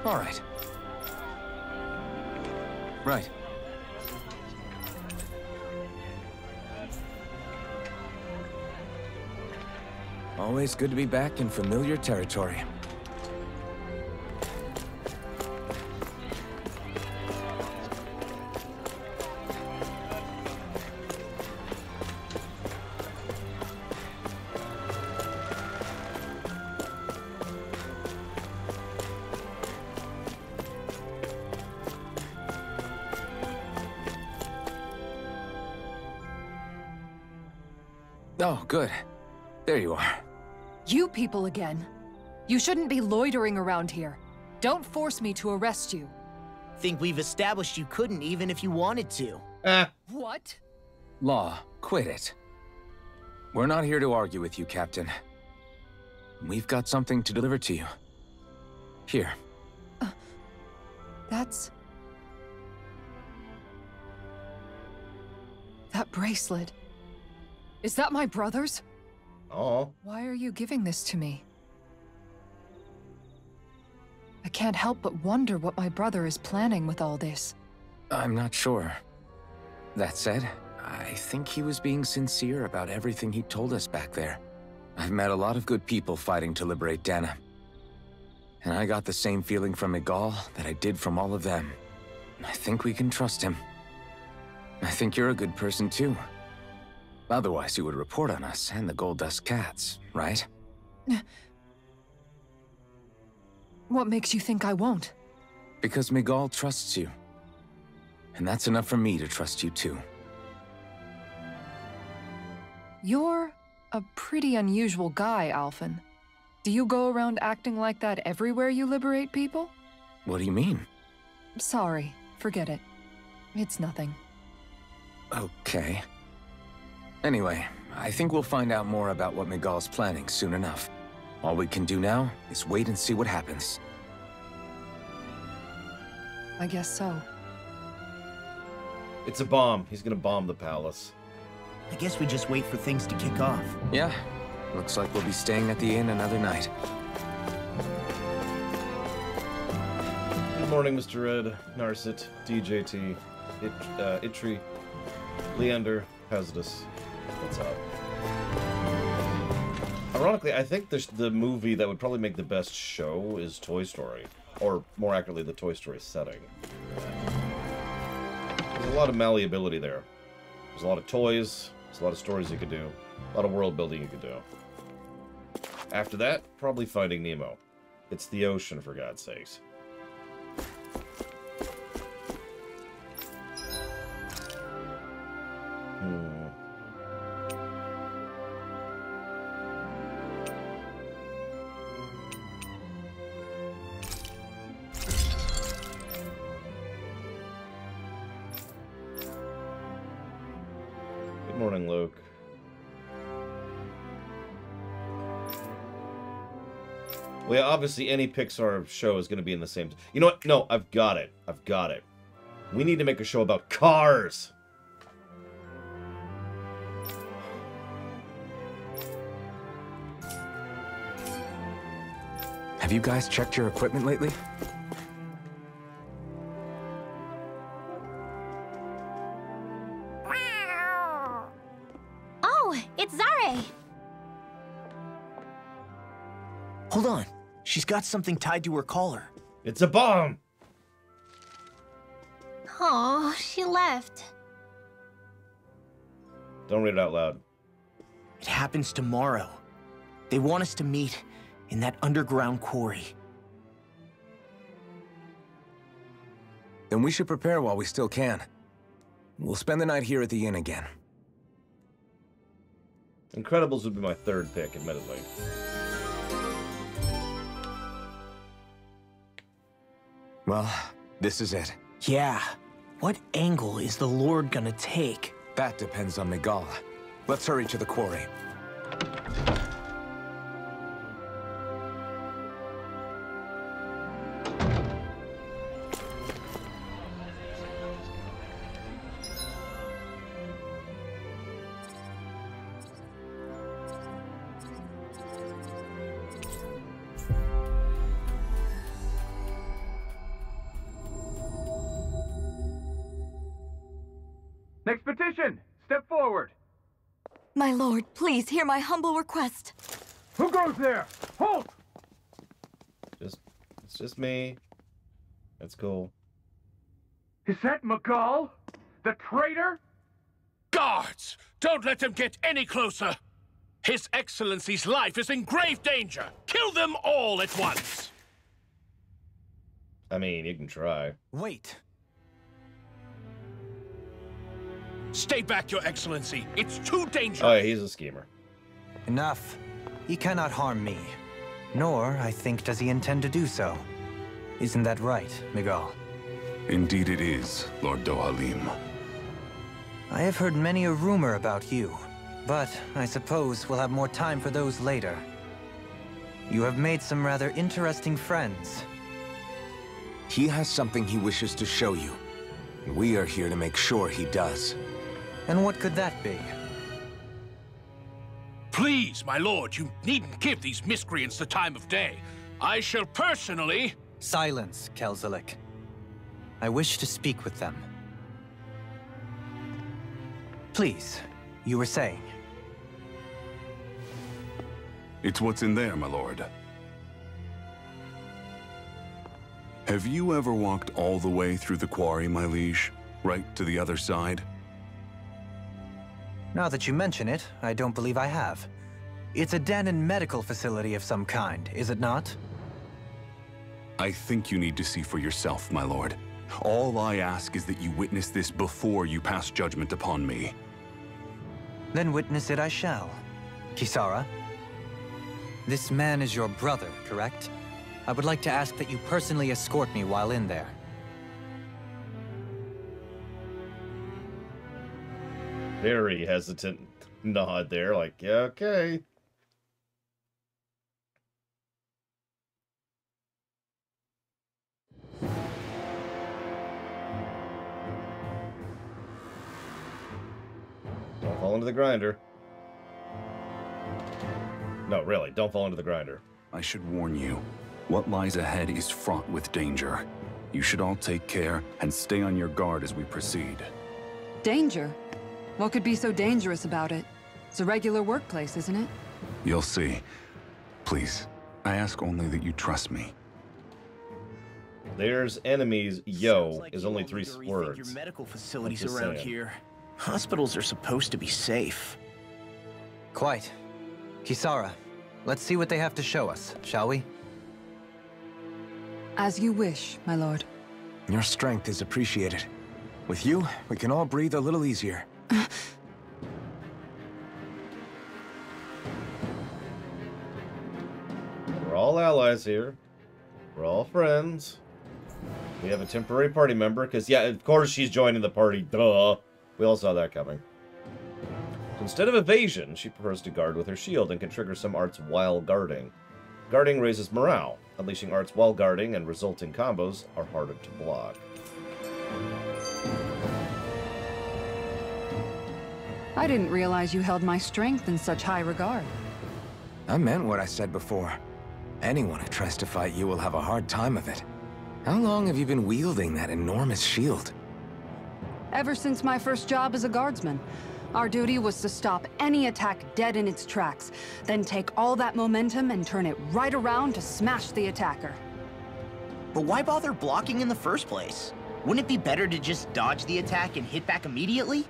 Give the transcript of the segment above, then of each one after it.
All right. Right. Always good to be back in familiar territory. Oh, good. There you are. You people again. You shouldn't be loitering around here. Don't force me to arrest you. Think we've established you couldn't even if you wanted to. What? Law, quit it. We're not here to argue with you, Captain. We've got something to deliver to you. Here. That's... That bracelet. Is that my brother's? Oh. Why are you giving this to me? I can't help but wonder what my brother is planning with all this. I'm not sure. That said, I think he was being sincere about everything he told us back there. I've met a lot of good people fighting to liberate Dahna. And I got the same feeling from Miguel that I did from all of them. I think we can trust him. I think you're a good person too. Otherwise, you would report on us and the Gold Dust Cats, right? What makes you think I won't? Because Miguel trusts you. And that's enough for me to trust you too. You're a pretty unusual guy, Alphen. Do you go around acting like that everywhere you liberate people? What do you mean? Sorry, forget it. It's nothing. Okay. Anyway, I think we'll find out more about what Miguel's planning soon enough. All we can do now is wait and see what happens. I guess so. It's a bomb. He's gonna bomb the palace. I guess we just wait for things to kick off. Yeah, looks like we'll be staying at the inn another night. Good morning, Mr. Red, Narset, DJT, Itri, Leander, Hazardous. What's up? Ironically, I think the movie that would probably make the best show is Toy Story. Or, more accurately, the Toy Story setting. There's a lot of malleability there. There's a lot of toys, there's a lot of stories you could do, a lot of world building you could do. After that, probably Finding Nemo. It's the ocean, for God's sakes. Good morning, Luke. Well, yeah, obviously any Pixar show is going to be in the same... You know what? No, I've got it. I've got it. We need to make a show about cars! Have you guys checked your equipment lately? Oh, it's Zare! Hold on. She's got something tied to her collar. It's a bomb! Oh, she left. Don't read it out loud. It happens tomorrow. They want us to meet in that underground quarry. Then we should prepare while we still can. We'll spend the night here at the inn again. Incredibles would be my third pick, admittedly. Well, this is it. Yeah. What angle is the Lord gonna take? That depends on Miguel. Let's hurry to the quarry. Next petition! Step forward! My lord, please hear my humble request. Who goes there? Halt! It's just me. That's cool. Is that Miguel? The traitor? Guards! Don't let them get any closer! His Excellency's life is in grave danger! Kill them all at once! I mean, you can try. Wait. Stay back, Your Excellency! It's too dangerous! Oh yeah, he's a schemer. Enough. He cannot harm me. Nor, I think, does he intend to do so. Isn't that right, Miguel? Indeed it is, Lord Dohalim. I have heard many a rumor about you, but I suppose we'll have more time for those later. You have made some rather interesting friends. He has something he wishes to show you. We are here to make sure he does. And what could that be? Please, my lord, you needn't give these miscreants the time of day. I shall personally... Silence, Kelzelik. I wish to speak with them. Please, you were saying. It's what's in there, my lord. Have you ever walked all the way through the quarry, my liege? Right to the other side? Now that you mention it, I don't believe I have. It's a Dahnan medical facility of some kind, is it not? I think you need to see for yourself, my lord. All I ask is that you witness this before you pass judgment upon me. Then witness it I shall. Kisara, this man is your brother, correct? I would like to ask that you personally escort me while in there. Very hesitant nod there, like, yeah, okay. Don't fall into the grinder. No, really, don't fall into the grinder. I should warn you, what lies ahead is fraught with danger. You should all take care and stay on your guard as we proceed. Danger? What could be so dangerous about it? It's a regular workplace, isn't it? You'll see. Please, I ask only that you trust me. There's enemies, yo, Like is you only all 3 need to rethink words. Your medical facilities Just around saying. here. Hospitals are supposed to be safe. Quite. Kisara, let's see what they have to show us, shall we? As you wish, my lord. Your strength is appreciated. With you, we can all breathe a little easier. We're all allies here. We're all friends. We have a temporary party member, because, yeah, of course she's joining the party, duh. We all saw that coming. So instead of evasion, she prefers to guard with her shield and can trigger some arts while guarding. Guarding raises morale. Unleashing arts while guarding and resulting combos are harder to block. I didn't realize you held my strength in such high regard. I meant what I said before. Anyone who tries to fight you will have a hard time of it. How long have you been wielding that enormous shield? Ever since my first job as a guardsman. Our duty was to stop any attack dead in its tracks, then take all that momentum and turn it right around to smash the attacker. But why bother blocking in the first place? Wouldn't it be better to just dodge the attack and hit back immediately?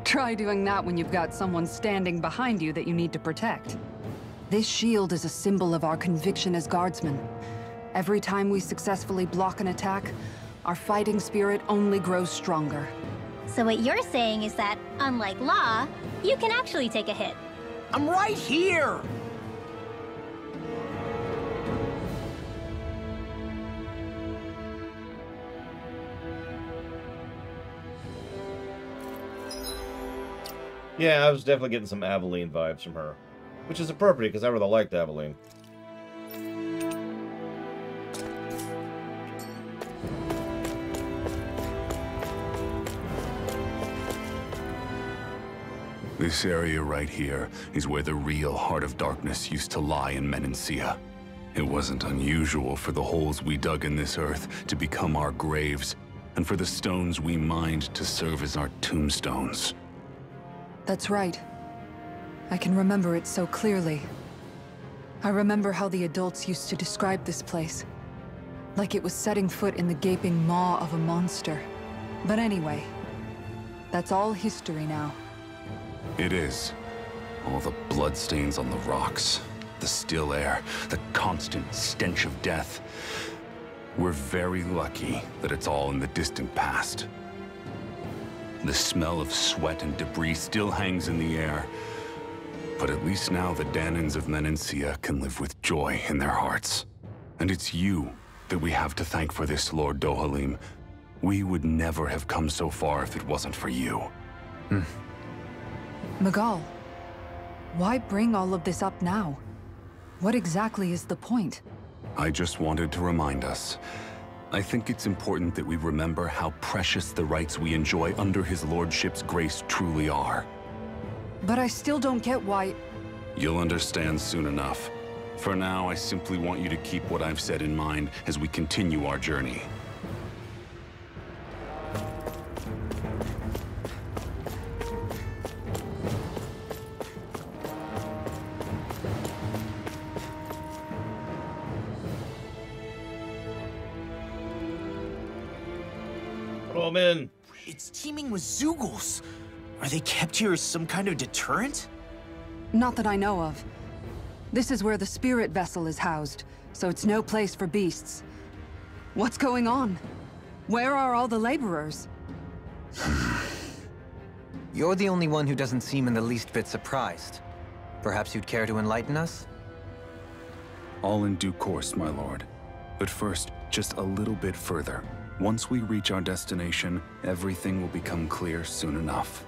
Try doing that when you've got someone standing behind you that you need to protect. This shield is a symbol of our conviction as guardsmen. Every time we successfully block an attack, our fighting spirit only grows stronger. So what you're saying is that, unlike Law, you can actually take a hit. I'm right here! Yeah, I was definitely getting some Aveline vibes from her. Which is appropriate, because I really liked Aveline. This area right here is where the real Heart of Darkness used to lie in Menancia. It wasn't unusual for the holes we dug in this earth to become our graves, and for the stones we mined to serve as our tombstones. That's right. I can remember it so clearly. I remember how the adults used to describe this place. Like it was setting foot in the gaping maw of a monster. But anyway, that's all history now. It is. All the bloodstains on the rocks, the still air, the constant stench of death. We're very lucky that it's all in the distant past. The smell of sweat and debris still hangs in the air. But at least now the Dahnans of Menancia can live with joy in their hearts. And it's you that we have to thank for this, Lord Dohalim. We would never have come so far if it wasn't for you. Miguel, why bring all of this up now? What exactly is the point? I just wanted to remind us. I think it's important that we remember how precious the rights we enjoy under his lordship's grace truly are. But I still don't get why... You'll understand soon enough. For now, I simply want you to keep what I've said in mind as we continue our journey. Come in. It's teeming with Zeugles. Are they kept here as some kind of deterrent? Not that I know of. This is where the spirit vessel is housed, so it's no place for beasts. What's going on? Where are all the laborers? You're the only one who doesn't seem in the least bit surprised. Perhaps you'd care to enlighten us? All in due course, my lord. But first, just a little bit further. Once we reach our destination, everything will become clear soon enough.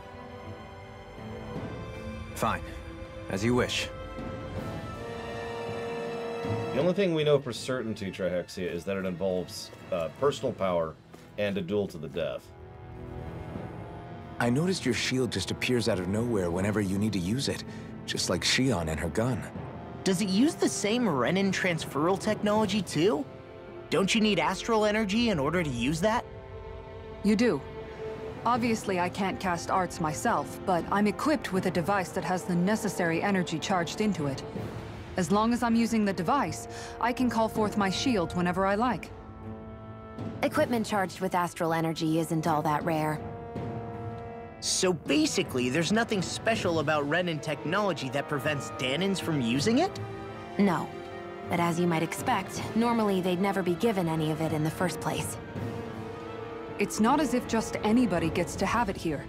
Fine. As you wish. The only thing we know for certainty, Trihexia, is that it involves personal power and a duel to the death. I noticed your shield just appears out of nowhere whenever you need to use it, just like Shion and her gun. Does it use the same Renin transferal technology too? Don't you need astral energy in order to use that? You do. Obviously, I can't cast arts myself, but I'm equipped with a device that has the necessary energy charged into it. As long as I'm using the device, I can call forth my shield whenever I like. Equipment charged with astral energy isn't all that rare. So basically, there's nothing special about Renin technology that prevents Dahnans from using it? No. But as you might expect, normally they'd never be given any of it in the first place. It's not as if just anybody gets to have it here.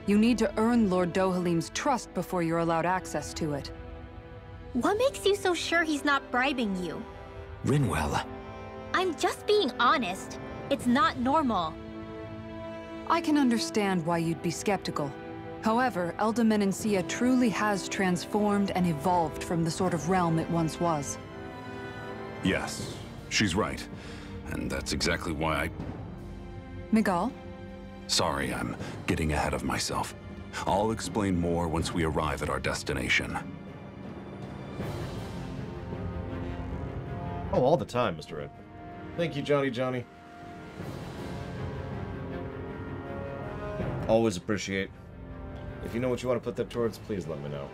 You need to earn Lord Dohalim's trust before you're allowed access to it. What makes you so sure he's not bribing you? Rinwell. I'm just being honest. It's not normal. I can understand why you'd be skeptical. However, Elda Menancia truly has transformed and evolved from the sort of realm it once was. Yes, she's right. And that's exactly why I... Miguel? Sorry, I'm getting ahead of myself. I'll explain more once we arrive at our destination. Oh, all the time, Mr. Ed. Thank you, Johnny. Always appreciate. If you know what you want to put that towards, please let me know.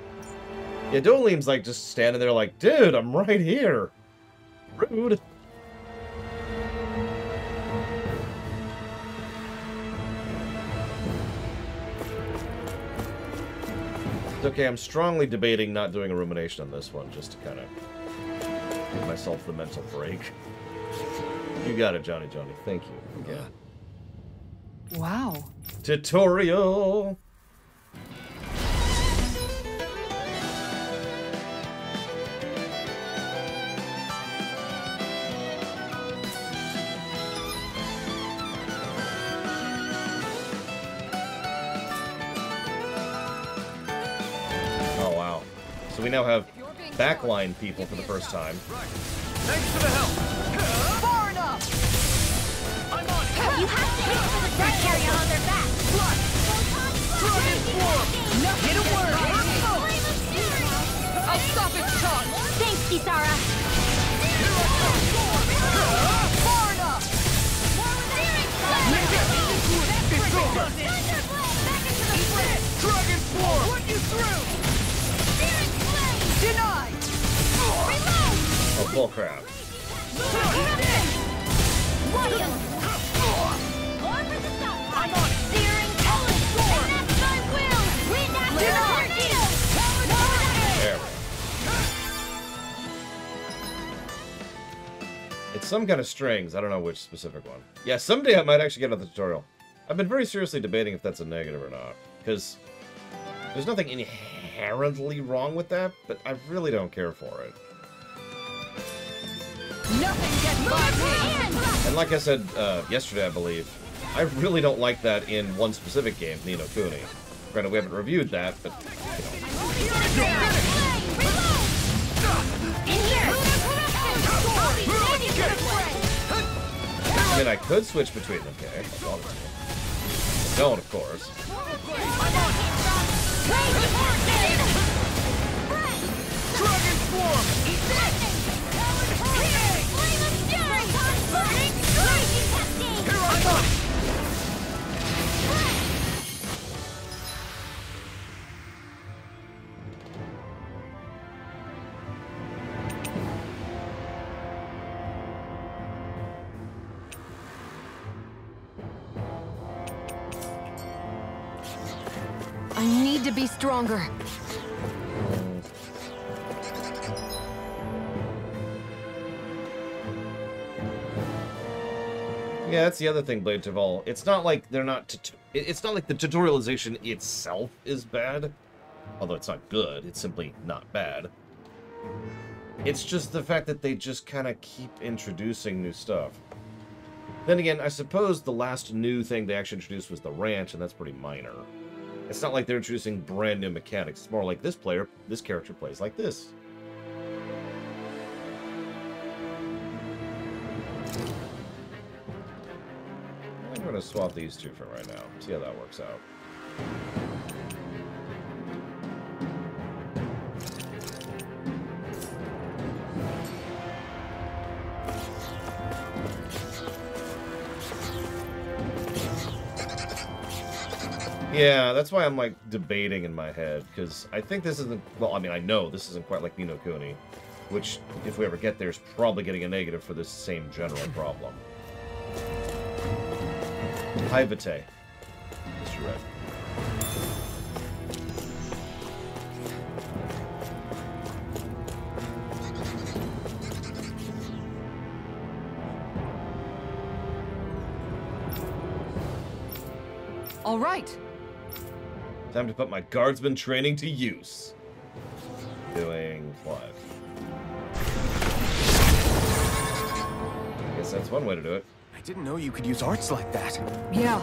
Yeah, Dohalim's like just standing there like, dude, I'm right here. Rude. It's okay, I'm strongly debating not doing a rumination on this one, just to kind of give myself the mental break. You got it, Johnny. Thank you. Yeah. Wow. Tutorial! Oh, wow. So we now have backline people for the first time. Thanks for the help. Far enough! I'm on it. You have to hit for the dirt area on their back. Dragon form! Get a word! I'll stop its charge. Thanks, Kisara. Far enough! Dragon Swarm! Put you through! Denied! Oh, bullcrap. I'm on it! Searing Talon Storm! That's my will! There we go. It's some kind of strings. I don't know which specific one. Yeah, someday I might actually get out the tutorial. I've been very seriously debating if that's a negative or not. Because there's nothing inherently wrong with that, but I really don't care for it. Nothing gets by me! And like I said yesterday, I believe, I really don't like that in one specific game, Ni no Kuni. Granted, we haven't reviewed that, but, you know. I mean, I could switch between them, okay? If I wanted to. I don't, of course. Dragon Swarm! Here I come! I need to be stronger. Yeah, that's the other thing, Blade Taval. It's not like they're not. It's not like the tutorialization itself is bad, although it's not good. It's simply not bad. It's just the fact that they just kind of keep introducing new stuff. Then again, I suppose the last new thing they actually introduced was the ranch, and that's pretty minor. It's not like they're introducing brand new mechanics. It's more like this character plays like this. I'm going to swap these two for right now. See how that works out. Yeah, that's why I'm like debating in my head, because I think this isn't, well, I mean, I know this isn't quite like Ni no Kuni, which, if we ever get there, is probably getting a negative for this same general problem. Hi, Vitae. Mr. Red. All right. Time to put my guardsman training to use. Doing what? I guess that's one way to do it. I didn't know you could use arts like that. Yeah,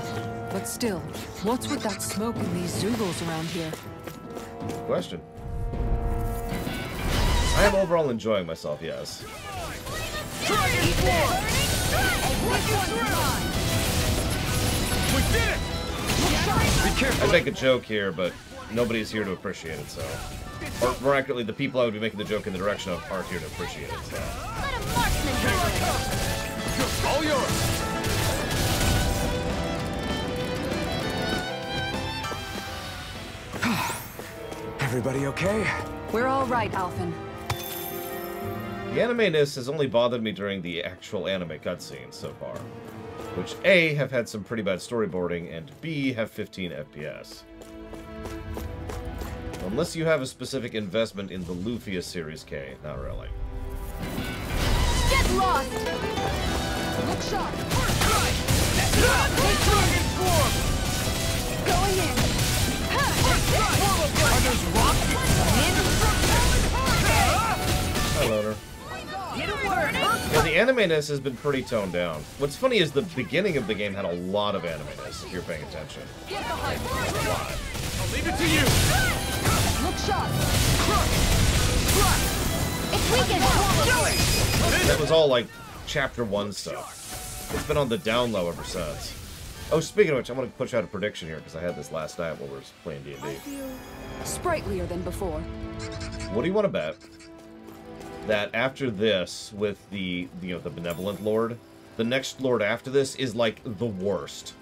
but still, what's with that smoke and these Zeugles around here? Good question. I am overall enjoying myself, yes. Dragon Swarm! We did it! Be careful. I make a joke here, but nobody's here to appreciate it, so. Or more accurately, the people I would be making the joke in the direction of aren't here to appreciate it, so. All yours! Everybody okay? We're all right, Alphen. The anime-ness has only bothered me during the actual anime cutscenes so far, which A, have had some pretty bad storyboarding, and B, have 15 FPS. Unless you have a specific investment in the Lufia series K, not really. Get lost! Look sharp! Dragon Swarm! Going in. Are those rocks? Hi, Loner. Yeah, the anime-ness has been pretty toned down. What's funny is the beginning of the game had a lot of anime-ness, if you're paying attention. Like, a lot. I'll leave it to you! Look sharp. It's weakened! That was all, like, Chapter 1 stuff. It's been on the down low ever since. Oh, speaking of which, I'm going to push out a prediction here, because I had this last night while we were playing D&D. Sprightlier than before. What do you want to bet? That after this, with the Benevolent Lord, the next Lord after this is, like, the worst.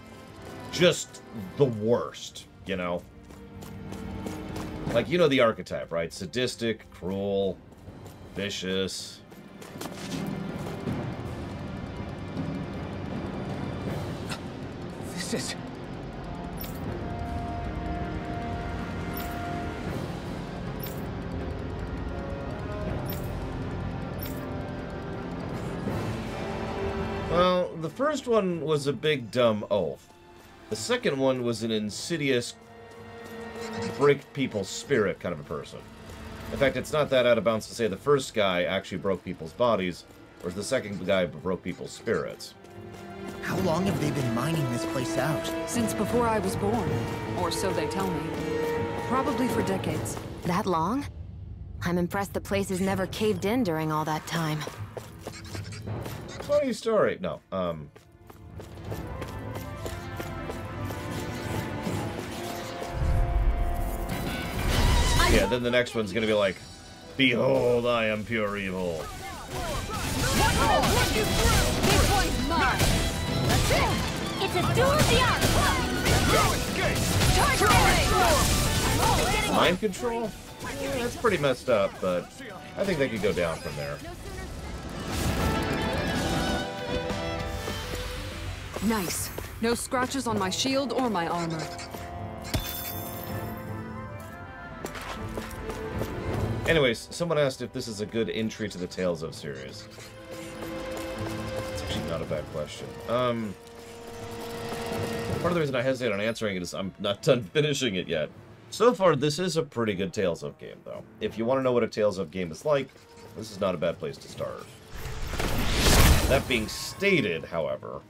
just the worst, you know? Like, you know the archetype, right? Sadistic, cruel, vicious. This is... Well, the first one was a big dumb oath. The second one was an insidious, break people's spirit kind of a person. In fact, it's not that out of bounds to say the first guy actually broke people's bodies, whereas the second guy broke people's spirits. How long have they been mining this place out? Since before I was born. Or so they tell me. Probably for decades. That long? I'm impressed the place has never caved in during all that time. Funny story. No, yeah, then the next one's gonna be like, behold, I am pure evil. This one's mine. That's it. It's a duel beyond. Mind control? Yeah, that's pretty messed up, but I think they could go down from there. Nice. No scratches on my shield or my armor. Anyways, someone asked if this is a good entry to the Tales of series. It's actually not a bad question. Part of the reason I hesitate on answering it is I'm not done finishing it yet. So far, this is a pretty good Tales of game, though. If you want to know what a Tales of game is like, this is not a bad place to start. That being stated, however...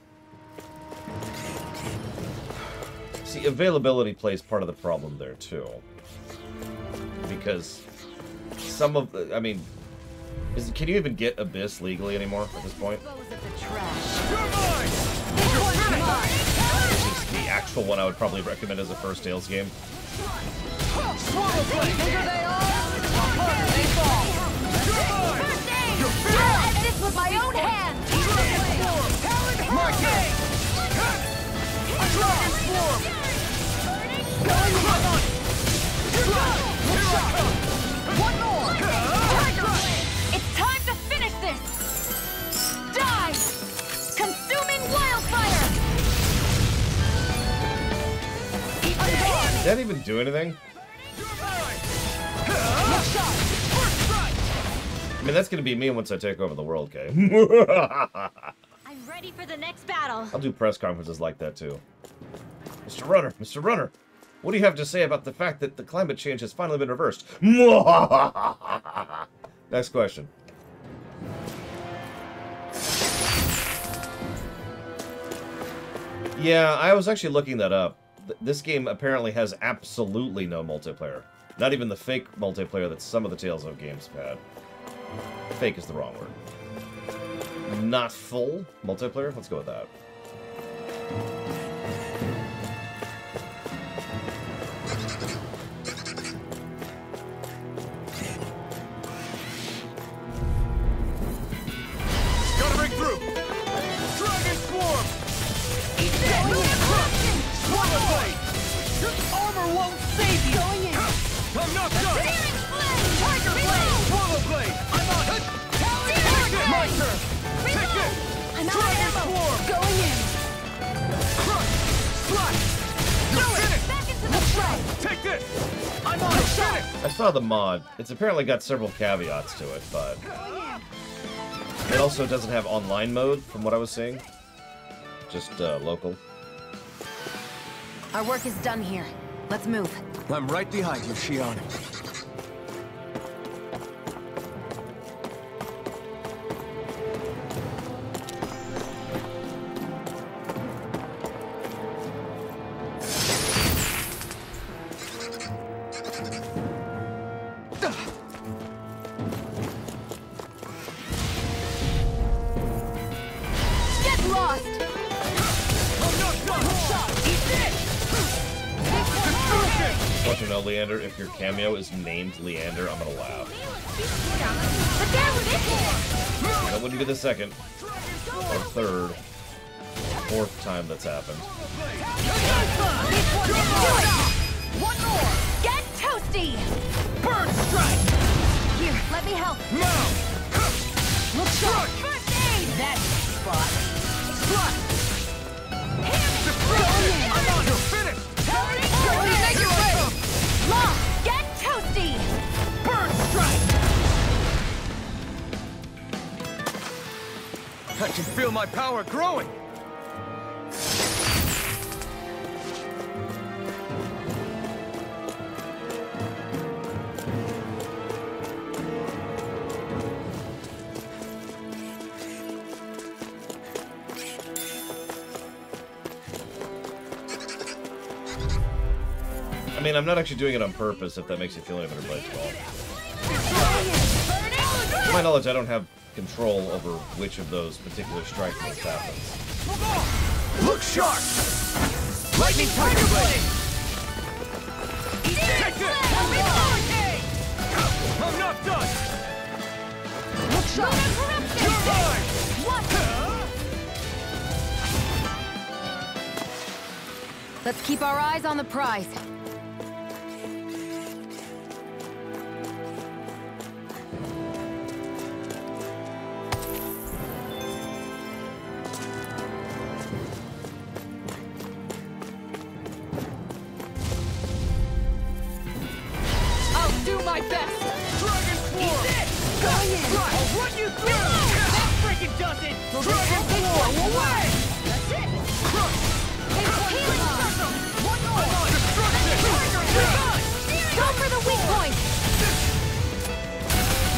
See, availability plays part of the problem there, too. Because some of the... I mean... can you even get Abyss legally anymore at this point? Which is the actual one I would probably recommend as a first Tales game. This with my own hands. One more. It's time to finish this. Die. Consuming wildfire. Did that even do anything? I mean, that's gonna be me once I take over the world, Kay. I'm ready for the next battle. I'll do press conferences like that, too. Mr. Runner, what do you have to say about the fact that the climate change has finally been reversed? Next question. Yeah, I was actually looking that up. This game apparently has absolutely no multiplayer. Not even the fake multiplayer that some of the Tales of games have had. Fake is the wrong word. Not full multiplayer? Let's go with that. Gotta break through. Dragon Swarm. Swallow Blade. Your armor won't save you. Going in. I'm not done. Tiger Blade. Swallow Blade. I'm on it. My turn. Take this. I'm out of ammo. Swarm. Going in. Crush. Slash. You're finished. Back into the fray. Take this. I'm on it. Finish. I saw the mod. It's apparently got several caveats to it, but... It also doesn't have online mode, from what I was seeing. Just, local. Our work is done here. Let's move. I'm right behind you, Shion. Get lost. I'm not done. Eat this. Want to know, Leander, if your cameo is named Leander, I'm gonna laugh. But there was it. That wouldn't be the second. Or third. 4th time that's happened. One more! Get toasty! Burn strike! Here, let me help. Mount! Look sharp! First aid! That's the spot! Strike! I'm on! You're finished! Law, get toasty! Burn strike! I can feel my power growing! I mean, I'm not actually doing it on purpose, if that makes you feel any better, Blades Ball. To my knowledge, I don't have control over which of those particular strike moves happens. Look sharp! Lightning Tiger Blade! Take it! I'm not done! Look sharp! You're mine! Let's keep our eyes on the prize. Do my best! Dragon Swarm! Going in! I'll run you through! That freaking does it! Dragon Swarm! Away! That's it! Crush! Healing circle! One more! Destruction! Go for the weak point!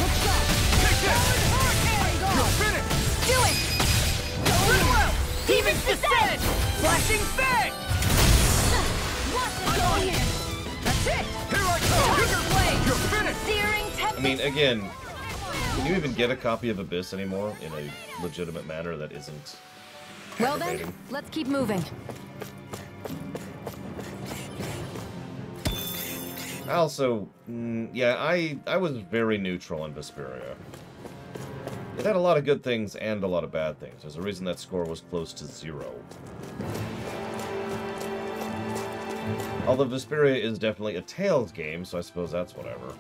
Look sharp! Take this! You're finished! Do it! Demon's Descent! Flashing Fang! Going in! That's it! Here I come! You're finished! Searing tempest! I mean, again, can you even get a copy of Abyss anymore in a legitimate manner that isn't Well then, aggravating? let's keep moving. Also, yeah, I was very neutral on Vesperia. It had a lot of good things and a lot of bad things. There's a reason that score was close to 0. Although Vesperia is definitely a Tales game, so I suppose that's whatever.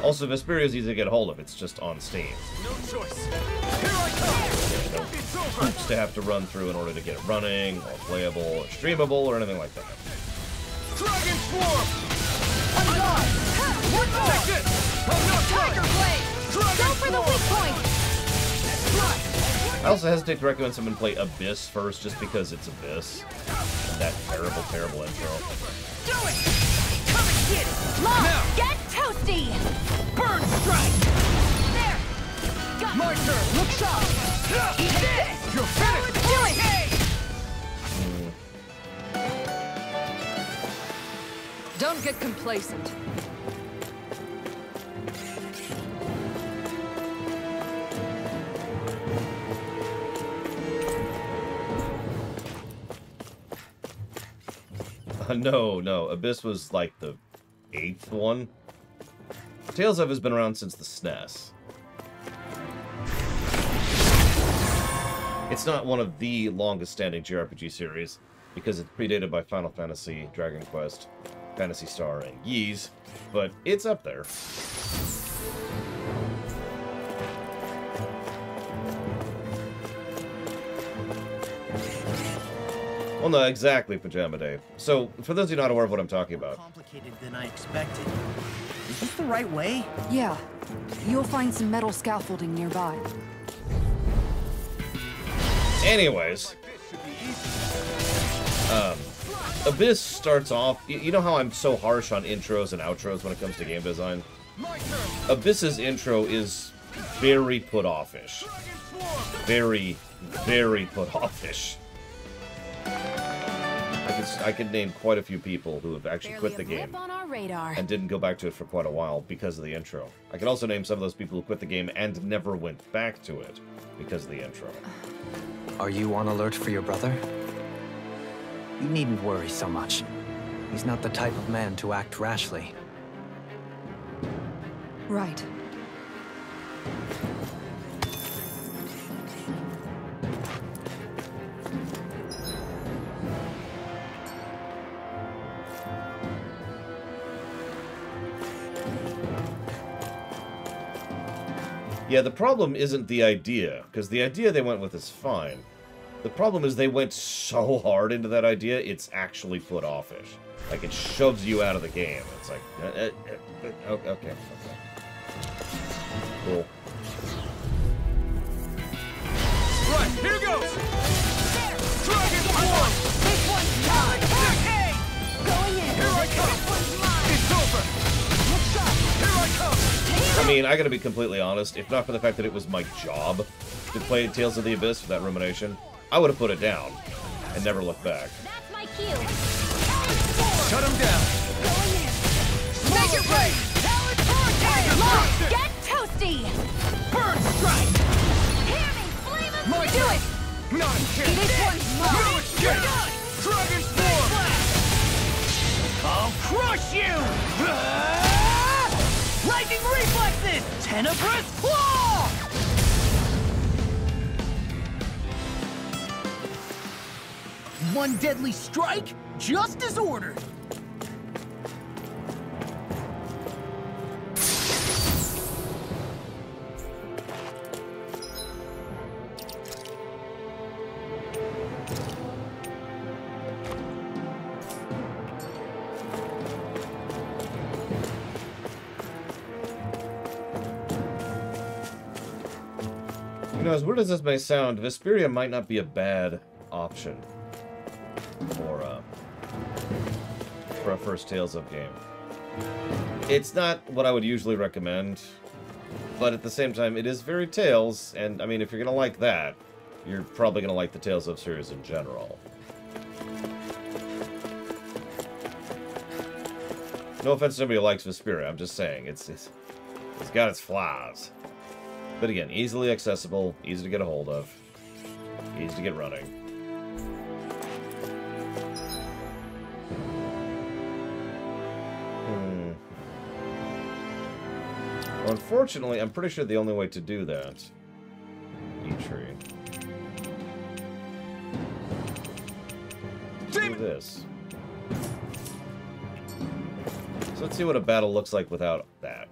Also, Vesperia is easy to get a hold of. It's just on Steam. No choice. Here I come! No hoops to have to run through in order to get it running, or playable, or streamable, or anything like that. Dragon Swarm! I'm gone! One more! Take it! I'm not Tiger Blade! Go for the weak point! I also hesitate to recommend someone play Abyss first, just because it's Abyss. And that terrible, terrible intro. Do it! Come and get it! Law, Now! get toasty! Burn strike! There! Got My turn! Look sharp! Eat this! You're finished! Do it! Don't get complacent. No. Abyss was like the 8th one. Tales of has been around since the SNES. It's not one of the longest-standing JRPG series, because it's predated by Final Fantasy, Dragon Quest, Phantasy Star, and Ys, but it's up there. Well, no, exactly, Pajama Dave. So, for those of you not aware of what I'm talking about. Complicated than I expected. Is this the right way? Yeah. You'll find some metal scaffolding nearby. Anyways. Abyss starts off... You know how I'm so harsh on intros and outros when it comes to game design? Abyss's intro is very put-off-ish. Very, very put-off-ish. I could name quite a few people who have actually quit the game and didn't go back to it for quite a while because of the intro. I could also name some of those people who quit the game and never went back to it because of the intro. Are you on alert for your brother? You needn't worry so much. He's not the type of man to act rashly. Right. Yeah, the problem isn't the idea, because the idea they went with is fine. The problem is they went so hard into that idea, it's actually put offish. Like, it shoves you out of the game. It's like, okay. Cool. Right, here goes! Dragon Form! This one's mine! Okay! Going in! Here I come! This one's mine! It's over! Look sharp! Here I come! I mean, I gotta be completely honest, if not for the fact that it was my job to play Tales of the Abyss for that rumination, I would have put it down and never looked back. That's my cue. Shut him down! Going in! Make it rain! Talent Hurricane! Lock! Get toasty! Burn strike! Hear me! Flame of My do it! Not a chance! This one's mine! No escape! Dragon Form! I'll crush you! Lightning reflexes! Tenebrous Claw! One deadly strike, just as ordered. You know, as weird as this may sound, Vesperia might not be a bad option for a first Tales of game. It's not what I would usually recommend, but at the same time, it is very Tales, and I mean, if you're gonna like that, you're probably gonna like the Tales of series in general. No offense to anybody who likes Vesperia, I'm just saying, it's got its flaws. But again, easily accessible, easy to get a hold of, easy to get running. Well, unfortunately, I'm pretty sure the only way to do that... E-tree. Do this. So let's see what a battle looks like without that.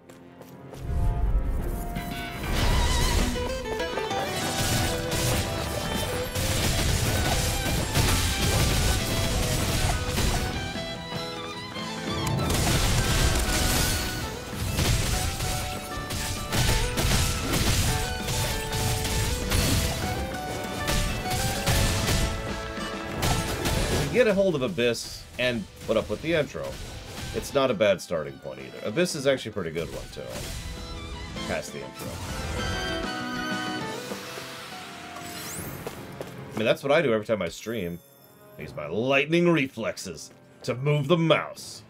Get a hold of Abyss and put up with the intro. It's not a bad starting point either. Abyss is actually a pretty good one too. Past the intro. I mean, that's what I do every time I stream. I use my lightning reflexes to move the mouse.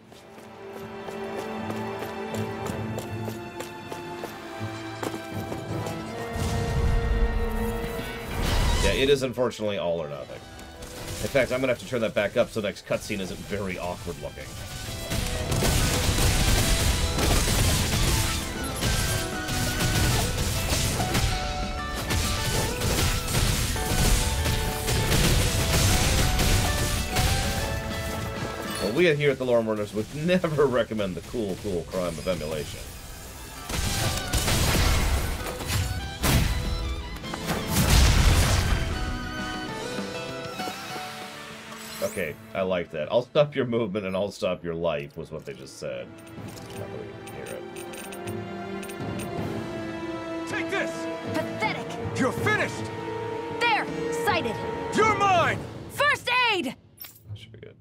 Yeah, it is unfortunately all or nothing. In fact, I'm going to have to turn that back up so the next cutscene isn't very awkward looking. Well, we here at the Lore Mourners would never recommend the cool crime of emulation. Okay, I like that. I'll stop your movement and I'll stop your life, was what they just said. Not that we can hear it. Take this! Pathetic! You're finished! There! Sighted! You're mine! First aid! Should be good.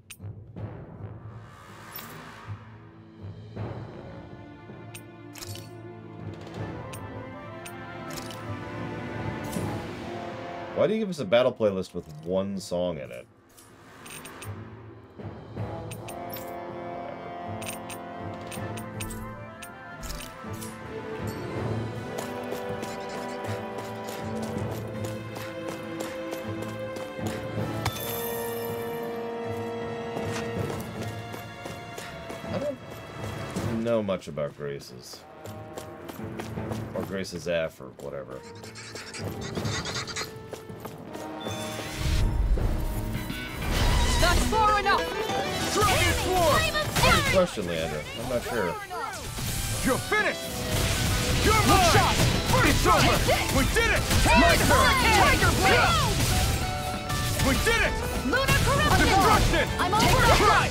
Why do you give us a battle playlist with one song in it? Know much about Graces. Or Graces F, or whatever. That's far enough! Dragon Swarm! Good question, Leandra. I'm not sure. You're finished! You're mine! It's over! We did it! My turn! Tiger Blade! We did it! Lunar Corruption! Destruction! I'm over it! Try!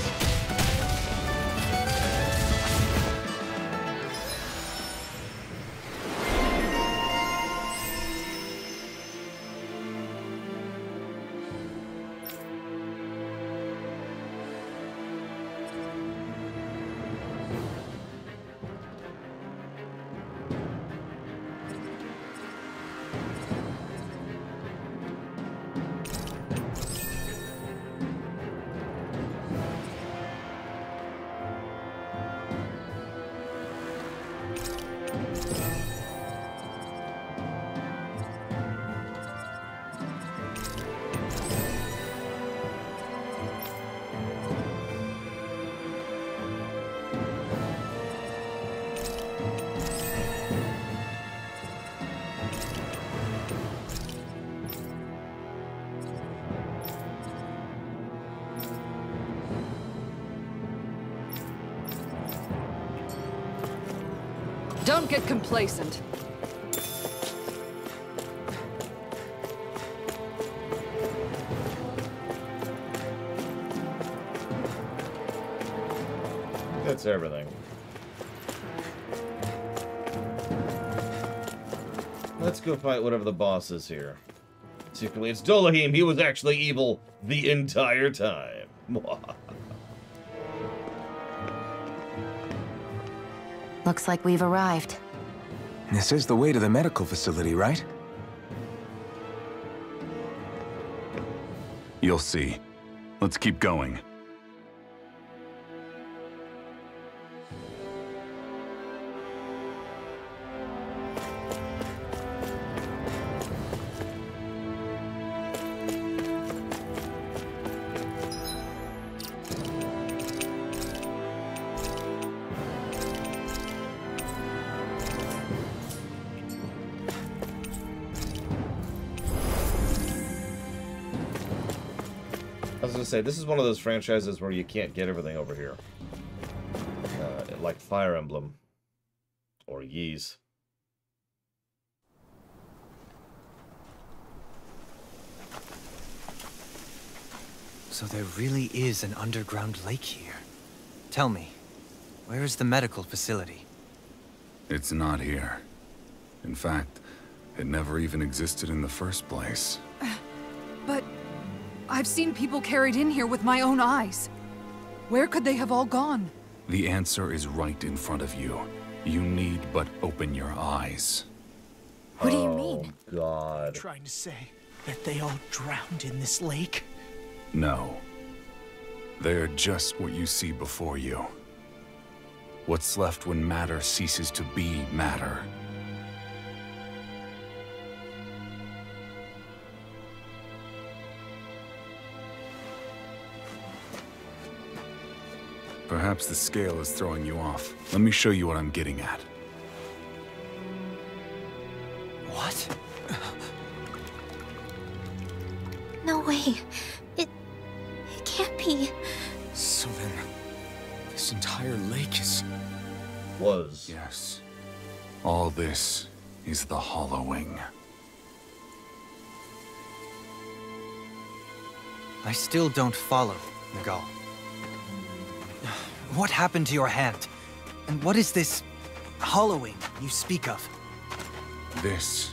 Don't get complacent. That's everything. Let's go fight whatever the boss is here. Secretly, it's Dolohim. He was actually evil the entire time. Looks like we've arrived. This is the way to the medical facility, right? You'll see. Let's keep going. I was gonna say, this is one of those franchises where you can't get everything over here. Like Fire Emblem. Or Ys. So there really is an underground lake here. Tell me, where is the medical facility? It's not here. In fact, it never even existed in the first place. But I've seen people carried in here with my own eyes. Where could they have all gone? The answer is right in front of you. You need but open your eyes. What do you mean? God. Trying to say that they all drowned in this lake? No. They're just what you see before you. What's left when matter ceases to be matter. Perhaps the scale is throwing you off. Let me show you what I'm getting at. What? No way. It can't be. So then, this entire lake is... Was. Yes. All this is the Hollowing. I still don't follow, Nagal. What happened to your hand? And what is this hollowing you speak of? This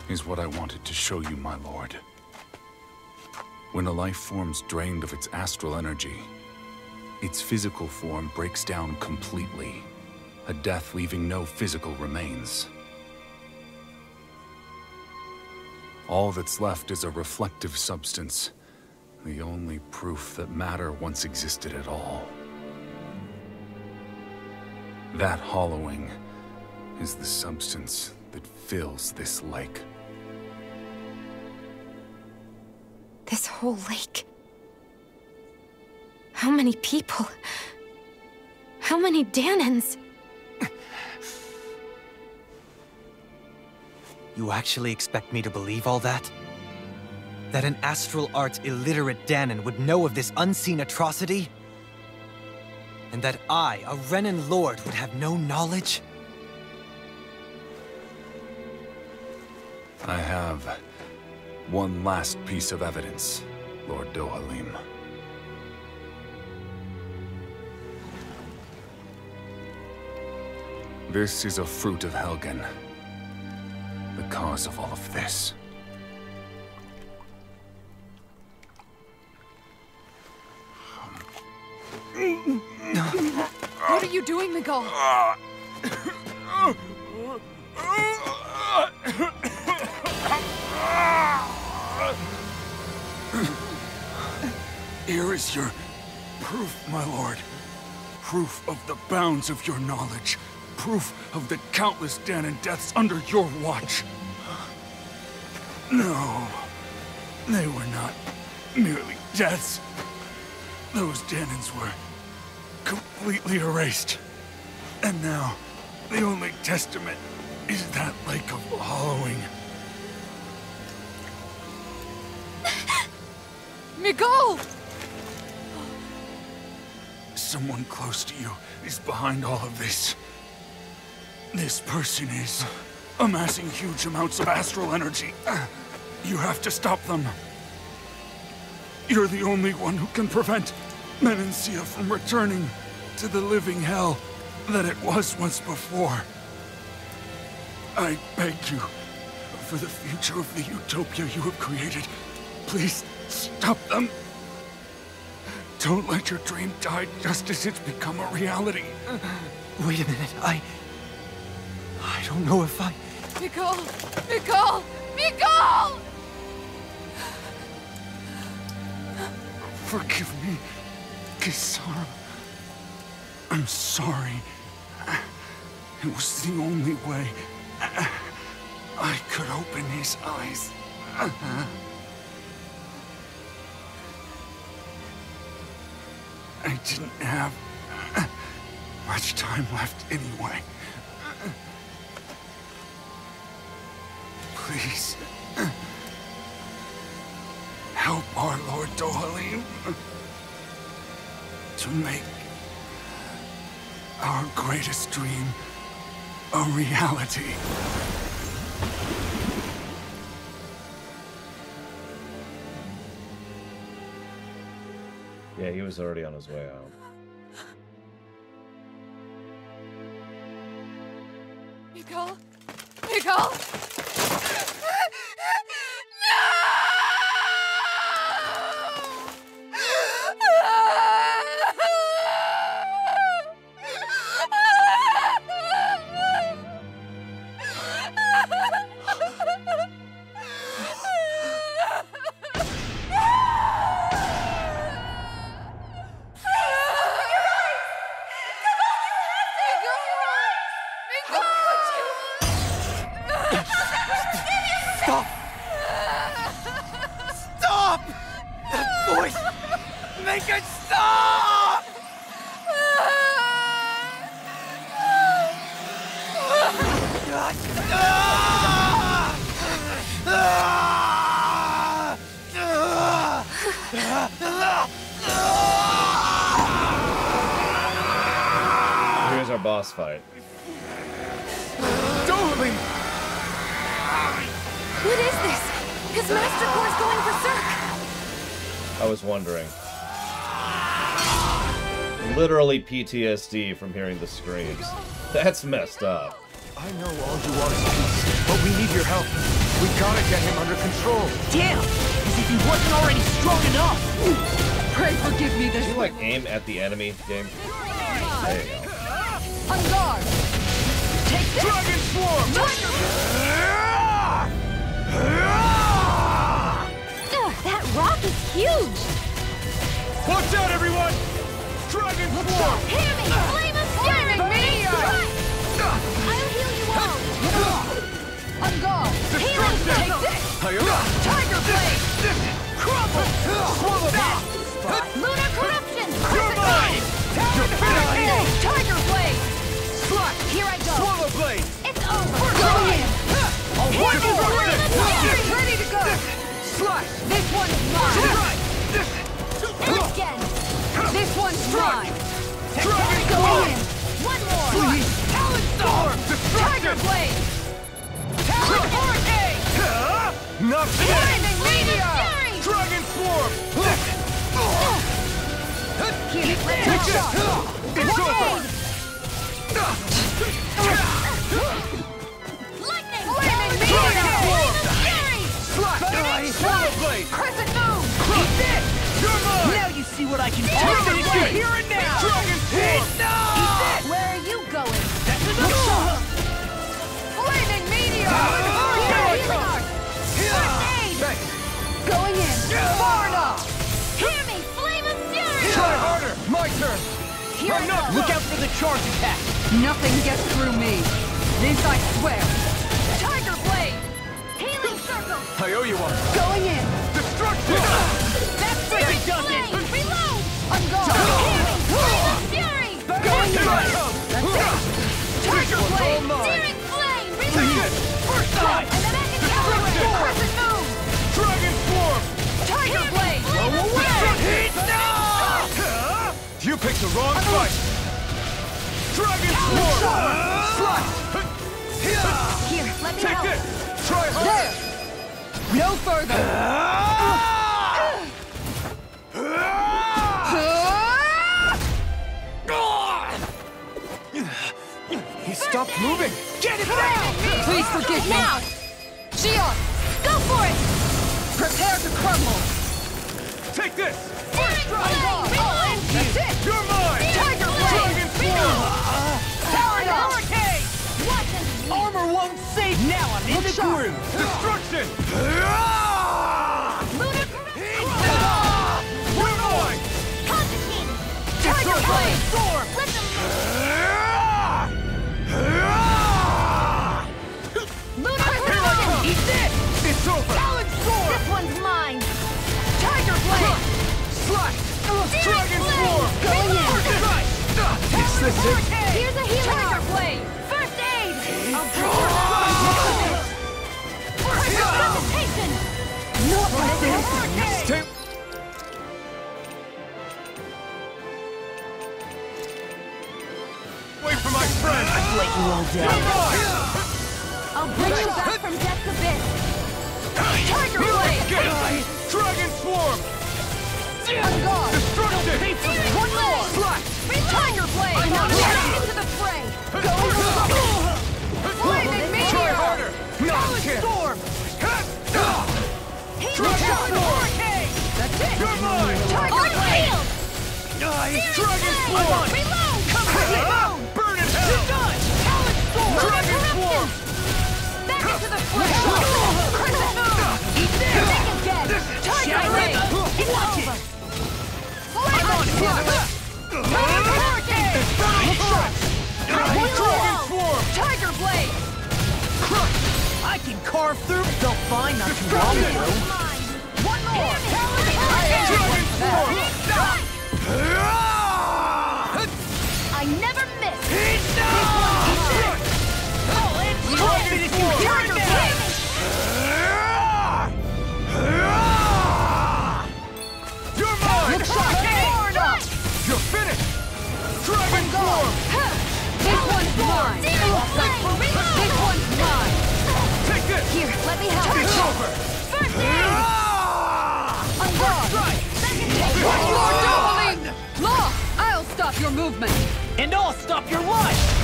is what I wanted to show you, my lord. When a life form's drained of its astral energy, its physical form breaks down completely, a death leaving no physical remains. All that's left is a reflective substance, the only proof that matter once existed at all. That hollowing is the substance that fills this lake. This whole lake. How many people? How many Dahnans? You actually expect me to believe all that? That an astral arts illiterate Dahnan would know of this unseen atrocity? And that I, a Renan lord, would have no knowledge? I have one last piece of evidence, Lord Dohalim. This is a fruit of Helgen. The cause of all of this. What are you doing, Miguel? Here is your proof, my lord. Proof of the bounds of your knowledge. Proof of the countless Dahnan deaths under your watch. No, they were not merely deaths. Those Dahnans were completely erased. And now, the only testament is that lake of hollowing. Miguel! Someone close to you is behind all of this. This person is amassing huge amounts of astral energy. You have to stop them. You're the only one who can prevent Menancia from returning to the living hell that it was once before. I beg you, for the future of the utopia you have created, please stop them. Don't let your dream die just as it's become a reality. Wait a minute, I don't know if I... Miguel! Miguel! Miguel! Forgive me, Kisara. I'm sorry. It was the only way I could open his eyes. I didn't have much time left anyway. Please, help our Lord Dohalim to make our greatest dream a reality. Yeah, he was already on his way out. Miguel? Miguel? Here's our boss fight. Dohalim! What is this? His Master Core's going berserk! I was wondering. Literally PTSD from hearing the screams. That's messed up. I know all you want is peace, but we need your help. We gotta get him under control. Damn! As if he wasn't already strong enough! Pray forgive me this. Did you like aim at the enemy game? There you go. On guard! Take this! Dragon Swarm! That rock is huge! Watch out, everyone! Dragon Swarm! Hear me! Flame of Fury! I'll heal you all! On guard! Destruction! Take this! Tiger Blade! Crumble! Swallow that! Lunar Corruption! Crumble! You're finished! Tiger Blade! Slush! Here I go! Swallow Blade! It's over! Go in! I'll wipe you away! Ready to go! Slash! This one's mine! And again! This one's mine! Dragon Go Swarm! in! One more! Please! Talon Storm! Tiger Destruction! Blade! Talon Hurricane! off today! Dragon Swarm! Take this! It's over! Lightning! Dragon Swarm! Slash! Swallow Blade! Crescent Moon! Eat this! You're mine! Now you see what I can do. Tiger Blade! Here and now! Dragon Swarm! Where are you going? That's enough! Flaming Meteor! Healing Arc! First aid! Going in! Far enough! Hear me, Flame of Fury! Try harder! My turn! Here I go! Look out for the charge attack. Nothing gets through me. This I swear. Tiger Blade! Healing Circle! I owe you one! Going in! Destruction! That's Freaking does it. Flame! Reload! I'm gone! Hear me, Flame of Fury! Going in! That's it! Tiger Blade! Searing Flame! Take Reload! it! First strike! And then I can Destruction! Crescent Moon! Dragon Swarm! Tiger Blade! Flame of Fury! You picked the wrong fight! Dragon Swarm! Slash! Here, let me Take help! this! Try harder! There! No further! He stopped moving! Get it down! Please forgive me! Now! Shion! Go for it! Prepare to crumble! Take this! Searing Flame! Reload! That's it! You're mine! Tiger Dragon Swarm! Power up! What? Armor won't save. Now I'm in the groove. Destruction! Lunar You're mine! Constantine! Tiger Blade! Storm. Let them Lunar Corruption! Eat this. It's over! Talon Storm. This one's mine! Tiger Blade! Slash! Searing Dragon Flame! Swarm! Going in! Is this it? Here's a healing Tiger arc! Blade! First aid! I'll bring your Resuscitation! Not like this! Stay... Wait for my friend! Let you all down. I'll bring you back from death's abyss! Tiger Blade! Dragon Swarm! I'm gone! Destruction! One more! Slash! Tiger Blade! I'm not Get into the fray! Flaming Try Meteor! harder! Not a chance! Storm! Dragon Swarm! That's it! You're mine! Tiger Blade! Dragon Swarm! Reload! Burn in hell! Talon Storm! Dragon Swarm! Back into the fray! Crescent Moon! Eat this! Make him dead! Tiger Blade! It's over! I'm on it! Hurricane! Dragon Swarm! Tiger Blade! I can carve through. They'll find not too long ago. One more! Dragon Swarm! I never miss! Dragon Swarm! You're mine! You're finished! Dragon Swarm! This one's mine! This one's mine! Take this! Here, let me help It's you! over! First aid! I'm gone! One more doubling! Law, I'll stop your movement! And I'll stop your life.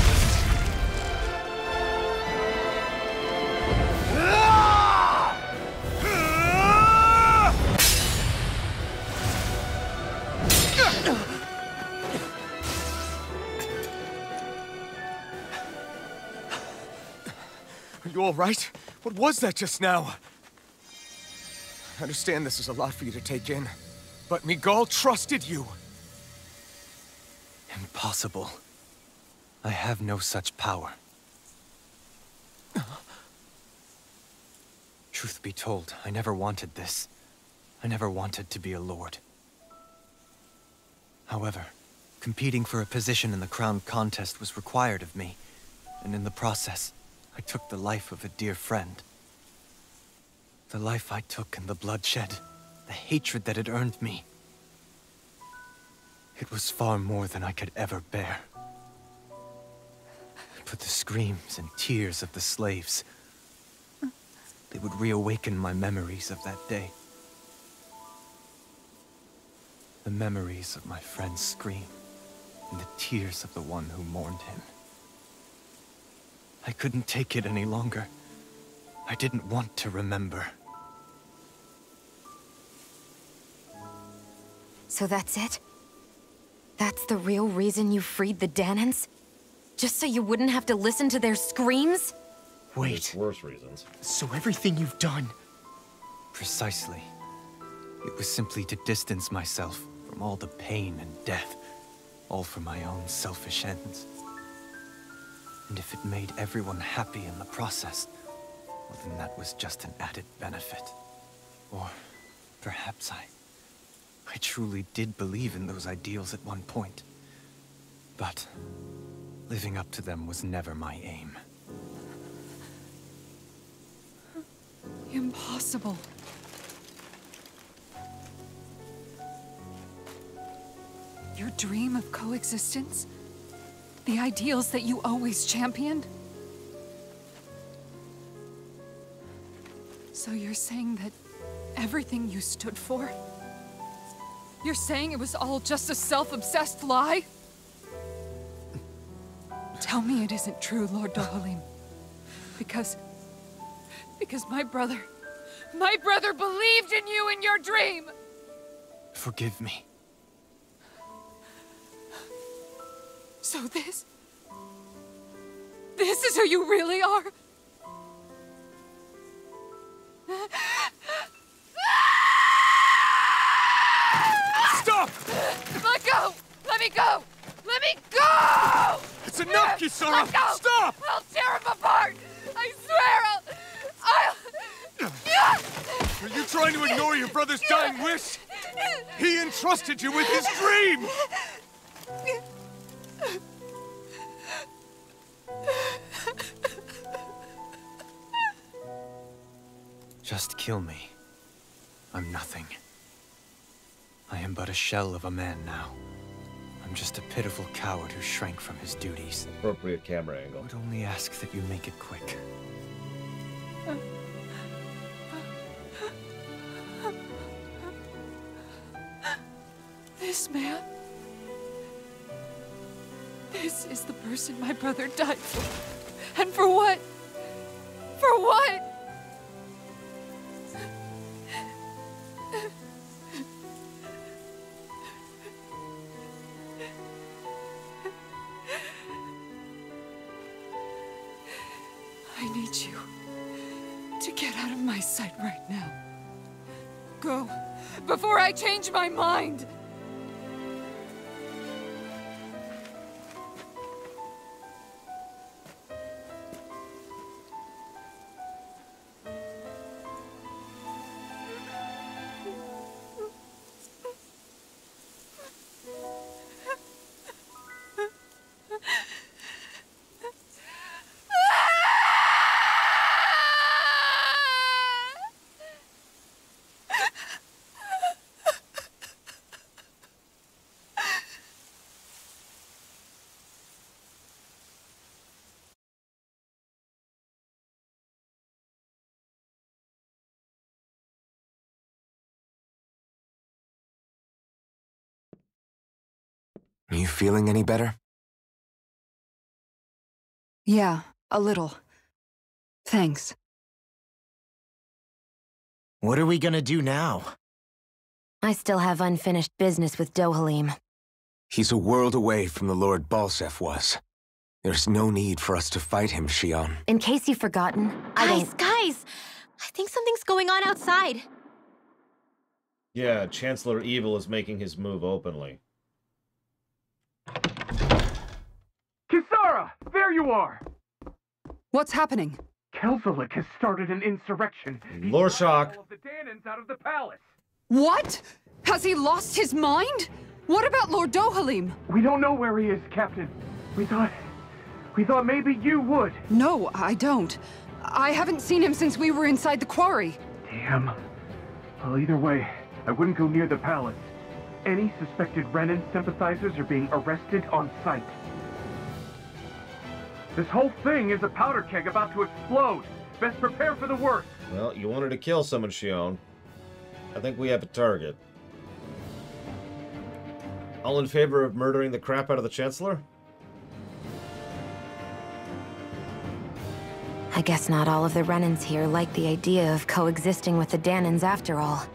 Are you all right? What was that just now? I understand this is a lot for you to take in, but Miguel trusted you. Impossible. I have no such power. Truth be told, I never wanted this. I never wanted to be a lord. However, competing for a position in the crown contest was required of me, and in the process, I took the life of a dear friend. The life I took and the bloodshed, the hatred that it earned me. It was far more than I could ever bear. But the screams and tears of the slaves, They would reawaken my memories of that day. The memories of my friend's scream, and the tears of the one who mourned him. I couldn't take it any longer. I didn't want to remember. So that's it? That's the real reason you freed the Danans? Just so you wouldn't have to listen to their screams? Wait. There's worse reasons. So everything you've done... Precisely. It was simply to distance myself from all the pain and death, all for my own selfish ends. And if it made everyone happy in the process, well then that was just an added benefit. Or perhaps I truly did believe in those ideals at one point. But living up to them was never my aim. Impossible. Your dream of coexistence? The ideals that you always championed? So you're saying that everything you stood for? You're saying it was all just a self-obsessed lie? Tell me it isn't true, Lord Dohalim. Because my brother believed in you in your dream! Forgive me. So this is who you really are? Stop! Let go! Let me go! Let me go! It's enough, Kisara! Let go! Stop! I'll tear him apart! I swear I'll... Are you trying to ignore your brother's dying wish? He entrusted you with his dream! Just kill me. I'm nothing. I am but a shell of a man now. I'm just a pitiful coward who shrank from his duties. Appropriate camera angle. I would only ask that you make it quick. This man... This is the person my brother died for. And for what? For what? I need you to get out of my sight right now. Go, before I change my mind! Are you feeling any better? Yeah, a little. Thanks. What are we gonna do now? I still have unfinished business with Dohalim. He's a world away from the Lord Balseph was. There's no need for us to fight him, Shionne. In case you've forgotten, Guys! I think something's going on outside. Yeah, Chancellor Evil is making his move openly. Kisara! There you are! What's happening? Kelzelik has started an insurrection. Lorshok. All of the Danans out of the palace. What? Has he lost his mind? What about Lord Dohalim? We don't know where he is, Captain. We thought maybe you would. No, I don't. I haven't seen him since we were inside the quarry. Damn. Well, either way, I wouldn't go near the palace. Any suspected Renan sympathizers are being arrested on sight. This whole thing is a powder keg about to explode. Best prepare for the worst. Well, you wanted to kill someone, Xion. I think we have a target. All in favor of murdering the crap out of the Chancellor? I guess not all of the Renans here like the idea of coexisting with the Danans after all.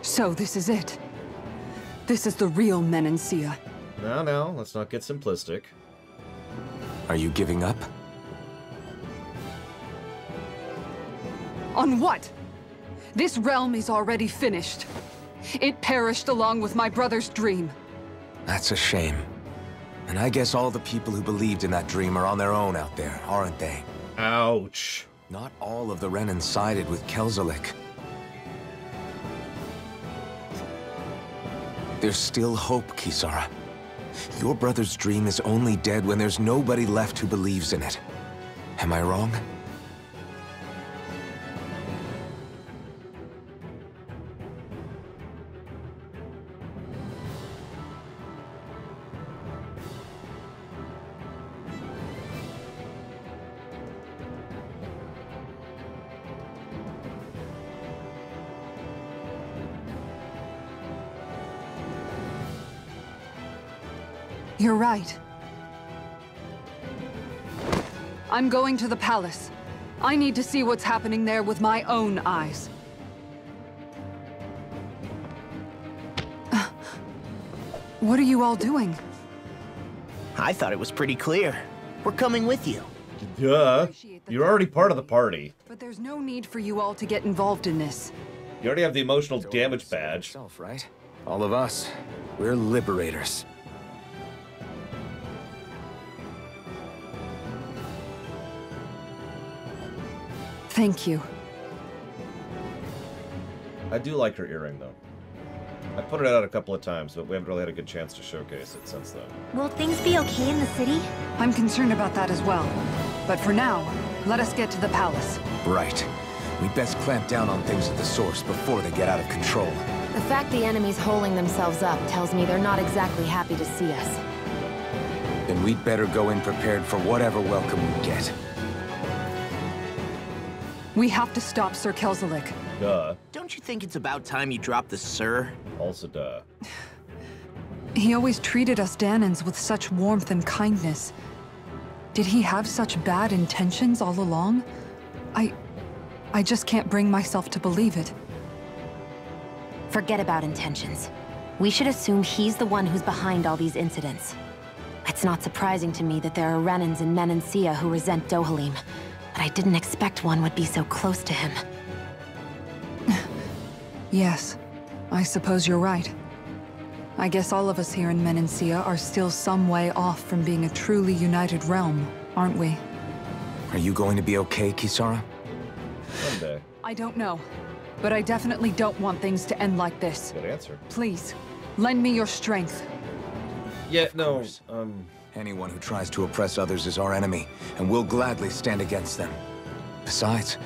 So this is it. This is the real Menancia. No, let's not get simplistic. Are you giving up? On what? This realm is already finished. It perished along with my brother's dream. That's a shame. And I guess all the people who believed in that dream are on their own out there, aren't they? Ouch. Not all of the Renan sided with Kelzelik. There's still hope, Kisara. Your brother's dream is only dead when there's nobody left who believes in it. Am I wrong? You're right. I'm going to the palace. I need to see what's happening there with my own eyes. What are you all doing? I thought it was pretty clear. We're coming with you. Duh. You're already part of the party. But there's no need for you all to get involved in this. You already have the emotional damage badge. Yourself, right? All of us. We're liberators. Thank you. I do like her earring, though. I put it out a couple of times, but we haven't really had a good chance to showcase it since then. Will things be okay in the city? I'm concerned about that as well. But for now, let us get to the palace. Right. We'd best clamp down on things at the source before they get out of control. The fact the enemy's holding themselves up tells me they're not exactly happy to see us. Then we'd better go in prepared for whatever welcome we get. We have to stop Sir Kelzelik. Duh. Don't you think it's about time you dropped the sir? Also duh. He always treated us Danans with such warmth and kindness. Did he have such bad intentions all along? I just can't bring myself to believe it. Forget about intentions. We should assume he's the one who's behind all these incidents. It's not surprising to me that there are Renans in Menancia who resent Dohalim, but I didn't expect one would be so close to him. Yes, I suppose you're right. I guess all of us here in Menancia are still some way off from being a truly united realm, aren't we? Are you going to be okay, Kisara? Someday. I don't know, but I definitely don't want things to end like this. Good answer. Please, lend me your strength. Yeah, no, Anyone who tries to oppress others is our enemy, and we'll gladly stand against them. Besides,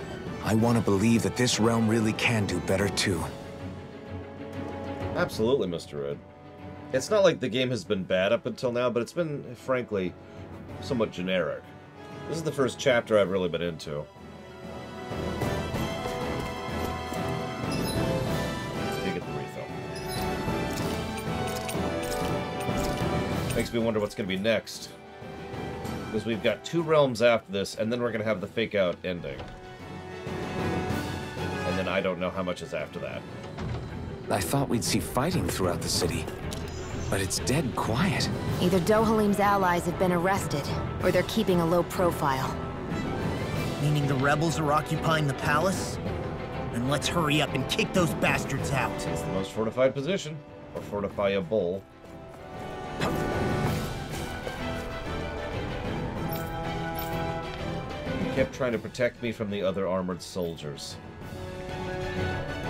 I want to believe that this realm really can do better too. Absolutely, Mr. Red. It's not like the game has been bad up until now, but it's been, frankly, somewhat generic. This is the first chapter I've really been into. You get the refill. Makes me wonder what's going to be next. Because we've got 2 realms after this, and then we're going to have the fake-out ending. And then I don't know how much is after that. I thought we'd see fighting throughout the city, but it's dead quiet. Either Dohalim's allies have been arrested, or they're keeping a low profile. Meaning the rebels are occupying the palace? Then let's hurry up and kick those bastards out. It's the most fortified position, or fortifiable. He kept trying to protect me from the other armored soldiers.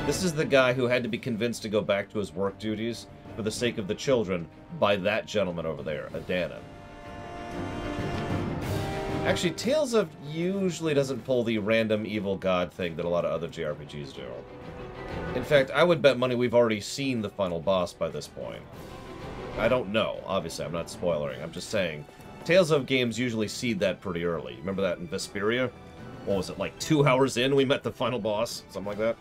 This is the guy who had to be convinced to go back to his work duties for the sake of the children by that gentleman over there, a Danan. Actually, Tales of usually doesn't pull the random evil god thing that a lot of other JRPGs do. In fact, I would bet money we've already seen the final boss by this point. I don't know. Obviously, I'm not spoilering. I'm just saying, Tales of games usually seed that pretty early. Remember that in Vesperia? What was it, like 2 hours in we met the final boss? Something like that?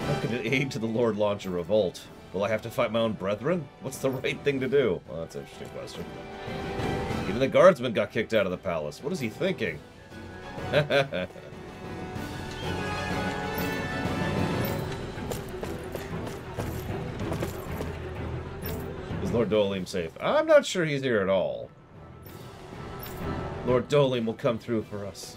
How could it aid to the Lord launch a revolt? Will I have to fight my own brethren? What's the right thing to do? Well, that's an interesting question. Even the guardsman got kicked out of the palace. What is he thinking? Is Lord Dohalim safe? I'm not sure he's here at all. Lord Dohalim will come through for us.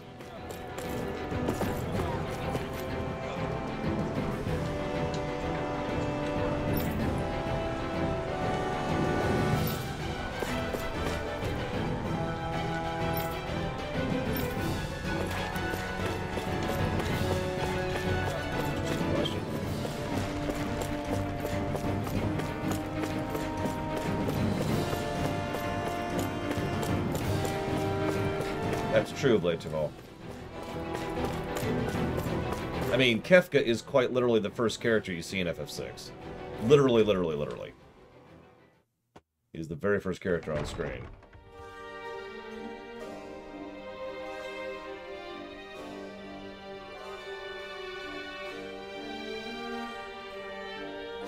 That's true, Blade Timo. I mean, Kefka is quite literally the first character you see in FF6. Literally, literally, literally. He's the very first character on screen.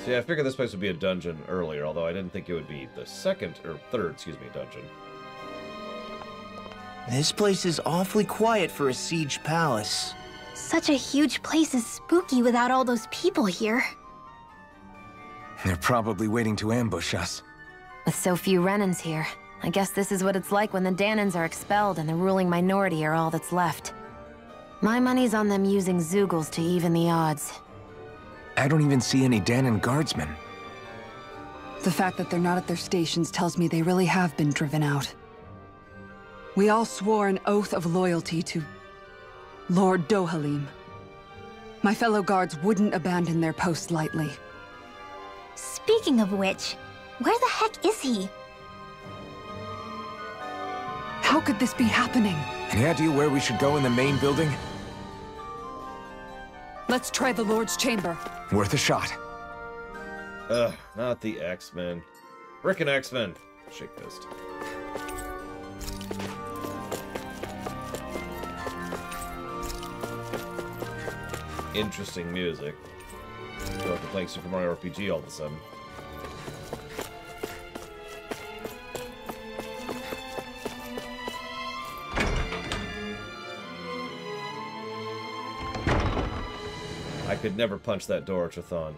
See, I figured this place would be a dungeon earlier, although I didn't think it would be the second, or third, excuse me, dungeon. This place is awfully quiet for a siege palace. Such a huge place is spooky without all those people here. They're probably waiting to ambush us. With so few Renans here, I guess this is what it's like when the Dahnans are expelled and the ruling minority are all that's left. My money's on them using Zeugles to even the odds. I don't even see any Dahnan guardsmen. The fact that they're not at their stations tells me they really have been driven out. We all swore an oath of loyalty to Lord Dohalim. My fellow guards wouldn't abandon their post lightly. Speaking of which, where the heck is he? How could this be happening? Any idea where we should go in the main building? Let's try the Lord's chamber. Worth a shot. Ugh, not the X-Men. Frickin' X-Men. Shake fist. Interesting music. I feel like I'm playing Super Mario RPG all of a sudden. I could never punch that door, Chthon.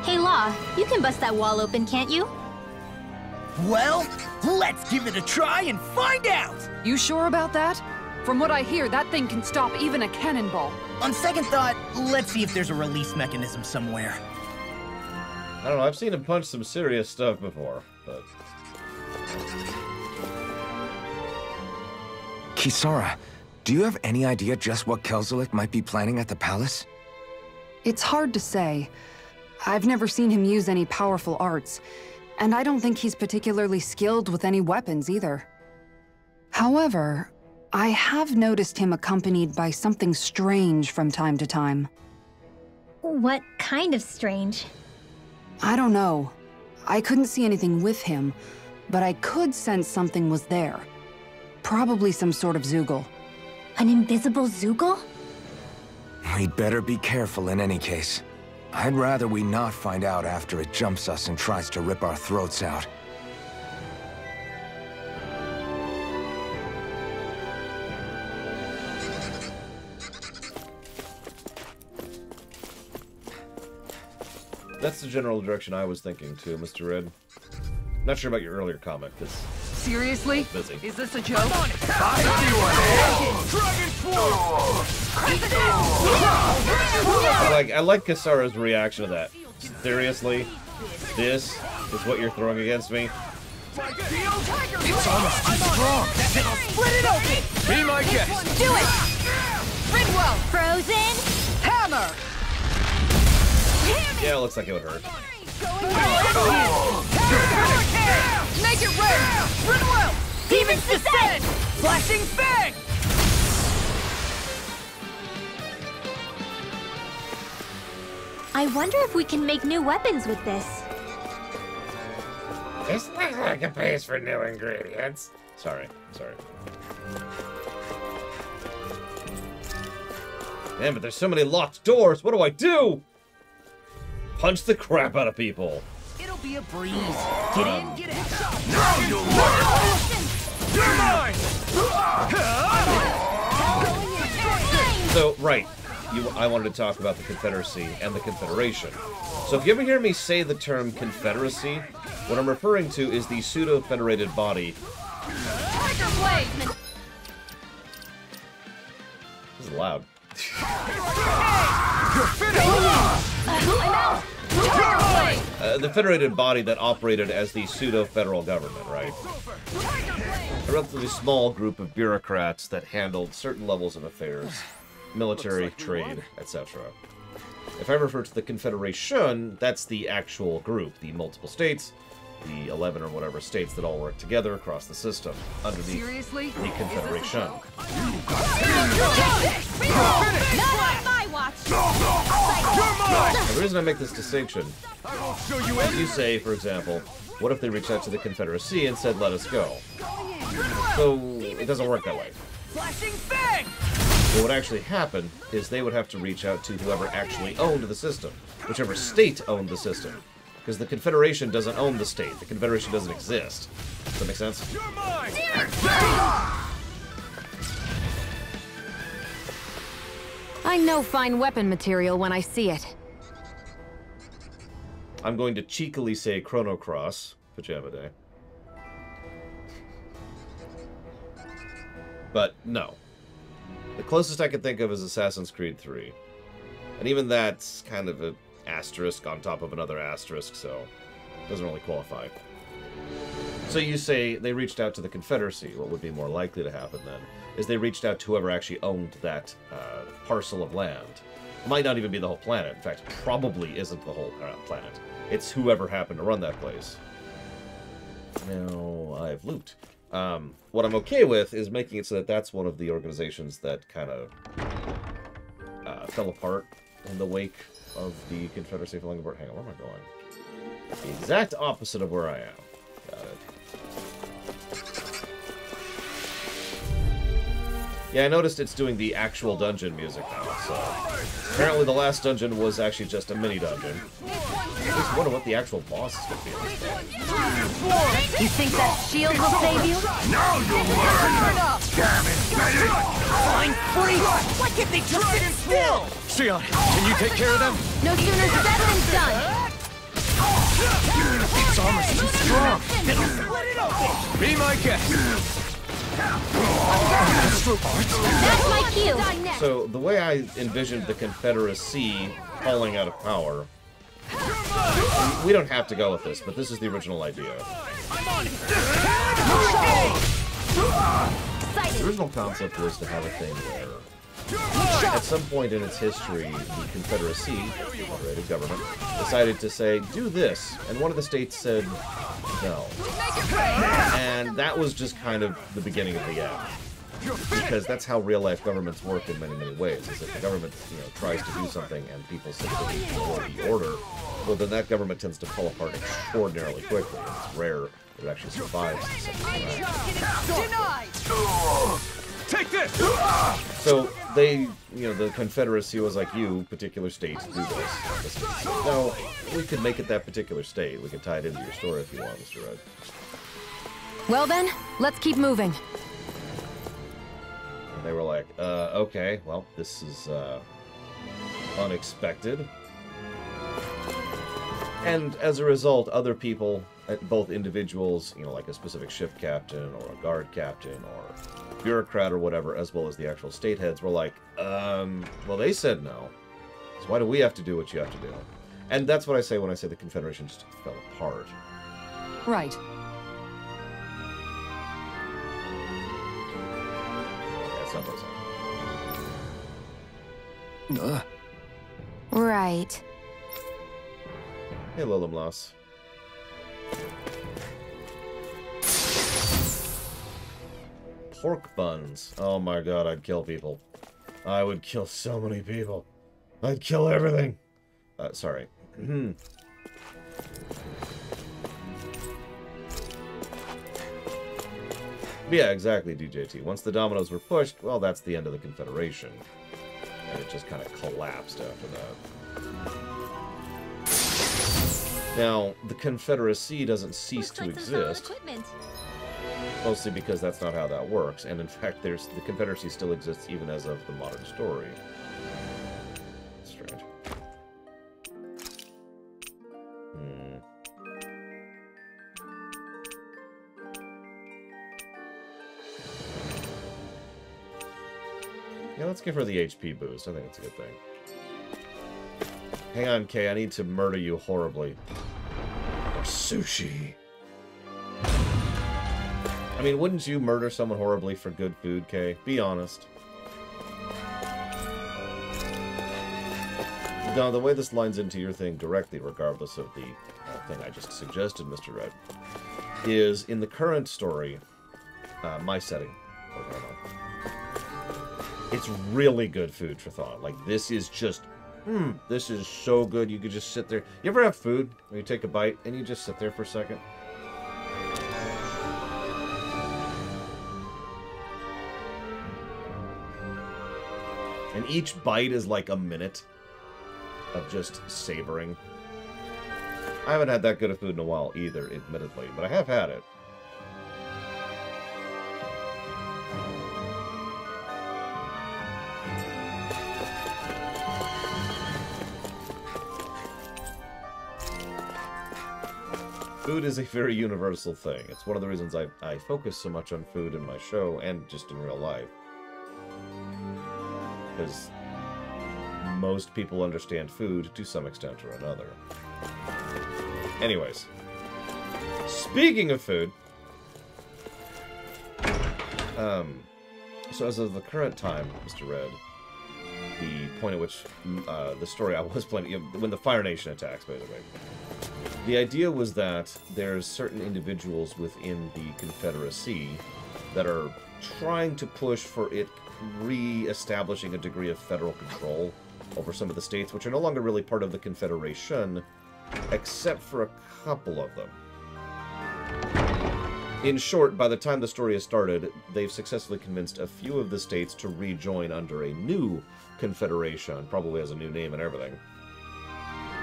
Hey, Law, you can bust that wall open, can't you? Well, let's give it a try and find out! You sure about that? From what I hear, that thing can stop even a cannonball. On second thought, let's see if there's a release mechanism somewhere. I don't know, I've seen him punch some serious stuff before, but... Kisara, do you have any idea just what Kelzelik might be planning at the palace? It's hard to say. I've never seen him use any powerful arts, and I don't think he's particularly skilled with any weapons either. However, I have noticed him accompanied by something strange from time to time. What kind of strange? I don't know. I couldn't see anything with him, but I could sense something was there. Probably some sort of Zeugle. An invisible Zeugle? We'd better be careful in any case. I'd rather we not find out after it jumps us and tries to rip our throats out. That's the general direction I was thinking too, Mr. Red. Not sure about your earlier comment, because... Seriously? Busy. Is this a joke? I like Kisara's reaction to that. Seriously? This is what you're throwing against me? It's almost too strong. Split it open! Be my guest. Do it! Ridwell! Frozen! Yeah, it looks like it would hurt. Make it red! Run well! Demon's Descent! Flashing Fang! I wonder if we can make new weapons with this. This looks like a place for new ingredients. Sorry. Man, but there's so many locked doors. What do I do? Punch the crap out of people. It'll be a breeze. Get in, get out. Now you'll learn! You're mine! So, right. I wanted to talk about the Confederacy and the Confederation. So if you ever hear me say the term Confederacy, what I'm referring to is the pseudo-federated body. Tiger Blade! This is loud. The federated body that operated as the pseudo-federal government, right? A relatively small group of bureaucrats that handled certain levels of affairs. Military, trade, etc. If I refer to the Confederation, that's the actual group, the multiple states, the 11 or whatever states that all work together across the system underneath the Confederation. Not on my watch! The reason I make this distinction is you say, for example, what if they reached out to the Confederacy and said, let us go? So, it doesn't work that way. Flashing Fang! What would actually happen is they would have to reach out to whoever actually owned the system, whichever state owned the system. Because the Confederation doesn't own the state. The Confederation doesn't exist. Does that make sense? I know fine weapon material when I see it. I'm going to cheekily say Chrono Cross, Pajama Day. But no. The closest I can think of is Assassin's Creed 3. And even that's kind of an asterisk on top of another asterisk, so it doesn't really qualify. So you say they reached out to the Confederacy. What would be more likely to happen then is they reached out to whoever actually owned that parcel of land. Might not even be the whole planet. In fact, probably isn't the whole planet. It's whoever happened to run that place. Now, I have loot. What I'm okay with is making it so that that's one of the organizations that kind of fell apart in the wake of the Confederacy of Langenbort. Hang on, where am I going? The exact opposite of where I am. Got it. Yeah, I noticed it's doing the actual dungeon music now, so... Apparently the last dungeon was actually just a mini-dungeon. I just wonder what the actual boss is going to be in this game. You think that shield will save you? Now you'll learn! Damn it, Betty! Fine freak! Why can't they just sit still? Xion, can you take care of them? No sooner said than done! Its armor's too strong! Split it open! Be my guest! That's my cue! So, the way I envisioned the Confederacy falling out of power... We don't have to go with this, but this is the original idea. The original concept was to have a thing where, at some point in its history, the Confederacy, the federated government, decided to say, do this, and one of the states said, no. And that was just kind of the beginning of the end. Because that's how real-life governments work in many, many ways, is if the government, tries to do something and people simply ignore the order, well, then that government tends to fall apart extraordinarily quickly, and it's rare that it actually survives Take this! So, they, the Confederacy was like, you, particular states, do this. No, we could make it that particular state. We could tie it into your story if you want, Mr. Red. Well then, let's keep moving. And they were like, okay, well, this is, unexpected. And as a result, other people, both individuals, like a specific ship captain or a guard captain or bureaucrat or whatever, as well as the actual state heads, were like, well, they said no. So why do we have to do what you have to do? And that's what I say when I say the Confederation just fell apart. Right. That's not what I said. Right. Hey, Lilimlas. Pork buns. Oh my god, I'd kill people. I would kill so many people. I'd kill everything. Sorry. Yeah, exactly, DJT. Once the dominoes were pushed, well, that's the end of the Confederation. And it just kind of collapsed after that. Now, the Confederacy doesn't cease to exist. Mostly because that's not how that works. And in fact, the Confederacy still exists even as of the modern story. Strange. Yeah, let's give her the HP boost. I think that's a good thing. Hang on, Kay. I need to murder you horribly. Or sushi. I mean, wouldn't you murder someone horribly for good food, Kay? Be honest. Now, the way this lines into your thing directly, regardless of the thing I just suggested, Mr. Red, is in the current story, my setting, it's really good food for thought. Like, this is just, this is so good. You could just sit there. You ever have food where you take a bite and you just sit there for a second? And each bite is like a minute of just savoring. I haven't had that good of food in a while either, admittedly, but I have had it. Food is a very universal thing. It's one of the reasons I focus so much on food in my show and just in real life. Because most people understand food to some extent or another. Anyways. Speaking of food. So as of the current time, Mr. Red, the point at which the story I was playing, when the Fire Nation attacks, basically. The idea was that there's certain individuals within the Confederacy that are trying to push for it re-establishing a degree of federal control over some of the states, which are no longer really part of the Confederation, except for a couple of them. In short, by the time the story has started, they've successfully convinced a few of the states to rejoin under a new Confederation, probably has a new name and everything.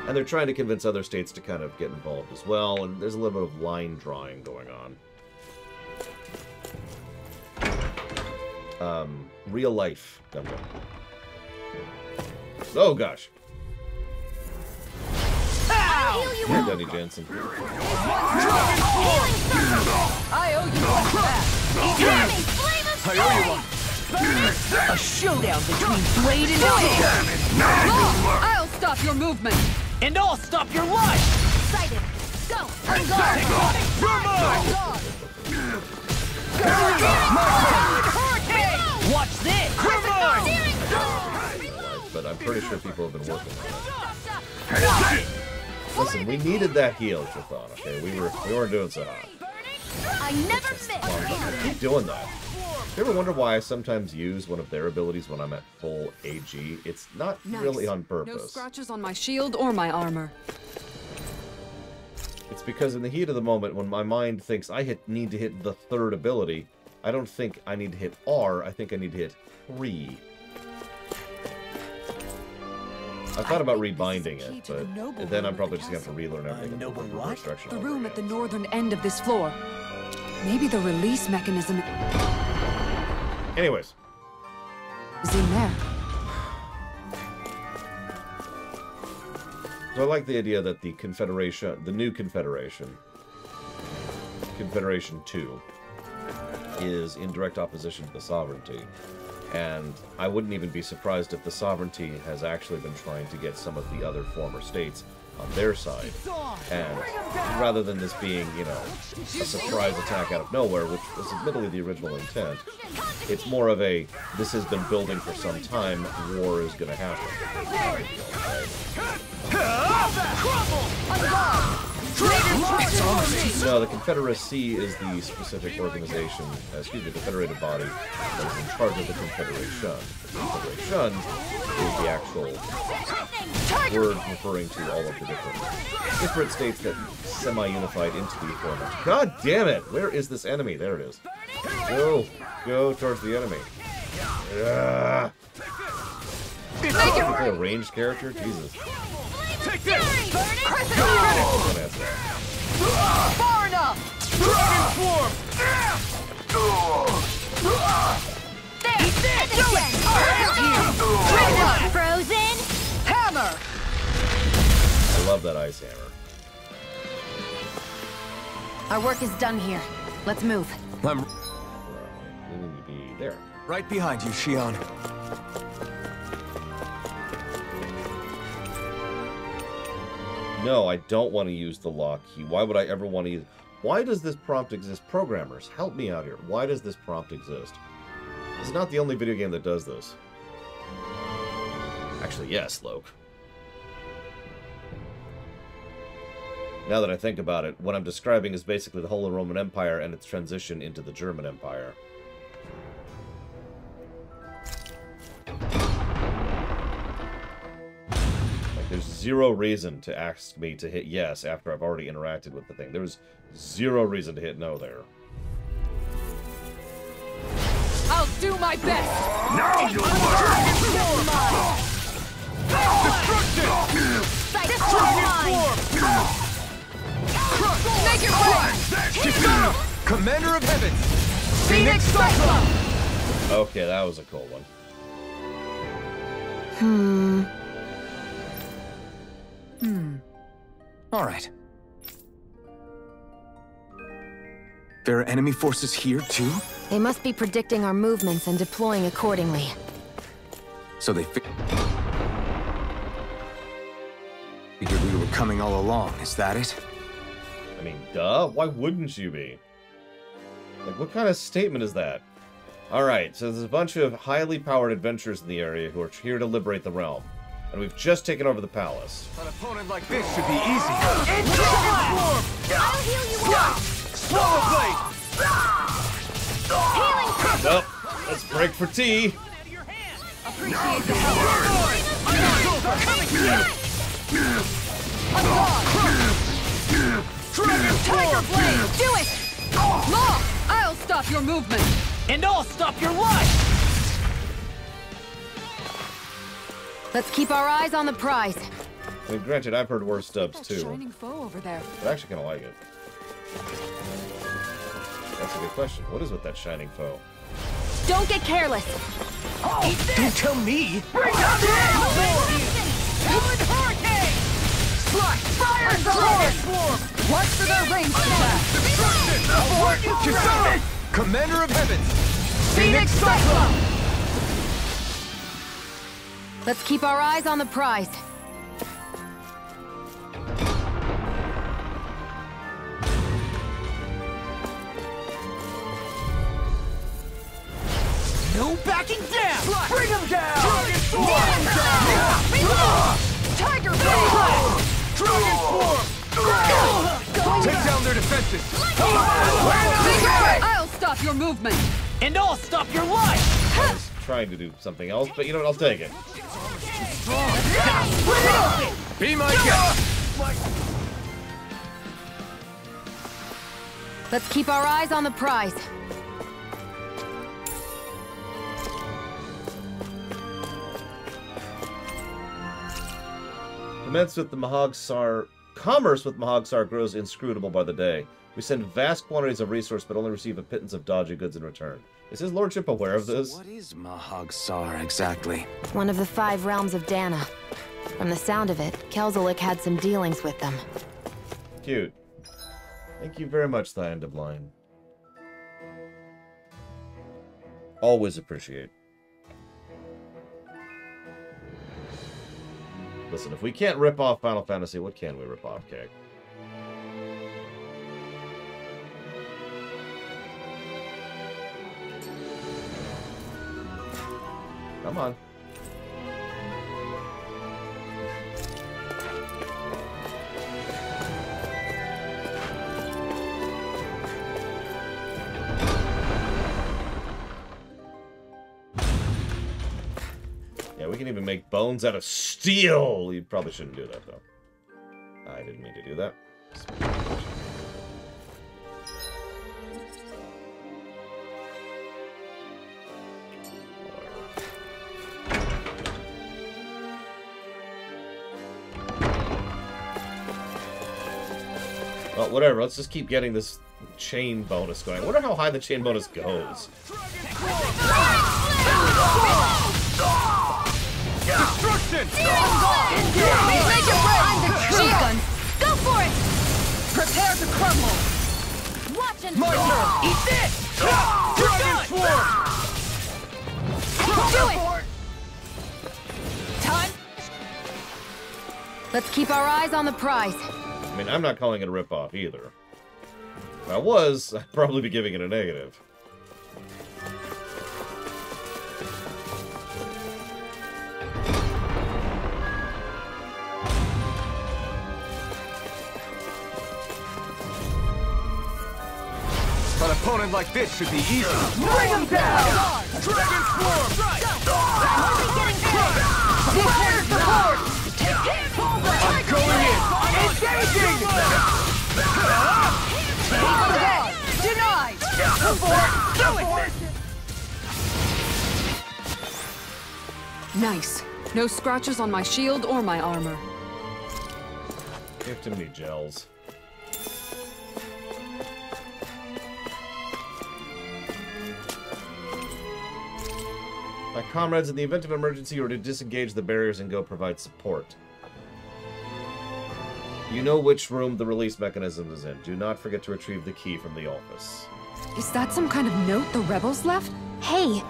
And they're trying to convince other states to kind of get involved as well, and there's a little bit of line drawing going on. Real life Gundam. Oh gosh. Here, Dunny Jansen. I owe you one back. I owe you one. A showdown between blade and steel. I'll stop your movement. And I'll stop your life. Excited. Go. On guard. Hurricane. Watch this. But I'm pretty sure people have been working on it. Listen, we needed that heal, Chthon, okay? We weren't doing so hot. I never miss. I keep doing that. You ever wonder why I sometimes use one of their abilities when I'm at full AG? It's not really on purpose. No scratches on my shield or my armor. It's because in the heat of the moment, when my mind thinks I need to hit the third ability, I don't think I need to hit R, I think I need to hit 3. I thought about rebinding it, but then I'm probably just going to have to relearn everything. The room at the northern end of this floor. Maybe the release mechanism Anyways. is in there. So I like the idea that the Confederation, the new Confederation, Confederation 2, is in direct opposition to the Sovereignty. And I wouldn't even be surprised if the Sovereignty has actually been trying to get some of the other former states on their side. And rather than this being, you know, a surprise attack out of nowhere, which was admittedly the original intent, it's more of a, this has been building for some time, war is going to happen. No, the Confederacy is the specific organization, the federated body that is in charge of the Confederation. The Confederation is the actual word referring to all of the different states that semi-unified into the aforementioned. God damn it! Where is this enemy? There it is. Go towards the enemy. Is a ranged character? Jesus. Take this! Far enough! Dragon Swarm! Frozen Hammer! I love that ice hammer. Our work is done here. Let's move. I'm We need to be there. right behind you, Shion. No, I don't want to use the lock key. Why would I ever want to use... Why does this prompt exist? Programmers, help me out here. Why does this prompt exist? This is not the only video game that does this. Actually, yes, Loke. Now that I think about it, what I'm describing is basically the whole Roman Empire and its transition into the German Empire. There's zero reason to ask me to hit yes after I've already interacted with the thing. There's zero reason to hit no there. I'll do my best! Now you'll learn! Make your way! Commander of Heavens! Phoenix Cyclone! Okay, that was a cool one. All right. There are enemy forces here, too? They must be predicting our movements and deploying accordingly. So they figured we were coming all along, is that it? I mean, duh. Why wouldn't you be? Like, what kind of statement is that? Alright, so there's a bunch of highly powered adventurers in the area who are here to liberate the realm. And we've just taken over the palace. An opponent like this should be easy. I'll heal you up! Swallow blade! Healing Well, let's break for tea. Appreciate the help! Coming Tiger Blade! Do it! Law! I'll stop your movement! And I'll stop your life! Let's keep our eyes on the prize. I mean, granted, I've heard worse dubs too, Shining foe over there. but I actually kind of like it. That's a good question. What is with that shining foe? Don't get careless. Don't tell me! Bring down the Howling Hurricane! Slash! Fire Dragon Swarm! Watch for their range attack! Destruction! Commander of Heavens! Phoenix Cyclone! Let's keep our eyes on the prize. No backing down! Bring him down! Dragon Swarm! Tiger Blade! Dragon Swarm! Take down their defenses! I'll stop your movement! And I'll stop your life! I was trying to do something else, but you know what? I'll take it. Be my guest! Let's keep our eyes on the prize. Commerce with the Mahagsar grows inscrutable by the day. We send vast quantities of resource, but only receive a pittance of dodgy goods in return. Is his lordship aware of this? What is Mahagsar exactly? One of the 5 realms of Dana. From the sound of it, Kelzelik had some dealings with them. Cute. Thank you very much, Thy End of Line. Always appreciate. Listen, if we can't rip off Final Fantasy, what can we rip off, Keg? Come on. Yeah, we can even make bones out of steel! You probably shouldn't do that, though. I didn't mean to do that. Well, whatever. Let's just keep getting this chain bonus going. I wonder how high the chain bonus goes. Destruction! Make it break! I'm the tree gun! Go for it! Prepare to crumble! Watch and My turn! Eat this! Dragon Swarm! do it! Time! Let's keep our eyes on the prize. I mean, I'm not calling it a ripoff either. If I was, I'd probably be giving it a negative. An opponent like this should be easy. Bring him down! Dragon Swarm! Prepare the horde! I'm going in! Engaging! Denied! Do it! Nice. No scratches on my shield or my armor. You have too many gels. My comrades, in the event of emergency, you are to disengage the barriers and go provide support. You know which room the release mechanism is in. Do not forget to retrieve the key from the office. Is that some kind of note the rebels left? Hey,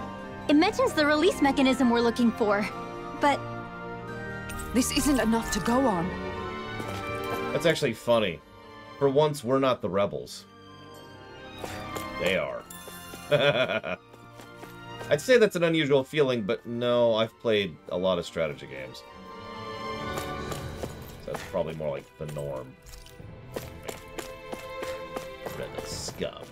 it mentions the release mechanism we're looking for, but... This isn't enough to go on. That's actually funny. For once, we're not the rebels. They are. I'd say that's an unusual feeling, but no, I've played a lot of strategy games. So that's probably more like the norm. Rebel scum.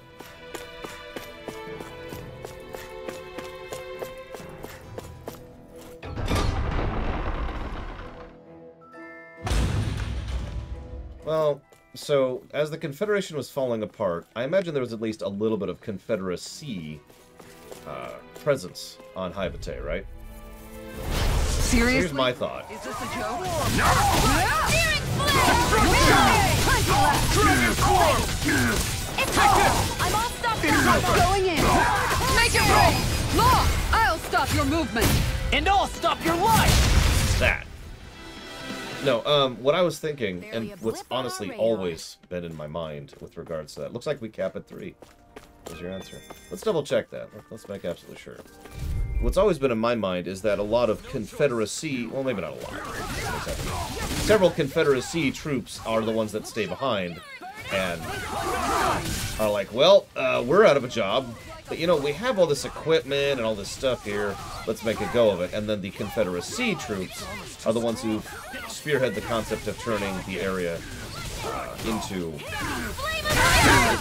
Well, so, as the Confederation was falling apart, I imagine there was at least a little bit of Confederacy presence on Hyvate, right? Seriously? Here's my thought. Is this a joke? No! Dragon Swarm! It's on! I'm all stopped now! Going in! Make it rain! Law! I'll stop your movement! And I'll stop your life! That. No, what I was thinking, and what's honestly always been in my mind with regards to that, looks like we cap at 3. What's your answer? Let's double check that. Let's make absolutely sure. What's always been in my mind is that a lot of Confederacy, well, maybe not a lot, several Confederacy troops are the ones that stay behind and are like, well, we're out of a job, but you know, we have all this equipment and all this stuff here, let's make a go of it. And then the Confederacy troops are the ones who spearhead the concept of turning the area into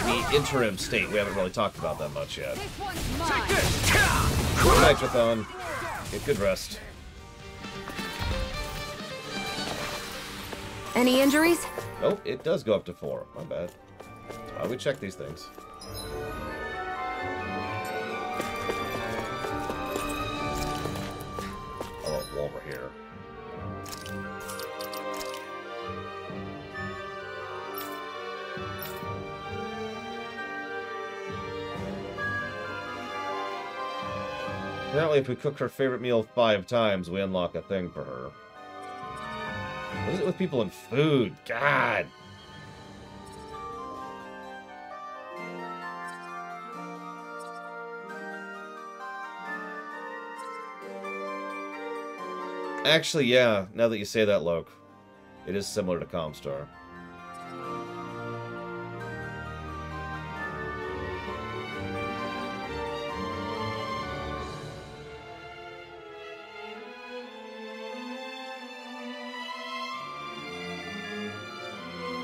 the interim state. We haven't really talked about that much yet. Good night, Chthon. Get good rest. Any injuries? Nope, it does go up to 4. My bad. That's why we check these things. Oh, while we're here. Apparently, if we cook her favorite meal 5 times, we unlock a thing for her. What is it with people and food? God! Actually, yeah, now that you say that, Loke, it is similar to Comstar.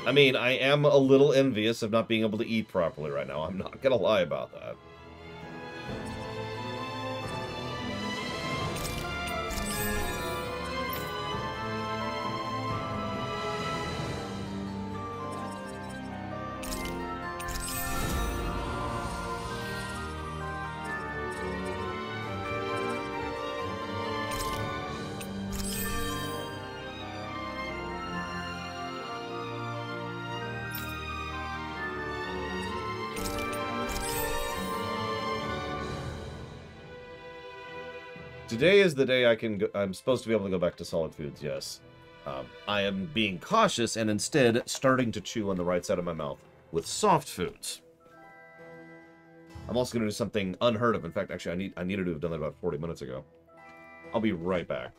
I mean, I am a little envious of not being able to eat properly right now. I'm not gonna lie about that. Today is the day I can go, I'm supposed to be able to go back to solid foods, yes. I am being cautious and instead starting to chew on the right side of my mouth with soft foods. I'm also going to do something unheard of. In fact, actually, I needed to have done that about 40 minutes ago. I'll be right back.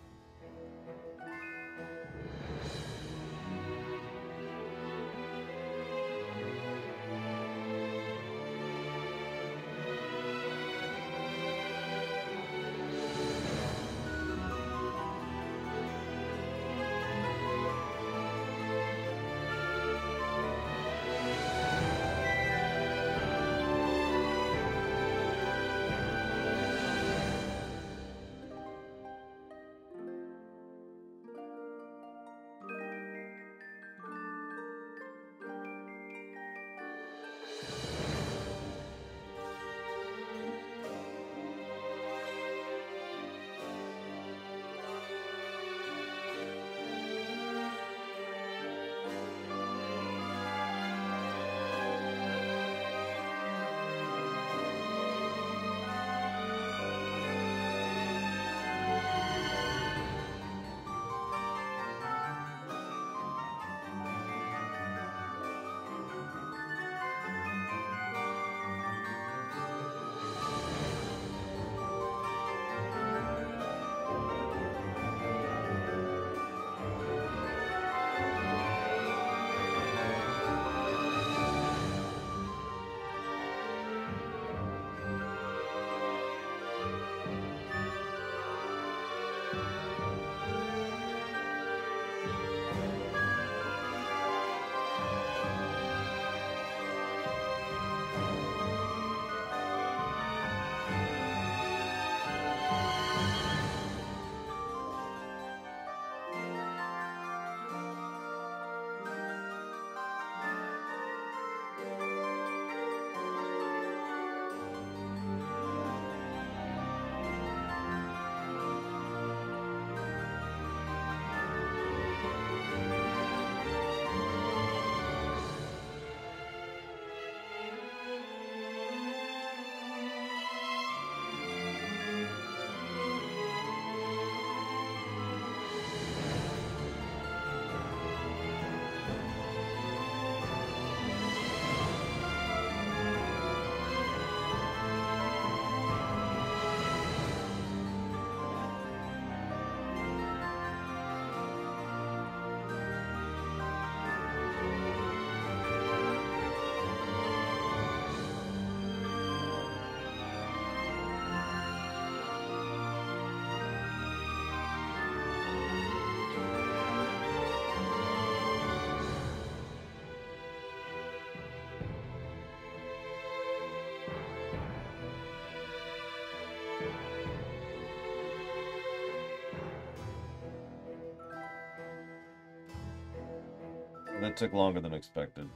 That took longer than expected.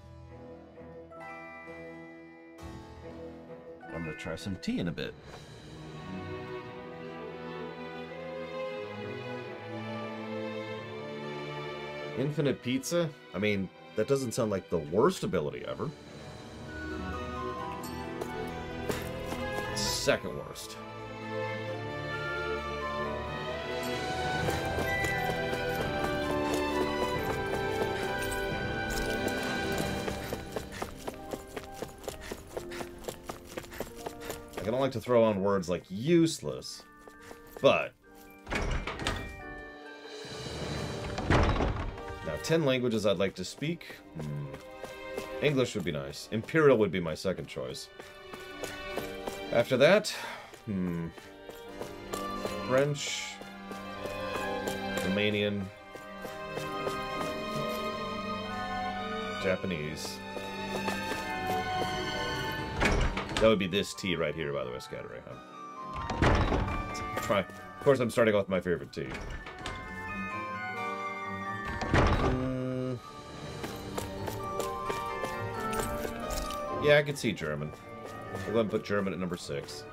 I'm gonna try some tea in a bit. Infinite pizza? I mean, that doesn't sound like the worst ability ever. Second worst. I don't like to throw on words like useless, but 10 languages I'd like to speak. English would be nice. Imperial would be my second choice. After that, French, Romanian, Japanese. That would be this tea right here, by the way, Scatteray, huh? Try. Of course, I'm starting off with my favorite tea. Yeah, I could see German. I'll go ahead and put German at number 6.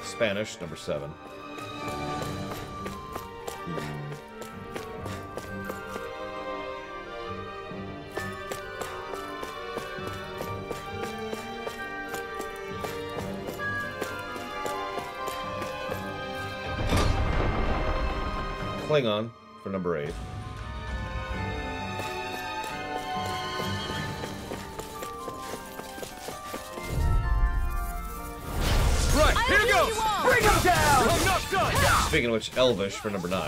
Spanish, number 7. Klingon for number 8. Right, here goes! Bring him down! I'm not done! Speaking of which, Elvish for number 9.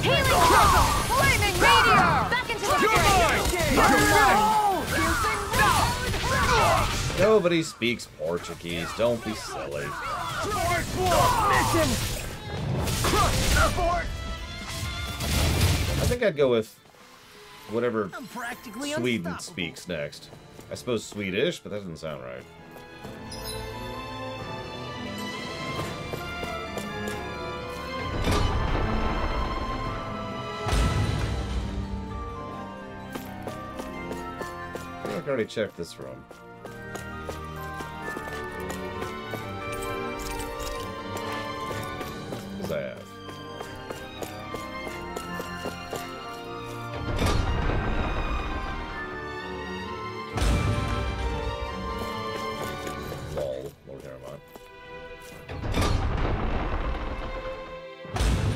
Healing crystal! Flaming meteor! Back into the Nobody speaks Portuguese. Don't be silly. Mission! Abort! I think I'd go with whatever I'm practically Sweden speaks next. I suppose Swedish, but that doesn't sound right. I think I already checked this room. What I have? Lol. Lord Harriman.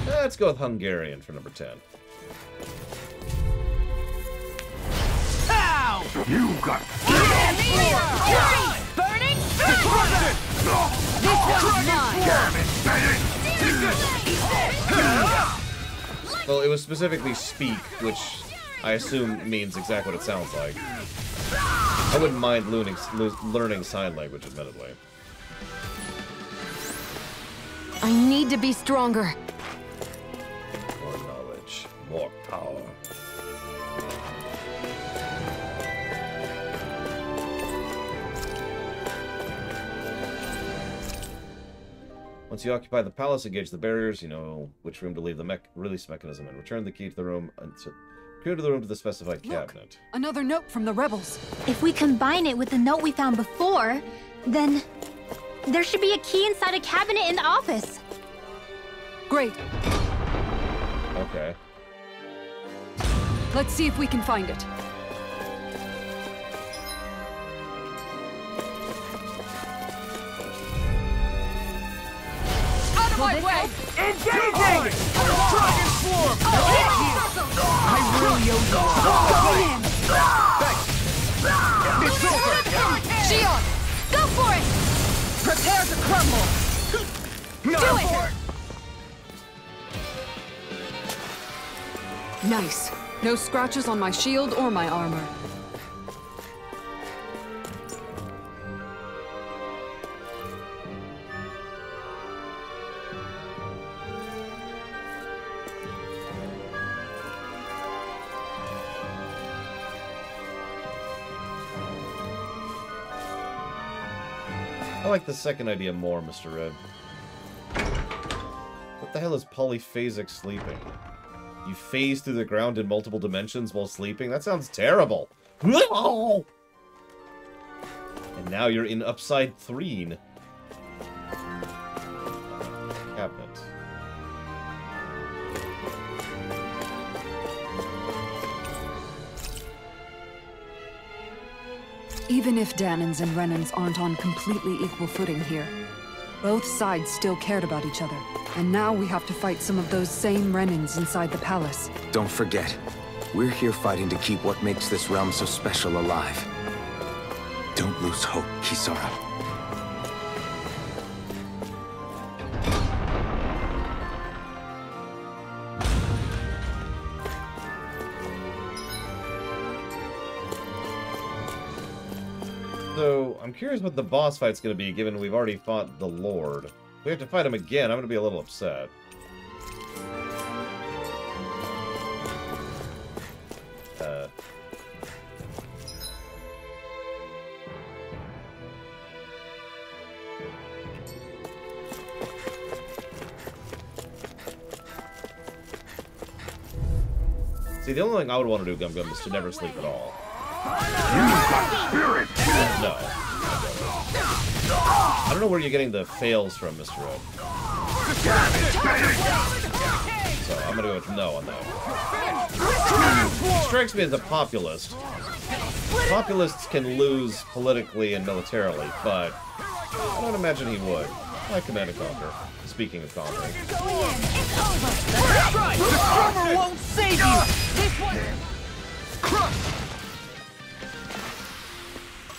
Let's go with Hungarian for number 10. Ow! You got Burning! This one's mine! Well, it was specifically speak, which I assume means exactly what it sounds like. I wouldn't mind learning sign language, admittedly. I need to be stronger. More knowledge, more power. Once you occupy the palace, engage the barriers. You know which room to leave the release mechanism and return the key to the room. Go to the room to the specified cabinet. Another note from the rebels. If we combine it with the note we found before, then there should be a key inside a cabinet in the office. Great. Okay. Let's see if we can find it. Out of my way! Engaging! Dragon swarm! I really owe you. It's over! Shion, go for it! Prepare to crumble! Do it! Nice. No scratches on my shield or my armor. I like the second idea more, Mr. Red. What the hell is polyphasic sleeping? You phase through the ground in multiple dimensions while sleeping? That sounds terrible! And now you're in Upside Threen. Cabinet. Even if Dahnans and Renans aren't on completely equal footing here, both sides still cared about each other. And now we have to fight some of those same Renans inside the palace. Don't forget, we're here fighting to keep what makes this realm so special alive. Don't lose hope, Kisara. I'm curious what the boss fight's going to be, given we've already fought the Lord. If we have to fight him again, I'm going to be a little upset. See, the only thing I would want to do, Gum Gum, is to never sleep at all. No. I don't know where you're getting the fails from, Mr. Red. So I'm gonna go with no on that. He strikes me as a populist. Populists can lose politically and militarily, but I don't imagine he would. I Command and Conquer. Speaking of conquering. This armor won't save you! This one...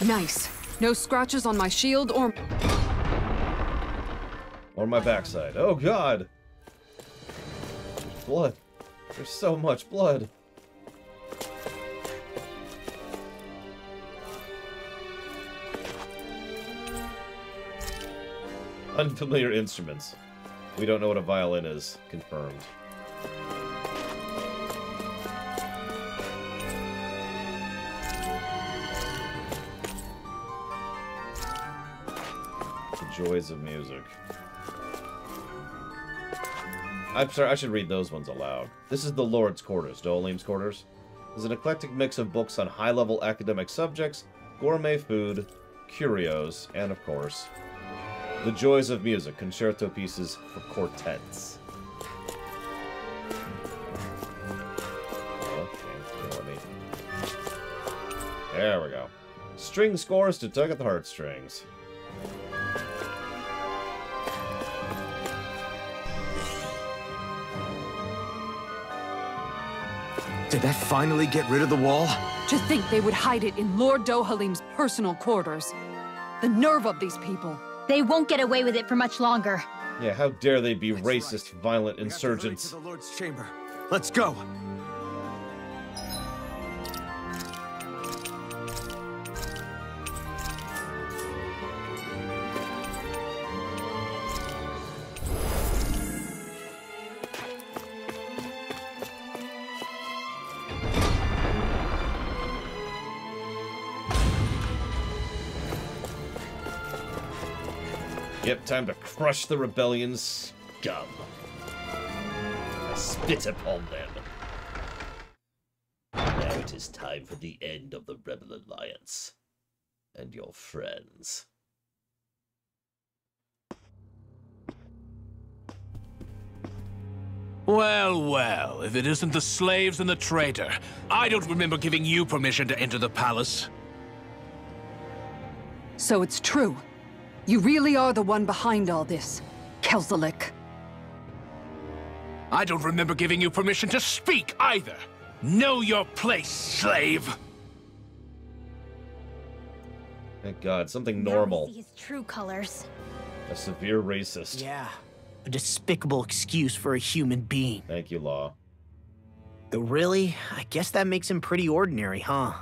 Nice. No scratches on my shield or my backside. Oh god! There's blood. There's so much blood. Unfamiliar instruments. We don't know what a violin is. Confirmed. The joys of music. I'm sorry, I should read those ones aloud. This is the Lord's Quarters, Dohalim's quarters. There's an eclectic mix of books on high-level academic subjects, gourmet food, curios, and, of course, the joys of music, concerto pieces for quartets. Okay, killing me. There we go. String scores to tug at the heartstrings. Did that finally get rid of the wall? to think they would hide it in Lord Dohalim's personal quarters. The nerve of these people. They won't get away with it for much longer. Yeah, how dare they be racist, violent insurgents. To the Lord's chamber. Let's go. Yep, time to crush the rebellion's scum. I spit upon them. Now it is time for the end of the Rebel Alliance. And your friends. Well, well, if it isn't the slaves and the traitor. I don't remember giving you permission to enter the palace. So it's true. You really are the one behind all this, Kelzelik. I don't remember giving you permission to speak either. Know your place, slave. Thank God, something normal. Now we see his true colors. A severe racist. Yeah, a despicable excuse for a human being. Thank you, Law. Though really, I guess that makes him pretty ordinary, huh?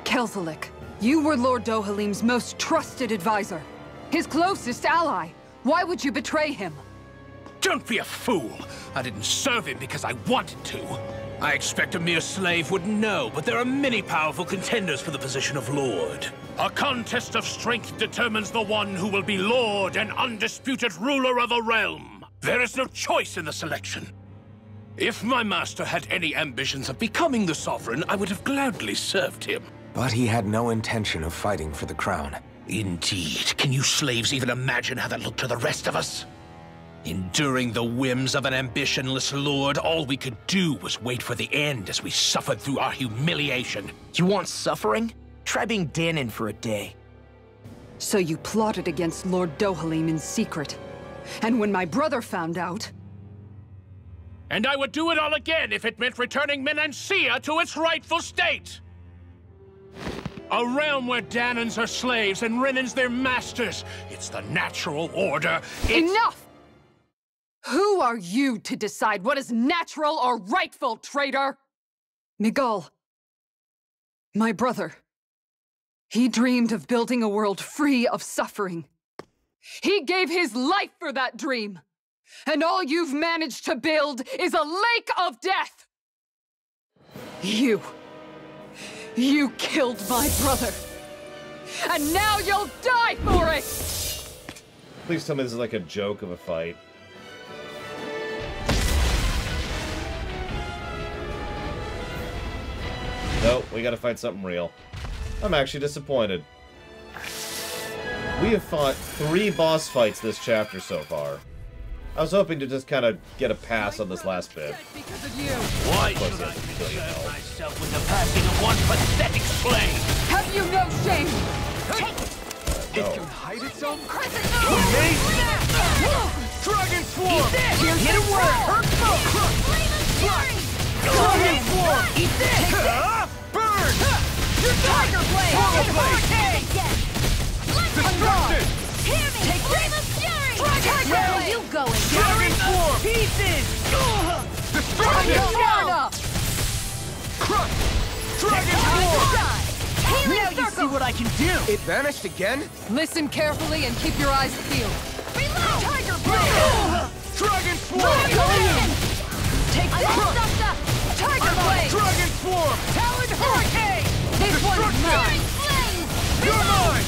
Kelzelik, you were Lord Dohalim's most trusted advisor. His closest ally. Why would you betray him? Don't be a fool. I didn't serve him because I wanted to. I expect a mere slave wouldn't know, but there are many powerful contenders for the position of Lord. A contest of strength determines the one who will be Lord and undisputed ruler of a realm. There is no choice in the selection. If my master had any ambitions of becoming the sovereign, I would have gladly served him. But he had no intention of fighting for the crown. Indeed. Can you slaves even imagine how that looked to the rest of us? Enduring the whims of an ambitionless lord, all we could do was wait for the end as we suffered through our humiliation. You want suffering? Try being Danon for a day. So you plotted against Lord Dohalim in secret. And when my brother found out... And I would do it all again if it meant returning Menancia to its rightful state! A realm where Danons are slaves and Renans their masters. It's the natural order. Enough! Who are you to decide what is natural or rightful, traitor? Miguel. My brother. He dreamed of building a world free of suffering. He gave his life for that dream. And all you've managed to build is a lake of death! You killed my brother. And now you'll die for it! Please tell me this is like a joke of a fight. Nope, we gotta fight something real. I'm actually disappointed. We have fought 3 boss fights this chapter so far. I was hoping to just kind of get a pass on this last bit. Why should I concern myself with the passing of one pathetic slave? Have you no shame? Take it! No. It can hide its own crescent! Amazing! Dragon Swarm! Hit a word! Hurt Dragon Swarm! Eat this! Burn! Your Tiger Blade! Destruction! Hear me! Take Flame of Fury! Dragon Where Blade! are you going? Dragon Swarm! Pieces! Destruction! Crush! Dragon Swarm! Now you see what I can do! It vanished again? Listen carefully and keep your eyes peeled. Reload! Tiger Blade! Dragon Swarm! Take this! Tiger Blade! Dragon Swarm! Talon Hurricane! This one's mine! You're mine!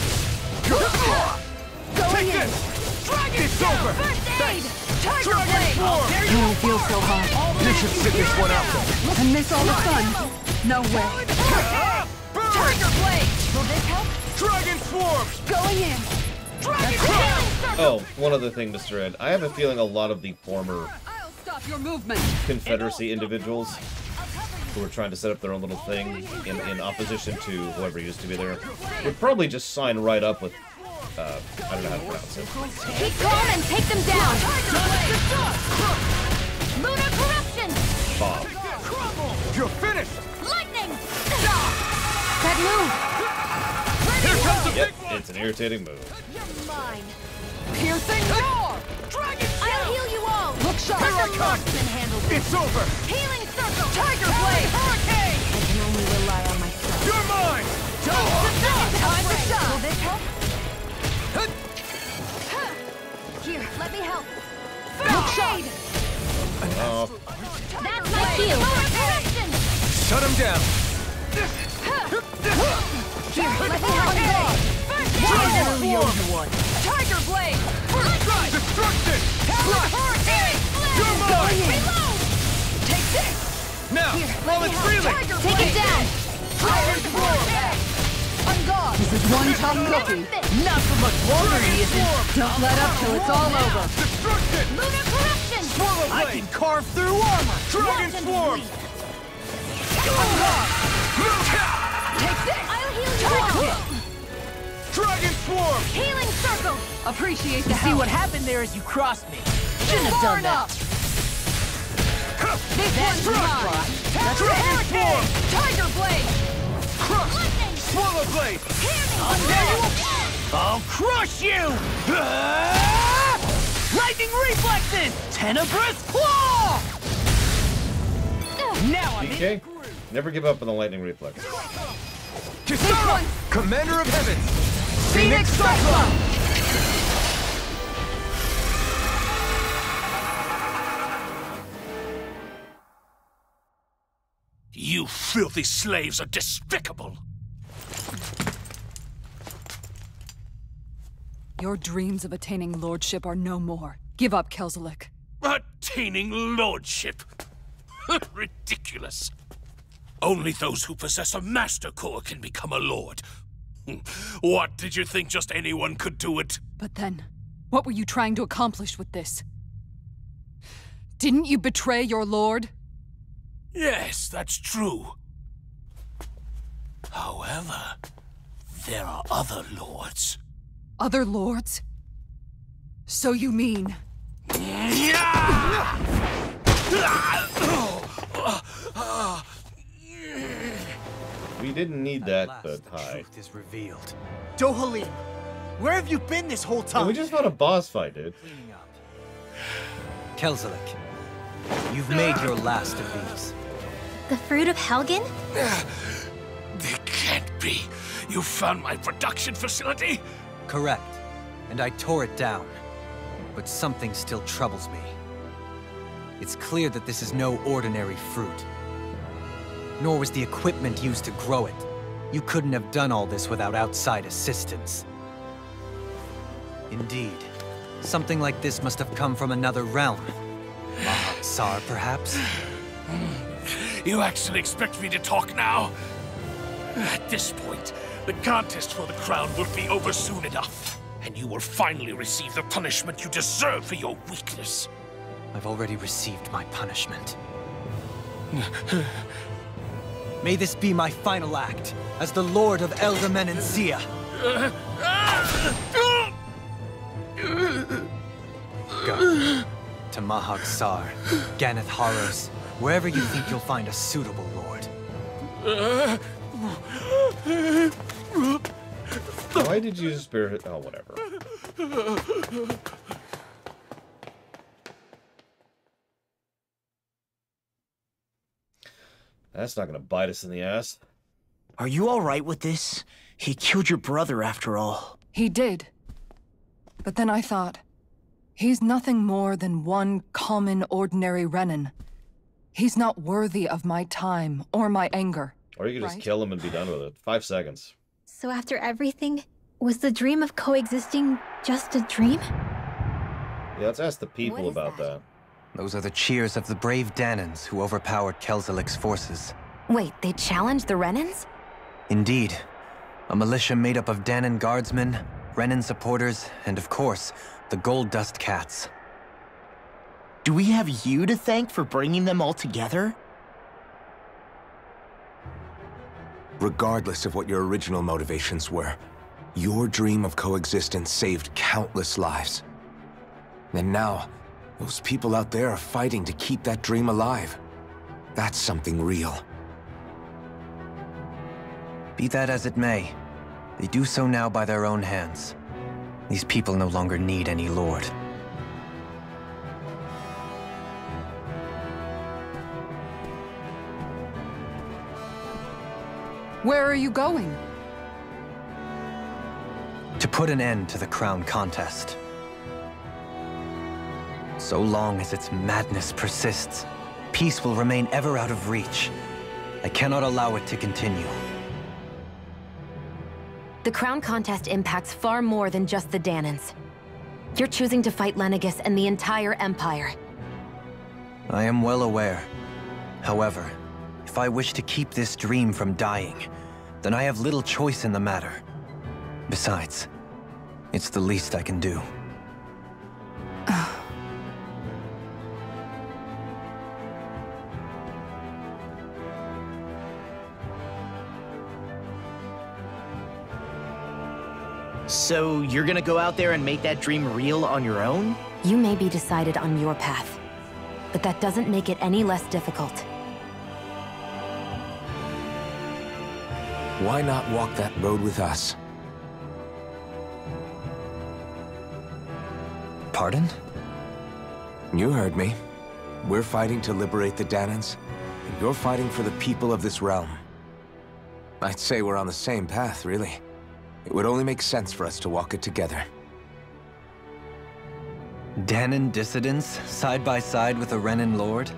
Going Take in! this! Dragon It's Down! over! First aid! Tiger Dragon Blade! Swarm! There You won't feel so hot. You should sit this one out then. And miss all the fun. No way. Burn! Tiger Blade! Will this help? Dragon Swarm! Going in! Dragon Oh, one other thing, Mr. Ed. I have a feeling a lot of the former I'll stop your movement. Confederacy individuals who were trying to set up their own little thing in opposition to whoever used to be there would probably just sign right up with, I don't know how to pronounce it. Keep going and take them down! Lunar Corruption! Bob. You're finished! Lightning! That Here comes the Yep, big one! it's an irritating move. You're mine! piercing roar! Dragon I'll heal you all! Look sharp! Here I come! Marksman handles it! It's over! Healing Circle! Tiger Blade! Hurricane! I can only rely on myself. You're mine! Time to shine! Will this help? Here, let me help. Look sharp! Oh, That's my shield! Lunar Corruption! Shut him down! Here, let me help. Dragon Swarm! Tiger Blade! Destruction! Talon Hurricane! You're mine! Reload! Take this! Now, Here, while let me it's help. reeling! Tiger Take Blade! it down! Dragon Swarm! On guard! This is one tough cookie. Not for much longer, he isn't. Don't let up till it's all over. Destruction! Lunar Corruption! Swallow I Blade! can carve through armor! Dragon Watch and Swarm! On guard! Take this! I'll heal you all! Dragon Swarm! Healing Circle! Appreciate the See help. what happened there as you crossed me. Shouldn't have done that. This one's mine. Dragon Swarm! Tiger Blade! Lightning! Swallow Blade! I'll crush you! Lightning reflexes! Tenebrous claw! Now I'm DK? Never give up on the lightning reflex. Kisara! Commander of Heavens! Phoenix Cyclone! You filthy slaves are despicable! Your dreams of attaining lordship are no more. Give up, Kelzelik. Attaining lordship! Ridiculous! Only those who possess a master core can become a lord. What, did you think just anyone could do it? But then, what were you trying to accomplish with this? Didn't you betray your lord? Yes, that's true. However, there are other lords. Other lords? So you mean... We didn't need that, but the hi. truth is revealed. Dohalim, where have you been this whole Yeah, time? we just fought a boss fight, dude. Cleaning up. Kelzelik, you've made your last of these. The fruit of Helgen? They can't be. You found my production facility? Correct. And I tore it down. But something still troubles me. It's clear that this is no ordinary fruit. Nor was the equipment used to grow it. You couldn't have done all this without outside assistance. Indeed. Something like this must have come from another realm. Mahak Sar, perhaps? You actually expect me to talk now? At this point, the contest for the crown will be over soon enough. And you will finally receive the punishment you deserve for your weakness. I've already received my punishment. May this be my final act, as the Lord of Elder Menancia. Go. To Mahak Sar, Ganeth Haros, wherever you think you'll find a suitable lord. Why did you spirit? Oh, whatever. That's not gonna bite us in the ass. Are you alright with this? He killed your brother after all. He did. But then I thought, he's nothing more than one common, ordinary Renan. He's not worthy of my time or my anger. Or you could just kill him and be done with it. 5 seconds. So after everything, was the dream of coexisting just a dream? Yeah, let's ask the people about that. Those are the cheers of the brave Danans who overpowered Kelzelik's forces. Wait, they challenged the Renans? Indeed. A militia made up of Danan guardsmen, Renan supporters, and of course, the Gold Dust Cats. Do we have you to thank for bringing them all together? Regardless of what your original motivations were, your dream of coexistence saved countless lives. And now, those people out there are fighting to keep that dream alive. That's something real. Be that as it may, they do so now by their own hands. These people no longer need any lord. Where are you going? To put an end to the crown contest. So long as its madness persists, peace will remain ever out of reach. I cannot allow it to continue. The crown contest impacts far more than just the Danans. You're choosing to fight Lenegis and the entire Empire. I am well aware. However, if I wish to keep this dream from dying, then I have little choice in the matter. Besides, it's the least I can do. So you're gonna go out there and make that dream real on your own? You may be decided on your path, but that doesn't make it any less difficult. Why not walk that road with us? Pardon? You heard me. We're fighting to liberate the Danans, and you're fighting for the people of this realm. I'd say we're on the same path, really. It would only make sense for us to walk it together. Danan dissidents, side by side with a Renan lord?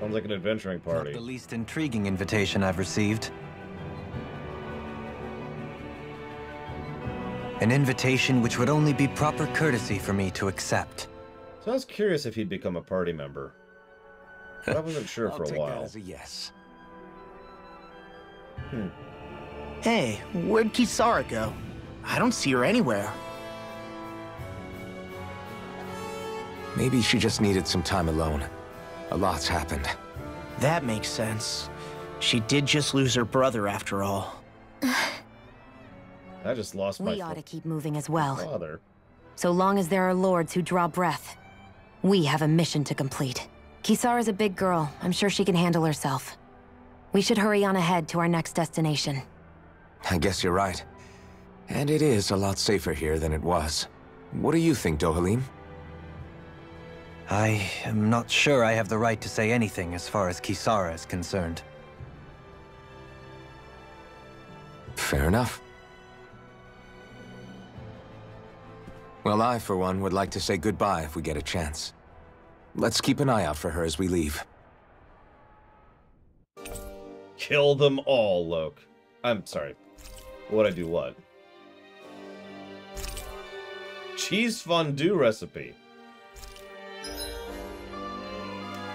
Sounds like an adventuring party. Not the least intriguing invitation I've received. An invitation which would only be proper courtesy for me to accept. So I was curious if he'd become a party member. But I wasn't sure for a while. I'll take that as a yes. Hey, where'd Kisara go? I don't see her anywhere. Maybe she just needed some time alone. A lot's happened. That makes sense. She did just lose her brother after all. I just lost my We ought to keep moving as well. father. So long as there are lords who draw breath, we have a mission to complete. Kisara's a big girl. I'm sure she can handle herself. We should hurry on ahead to our next destination. I guess you're right. And it is a lot safer here than it was. What do you think, Dohalim? I am not sure I have the right to say anything as far as Kisara is concerned. Fair enough. Well, I, for one, would like to say goodbye if we get a chance. Let's keep an eye out for her as we leave. Kill them all, Loke. I'm sorry. What'd I do what? Cheese fondue recipe.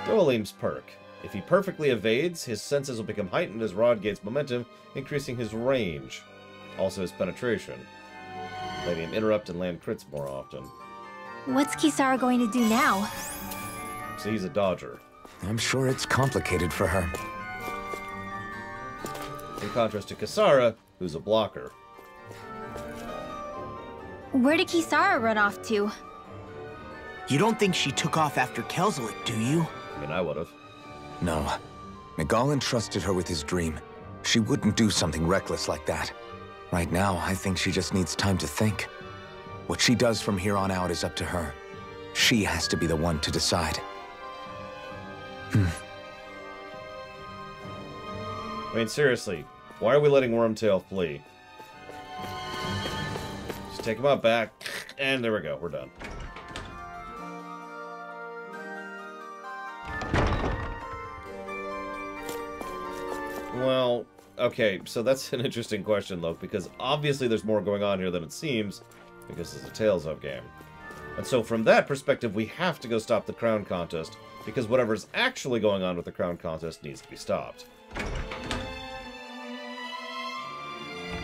Dohalim's perk. If he perfectly evades, his senses will become heightened as Rod gains momentum, increasing his range. Also his penetration. Letting him interrupt and land crits more often. What's Kisara going to do now? So he's a dodger. I'm sure it's complicated for her. In contrast to Kisara, who's a blocker. Where did Kisara run off to? You don't think she took off after Kelzelik, do you? I mean, I would've. No. Miguel entrusted her with his dream. She wouldn't do something reckless like that. Right now, I think she just needs time to think. What she does from here on out is up to her. She has to be the one to decide. I mean, seriously, why are we letting Wormtail flee? Just take him out back, and there we go, we're done. Well, okay, so that's an interesting question, Loke, because obviously there's more going on here than it seems, because it's a Tales of game. And so from that perspective, we have to go stop the Crown Contest, because whatever's actually going on with the Crown Contest needs to be stopped.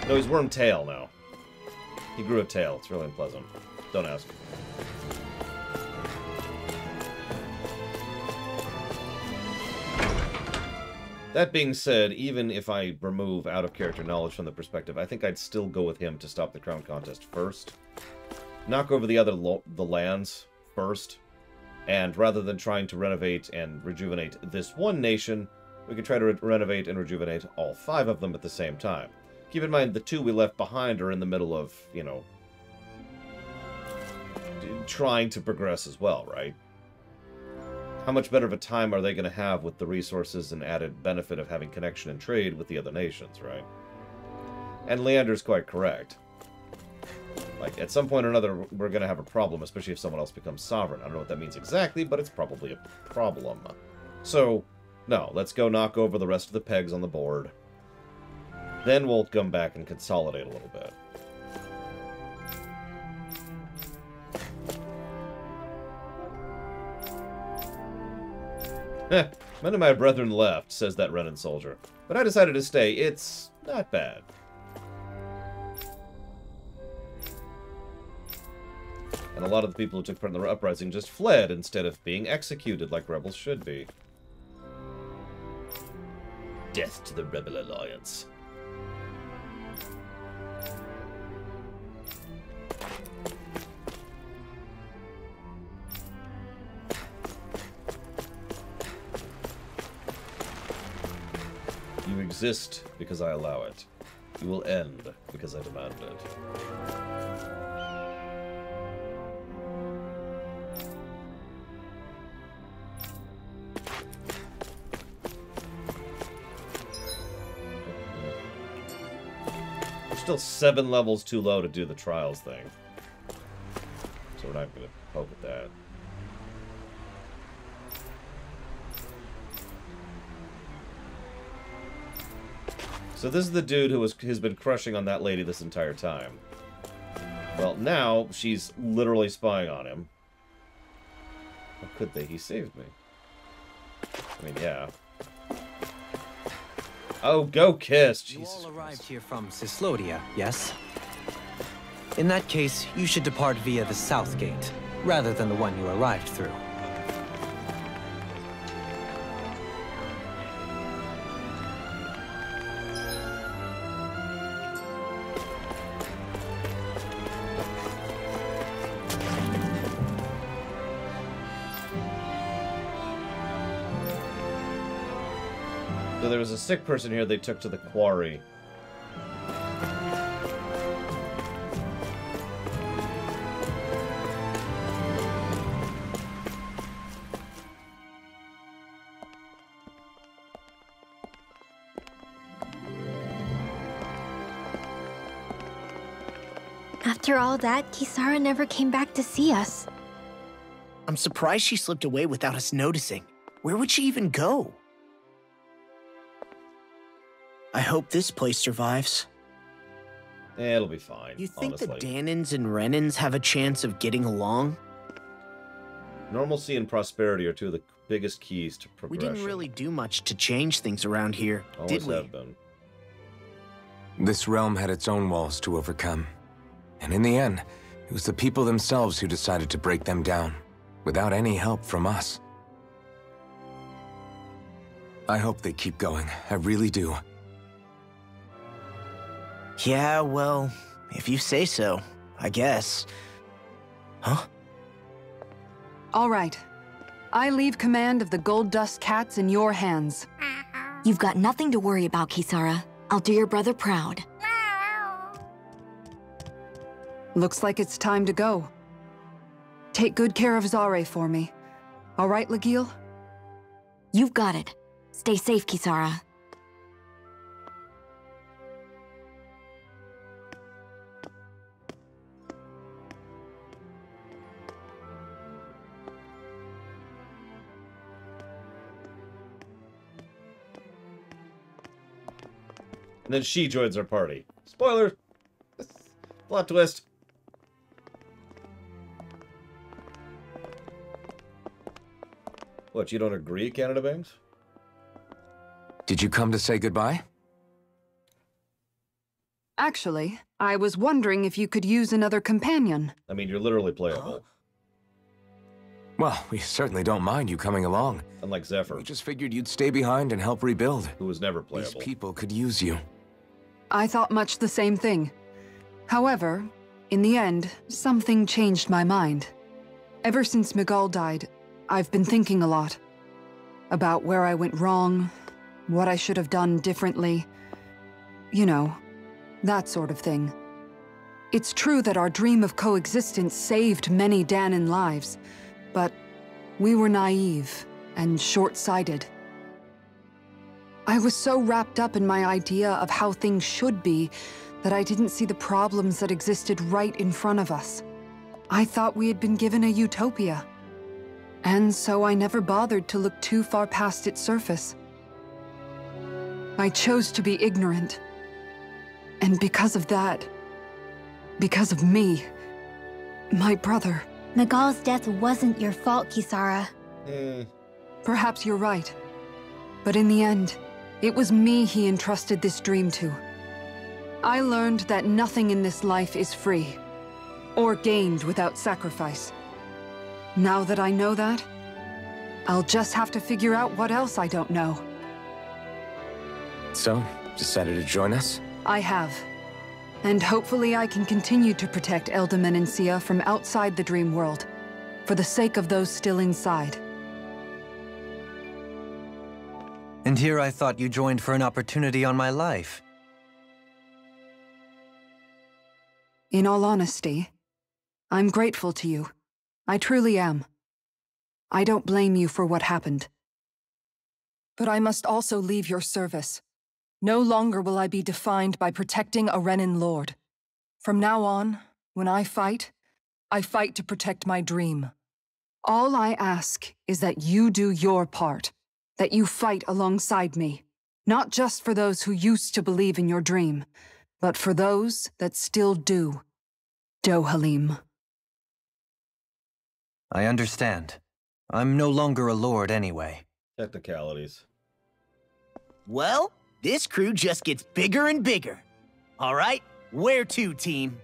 No, he's Wormtail now. He grew a tail. It's really unpleasant. Don't ask. That being said, even if I remove out-of-character knowledge from the perspective, I think I'd still go with him to stop the Crown Contest first. Knock over the other the lands first, and rather than trying to renovate and rejuvenate this one nation, we could try to renovate and rejuvenate all 5 of them at the same time. Keep in mind, the 2 we left behind are in the middle of, you know, trying to progress as well, right? How much better of a time are they going to have with the resources and added benefit of having connection and trade with the other nations, right? And Leander's quite correct. Like, at some point or another, we're going to have a problem, especially if someone else becomes sovereign. I don't know what that means exactly, but it's probably a problem. So, no, let's go knock over the rest of the pegs on the board. Then we'll come back and consolidate a little bit. Heh, many of my brethren left, says that Renan soldier. But I decided to stay. It's not bad. And a lot of the people who took part in the uprising just fled instead of being executed like rebels should be. Death to the Rebel Alliance. You exist because I allow it. You will end because I demand it. We're still 7 levels too low to do the trials thing. So we're not going to poke at that. So this is the dude who has been crushing on that lady this entire time. Well, now she's literally spying on him. How could they? He saved me. I mean, yeah. Oh, go kiss! Jesus. You all arrived here from Cislodia, yes? In that case, you should depart via the south gate, rather than the one you arrived through. So there was a sick person here they took to the quarry. After all that, Kisara never came back to see us. I'm surprised she slipped away without us noticing. Where would she even go? I hope this place survives. It'll be fine, You think honestly. the Dahnans and Renans have a chance of getting along? Normalcy and prosperity are two of the biggest keys to We progression. didn't really do much to change things around here, Always did we? have been. This realm had its own walls to overcome. And in the end, it was the people themselves who decided to break them down, without any help from us. I hope they keep going. I really do. Yeah, well, if you say so, I guess. Huh? All right. I leave command of the Gold Dust Cats in your hands. You've got nothing to worry about, Kisara. I'll do your brother proud. Looks like it's time to go. Take good care of Zare for me. All right, Lagiel? You've got it. Stay safe, Kisara. And then she joins our party. Spoiler! Plot twist. What, you don't agree, Canada Bangs? Did you come to say goodbye? Actually, I was wondering if you could use another companion. I mean, you're literally playable. Well, we certainly don't mind you coming along. Unlike Zephyr. We just figured you'd stay behind and help rebuild. Who was never playable. These people could use you. I thought much the same thing. However, in the end, something changed my mind. Ever since Miguel died, I've been thinking a lot. About where I went wrong, what I should have done differently. You know, that sort of thing. It's true that our dream of coexistence saved many Dahnan lives, but we were naive and short-sighted. I was so wrapped up in my idea of how things should be that I didn't see the problems that existed right in front of us. I thought we had been given a utopia. And so I never bothered to look too far past its surface. I chose to be ignorant. And because of that, because of me, my brother... Miguel's death wasn't your fault, Kisara. Perhaps you're right. But in the end, it was me he entrusted this dream to. I learned that nothing in this life is free, or gained without sacrifice. Now that I know that, I'll just have to figure out what else I don't know. So, decided to join us? I have. And hopefully I can continue to protect Elde Menancia from outside the dream world, for the sake of those still inside. And here I thought you joined for an opportunity on my life. In all honesty, I'm grateful to you. I truly am. I don't blame you for what happened. But I must also leave your service. No longer will I be defined by protecting a Renan lord. From now on, when I fight to protect my dream. All I ask is that you do your part, that you fight alongside me, not just for those who used to believe in your dream, but for those that still do. Dohalim. I understand. I'm no longer a lord anyway. Technicalities. Well, this crew just gets bigger and bigger. All right, where to, team?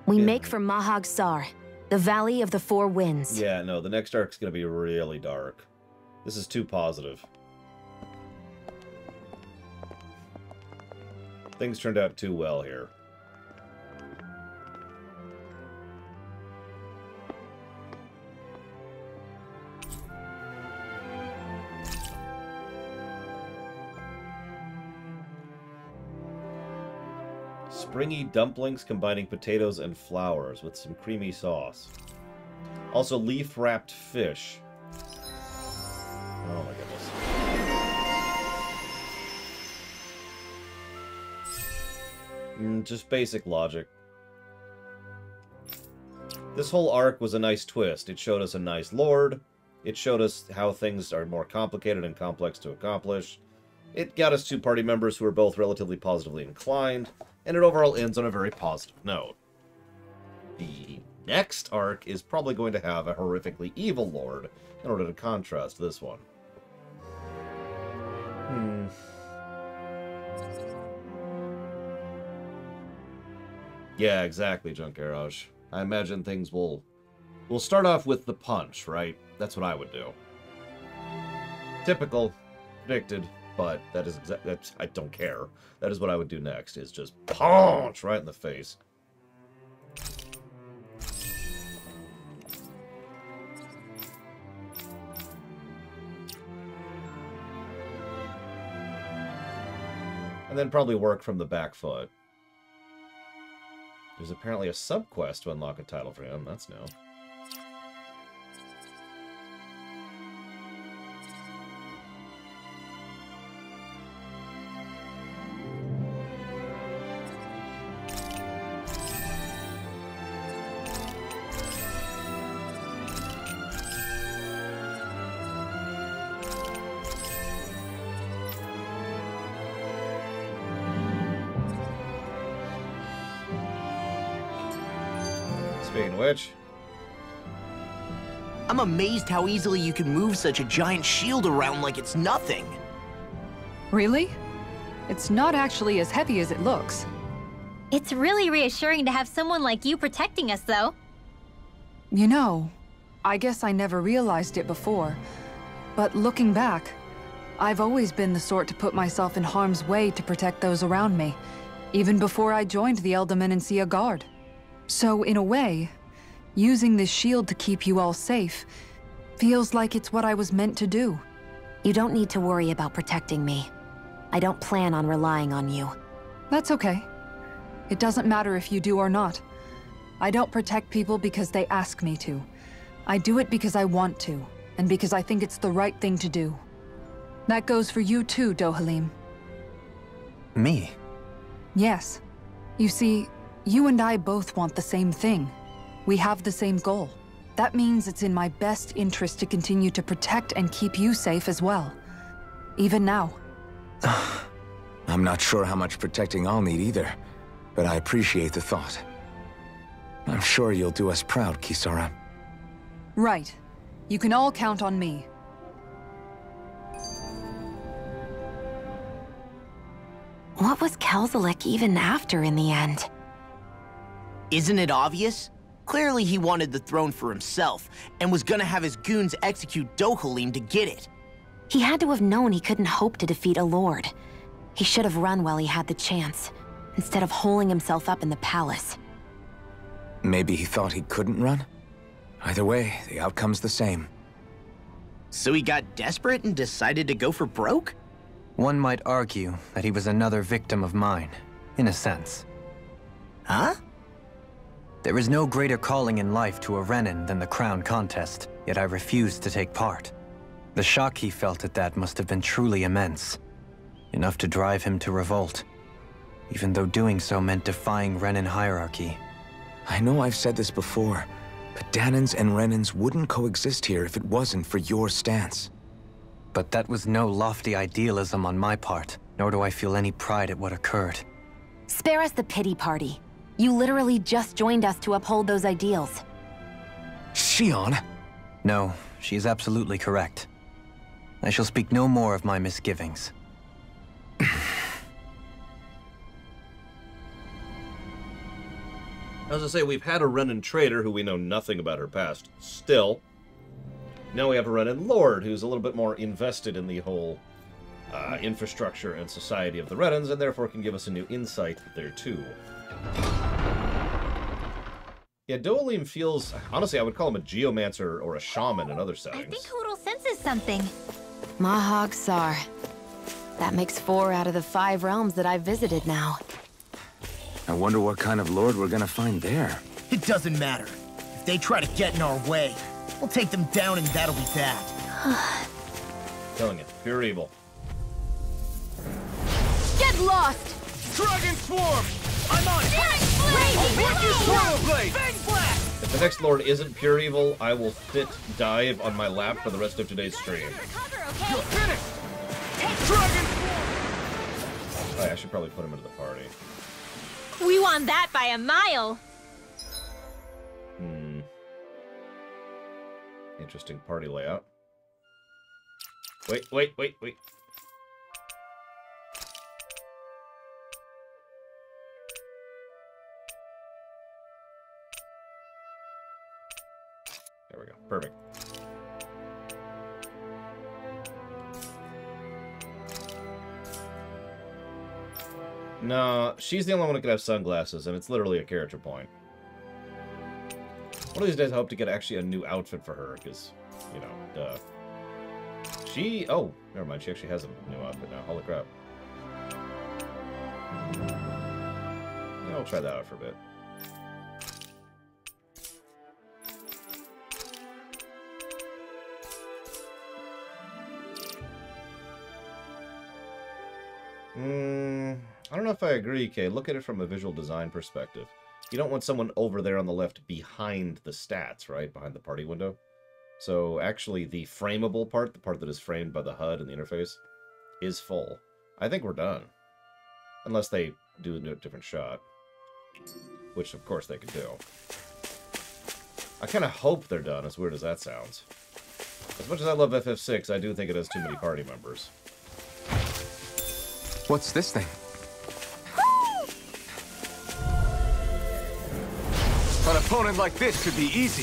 We make for Mahag Sar, the Valley of the Four Winds. Yeah, no, the next arc's gonna be really dark. This is too positive. Things turned out too well here. Springy dumplings combining potatoes and flowers with some creamy sauce. Also leaf-wrapped fish. Oh my goodness. Just basic logic. This whole arc was a nice twist. It showed us a nice lord. It showed us how things are more complicated and complex to accomplish. It got us two party members who are both relatively positively inclined, and it overall ends on a very positive note. The next arc is probably going to have a horrifically evil lord in order to contrast this one. Yeah, exactly, Junkaraj. I imagine things will start off with the punch, right? That's what I would do. Typical, predicted, but that is I don't care. That is what I would do next, is just punch right in the face. And then probably work from the back foot. There's apparently a sub-quest to unlock a title for him. That's new. Speaking of which, I'm amazed how easily you can move such a giant shield around like it's nothing. Really? It's not actually as heavy as it looks. It's really reassuring to have someone like you protecting us, though. You know, I guess I never realized it before, but looking back, I've always been the sort to put myself in harm's way to protect those around me, even before I joined the Elder Menancia Guard. So, in a way, using this shield to keep you all safe feels like it's what I was meant to do. You don't need to worry about protecting me. I don't plan on relying on you. That's okay. It doesn't matter if you do or not. I don't protect people because they ask me to. I do it because I want to, and because I think it's the right thing to do. That goes for you too, Dohalim. Me? Yes. You see, you and I both want the same thing. We have the same goal. That means it's in my best interest to continue to protect and keep you safe as well. Even now. I'm not sure how much protecting I'll need either, but I appreciate the thought. I'm sure you'll do us proud, Kisara. Right. You can all count on me. What was Kelzalek even after in the end? Isn't it obvious? Clearly he wanted the throne for himself, and was gonna have his goons execute Dohalim to get it. He had to have known he couldn't hope to defeat a lord. He should have run while he had the chance, instead of holding himself up in the palace. Maybe he thought he couldn't run? Either way, the outcome's the same. So he got desperate and decided to go for broke? One might argue that he was another victim of mine, in a sense. Huh? There is no greater calling in life to a Renin than the crown contest, yet I refused to take part. The shock he felt at that must have been truly immense. Enough to drive him to revolt, even though doing so meant defying Renin hierarchy. I know I've said this before, but Dahnans and Renins wouldn't coexist here if it wasn't for your stance. But that was no lofty idealism on my part, nor do I feel any pride at what occurred. Spare us the pity party. You literally just joined us to uphold those ideals. Shionne? No, she is absolutely correct. I shall speak no more of my misgivings. As I say, we've had a Renin trader who we know nothing about her past. Still, now we have a Renin lord who's a little bit more invested in the whole infrastructure and society of the Renins, and therefore can give us a new insight there too. Yeah, Dohalim feels... Honestly, I would call him a geomancer or a shaman in other settings. I think Hootle senses something. Mahag Saar. That makes 4 out of the 5 realms that I've visited now. I wonder what kind of lord we're gonna find there. It doesn't matter. If they try to get in our way, we'll take them down and that'll be that. Killing it. Pure evil. Get lost! Dragon Swarm! I'm on it! I'll make you swirl blade! Fang blast! If the next lord isn't pure evil, I will sit dive on my lap for the rest of today's stream. You're finished! Dragon! Oh, I should probably put him into the party. We won that by a mile. Interesting party layout. Wait. There we go. Perfect. No, she's the only one who can have sunglasses, and it's literally a character point. One of these days I hope to get actually a new outfit for her, because, you know, duh. She... Oh, never mind. She actually has a new outfit now. Holy crap. Yeah, I'll try that out for a bit. I don't know if I agree, Kay. Look at it from a visual design perspective. You don't want someone over there on the left behind the stats, right? Behind the party window. So actually the frameable part, the part that is framed by the HUD and the interface, is full. I think we're done. Unless they do a different shot. Which of course they could do. I kind of hope they're done, as weird as that sounds. As much as I love FF6, I do think it has too many party members. What's this thing? An opponent like this should be easy.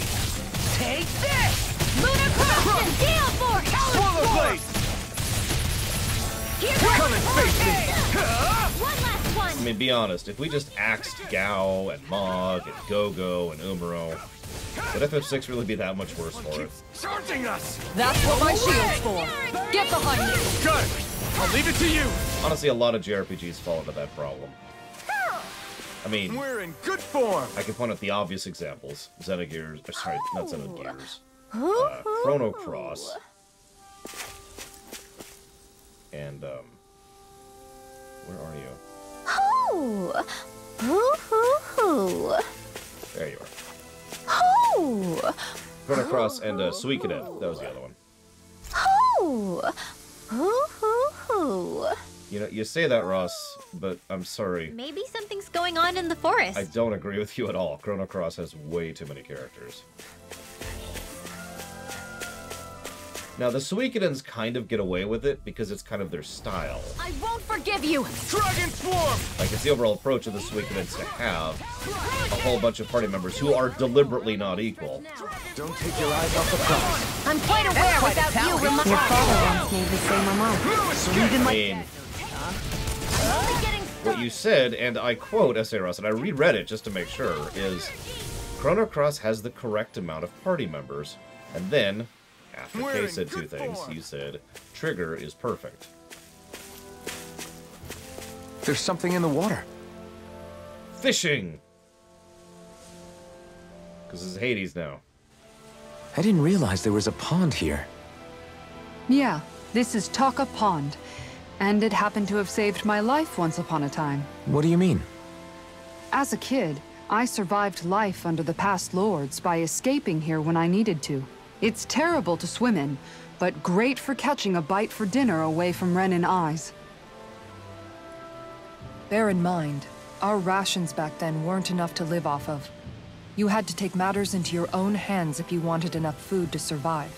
Take this! Lunar Cross and Gale Force! Swallow blade! Come and face me! One last one! I mean, be honest, if we just axed Gao and Mog and Gogo and Umaro, would FF6 really be that much worse for it? Charging us! That's what my shield's for. Get behind me! Good! I'll leave it to you! Honestly, a lot of JRPGs fall into that problem. I mean, we're in good form. I can point out the obvious examples. Xenogears, sorry, not Xenogears. Chrono Cross. And, where are you? There you are. Chrono Cross and Suikoden. That was the other one. You know, you say that, Ross, but I'm sorry. Maybe something's going on in the forest. I don't agree with you at all. Chrono Cross has way too many characters. Now, the Suikodens kind of get away with it because it's kind of their style. I won't forgive you! Dragon Swarm! Like, it's the overall approach of the Suikodens to have a whole bunch of party members who are deliberately not equal. Don't take your eyes off the prize. I'm quite aware without you remind your father once made the same remark. I mean, what you said, and I quote S.A. Ross, and I reread it just to make sure, is Chrono Cross has the correct amount of party members, and then, after Kay said two things, you said, Trigger is perfect. There's something in the water. Fishing! Because this is Hades now. I didn't realize there was a pond here. Yeah, this is Taka Pond. And it happened to have saved my life once upon a time. What do you mean? As a kid, I survived life under the past lords by escaping here when I needed to. It's terrible to swim in, but great for catching a bite for dinner away from Ren and eyes. Bear in mind, our rations back then weren't enough to live off of. You had to take matters into your own hands if you wanted enough food to survive.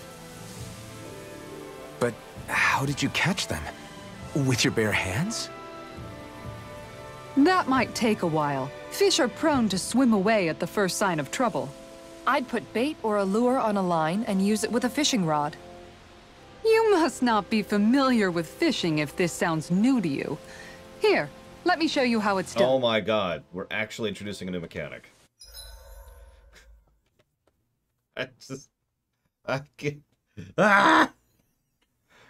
But how did you catch them? With your bare hands? That might take a while. Fish are prone to swim away at the first sign of trouble. I'd put bait or a lure on a line and use it with a fishing rod. You must not be familiar with fishing if this sounds new to you. Here, let me show you how it's done. Oh my god, we're actually introducing a new mechanic. I can't... Ah!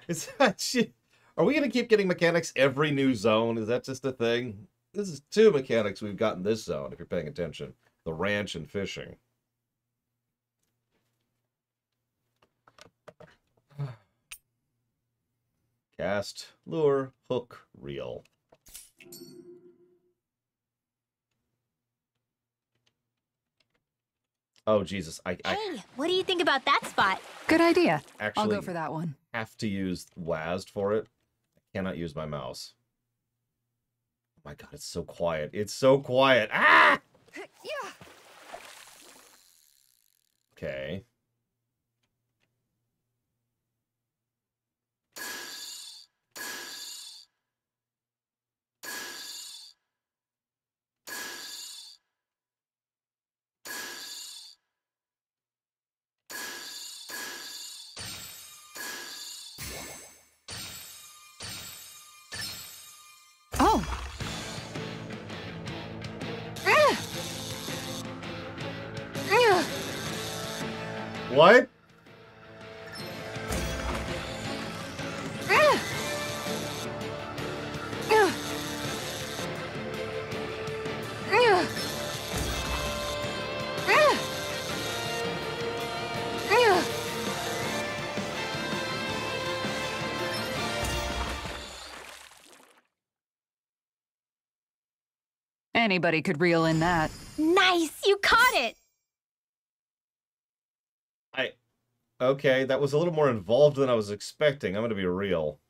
Is that shit? Are we gonna keep getting mechanics every new zone? Is that just a thing? This is 2 mechanics we've got in this zone, if you're paying attention. The ranch and fishing. Cast, lure, hook, reel. Oh, Jesus. I Hey, what do you think about that spot? Good idea. actually I'll go for that one. have to use WASD for it. I cannot use my mouse. Oh my god, it's so quiet. It's so quiet. Ah! Yeah. Okay. Oh. What? Anybody could reel in that. Nice! You caught it! Okay, that was a little more involved than I was expecting. I'm gonna be real.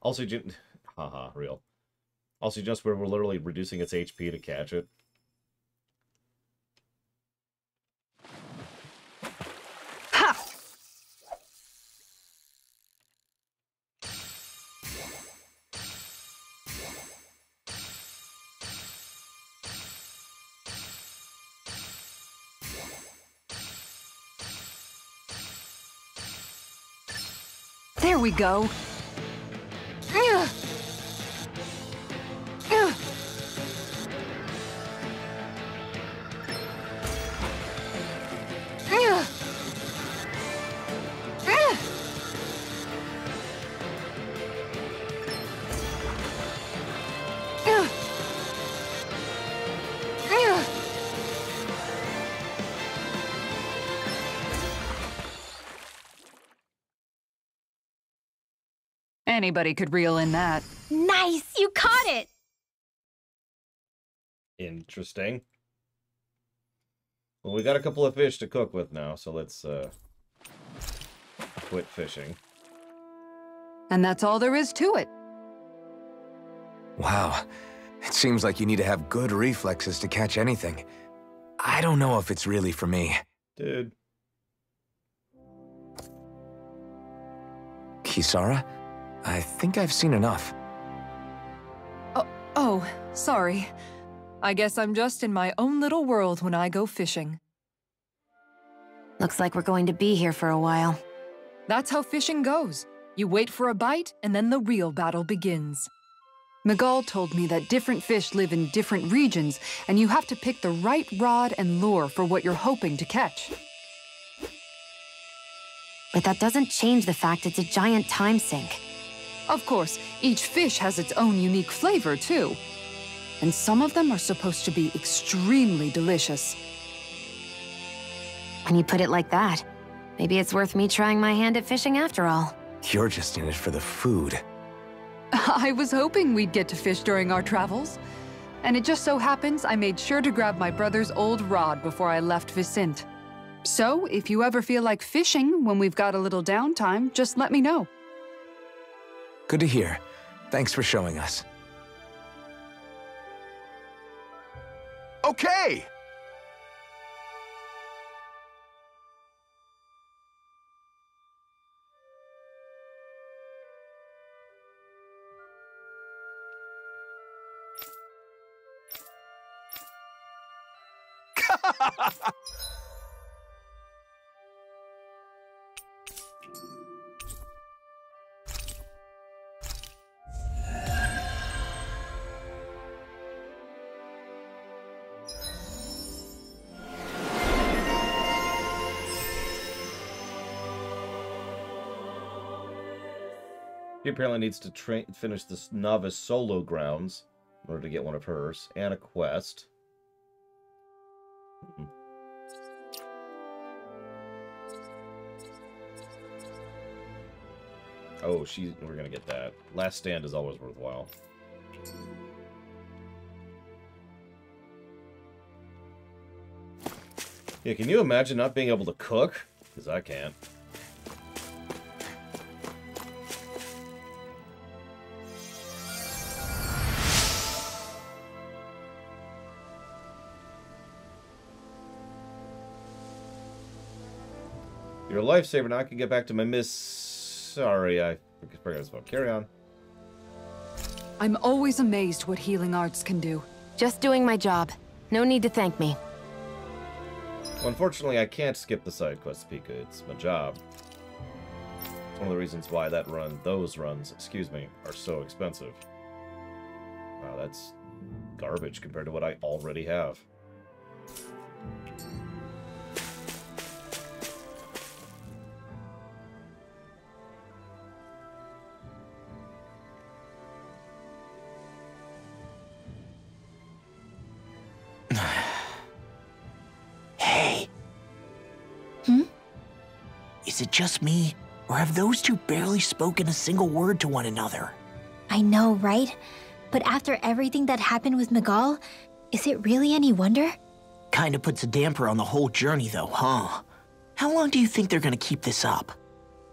Also, haha, real. Also, just where we're literally reducing its HP to catch it. Ha! There we go. Anybody could reel in that. Nice! You caught it! Interesting. Well, we got a couple of fish to cook with now, so let's quit fishing. And that's all there is to it. Wow. It seems like you need to have good reflexes to catch anything. I don't know if it's really for me. Dude. Kisara? I think I've seen enough. Oh, sorry. I guess I'm just in my own little world when I go fishing. Looks like we're going to be here for a while. That's how fishing goes. You wait for a bite, and then the real battle begins. Miguel told me that different fish live in different regions, and you have to pick the right rod and lure for what you're hoping to catch. But that doesn't change the fact it's a giant time sink. Of course, each fish has its own unique flavor, too. And some of them are supposed to be extremely delicious. When you put it like that, maybe it's worth me trying my hand at fishing after all. You're just in it for the food. I was hoping we'd get to fish during our travels. And it just so happens I made sure to grab my brother's old rod before I left Vicente. So, if you ever feel like fishing when we've got a little downtime, just let me know. Good to hear. Thanks for showing us. Okay! She apparently needs to finish this novice solo grounds in order to get one of hers, and a quest. Oh, we're gonna get that. Last Stand is always worthwhile. Yeah, can you imagine not being able to cook? Because I can't. You're a lifesaver. Now I can get back to my miss. Sorry, I forgot this one. Carry on. I'm always amazed what healing arts can do. Just doing my job. No need to thank me. Well, unfortunately, I can't skip the side quests, Pika. It's my job. It's one of the reasons why those runs, excuse me, are so expensive. Wow, that's garbage compared to what I already have. Is it just me, or have those two barely spoken a single word to one another? I know, right? But after everything that happened with Miguel, is it really any wonder? Kinda puts a damper on the whole journey though, huh? How long do you think they're gonna keep this up?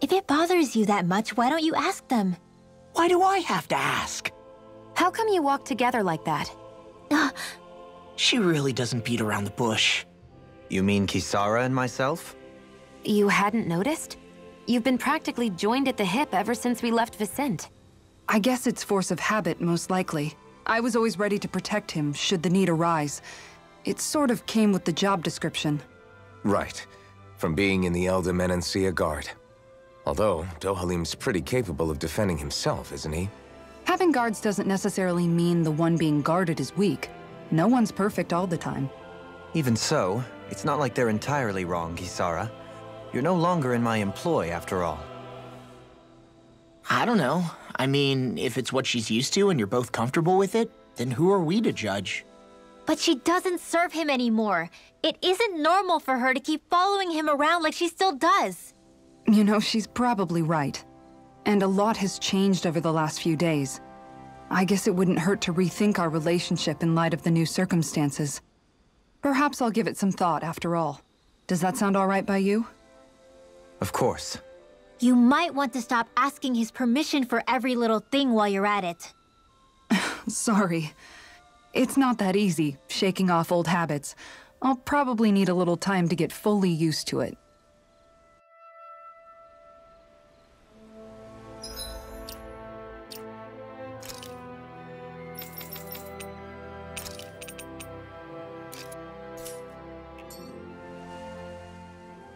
If it bothers you that much, why don't you ask them? Why do I have to ask? How come you walk together like that? She really doesn't beat around the bush. You mean Kisara and myself? You hadn't noticed? You've been practically joined at the hip ever since we left Vicente. I guess it's force of habit, most likely. I was always ready to protect him, should the need arise. It sort of came with the job description. Right. From being in the Elder Menancia Guard. Although, Dohalim's pretty capable of defending himself, isn't he? Having guards doesn't necessarily mean the one being guarded is weak. No one's perfect all the time. Even so, it's not like they're entirely wrong, Kisara. You're no longer in my employ, after all. I don't know. I mean, if it's what she's used to and you're both comfortable with it, then who are we to judge? But she doesn't serve him anymore. It isn't normal for her to keep following him around like she still does. You know, she's probably right. And a lot has changed over the last few days. I guess it wouldn't hurt to rethink our relationship in light of the new circumstances. Perhaps I'll give it some thought after all. Does that sound all right by you? Of course. You might want to stop asking his permission for every little thing while you're at it. Sorry. It's not that easy, shaking off old habits. I'll probably need a little time to get fully used to it.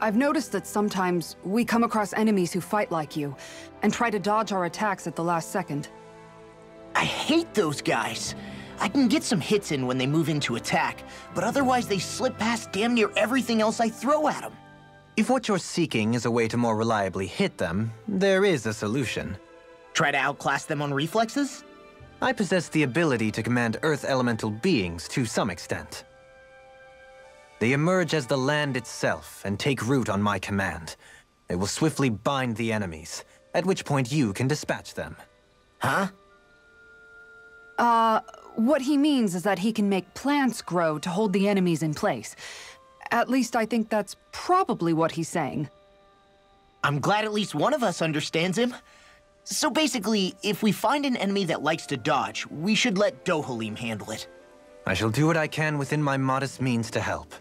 I've noticed that sometimes we come across enemies who fight like you, and try to dodge our attacks at the last second. I hate those guys. I can get some hits in when they move into attack, but otherwise they slip past damn near everything else I throw at them. If what you're seeking is a way to more reliably hit them, there is a solution. Try to outclass them on reflexes? I possess the ability to command Earth elemental beings to some extent. They emerge as the land itself and take root on my command. They will swiftly bind the enemies, at which point you can dispatch them. Huh? What he means is that he can make plants grow to hold the enemies in place. At least I think that's probably what he's saying. I'm glad at least one of us understands him. So basically, if we find an enemy that likes to dodge, we should let Dohalim handle it. I shall do what I can within my modest means to help.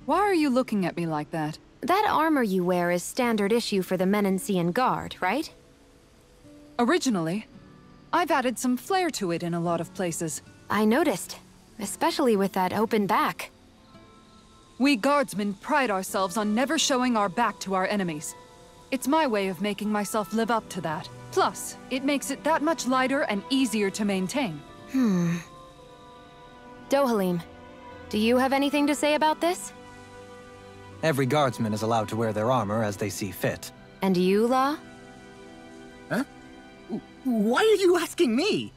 Why are you looking at me like that? That armor you wear is standard issue for the Menancian Guard, right? Originally, I've added some flair to it in a lot of places. I noticed, especially with that open back. We guardsmen pride ourselves on never showing our back to our enemies. It's my way of making myself live up to that. Plus, it makes it that much lighter and easier to maintain. Dohalim, do you have anything to say about this? Every guardsman is allowed to wear their armor as they see fit. And you, Law? Huh? Why are you asking me?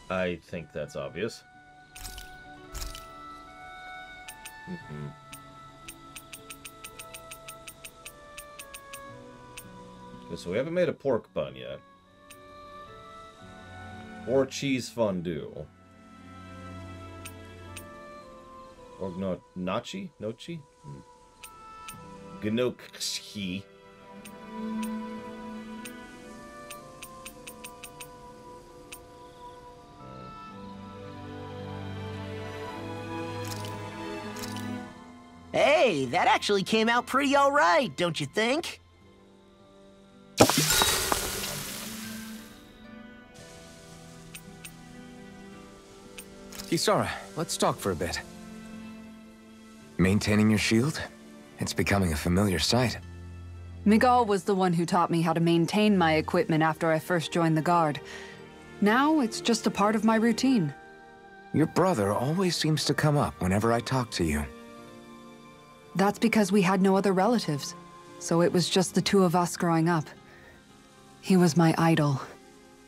I think that's obvious. Okay, so we haven't made a pork bun yet. Or cheese fondue. Or no, nachi? Nochi? Gnocchi. Hey, that actually came out pretty alright, don't you think? Kisara, let's talk for a bit. Maintaining your shield? It's becoming a familiar sight. Miguel was the one who taught me how to maintain my equipment after I first joined the Guard. Now, it's just a part of my routine. Your brother always seems to come up whenever I talk to you. That's because we had no other relatives, so it was just the two of us growing up. He was my idol,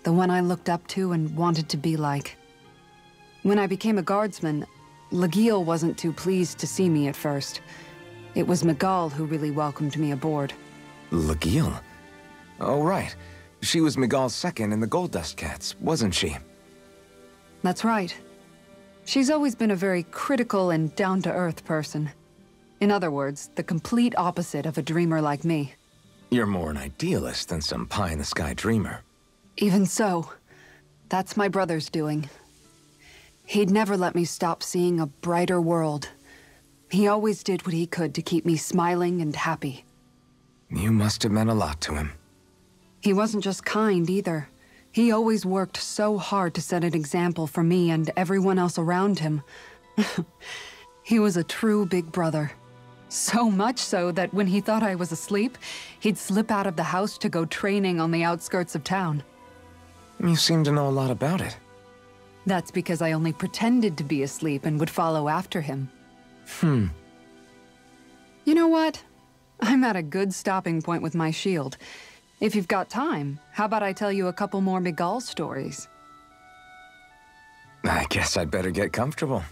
the one I looked up to and wanted to be like. When I became a guardsman, Lagiel wasn't too pleased to see me at first. It was Miguel who really welcomed me aboard. Lagiel? Oh, right. She was Miguel's second in the Gold Dust Cats, wasn't she? That's right. She's always been a very critical and down-to-earth person. In other words, the complete opposite of a dreamer like me. You're more an idealist than some pie-in-the-sky dreamer. Even so, that's my brother's doing. He'd never let me stop seeing a brighter world. He always did what he could to keep me smiling and happy. You must have meant a lot to him. He wasn't just kind, either. He always worked so hard to set an example for me and everyone else around him. He was a true big brother. So much so that when he thought I was asleep, he'd slip out of the house to go training on the outskirts of town. You seem to know a lot about it. That's because I only pretended to be asleep and would follow after him. You know what? I'm at a good stopping point with my shield. If you've got time, how about I tell you a couple more Miguel stories? I guess I'd better get comfortable.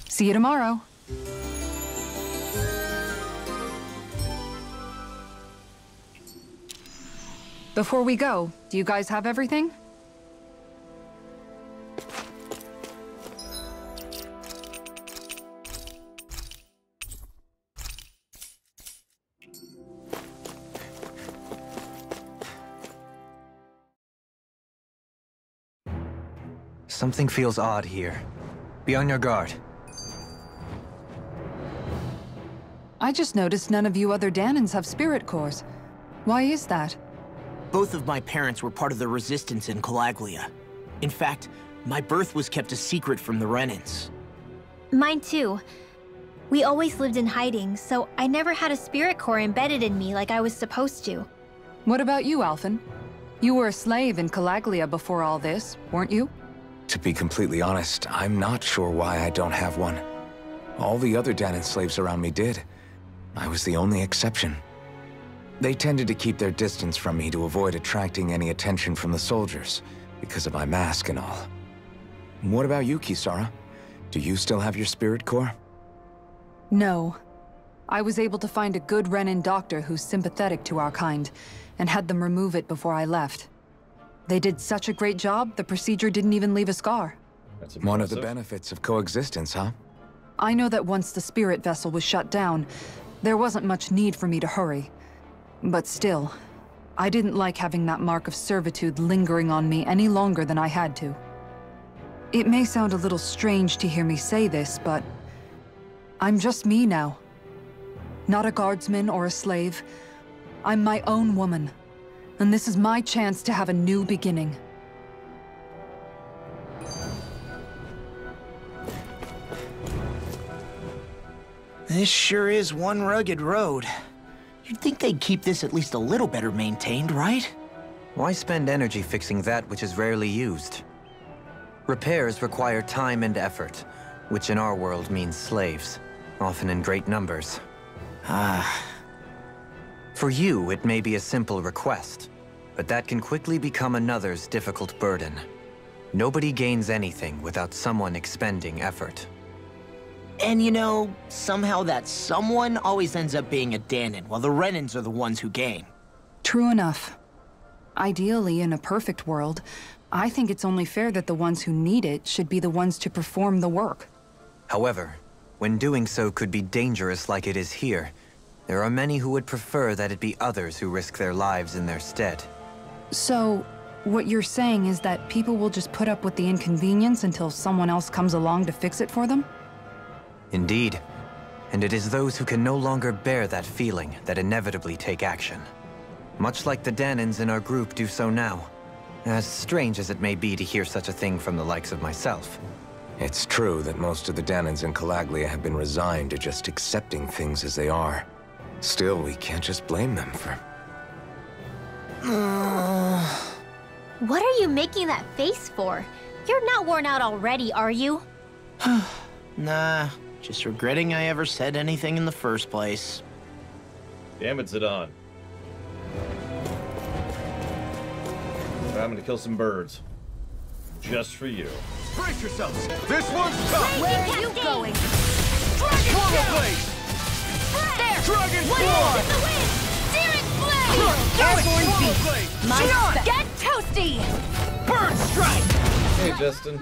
See you tomorrow. Before we go, do you guys have everything? Something feels odd here. Be on your guard. I just noticed none of you other Danans have spirit cores. Why is that? Both of my parents were part of the resistance in Calaglia. In fact, my birth was kept a secret from the Renans. Mine too. We always lived in hiding, so I never had a spirit core embedded in me like I was supposed to. What about you, Alphen? You were a slave in Calaglia before all this, weren't you? To be completely honest, I'm not sure why I don't have one. All the other Danan slaves around me did. I was the only exception. They tended to keep their distance from me to avoid attracting any attention from the soldiers, because of my mask and all. What about you, Kisara? Do you still have your spirit core? No. I was able to find a good Renan doctor who's sympathetic to our kind, and had them remove it before I left. They did such a great job, the procedure didn't even leave a scar. That's one of the benefits of coexistence, huh? I know that once the spirit vessel was shut down, there wasn't much need for me to hurry. But still, I didn't like having that mark of servitude lingering on me any longer than I had to. It may sound a little strange to hear me say this, but I'm just me now. Not a guardsman or a slave. I'm my own woman. And this is my chance to have a new beginning. This sure is one rugged road. You'd think they'd keep this at least a little better maintained, right? Why spend energy fixing that which is rarely used? Repairs require time and effort, which in our world means slaves, often in great numbers. For you, it may be a simple request, but that can quickly become another's difficult burden. Nobody gains anything without someone expending effort. And you know, somehow that someone always ends up being a Dahnan, while the Renans are the ones who gain. True enough. Ideally, in a perfect world, I think it's only fair that the ones who need it should be the ones to perform the work. However, when doing so could be dangerous like it is here, there are many who would prefer that it be others who risk their lives in their stead. So, what you're saying is that people will just put up with the inconvenience until someone else comes along to fix it for them? Indeed. And it is those who can no longer bear that feeling that inevitably take action. Much like the Dahnans in our group do so now. As strange as it may be to hear such a thing from the likes of myself. It's true that most of the Dahnans in Calaglia have been resigned to just accepting things as they are. Still, we can't just blame them for... What are you making that face for? You're not worn out already, are you? Nah, just regretting I ever said anything in the first place. Damn it, Zidane. I'm gonna kill some birds. Just for you. Brace yourselves! This one's tough! Where are you going? Dragon Blade! There! Dragon What Form! is in the wind? Searing Blade! Airborne Beast! Blade! My Shot! Get toasty! Bird Strike! Hey, Justin.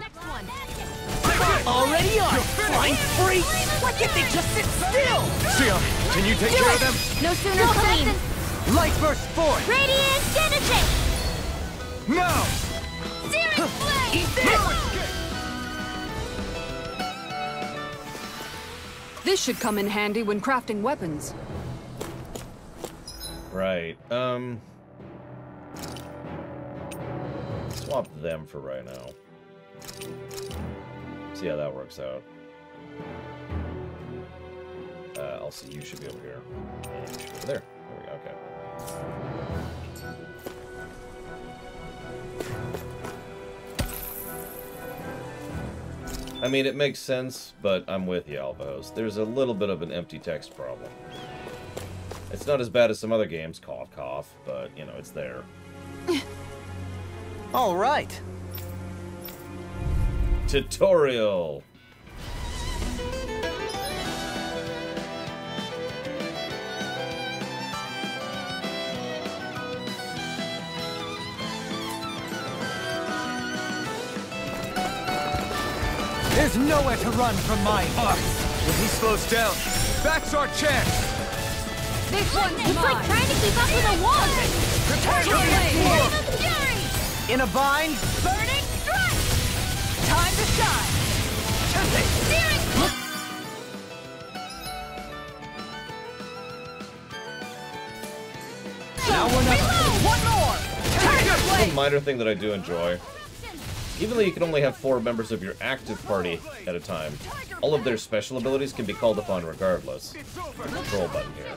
Already on! Flying free! Why can't they just sit still? Sion, can you take care of them? No sooner clean! Light Burst Force! Radiant Genesis! Now! Searing Blade! Eat this! This should come in handy when crafting weapons. Right, swap them for right now. See how that works out. I'll see, you should be over here. And you should be over there. There we go, okay. I mean, it makes sense, but I'm with you, Alvahos. There's a little bit of an empty text problem. It's not as bad as some other games, cough, cough, but, you know, it's there. All right. Tutorial. There's nowhere to run from my heart. When he slows down, that's our chance. This one's mine. It's like trying to keep up with a wall. Fury! In a bind? Burning Strike! Time to shine. Searing Now we're not. One more. One minor thing that I do enjoy. Even though you can only have 4 members of your active party at a time, all of their special abilities can be called upon regardless. The control button here.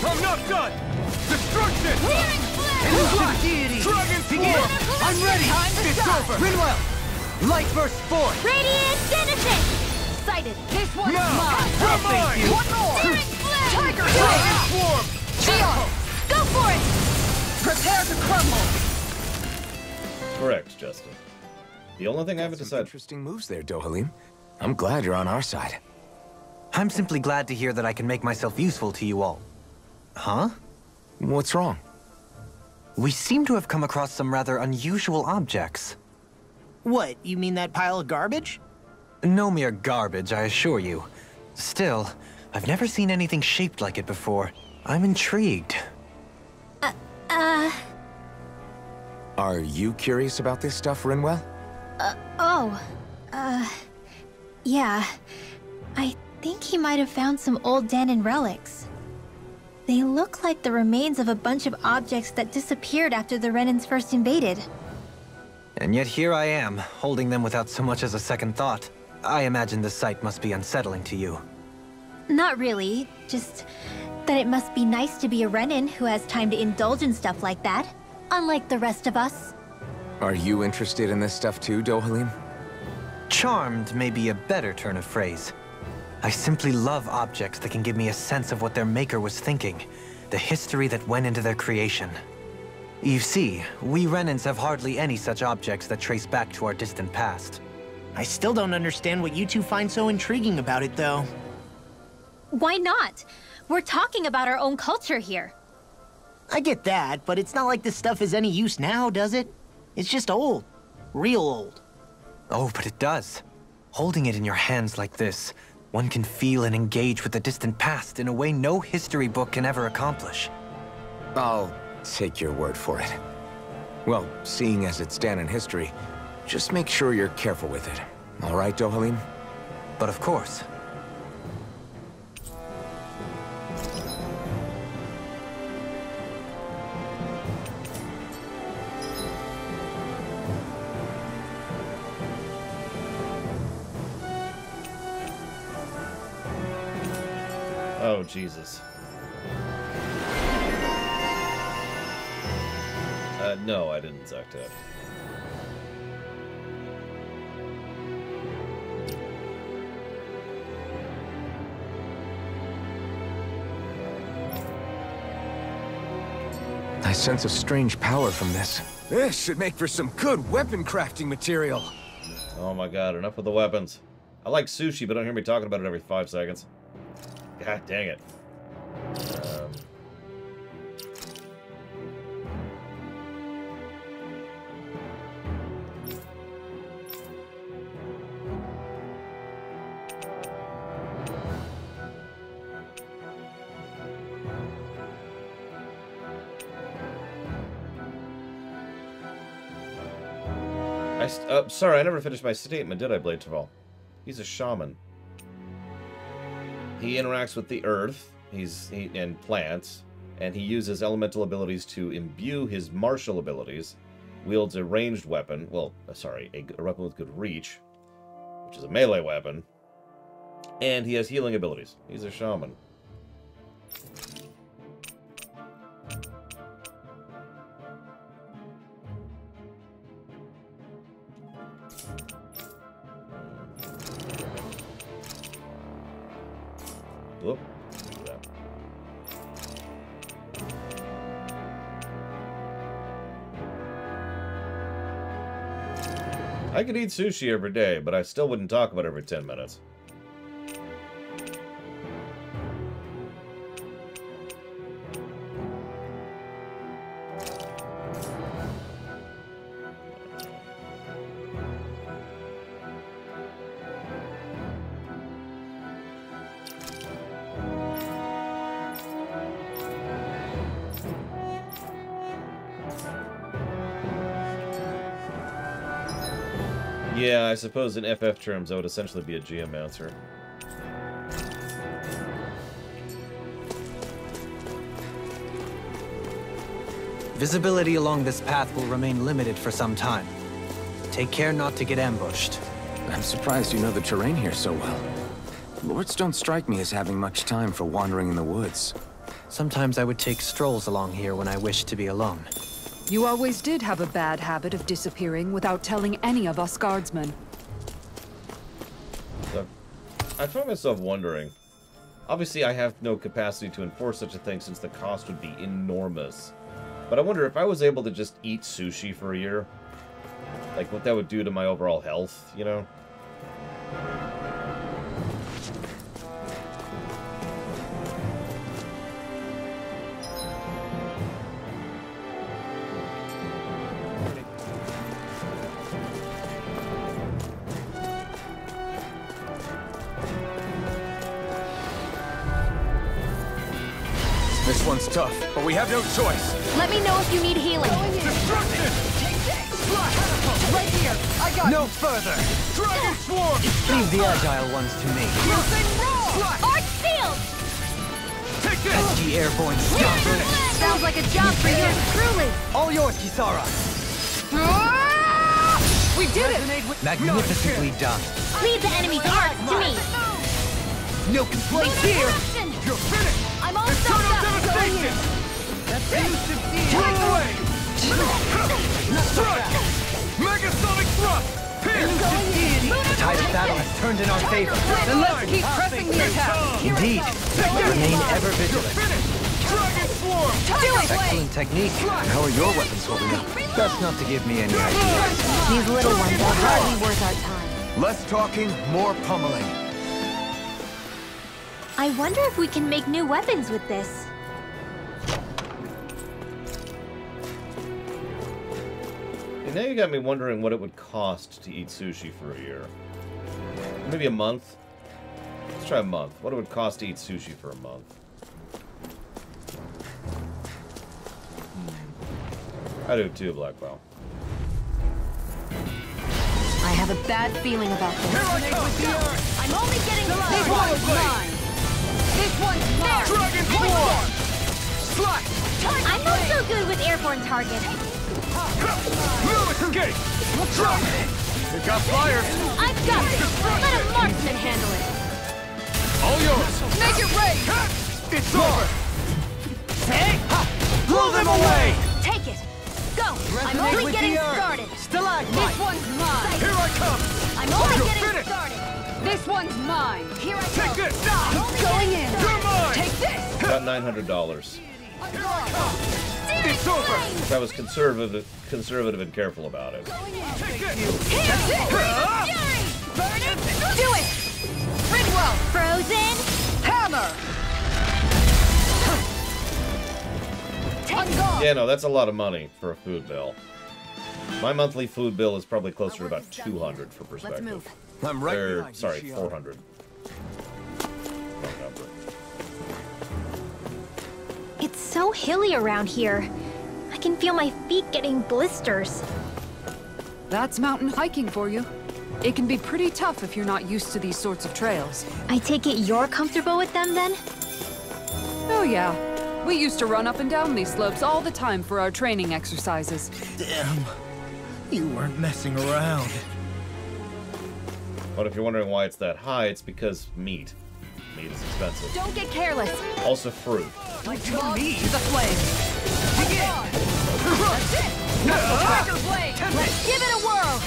I'm not done! Destruction! Dragon Form! I'm ready! It's over! Rinwell! Light Burst Force! Radiant Genesis! Sighted! This one's mine! From mine! One more! Tiger Dragon Blade! Form! Shion! Go for it! Prepare to crumble! Correct, Justin. The only thing I haven't decided... Interesting moves there, Dohalim. I'm glad you're on our side. I'm simply glad to hear that I can make myself useful to you all. Huh? What's wrong? We seem to have come across some rather unusual objects. What, you mean that pile of garbage? No mere garbage, I assure you. Still, I've never seen anything shaped like it before. I'm intrigued. Are you curious about this stuff, Rinwell? Yeah. I think he might have found some old Dahnan relics. They look like the remains of a bunch of objects that disappeared after the Renans first invaded. And yet here I am, holding them without so much as a second thought. I imagine the sight must be unsettling to you. Not really, just that it must be nice to be a Renan who has time to indulge in stuff like that, unlike the rest of us. Are you interested in this stuff too, Dohalim? Charmed may be a better turn of phrase. I simply love objects that can give me a sense of what their maker was thinking, the history that went into their creation. You see, we Renans have hardly any such objects that trace back to our distant past. I still don't understand what you two find so intriguing about it, though. Why not? We're talking about our own culture here. I get that, but it's not like this stuff is any use now, does it? It's just old. Real old. Oh, but it does. Holding it in your hands like this, one can feel and engage with the distant past in a way no history book can ever accomplish. I'll take your word for it. Well, seeing as it's Dahnan history, just make sure you're careful with it. All right, Dohalim? But of course. Oh, Jesus. No, I didn't suck it. I sense a strange power from this. This should make for some good weapon crafting material. Oh my god, enough with the weapons. I like sushi, but don't hear me talking about it every 5 seconds. God dang it. Sorry, I never finished my statement, did I, Blade Tval? He's a shaman. He interacts with the earth and plants, and he uses elemental abilities to imbue his martial abilities, wields a ranged weapon, well, sorry, a weapon with good reach, which is a melee weapon, and he has healing abilities. He's a shaman. Whoop. I could eat sushi every day, but I still wouldn't talk about it every 10 minutes. Yeah, I suppose in FF terms, that would essentially be a Geomancer. Visibility along this path will remain limited for some time. Take care not to get ambushed. I'm surprised you know the terrain here so well. Lords don't strike me as having much time for wandering in the woods. Sometimes I would take strolls along here when I wished to be alone. You always did have a bad habit of disappearing without telling any of us guardsmen. So, I find myself wondering. Obviously, I have no capacity to enforce such a thing since the cost would be enormous. But I wonder if I was able to just eat sushi for a year, like what that would do to my overall health, you know? This one's tough, but we have no choice. Let me know if you need healing. Destruction! Right here! I got No further! Dragon swarm! Leave the agile ones to me. Arch field! Take this! Pesky airborne scoundrel! Sounds like a job for yours truly. All yours, Kisara! We did it! Magnificently done. Leave the enemy's arcs to me. No complaints here! You're finished! I'm all Eternal stopped up. devastation! That's it! Turn away! Strike! Megasonic thrust! Pierce! The tide of battle has turned in our favor. Then let's keep pressing the attack! Indeed. Remain ever vigilant. Dragon swarm! Excellent technique. How are your weapons holding up? Best not to give me any ideas. These little ones are hardly worth our time. Less talking, more pummeling. I wonder if we can make new weapons with this. Now you got me wondering what it would cost to eat sushi for a year. Maybe a month? Let's try a month. What it would cost to eat sushi for a month. I do too, Blackwell. I have a bad feeling about this. I'm only getting This one's mine! This one's mine! Dragon swarm! Slash! I'm not so good with airborne targets. No escape! Drop! You got fire! I've got this! Let a marksman handle it! All yours! Make it rain! It's over! Blow them away! Take it! Go! I'm only getting started! This one's mine! Here I come! I'm only You're getting finished! started! This one's mine! Here I Take go! this! Going in! You're mine! Take this! About $900. It's over! If I was conservative and careful about it. Take this! Burn it! Do it! Ridwell! Frozen! Hammer! I'm gone! Yeah, no, that's a lot of money for a food bill. My monthly food bill is probably closer to about 200 for perspective. Let's move. I'm right Or, behind you, sorry, Shion. 400. Wrong number. It's so hilly around here. I can feel my feet getting blisters. That's mountain hiking for you. It can be pretty tough if you're not used to these sorts of trails. I take it you're comfortable with them then? Oh yeah. We used to run up and down these slopes all the time for our training exercises. Damn. You weren't messing around. But if you're wondering why it's that high, it's because meat. Meat is expensive. Don't get careless. Also fruit. Like to the flame. Begin! That's it! Tiger blade! Let's give it a whirl.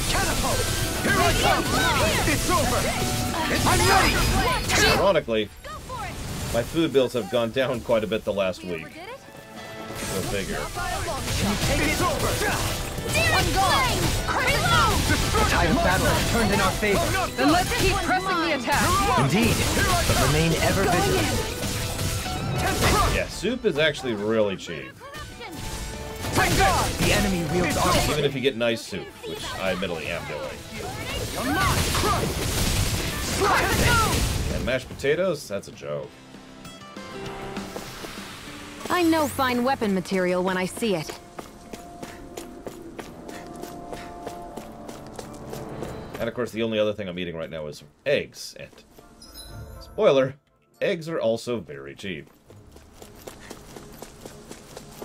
Catapult! Here I come! It's over! I'm ready! Ironically, my food bills have gone down quite a bit the last week. Go figure. It's over! I'm gone! The tide of battle has turned in our favor. Then let's keep pressing the attack. Indeed, but remain ever vigilant. Yeah, soup is actually really cheap. The enemy wields armor. Even if you get nice soup, which I admittedly am doing. And mashed potatoes? That's a joke. I know fine weapon material when I see it. And of course, the only other thing I'm eating right now is eggs. And spoiler, eggs are also very cheap.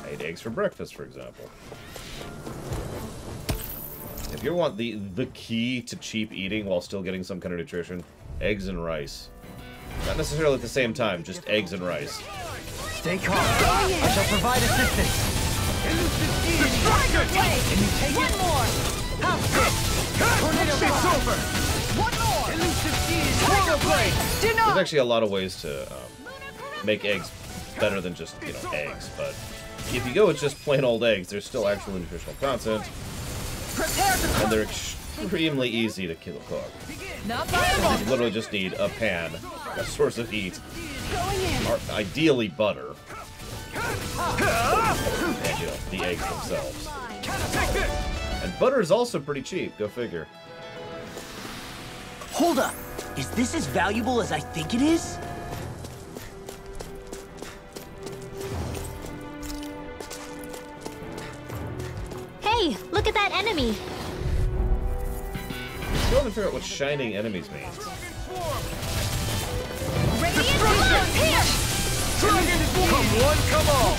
I ate eggs for breakfast, for example. If you want the key to cheap eating while still getting some kind of nutrition, eggs and rice. Not necessarily at the same time, just eggs and rice. Stay calm. I shall provide assistance. Can you take it? One more! Tornado It's over! One more! Tiger blade! Do There's not! actually a lot of ways to make eggs better than just, you know, eggs, but if you go with just plain old eggs, there's still actual nutritional content, Prepare to and they're extremely easy to cook. Not You literally just need a pan, a source of heat, or ideally butter, and, you know, the eggs themselves. And butter is also pretty cheap, go figure. Hold up! Is this as valuable as I think it is? Hey, look at that enemy! still haven't figured out what shining enemies means. Come one, come all!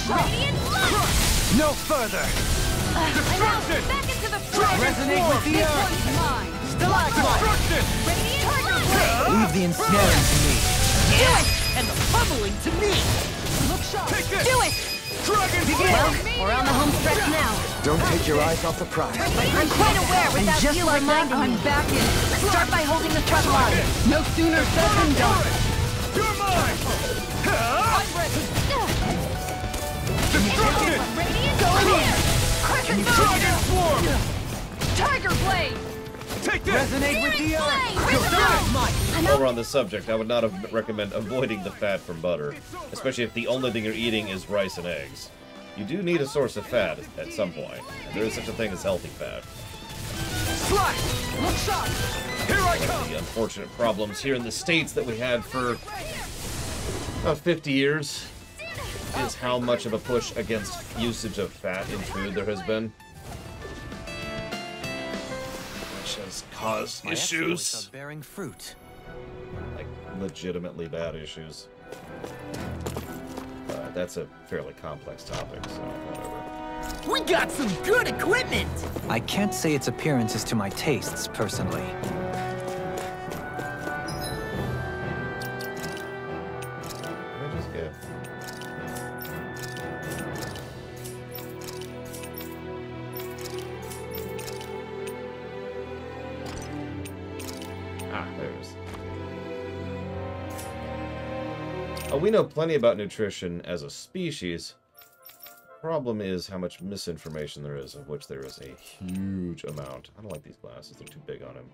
No further! Destruction! Back into the fray! Resonate with the earth! Stalagmite! Leave the ensnaring to me. Yeah! And the pummeling to me! Look sharp! Take this! Do it! Well, we're on the home stretch now. Don't take your eyes off the prize. I'm quite aware without just you like that, reminding me. I'm back in. Start by holding the front line. No sooner said than done. You're mine! I'm ready! Destruction! Go in here! Crescent Swarm! Tiger Blade! Take this! Resonate with the While we're on the subject, I would not recommend avoiding the fat from butter, especially if the only thing you're eating is rice and eggs. You do need a source of fat at some point, and there is such a thing as healthy fat. Slash! Look sharp! Here I One come! of the unfortunate problems here in the States that we had for about 50 years is how much of a push against usage of fat in food there has been. Which has caused My issues. exploits are bearing fruit. Like, legitimately bad issues. That's a fairly complex topic, so whatever. We got some good equipment! I can't say its appearance is to my tastes, personally. I just get... there's... Oh, we know plenty about nutrition as a species. Problem is how much misinformation there is, of which there is a huge amount. I don't like these glasses, they're too big on him.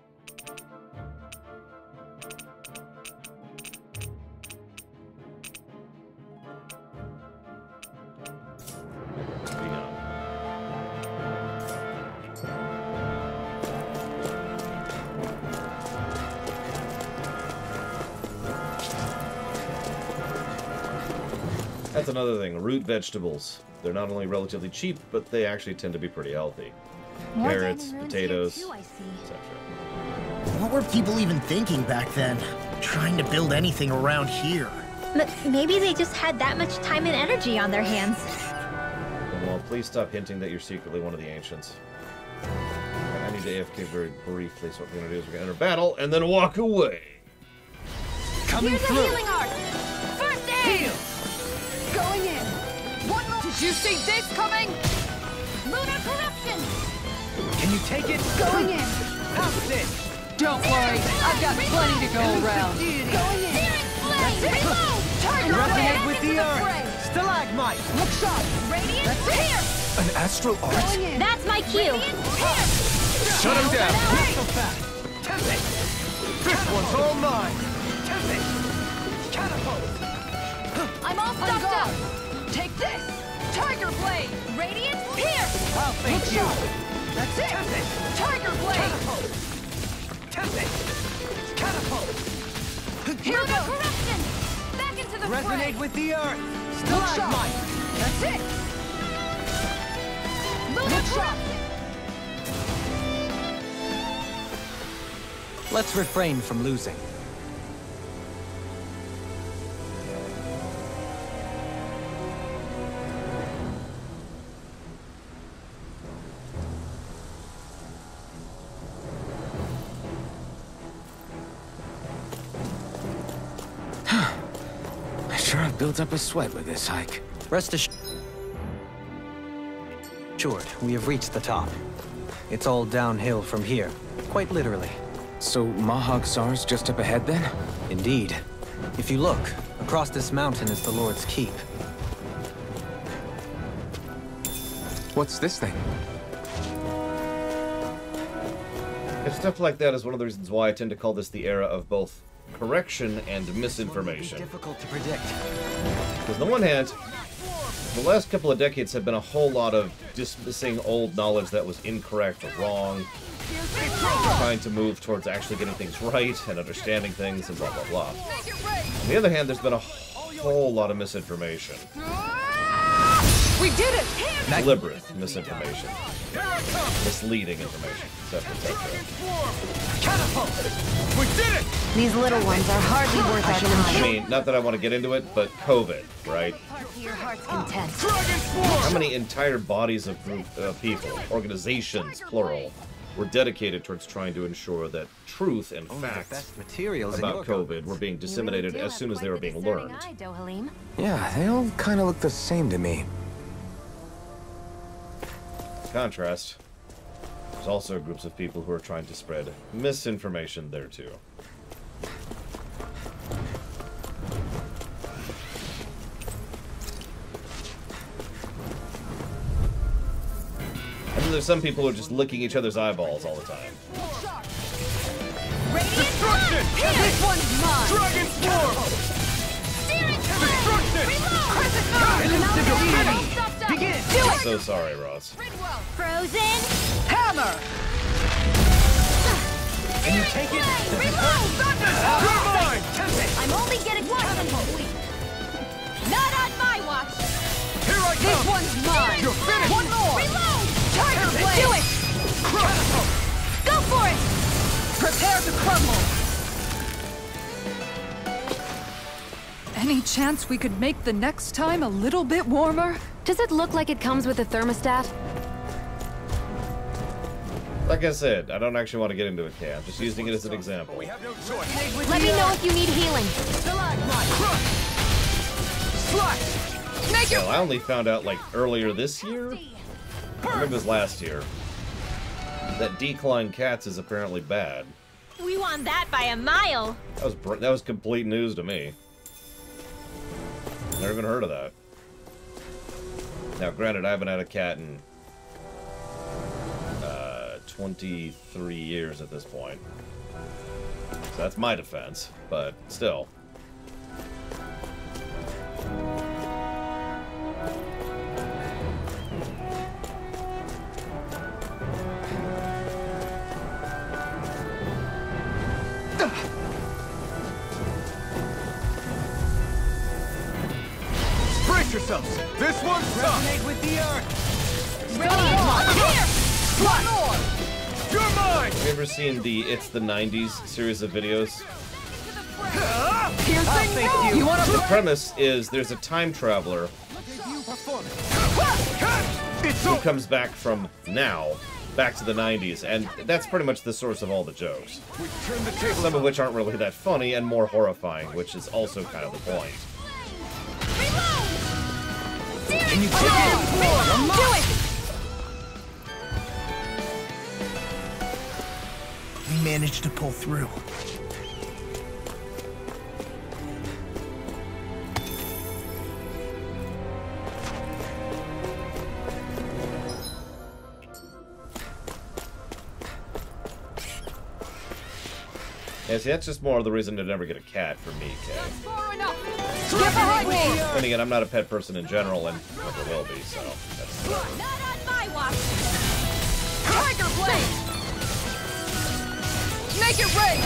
That's another thing, root vegetables. They're not only relatively cheap, but they actually tend to be pretty healthy. Carrots, potatoes, etc. What were people even thinking back then? Trying to build anything around here. But maybe they just had that much time and energy on their hands. Well, please stop hinting that you're secretly one of the ancients. I need to AFK very briefly, so what we're going to do is we're going to enter battle, and then walk away. Coming through! Healing art! First aid! Going in! One more! Did you see this coming? Lunar corruption! Can you take it? Going in! Pounce it! Don't worry, I've got plenty to go around. Going in! Reload! Tiger Resonate with the earth! Stalagmite! Look sharp! Radiant here! An astral art? That's my cue! Shut him down! Not so fast! Tempt it! This one's all mine! Tempt it! Catapult! I'm all stocked up! Take this! Tiger Blade! Radiant here! I'll thank you! That's it! Tempt it! Tiger Blade! Catapult! Tempt it! Catapult! Here goes! Corruption! Back into the Resonate fray! with the earth! Look sharp! Stalagmite! That's it! Look sharp! Let's refrain from losing. I sure have built up a sweat with this hike. Rest assured, we have reached the top. It's all downhill from here, quite literally. So Mahag Sar's just up ahead then? Indeed. If you look, across this mountain is the Lord's Keep. What's this thing? If stuff like that is one of the reasons why I tend to call this the era of both correction and misinformation. Difficult to predict. Because on the one hand, the last couple of decades have been a whole lot of dismissing old knowledge that was incorrect or wrong, trying to move towards actually getting things right and understanding things and blah blah blah. On the other hand, there's been a whole lot of misinformation. We did it! Deliberate misinformation. Misleading information, etc., etc. We did it! These little ones are hardly worth our time. I mean, not that I want to get into it, but COVID, right? To your heart's content. How many entire bodies of people, organizations, plural, were dedicated towards trying to ensure that truth and facts about COVID were being disseminated as soon as they were being learned? Yeah, they all kind of look the same to me. Contrast, there's also groups of people who are trying to spread misinformation there too. And then there's some people who are just licking each other's eyeballs all the time. Destruction! This one's mine! Dragon Swarm! Destruction! Begin! I'm so sorry, Ross. Frozen! Hammer! Can you take it? Reload! You're mine! I'm only getting one. Not on my watch! Here I come! This one's mine! You're finished! One more! Reload! Tiger Blade! Do it! Go for it! Prepare to crumble! Any chance we could make the next time a little bit warmer? Does it look like it comes with a thermostat? Like I said, I don't actually want to get into it, Kay. I'm just using it as an example. We have no choice. Let me know if you need healing. Well, I only found out, like, earlier this year? I remember it was last year. That Decline Cats is apparently bad. We won that by a mile. That was complete news to me. Never even heard of that. Now, granted, I haven't had a cat in 23 years at this point. So that's my defense, but still. Brace yourselves! This one's tough! Resonate with the earth! Here! One more! You're mine! Have you ever seen the It's the 90s series of videos? The premise is there's a time traveler who comes back from now, back to the 90s, and that's pretty much the source of all the jokes. Some of which aren't really that funny and more horrifying, which is also kind of the point. Can you take it? Do it! We managed to pull through. Yeah, see, that's just more of the reason to never get a cat for me, Kay. Get behind me! And again, I'm not a pet person in general, and never will be, so that's Not on my watch! Tiger Blade! Make it rain!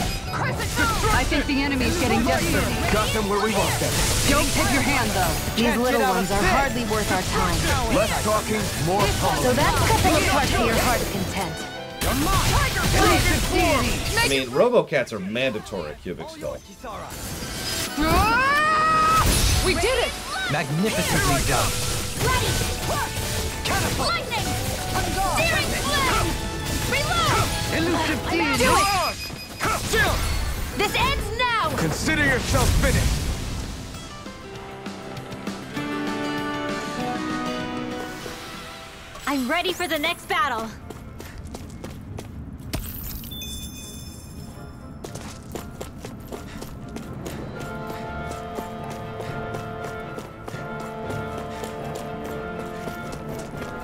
I think the enemy's getting desperate. Got them where we want them. Don't tip your hand, though. These little ones are hardly worth our time. Less talking, more policy. So that's cupping apart to your heart's content. I mean, Robocats are mandatory at Cubic Skull. We did it! Magnificently done. Lightning! Searing flame! Reload! Elusive I'm out. deity! This ends now! Consider yourself finished! I'm ready for the next battle.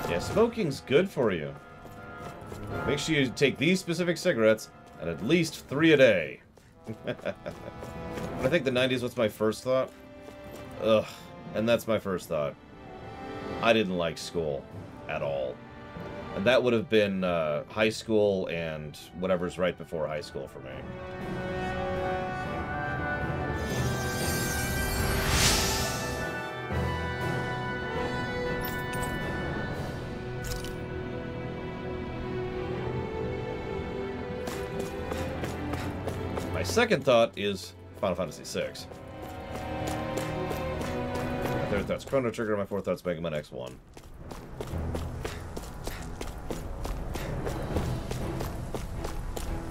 Yeah, smoking's good for you. Make sure you take these specific cigarettes and at least 3 a day. When I think the 90s, what's my first thought? Ugh. And that's my first thought. I didn't like school at all. And that would have been high school and whatever's right before high school for me. My second thought is Final Fantasy VI. My third thought's Chrono Trigger. My fourth thought's Mega Man X1.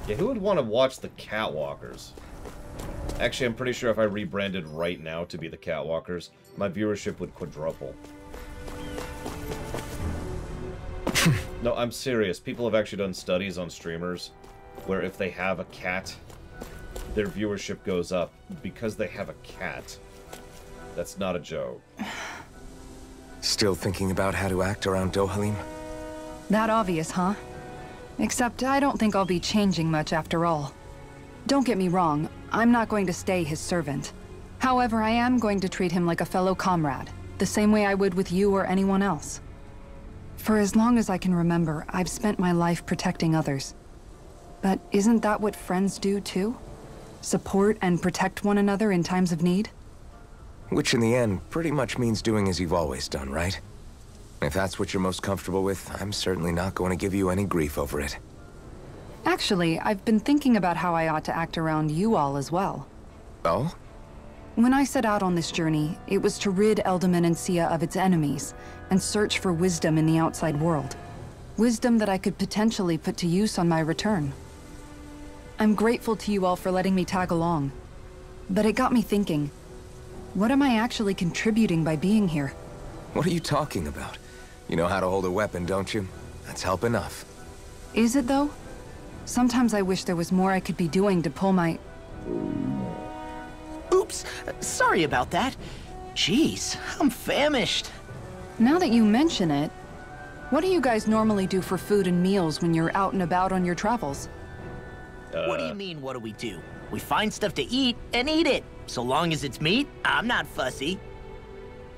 Yeah, who would want to watch the Catwalkers? Actually, I'm pretty sure if I rebranded right now to be the Catwalkers, my viewership would quadruple. No, I'm serious. People have actually done studies on streamers where if they have a cat, their viewership goes up because they have a cat. That's not a joke. Still thinking about how to act around Dohalim? That obvious, huh? Except I don't think I'll be changing much after all. Don't get me wrong, I'm not going to stay his servant. However, I am going to treat him like a fellow comrade, the same way I would with you or anyone else. For as long as I can remember, I've spent my life protecting others. But isn't that what friends do too? Support and protect one another in times of need? Which in the end pretty much means doing as you've always done, right? If that's what you're most comfortable with, I'm certainly not going to give you any grief over it. Actually, I've been thinking about how I ought to act around you all as well. Oh? When I set out on this journey, it was to rid Elde Menancia of its enemies, and search for wisdom in the outside world. Wisdom that I could potentially put to use on my return. I'm grateful to you all for letting me tag along. But it got me thinking, what am I actually contributing by being here? What are you talking about? You know how to hold a weapon, don't you? That's help enough. Is it though? Sometimes I wish there was more I could be doing to pull my... Oops, sorry about that. Jeez, I'm famished. Now that you mention it, what do you guys normally do for food and meals when you're out and about on your travels? What do you mean, what do we do? We find stuff to eat and eat it. So long as it's meat, I'm not fussy.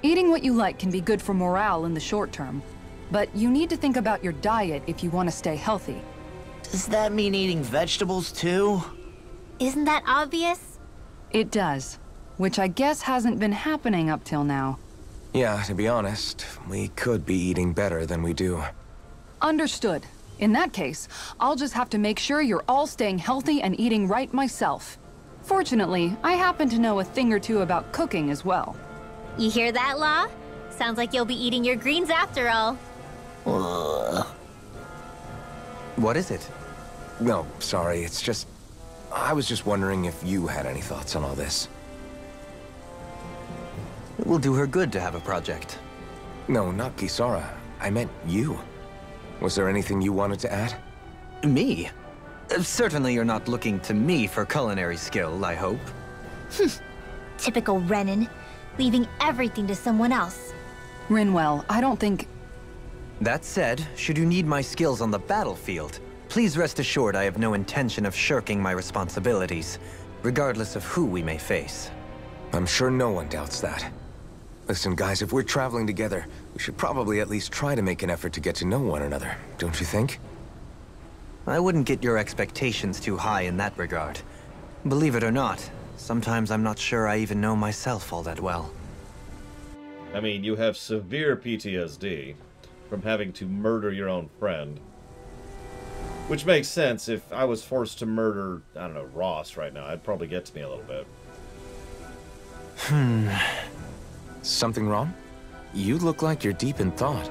Eating what you like can be good for morale in the short term, but you need to think about your diet if you want to stay healthy. Does that mean eating vegetables too? Isn't that obvious? It does, which I guess hasn't been happening up till now. Yeah, to be honest, we could be eating better than we do. Understood. In that case, I'll just have to make sure you're all staying healthy and eating right myself. Fortunately, I happen to know a thing or two about cooking as well. You hear that, Law? Sounds like you'll be eating your greens after all. What is it? No, sorry, it's just... I was just wondering if you had any thoughts on all this. It will do her good to have a project. No, not Kisara. I meant you. Was there anything you wanted to add? Me? Certainly you're not looking to me for culinary skill, I hope. Typical Renan. Leaving everything to someone else. Rinwell, I don't think... That said, should you need my skills on the battlefield, please rest assured I have no intention of shirking my responsibilities, regardless of who we may face. I'm sure no one doubts that. Listen, guys, if we're traveling together, we should probably at least try to make an effort to get to know one another, don't you think? I wouldn't get your expectations too high in that regard. Believe it or not, sometimes I'm not sure I even know myself all that well. I mean, you have severe PTSD from having to murder your own friend. Which makes sense. If I was forced to murder, I don't know, Ross right now, it'd probably get to me a little bit. Something wrong? You look like you're deep in thought.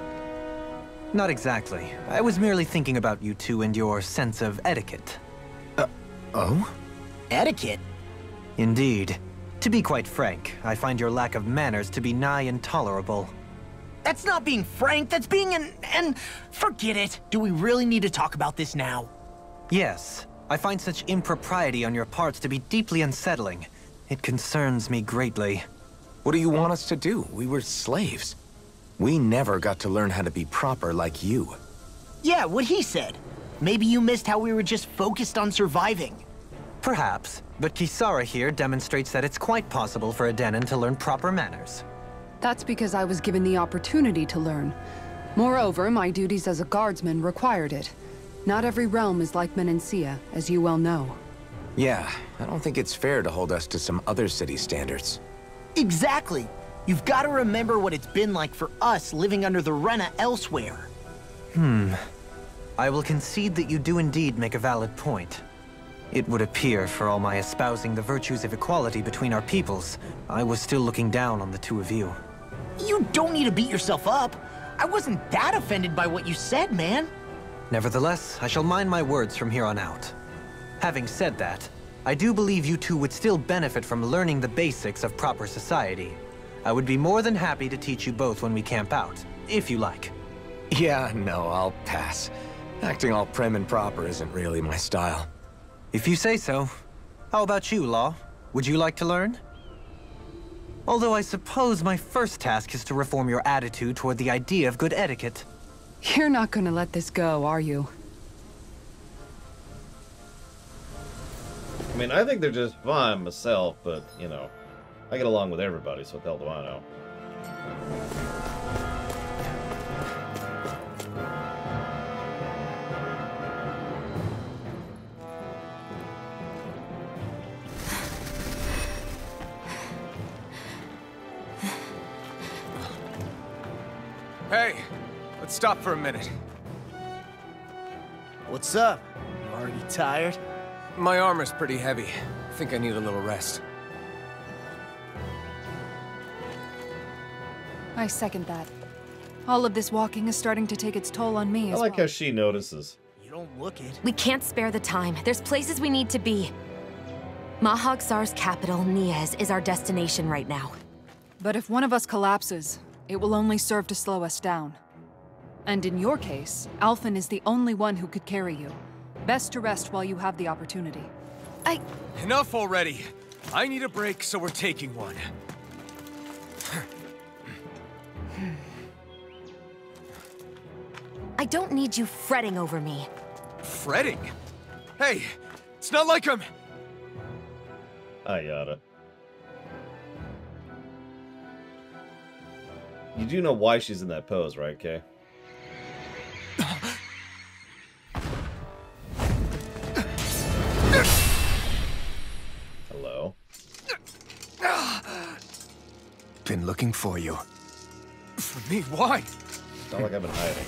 Not exactly. I was merely thinking about you two and your sense of etiquette. Oh? Etiquette? Indeed. To be quite frank, I find your lack of manners to be nigh intolerable. That's not being frank, that's being and forget it. Do we really need to talk about this now? Yes. I find such impropriety on your parts to be deeply unsettling. It concerns me greatly. What do you want us to do? We were slaves. We never got to learn how to be proper like you. Yeah, what he said. Maybe you missed how we were just focused on surviving. Perhaps, but Kisara here demonstrates that it's quite possible for a Denon to learn proper manners. That's because I was given the opportunity to learn. Moreover, my duties as a guardsman required it. Not every realm is like Menancia, as you well know. Yeah, I don't think it's fair to hold us to some other city standards. Exactly. You've got to remember what it's been like for us living under the Rena elsewhere. I will concede that you do indeed make a valid point. It would appear, for all my espousing the virtues of equality between our peoples, I was still looking down on the two of you. You don't need to beat yourself up. I wasn't that offended by what you said, man. Nevertheless, I shall mind my words from here on out. Having said that, I do believe you two would still benefit from learning the basics of proper society. I would be more than happy to teach you both when we camp out, if you like. Yeah, no, I'll pass. Acting all prim and proper isn't really my style. If you say so. How about you, Law? Would you like to learn? Although I suppose my first task is to reform your attitude toward the idea of good etiquette. You're not gonna let this go, are you? I mean, I think they're just fine myself, but, you know, I get along with everybody, so what the hell do I know? Hey, let's stop for a minute. What's up? You already tired? My armor's pretty heavy. I think I need a little rest. I second that. All of this walking is starting to take its toll on me I as like well. how she notices. You don't look it. We can't spare the time. There's places we need to be. Mahag Saar's capital, Niez, is our destination right now. But if one of us collapses, it will only serve to slow us down. And in your case, Alphen is the only one who could carry you. Best to rest while you have the opportunity. Enough already. I need a break, so we're taking one. I don't need you fretting over me. Fretting? Hey, it's not like I'm... Ayada. You do know why she's in that pose, right, Kay? Hello? Been looking for you. For me? Why? It's not like I've been hiding.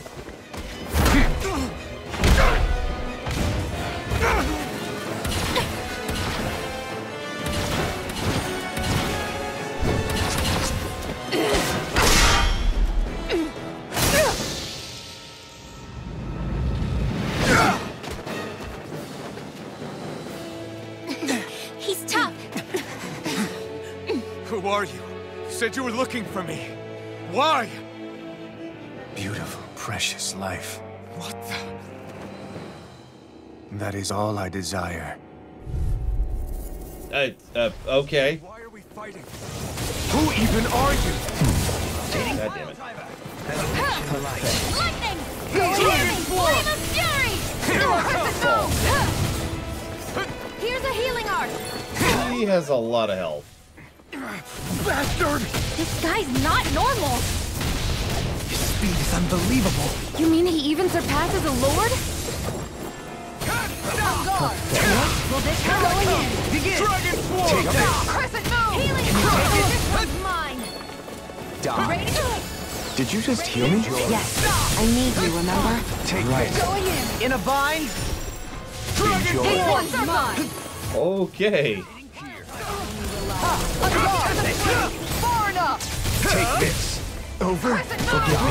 He's tough. Who are you? You said you were looking for me. Why? Beautiful, precious life. What the... That is all I desire. Okay. Why are we fighting? Who even are you? God damn it. Lightning! Flame of Fury! Here's a healing art! He has a lot of health. Bastard! This guy's not normal! His speed is unbelievable. You mean he even surpasses a lord? Will this come going in? Begin! Dragon Swarm! Take that! Crescent move! Healing! This one's mine! Die. Ready? Did you just heal me? Yes. I need you, remember? Take right. Going in! In a bind? This one's mine! Okay. Far enough! Take this. Over. Forgive me.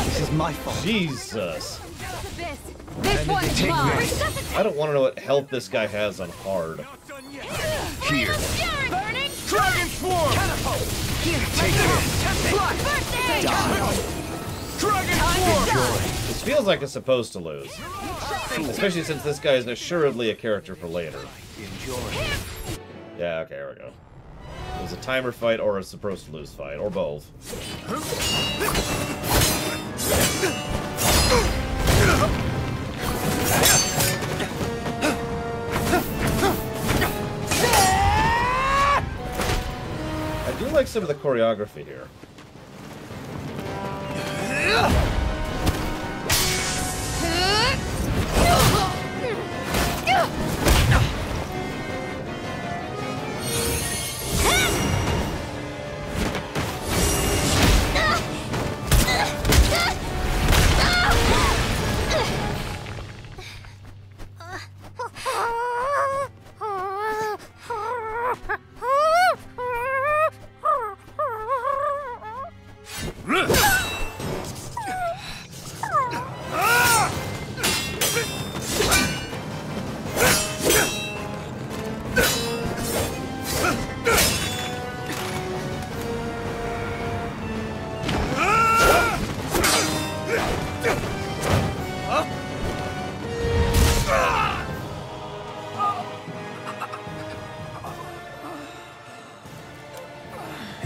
This is my fault. Jesus. This one's mine! I don't want to know what health this guy has on hard. Here. Burning! Dragon Swarm! Catapult! Here, Take this. First aid! Dragon Swarm! This feels like it's supposed to lose. Especially since this guy is assuredly a character for later. Yeah, okay, here we go. It was a timer fight or a supposed to lose fight, or both. I do like some of the choreography here.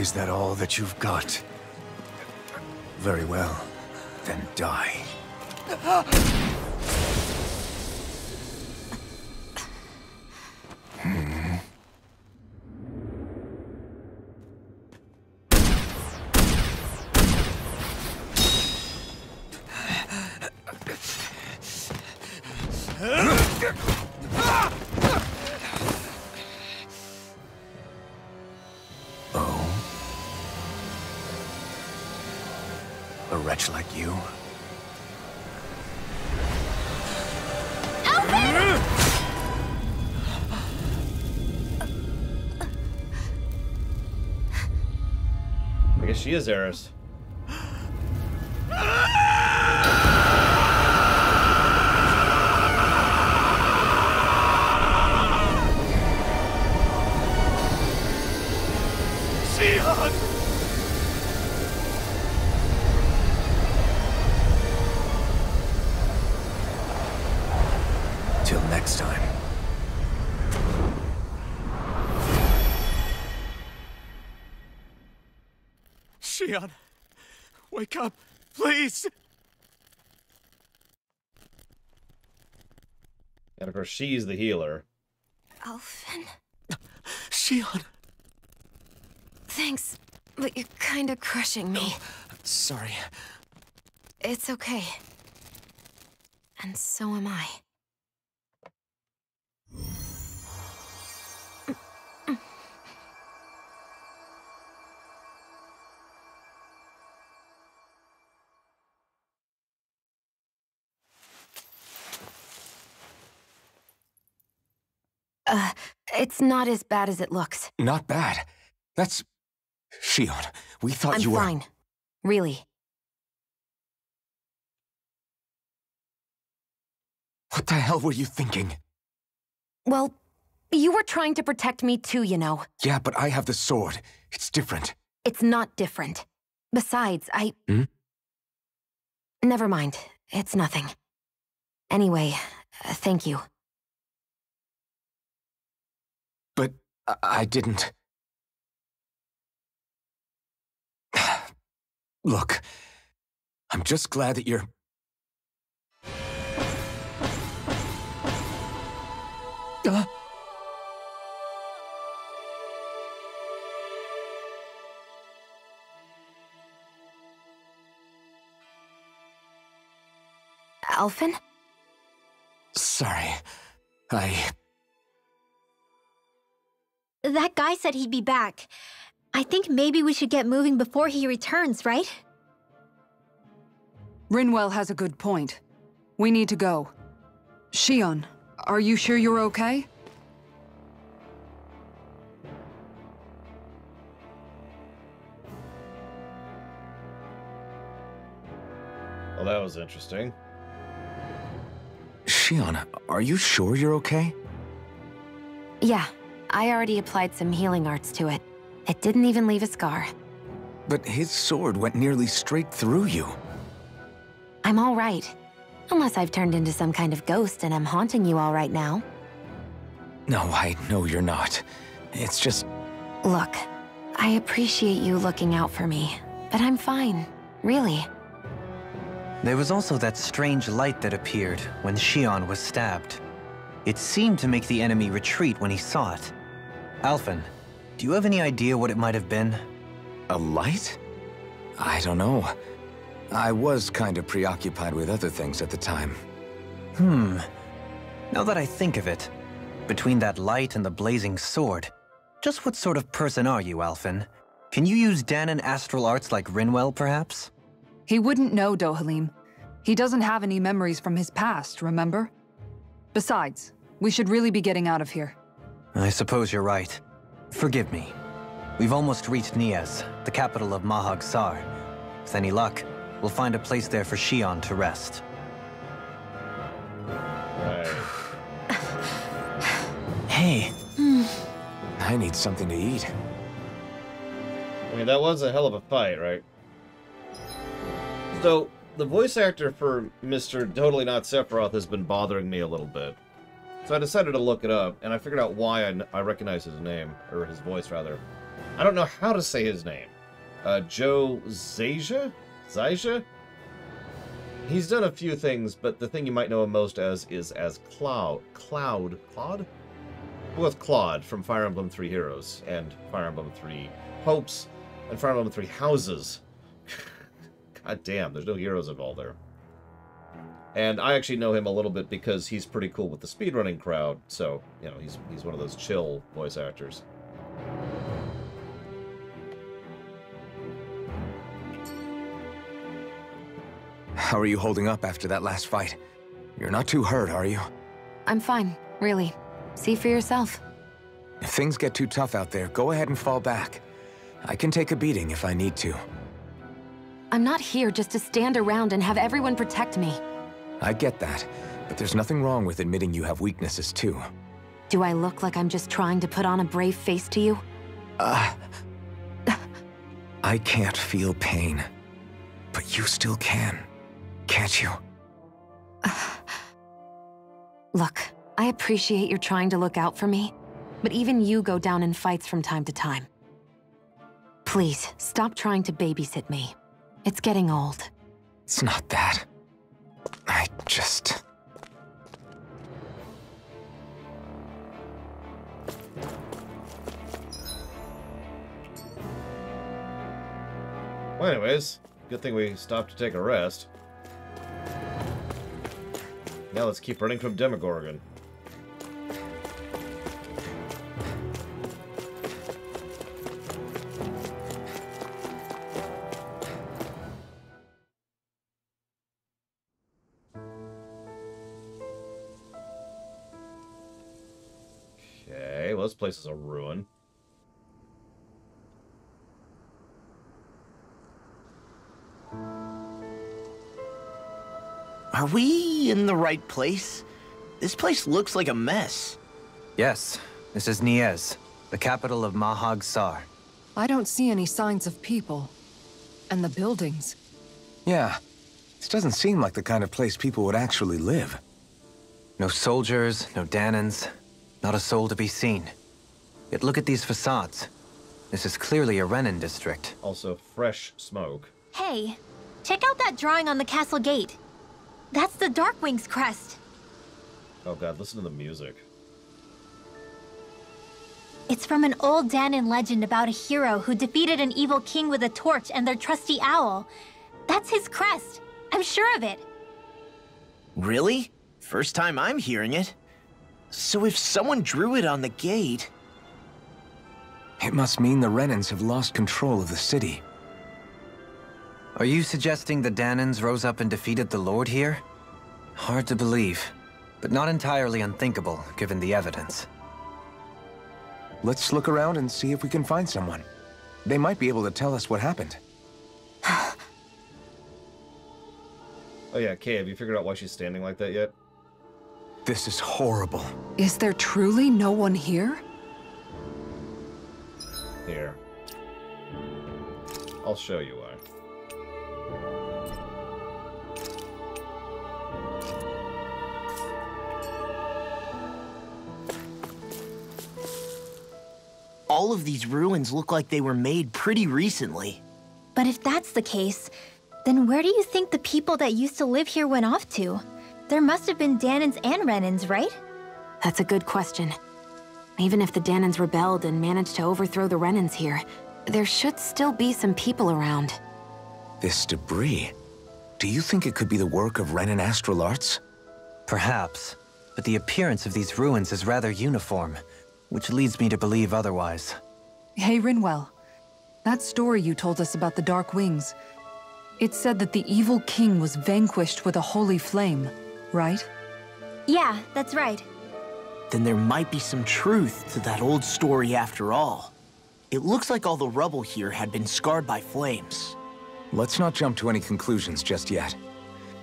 Is that all that you've got? Very well. Then die. A wretch like you? I guess she is Eris. Shion! Till next time. Shion, wake up, please! And of course, she's the healer. Alphen? Shion! Thanks, but you're kinda crushing me. Sorry. It's okay. And so am I. It's not as bad as it looks. Not bad. That's... Shion, we thought you were... I'm fine. Really. What the hell were you thinking? Well, you were trying to protect me too, you know. Yeah, but I have the sword. It's different. It's not different. Besides, Never mind. It's nothing. Anyway, thank you. But I didn't... Look, I'm just glad that you're... Alphen? Sorry. That guy said he'd be back. I think maybe we should get moving before he returns, right? Rinwell has a good point. We need to go. Shion, are you sure you're okay? Well, that was interesting. Shion, are you sure you're okay? Yeah, I already applied some healing arts to it. It didn't even leave a scar. But his sword went nearly straight through you. I'm all right. Unless I've turned into some kind of ghost and I'm haunting you all right now. No, I know you're not. It's just... Look, I appreciate you looking out for me, but I'm fine, really. There was also that strange light that appeared when Shion was stabbed. It seemed to make the enemy retreat when he saw it. Alphen, do you have any idea what it might have been? A light? I don't know. I was kind of preoccupied with other things at the time. Now that I think of it, between that light and the blazing sword, just what sort of person are you, Alphen? Can you use Dahnan astral arts like Rinwell, perhaps? He wouldn't know, Dohalim. He doesn't have any memories from his past, remember? Besides, we should really be getting out of here. I suppose you're right. Forgive me. We've almost reached Niez, the capital of Mahag Saar. With any luck, we'll find a place there for Shion to rest. Right. Hey. I need something to eat. I mean, that was a hell of a fight, right? So, the voice actor for Mr. Totally Not Sephiroth has been bothering me a little bit. So I decided to look it up, and I figured out why I recognize his name, or his voice, rather. I don't know how to say his name. Joe Zaija? Zaija? He's done a few things, but the thing you might know him most as is as Claude? Well, with Claude from Fire Emblem 3 Heroes, and Fire Emblem 3 Hopes, and Fire Emblem 3 Houses. God damn, there's no heroes involved there. And I actually know him a little bit because he's pretty cool with the speedrunning crowd, so, you know, he's one of those chill voice actors. How are you holding up after that last fight? You're not too hurt, are you? I'm fine, really. See for yourself. If things get too tough out there, go ahead and fall back. I can take a beating if I need to. I'm not here just to stand around and have everyone protect me. I get that, but there's nothing wrong with admitting you have weaknesses too. Do I look like I'm just trying to put on a brave face to you? I can't feel pain, but you still can, can't you? Look, I appreciate you're trying to look out for me, but even you go down in fights from time to time. Please, stop trying to babysit me. It's getting old. It's not that. I just... Well, anyways, good thing we stopped to take a rest. Now let's keep running from Demogorgon. Okay, well, this place is a ruin. Are we in the right place? This place looks like a mess. Yes, this is Niez, the capital of Mahag Sar. I don't see any signs of people. And the buildings. Yeah, this doesn't seem like the kind of place people would actually live. No soldiers, no Danans, not a soul to be seen. Yet look at these facades. This is clearly a Renan district. Also, fresh smoke. Hey, check out that drawing on the castle gate. That's the Darkwing's crest. Oh god, listen to the music. It's from an old Danan legend about a hero who defeated an evil king with a torch and their trusty owl. That's his crest. I'm sure of it. Really? First time I'm hearing it. So if someone drew it on the gate... It must mean the Renans have lost control of the city. Are you suggesting the Danans rose up and defeated the Lord here? Hard to believe, but not entirely unthinkable, given the evidence. Let's look around and see if we can find someone. They might be able to tell us what happened. Oh yeah, Kay, have you figured out why she's standing like that yet? This is horrible. Is there truly no one here? Here. I'll show you why. All of these ruins look like they were made pretty recently. But if that's the case, then where do you think the people that used to live here went off to? There must have been Danans and Renans, right? That's a good question. Even if the Danans rebelled and managed to overthrow the Renans here, there should still be some people around. This debris... Do you think it could be the work of Renan Astral Arts? Perhaps, but the appearance of these ruins is rather uniform, which leads me to believe otherwise. Hey, Rinwell. That story you told us about the Dark Wings. It said that the evil king was vanquished with a holy flame, right? Yeah, that's right. Then there might be some truth to that old story after all. It looks like all the rubble here had been scarred by flames. Let's not jump to any conclusions just yet.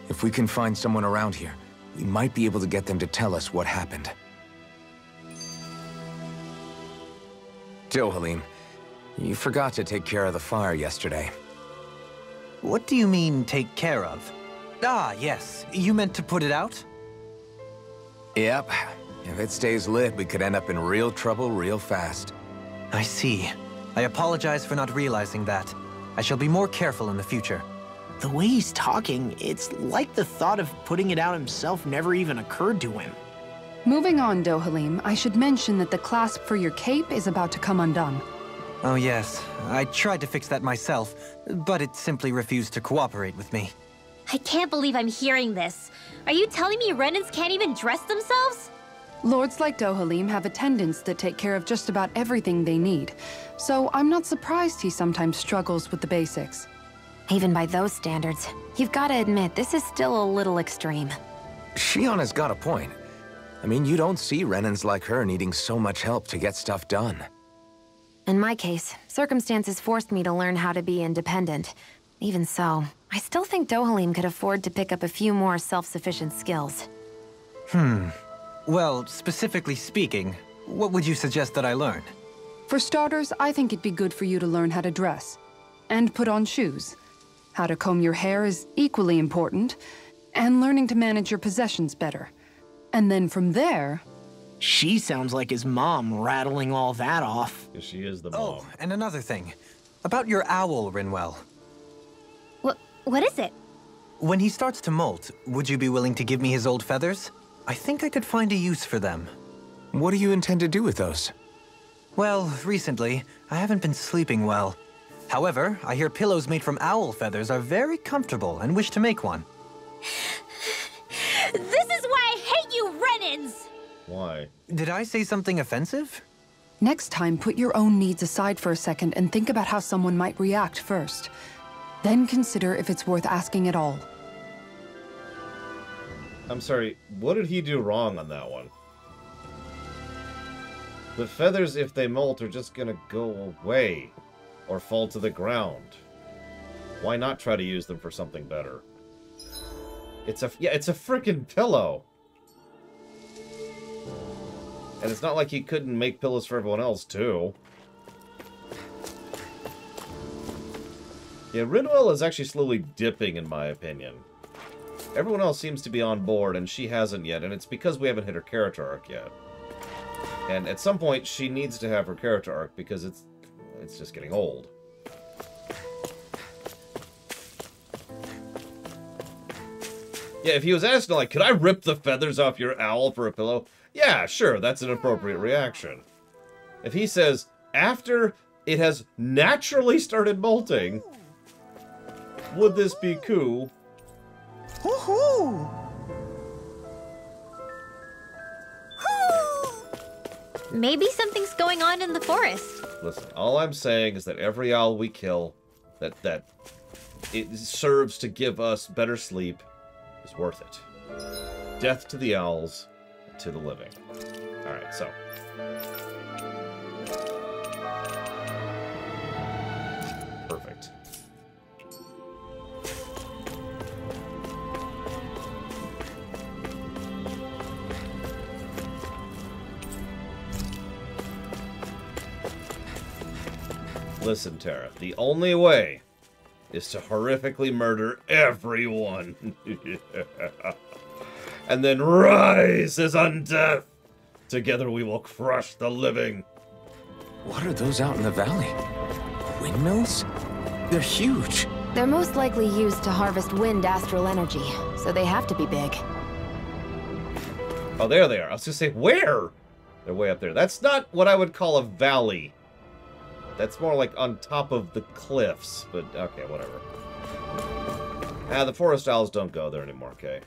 If we can find someone around here, we might be able to get them to tell us what happened. Dohalim, you forgot to take care of the fire yesterday. What do you mean, take care of? Ah, yes. You meant to put it out? Yep. If it stays lit, we could end up in real trouble real fast. I see. I apologize for not realizing that. I shall be more careful in the future. The way he's talking, it's like the thought of putting it out himself never even occurred to him. Moving on, Dohalim, I should mention that the clasp for your cape is about to come undone. Oh yes, I tried to fix that myself, but it simply refused to cooperate with me. I can't believe I'm hearing this. Are you telling me Renans can't even dress themselves? Lords like Dohalim have attendants that take care of just about everything they need, so I'm not surprised he sometimes struggles with the basics. Even by those standards, you've got to admit this is still a little extreme. Shionne's got a point. I mean, you don't see Renans like her needing so much help to get stuff done. In my case, circumstances forced me to learn how to be independent. Even so, I still think Dohalim could afford to pick up a few more self-sufficient skills. Well, specifically speaking, what would you suggest that I learn? For starters, I think it'd be good for you to learn how to dress. And put on shoes. How to comb your hair is equally important. And learning to manage your possessions better. And then from there... She sounds like his mom, rattling all that off. Because she is the mom. Oh, and another thing. About your owl, Rinwell. What is it? When he starts to molt, would you be willing to give me his old feathers? I think I could find a use for them. What do you intend to do with those? Well, recently, I haven't been sleeping well. However, I hear pillows made from owl feathers are very comfortable and wish to make one. This is why I hate you, Renans! Why? Did I say something offensive? Next time, put your own needs aside for a second and think about how someone might react first. Then consider if it's worth asking at all. I'm sorry, what did he do wrong on that one? The feathers, if they molt, are just gonna go away. Or fall to the ground. Why not try to use them for something better? It's a frickin' pillow! And it's not like he couldn't make pillows for everyone else, too. Yeah, Rinwell is actually slowly dipping, in my opinion. Everyone else seems to be on board, and she hasn't yet, and it's because we haven't hit her character arc yet. And at some point, she needs to have her character arc, because it's just getting old. Yeah, if he was asking, like, could I rip the feathers off your owl for a pillow? Yeah, sure, that's an appropriate reaction. If he says, after it has naturally started molting, would this be cool? Woohoo! Maybe something's going on in the forest. Listen, all I'm saying is that every owl we kill, that it serves to give us better sleep, is worth it. Death to the owls, to the living. Alright, so. Perfect. Listen, Terra, the only way is to horrifically murder everyone. And then rise as undeath. Together we will crush the living. What are those out in the valley? Windmills? They're huge. They're most likely used to harvest wind astral energy, so they have to be big. Oh, there they are. I was gonna say, where? They're way up there. That's not what I would call a valley. That's more like on top of the cliffs, but okay, whatever. Ah, the forest owls don't go there anymore, okay.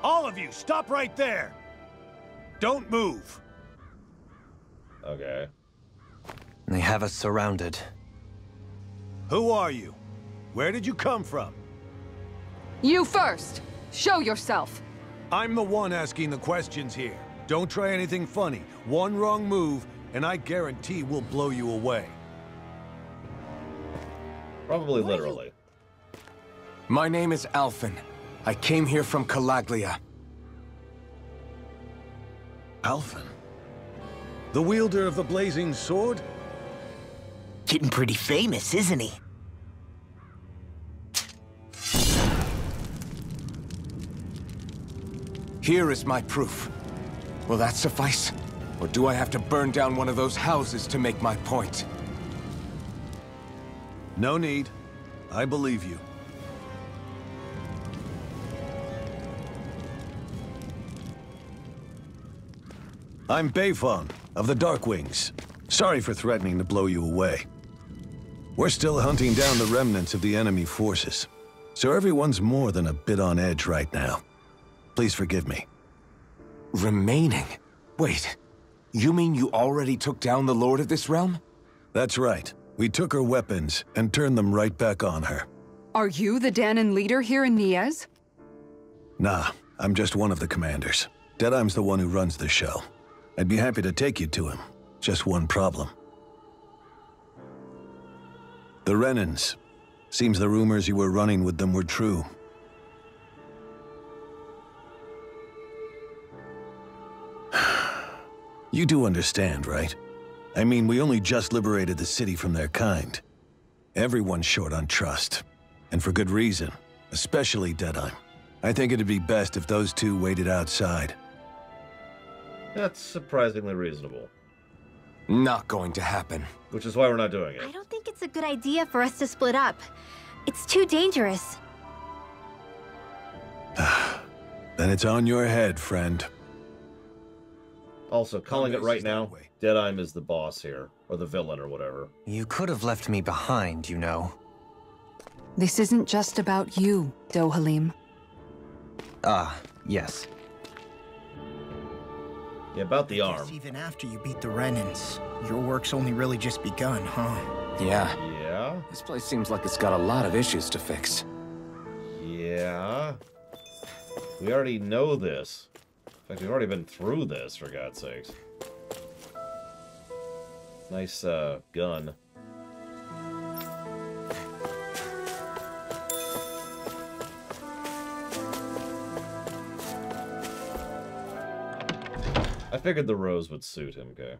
All of you, stop right there! Don't move! Okay. They have us surrounded. Who are you? Where did you come from? You first! Show yourself! I'm the one asking the questions here. Don't try anything funny. One wrong move, and I guarantee we'll blow you away. Probably literally. My name is Alphen. I came here from Calaglia. Alphen? The wielder of the blazing sword? Getting pretty famous, isn't he? Here is my proof. Will that suffice? Or do I have to burn down one of those houses to make my point? No need. I believe you. I'm Beifong, of the Darkwings. Sorry for threatening to blow you away. We're still hunting down the remnants of the enemy forces, so everyone's more than a bit on edge right now. Please forgive me. Remaining? Wait, you mean you already took down the Lord of this realm? That's right. We took her weapons and turned them right back on her. Are you the Dahnan leader here in Niez? Nah, I'm just one of the commanders. Deadeye's the one who runs the show. I'd be happy to take you to him. Just one problem. The Renans. Seems the rumors you were running with them were true. You do understand, right? I mean, we only just liberated the city from their kind. Everyone's short on trust. And for good reason. Especially Deadeye. I think it'd be best if those two waited outside. That's surprisingly reasonable. Not going to happen. Which is why we're not doing it. I don't think it's a good idea for us to split up. It's too dangerous. Then it's on your head, friend. Also, calling it right now, Deadeye is the boss here. Or the villain, or whatever. You could have left me behind, you know. This isn't just about you, Dohalim. Yes. Yeah, about the arm. Even after you beat the Renans, your work's only really just begun, huh? Yeah. Yeah? This place seems like it's got a lot of issues to fix. Yeah. We already know this. In fact, we've already been through this, for God's sakes. Nice, gun. I figured the rose would suit him, okay?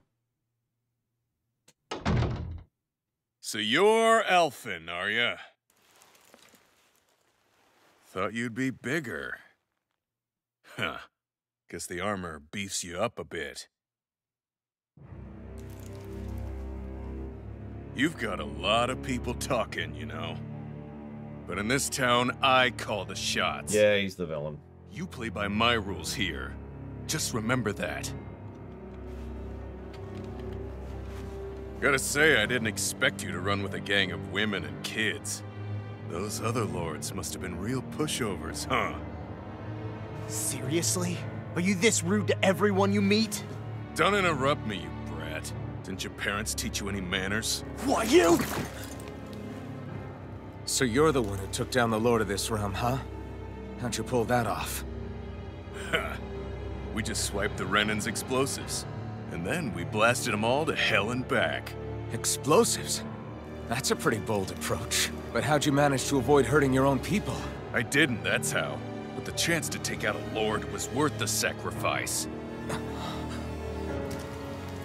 So you're Alphen, are ya? Thought you'd be bigger. Huh. Guess the armor beefs you up a bit. You've got a lot of people talking, you know. But in this town, I call the shots. Yeah, he's the villain. You play by my rules here. Just remember that. Gotta say, I didn't expect you to run with a gang of women and kids. Those other lords must have been real pushovers, huh? Seriously? Are you this rude to everyone you meet? Don't interrupt me, you brat. Didn't your parents teach you any manners? Why, you? So you're the one who took down the Lord of this realm, huh? How'd you pull that off? Ha! We just swiped the Renan's explosives. And then we blasted them all to hell and back. Explosives? That's a pretty bold approach. But how'd you manage to avoid hurting your own people? I didn't, that's how. But the chance to take out a lord was worth the sacrifice.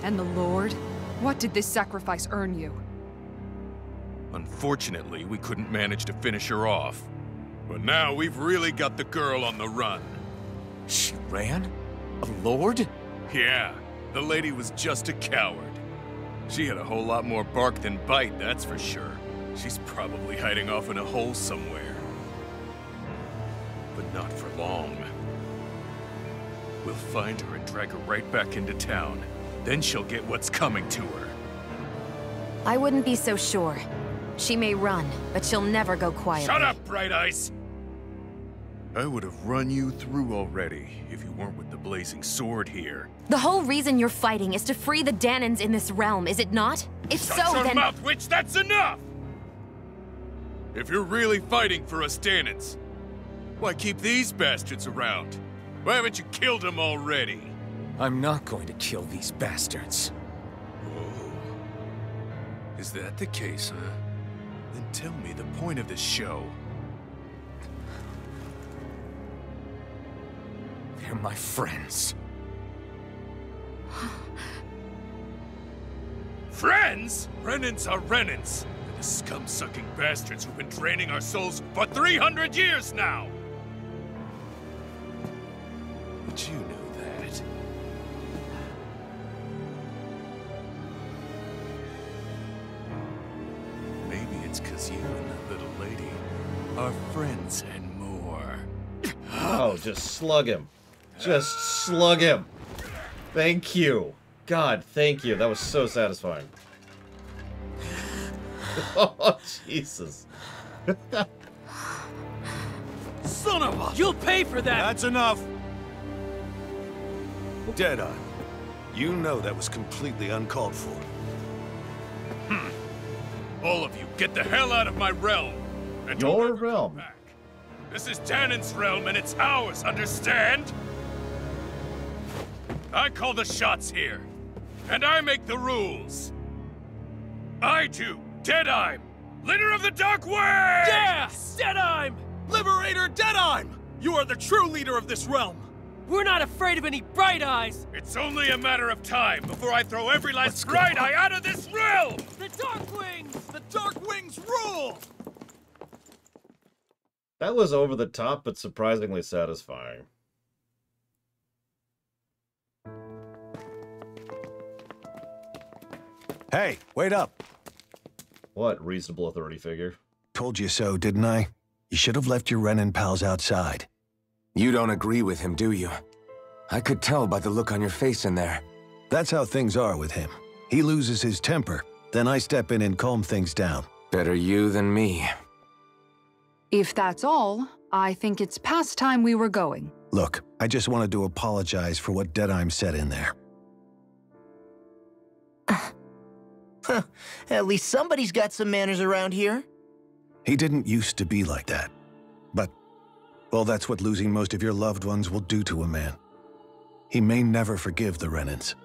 And the Lord? What did this sacrifice earn you? Unfortunately, we couldn't manage to finish her off. But now we've really got the girl on the run. She ran? A lord? Yeah, the lady was just a coward. She had a whole lot more bark than bite, that's for sure. She's probably hiding off in a hole somewhere. But not for long. We'll find her and drag her right back into town. Then she'll get what's coming to her. I wouldn't be so sure. She may run, but she'll never go quietly. Shut up, Bright Eyes! I would have run you through already if you weren't with the blazing sword here. The whole reason you're fighting is to free the Dahnans in this realm, is it not? If so, Shut your then— mouth, witch! That's enough! If you're really fighting for us Dahnans, why keep these bastards around? Why haven't you killed them already? I'm not going to kill these bastards. Oh. Is that the case, huh? Then tell me the point of this show. They're my friends. Friends? Renans are Renans. The scum-sucking bastards who've been draining our souls for 300 years now! But you know that. Maybe it's 'cause you and that little lady are friends and more. Oh, just slug him. Just slug him. Thank you. God, thank you. That was so satisfying. Oh, Jesus. Son of a... You'll pay for that! That's enough! Deadeye, you know that was completely uncalled for. All of you, get the hell out of my realm! And Your realm? This is Danon's realm and it's ours, understand? I call the shots here. And I make the rules. I do. Deadeye! Leader of the Dark Wings! Yeah! Deadeye! Liberator Deadeye! You are the true leader of this realm! We're not afraid of any Bright Eyes! It's only a matter of time before I throw every last Bright Eye out of this realm! The Dark Wings! The Dark Wings rule! That was over the top, but surprisingly satisfying. Hey, wait up! What reasonable authority figure? Told you so, didn't I? You should have left your Renan pals outside. You don't agree with him, do you? I could tell by the look on your face in there. That's how things are with him. He loses his temper, then I step in and calm things down. Better you than me. If that's all, I think it's past time we were going. Look, I just wanted to apologize for what Deadeye said in there. At least somebody's got some manners around here. He didn't used to be like that. But, well, that's what losing most of your loved ones will do to a man. He may never forgive the Renans.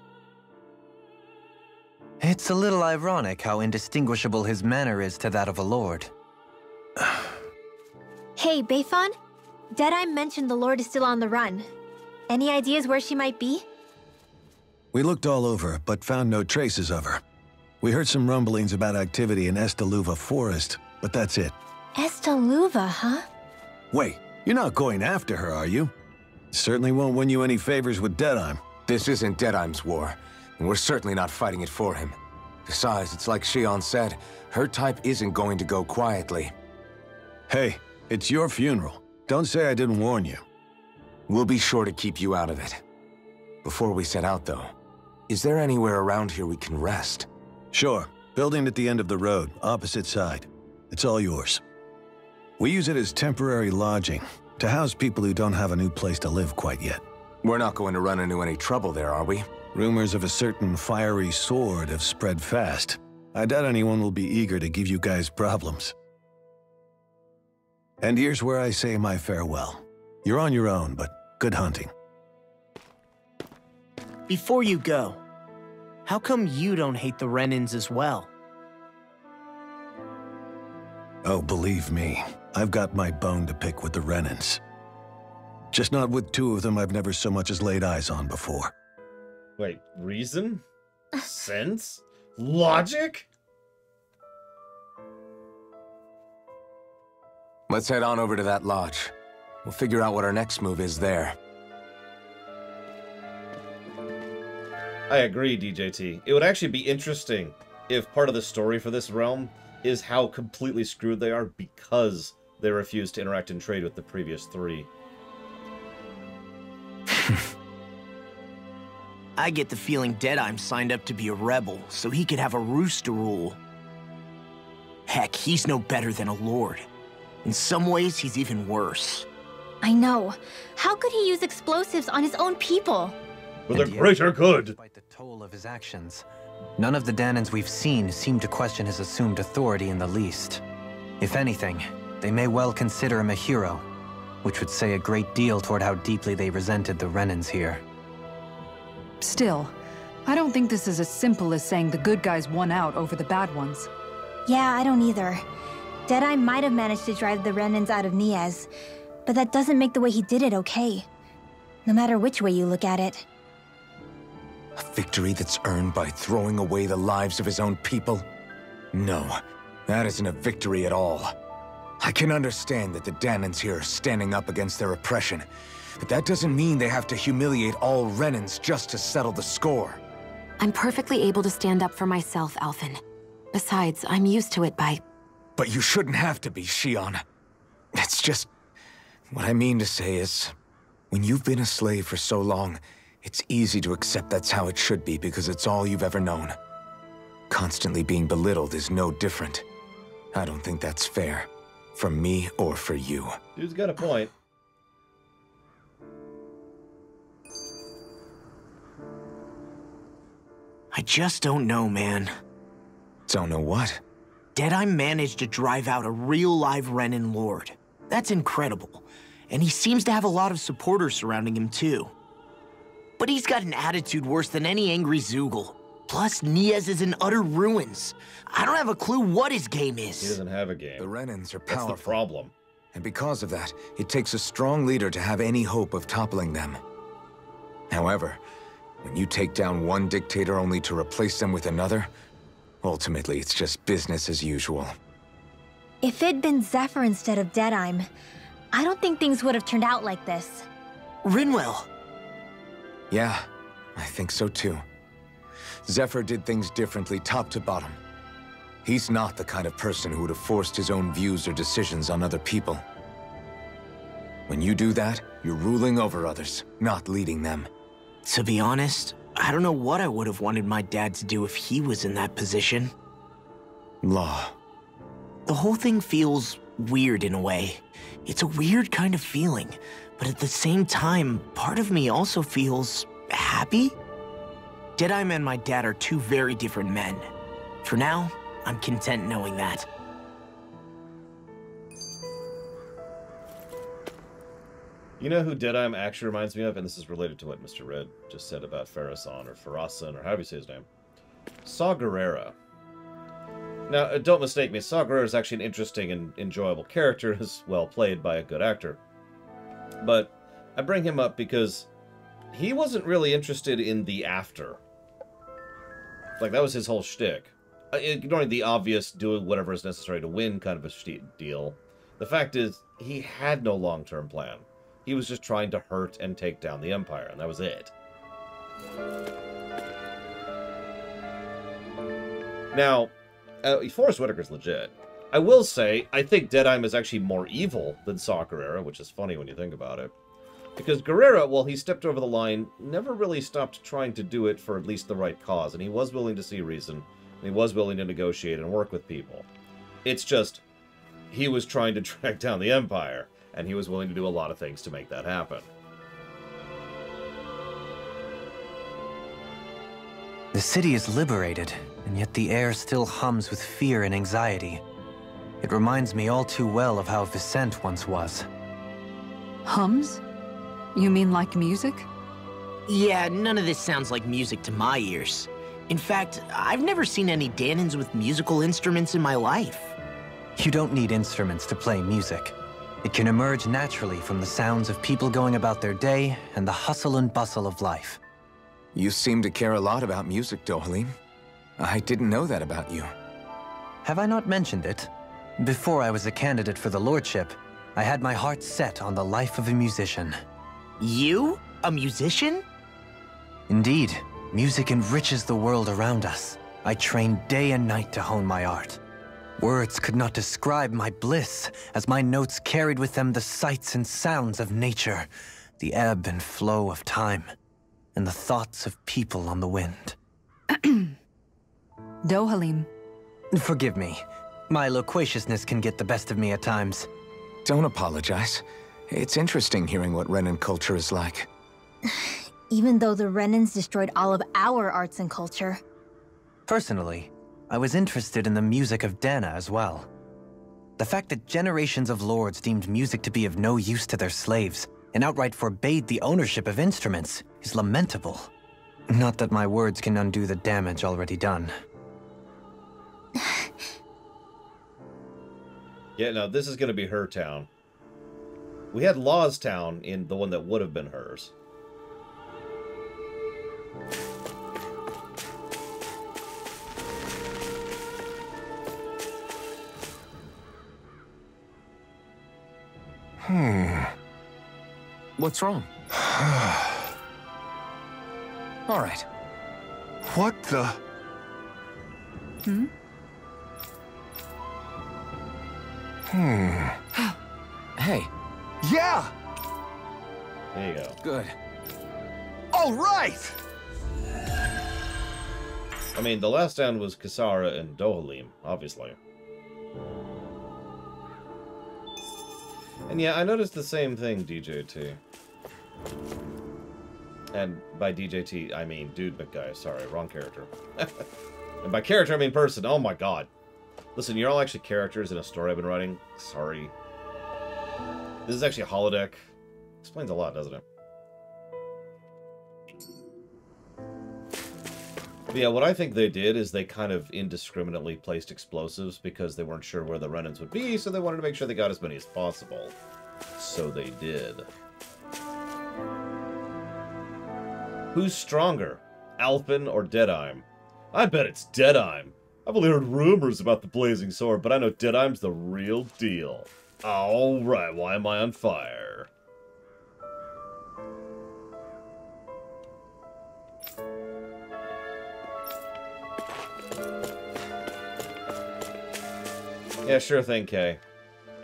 It's a little ironic how indistinguishable his manner is to that of a lord. Hey, Beifan? Deadeye mentioned the Lord is still on the run. Any ideas where she might be? We looked all over, but found no traces of her. We heard some rumblings about activity in Estaluva Forest, but that's it. Estaluva, huh? Wait, you're not going after her, are you? Certainly won't win you any favors with Deadeye. This isn't Deadeye's war, and we're certainly not fighting it for him. Besides, it's like Xion said, her type isn't going to go quietly. Hey, it's your funeral. Don't say I didn't warn you. We'll be sure to keep you out of it. Before we set out, though, is there anywhere around here we can rest? Sure. Building at the end of the road, opposite side. It's all yours. We use it as temporary lodging, to house people who don't have a new place to live quite yet. We're not going to run into any trouble there, are we? Rumors of a certain fiery sword have spread fast. I doubt anyone will be eager to give you guys problems. And here's where I say my farewell. You're on your own, but good hunting. Before you go, how come you don't hate the Renans as well? Oh, believe me, I've got my bone to pick with the Renans. Just not with two of them I've never so much as laid eyes on before. Wait, reason? Sense? Logic? Let's head on over to that lodge. We'll figure out what our next move is there. I agree, DJT. It would actually be interesting if part of the story for this realm is how completely screwed they are because they refuse to interact and trade with the previous three. I get the feeling Deadeye signed up to be a rebel so he could have a roost to rule. Heck, he's no better than a lord. In some ways, he's even worse. I know. How could he use explosives on his own people? For the greater good! Despite the toll of his actions, none of the Danons we've seen seem to question his assumed authority in the least. If anything, they may well consider him a hero, which would say a great deal toward how deeply they resented the Renans here. Still, I don't think this is as simple as saying the good guys won out over the bad ones. Yeah, I don't either. Deadeye might have managed to drive the Renans out of Niez, but that doesn't make the way he did it okay. No matter which way you look at it. A victory that's earned by throwing away the lives of his own people? No, that isn't a victory at all. I can understand that the Dahnans here are standing up against their oppression, but that doesn't mean they have to humiliate all Renans just to settle the score. I'm perfectly able to stand up for myself, Alphen. Besides, I'm used to it by... But you shouldn't have to be, Shionne. It's just... What I mean to say is, when you've been a slave for so long, it's easy to accept that's how it should be because it's all you've ever known. Constantly being belittled is no different. I don't think that's fair. For me or for you. Dude's got a point. I just don't know, man. Don't know what? Deadeye managed to drive out a real live Renan Lord. That's incredible. And he seems to have a lot of supporters surrounding him, too. But he's got an attitude worse than any angry Zeugle. Plus, Niez is in utter ruins. I don't have a clue what his game is. He doesn't have a game. The Renans are powerful. That's the problem. And because of that, it takes a strong leader to have any hope of toppling them. However, when you take down one dictator only to replace them with another, ultimately it's just business as usual. If it'd been Zephyr instead of Deadeye, I don't think things would have turned out like this. Rinwell! Yeah, I think so too. Zephyr did things differently top to bottom. He's not the kind of person who would have forced his own views or decisions on other people. When you do that, you're ruling over others, not leading them. To be honest, I don't know what I would have wanted my dad to do if he was in that position. Law. The whole thing feels weird in a way. It's a weird kind of feeling, but at the same time, part of me also feels happy. Deadeye and my dad are two very different men. For now, I'm content knowing that. You know who Deadeye actually reminds me of? And this is related to what Mr. Red just said about Pharazôn, or Pharazôn, or however you say his name. Saw Gerrera. Now, don't mistake me, Saw Gerrera is actually an interesting and enjoyable character, as well played by a good actor. But I bring him up because he wasn't really interested in the after. Like, that was his whole shtick. Ignoring the obvious, doing whatever is necessary to win kind of a deal. The fact is, he had no long-term plan. He was just trying to hurt and take down the Empire, and that was it. Now, Forrest Whitaker's legit. I will say, I think Deadeye is actually more evil than Saw Gerrera, which is funny when you think about it. Because Gerrera, while he stepped over the line, never really stopped trying to do it for at least the right cause, and he was willing to see reason, and he was willing to negotiate and work with people. It's just, he was trying to track down the Empire, and he was willing to do a lot of things to make that happen. The city is liberated, and yet the air still hums with fear and anxiety. It reminds me all too well of how Viscent once was. Hums? You mean like music? Yeah, none of this sounds like music to my ears. In fact, I've never seen any Dahnans with musical instruments in my life. You don't need instruments to play music. It can emerge naturally from the sounds of people going about their day and the hustle and bustle of life. You seem to care a lot about music, Dohalim. I didn't know that about you. Have I not mentioned it? Before I was a candidate for the lordship, I had my heart set on the life of a musician. You? A musician? Indeed. Music enriches the world around us. I trained day and night to hone my art. Words could not describe my bliss, as my notes carried with them the sights and sounds of nature, the ebb and flow of time, and the thoughts of people on the wind. Dohalim. Forgive me. My loquaciousness can get the best of me at times. Don't apologize. It's interesting hearing what Renan culture is like. Even though the Renans destroyed all of our arts and culture. Personally, I was interested in the music of Dahna as well. The fact that generations of lords deemed music to be of no use to their slaves and outright forbade the ownership of instruments is lamentable. Not that my words can undo the damage already done. Yeah, no, this is going to be her town. We had Law's town in the one that would have been hers. What's wrong? All right. What the? Hey. Yeah! There you go. Good. All right! I mean, the last stand was Kisara and Dohalim, obviously. And yeah, I noticed the same thing, DJT. And by DJT, I mean Dude McGuy. Sorry, wrong character. And by character, I mean person. Oh my god. Listen, you're all actually characters in a story I've been writing. Sorry. This is actually a holodeck. Explains a lot, doesn't it? But yeah, what I think they did is they kind of indiscriminately placed explosives because they weren't sure where the Renans would be, so they wanted to make sure they got as many as possible. So they did. Who's stronger, Alphen or Deadheim? I bet it's Deadheim. I've only heard rumors about the Blazing Sword, but I know Deadheim's the real deal. Alright, why am I on fire? Yeah, sure thing, Kay.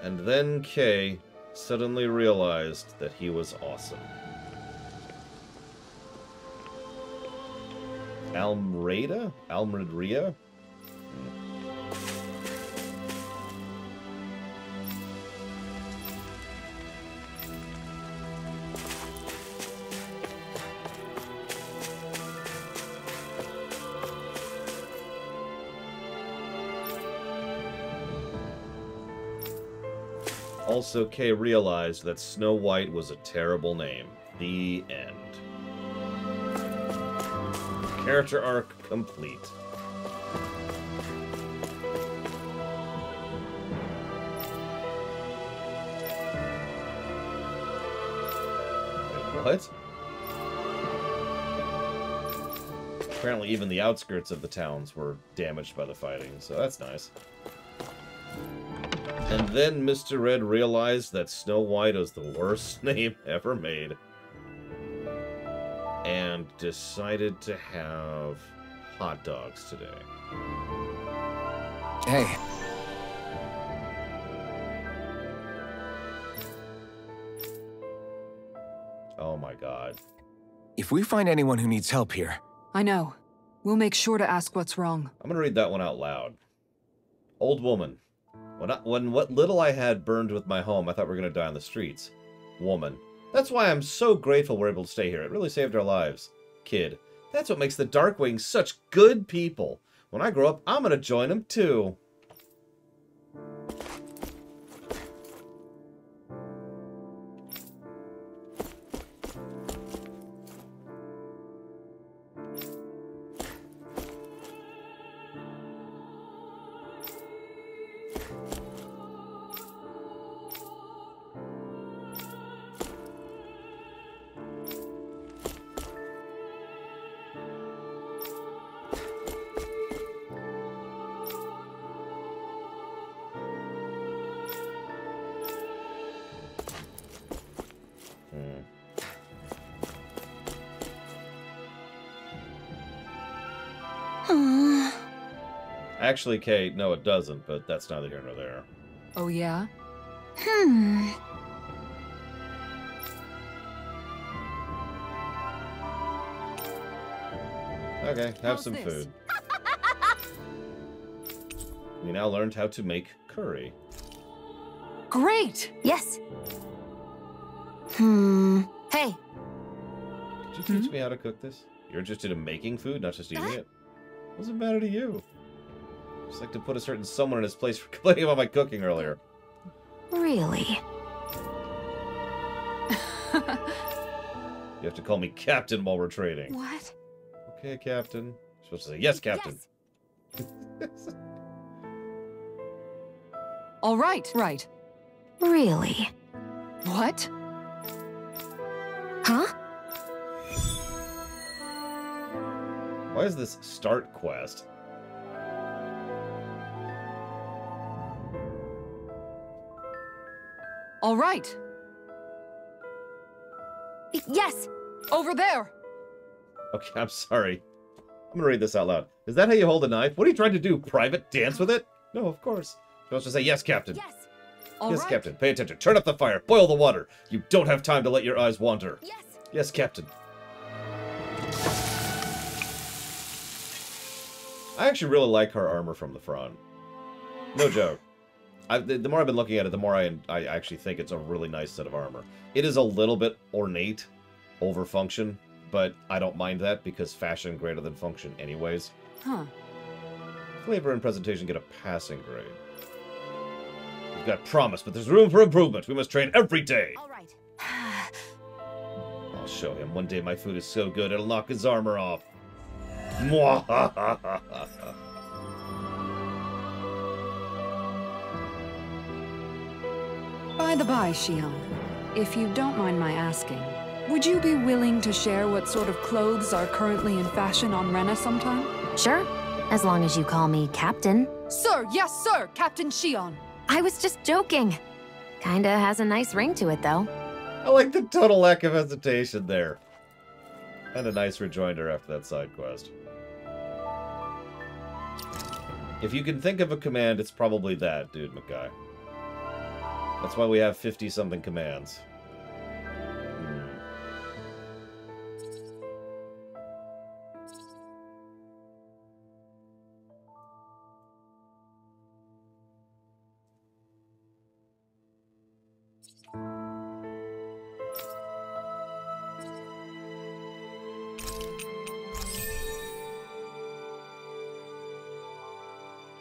And then Kay suddenly realized that he was awesome. Almreda? Almredria? Also, Kay realized that Snow White was a terrible name. The end. Character arc complete. Wait, what? Apparently even the outskirts of the towns were damaged by the fighting, so that's nice. And then Mr. Red realized that Snow White was the worst name ever made. And decided to have hot dogs today. Hey. Oh my god. If we find anyone who needs help here... I know. We'll make sure to ask what's wrong. I'm gonna read that one out loud. Old woman. When what little I had burned with my home, I thought we were gonna die on the streets. Woman. That's why I'm so grateful we're able to stay here. It really saved our lives. Kid. That's what makes the Darkwings such good people. When I grow up, I'm gonna join them too. Actually, Kate, no it doesn't, but that's neither here nor there. Oh yeah? Okay, have some food. We now learned how to make curry. Great! Yes. Hey. Could you teach me how to cook this? You're interested in making food, not just eating it? What does it matter to you? Just like to put a certain someone in his place for complaining about my cooking earlier. Really? You have to call me Captain while we're trading. What? Okay, Captain. You're supposed to say, yes, Captain. Yes. All right, right. Really? What? Huh? Why is this start quest? All right. Yes! Over there! Okay, I'm sorry. I'm gonna read this out loud. Is that how you hold a knife? What are you trying to do? Private dance with it? No, of course. You're supposed to say, yes, Captain. Yes! Yes, Captain. Pay attention. Turn up the fire. Boil the water. You don't have time to let your eyes wander. Yes! Yes, Captain. I actually really like her armor from the front. No joke. The more I've been looking at it, the more I actually think it's a really nice set of armor. It is a little bit ornate over function, but I don't mind that because fashion greater than function anyways. Huh. Flavor and presentation get a passing grade. We've got promise, but there's room for improvement. We must train every day. All right. I'll show him. One day my food is so good, it'll knock his armor off. Mwahahaha. By the by, Xion, if you don't mind my asking, would you be willing to share what sort of clothes are currently in fashion on Rena sometime? Sure, as long as you call me Captain. Sir, yes, sir, Captain Xion. I was just joking. Kinda has a nice ring to it, though. I like the total lack of hesitation there. And a nice rejoinder after that side quest. If you can think of a command, it's probably that, dude, Mackay. That's why we have 50-something commands.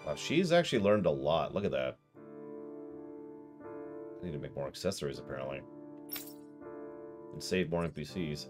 Wow, she's actually learned a lot. Look at that. I need to make more accessories, apparently. And save more NPCs.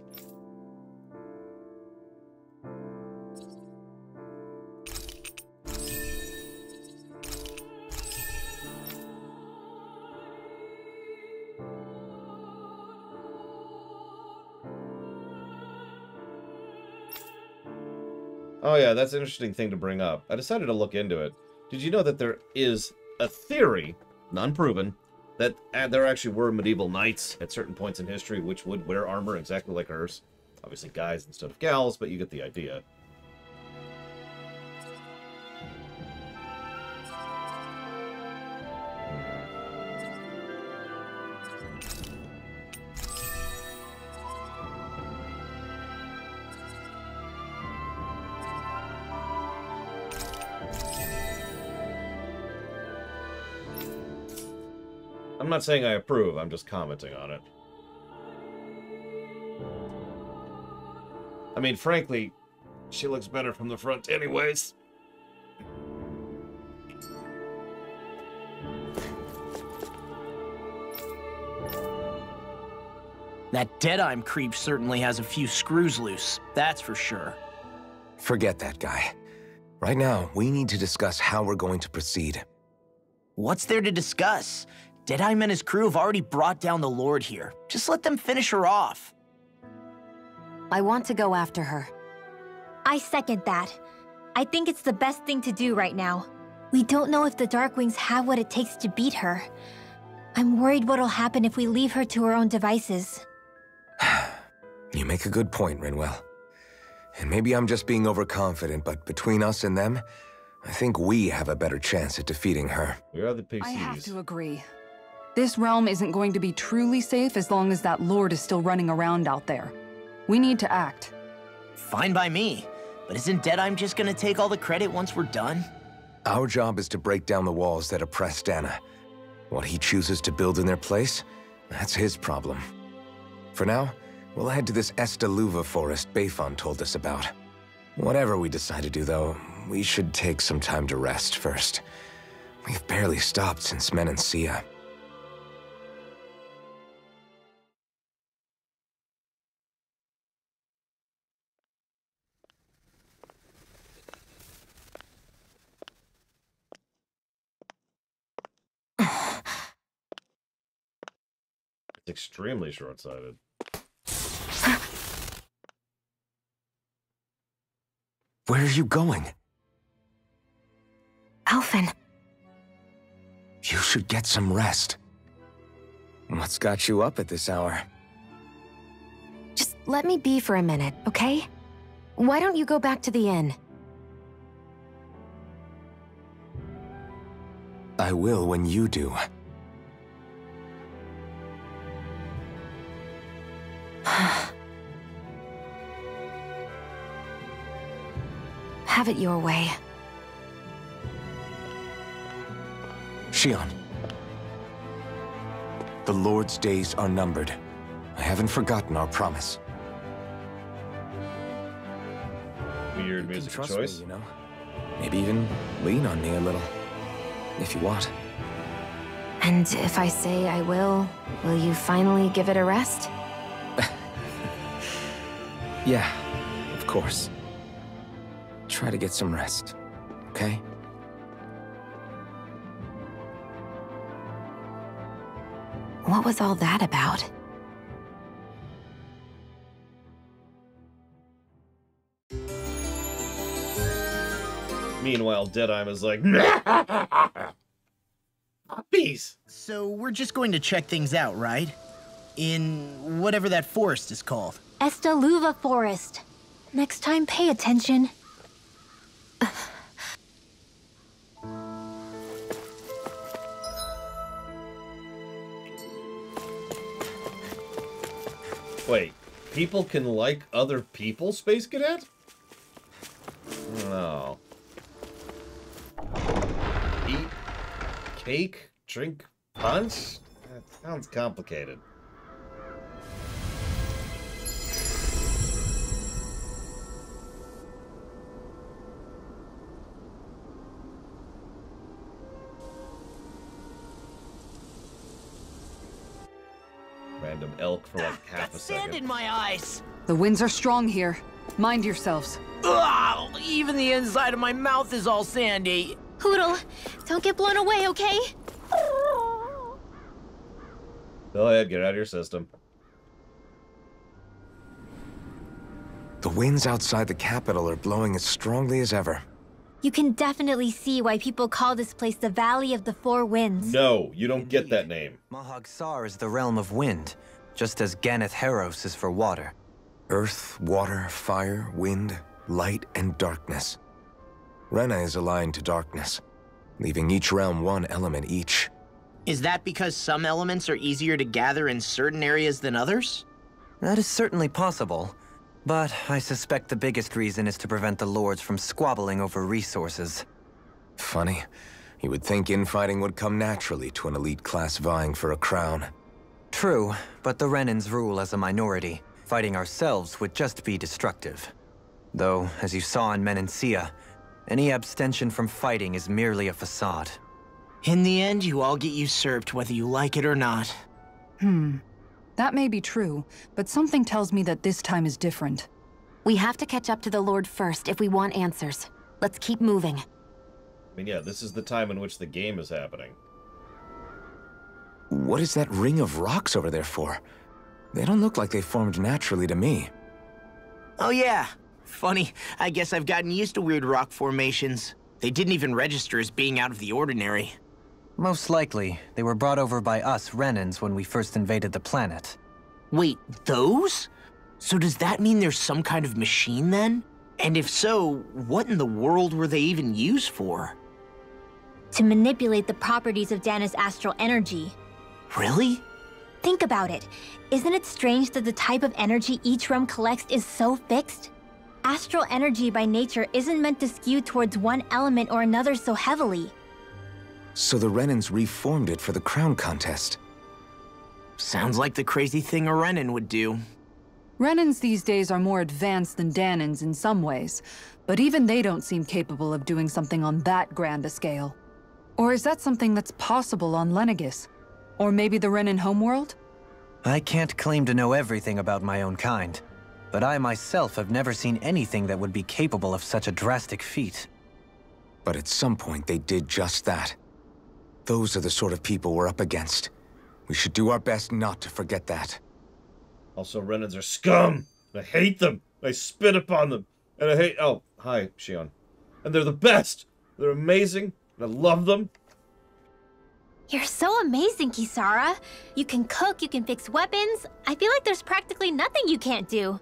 Oh yeah, that's an interesting thing to bring up. I decided to look into it. Did you know that there is a theory, non-proven, that there actually were medieval knights at certain points in history which would wear armor exactly like hers? Obviously guys instead of gals, but you get the idea. I'm not saying I approve, I'm just commenting on it. I mean, frankly, she looks better from the front anyways. That Deadeye creep certainly has a few screws loose, that's for sure. Forget that guy. Right now, we need to discuss how we're going to proceed. What's there to discuss? Deadeye and his crew have already brought down the Lord here. Just let them finish her off. I want to go after her. I second that. I think it's the best thing to do right now. We don't know if the Darkwings have what it takes to beat her. I'm worried what'll happen if we leave her to her own devices. You make a good point, Rinwell. And maybe I'm just being overconfident, but between us and them, I think we have a better chance at defeating her. We are the PCs. I have to agree. This realm isn't going to be truly safe as long as that Lord is still running around out there. We need to act. Fine by me. But isn't Deadeye just gonna take all the credit once we're done? Our job is to break down the walls that oppress Dana. What he chooses to build in their place, that's his problem. For now, we'll head to this Estaluva forest Bayfon told us about. Whatever we decide to do, though, we should take some time to rest first. We've barely stopped since Menancia. Extremely short-sighted. Where are you going? Alphen. You should get some rest. What's got you up at this hour? let me be for a minute, okay? Why don't you go back to the inn? I will when you do. Have it your way. Shion. The Lord's days are numbered. I haven't forgotten our promise. Weird musical choice. Me, you know? Maybe even lean on me a little, if you want. And if I say I will you finally give it a rest? Yeah, of course. Try to get some rest, okay? What was all that about? Meanwhile, Deadeye is like, puppies. So we're just going to check things out, right? In whatever that forest is called. Estaluva Forest. Next time, pay attention. Wait, people can like other people, Space Cadet? No. Eat cake, drink punch? That sounds complicated. Random elk for like half a second. Sand in my eyes. The winds are strong here. Mind yourselves. Ugh, even the inside of my mouth is all sandy. Hootle, don't get blown away, okay? Go ahead, get out of your system. The winds outside the capital are blowing as strongly as ever. You can definitely see why people call this place the Valley of the Four Winds. No, you don't get that name. Mahag Saar is the realm of wind, just as Ganath Haros is for water. Earth, water, fire, wind, light, and darkness. Rena is aligned to darkness, leaving each realm one element each. Is that because some elements are easier to gather in certain areas than others? That is certainly possible, but I suspect the biggest reason is to prevent the lords from squabbling over resources. Funny. You would think infighting would come naturally to an elite class vying for a crown. True, but the Renans rule as a minority. Fighting ourselves would just be destructive. Though, as you saw in Menancia, any abstention from fighting is merely a facade. In the end, you all get usurped whether you like it or not. That may be true, but something tells me that this time is different. We have to catch up to the Lord first if we want answers. Let's keep moving. I mean, yeah, this is the time in which the game is happening. What is that ring of rocks over there for? They don't look like they formed naturally to me. Oh yeah. Funny, I guess I've gotten used to weird rock formations. They didn't even register as being out of the ordinary. Most likely, they were brought over by us Renans when we first invaded the planet. Wait, those? So does that mean there's some kind of machine then? And if so, what in the world were they even used for? To manipulate the properties of Dana's astral energy. Really? Think about it. Isn't it strange that the type of energy each realm collects is so fixed? Astral energy by nature isn't meant to skew towards one element or another so heavily. So the Renans reformed it for the crown contest. Sounds like the crazy thing a Renan would do. Renans these days are more advanced than Danans in some ways, but even they don't seem capable of doing something on that grand a scale. Or is that something that's possible on Lenegis? Or maybe the Renan homeworld? I can't claim to know everything about my own kind, but I myself have never seen anything that would be capable of such a drastic feat. But at some point they did just that. Those are the sort of people we're up against. We should do our best not to forget that. Also, Renans are scum! I hate them! I spit upon them! And I hate— oh, hi, Shion. And they're the best! They're amazing, and I love them. You're so amazing, Kisara. You can cook, you can fix weapons. I feel like there's practically nothing you can't do.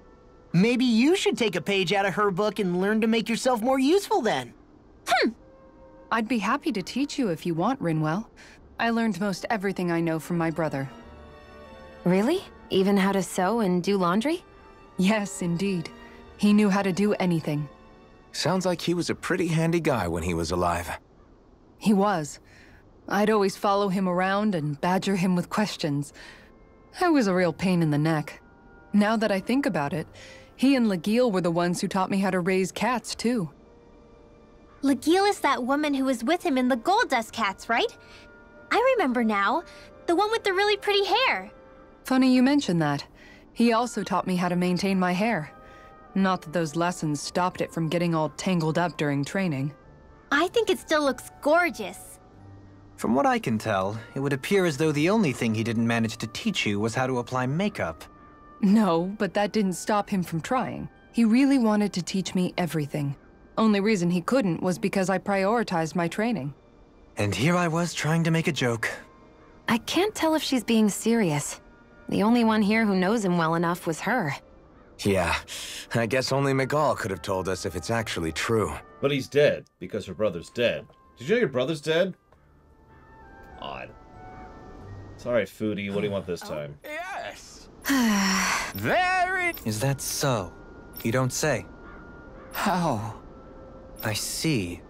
Maybe you should take a page out of her book and learn to make yourself more useful then. I'd be happy to teach you if you want, Rinwell. I learned most everything I know from my brother. Really? Even how to sew and do laundry? Yes, indeed. He knew how to do anything. Sounds like he was a pretty handy guy when he was alive. He was. I'd always follow him around and badger him with questions. I was a real pain in the neck. Now that I think about it, he and Lagiel were the ones who taught me how to raise cats, too. Lagiel is that woman who was with him in the Gold Dust Cats, right? I remember now. The one with the really pretty hair. Funny you mention that. He also taught me how to maintain my hair. Not that those lessons stopped it from getting all tangled up during training. I think it still looks gorgeous. From what I can tell, it would appear as though the only thing he didn't manage to teach you was how to apply makeup. No, but that didn't stop him from trying. He really wanted to teach me everything. Only reason he couldn't was because I prioritized my training. And here I was trying to make a joke. I can't tell if she's being serious. The only one here who knows him well enough was her. Yeah, I guess only Miguel could have told us if it's actually true. But he's dead, because her brother's dead. Did you know your brother's dead? Odd. It's alright, Foodie. What do you want this time? Yes! Very... Is that so? You don't say. How? I see.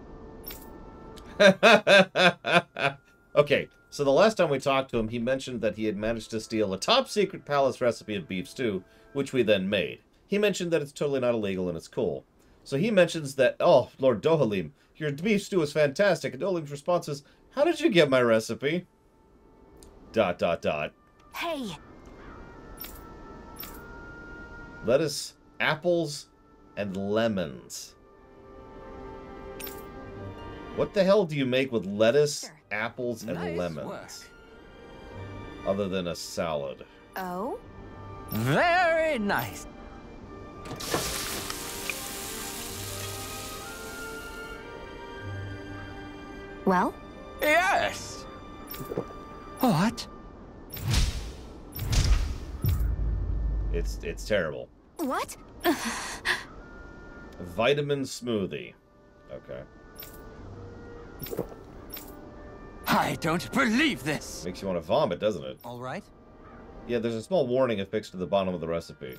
Okay, so the last time we talked to him, he mentioned that he had managed to steal a top-secret palace recipe of beef stew, which we then made. He mentioned that it's totally not illegal and it's cool. So he mentions that, oh, Lord Dohalim, your beef stew is fantastic, and Dohalim's response is, how did you get my recipe? ... Hey! Lettuce, apples, and lemons. What the hell do you make with lettuce, apples, and lemons? Other than a salad. Oh? Very nice. Well? Yes! What? It's terrible. What? Vitamin smoothie. Okay. I don't believe this! Makes you want to vomit, doesn't it? All right. Yeah, there's a small warning affixed to the bottom of the recipe.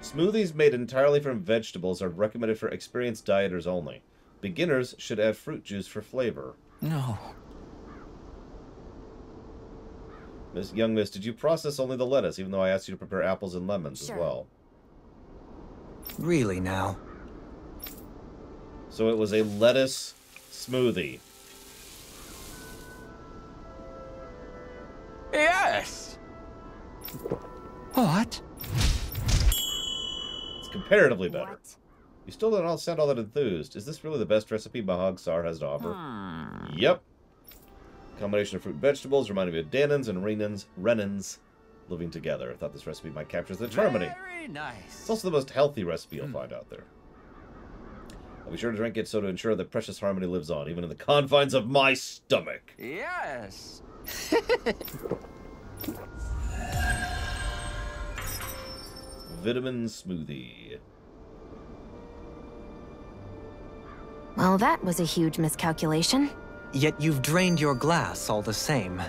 Smoothies made entirely from vegetables are recommended for experienced dieters only. Beginners should add fruit juice for flavor. No. Young Miss, did you process only the lettuce, even though I asked you to prepare apples and lemons as well? Really now? So it was a lettuce smoothie. Yes! What? It's comparatively better. You still don't sound all that enthused. Is this really the best recipe Mahag Saar has to offer? Yep. Combination of fruit and vegetables reminded me of Danans and Renans living together. I thought this recipe might capture the harmony. Very nice. It's also the most healthy recipe you'll find out there. I'll be sure to drink it so to ensure that precious harmony lives on, even in the confines of my stomach. Yes. Vitamin smoothie. Well, that was a huge miscalculation. Yet you've drained your glass all the same.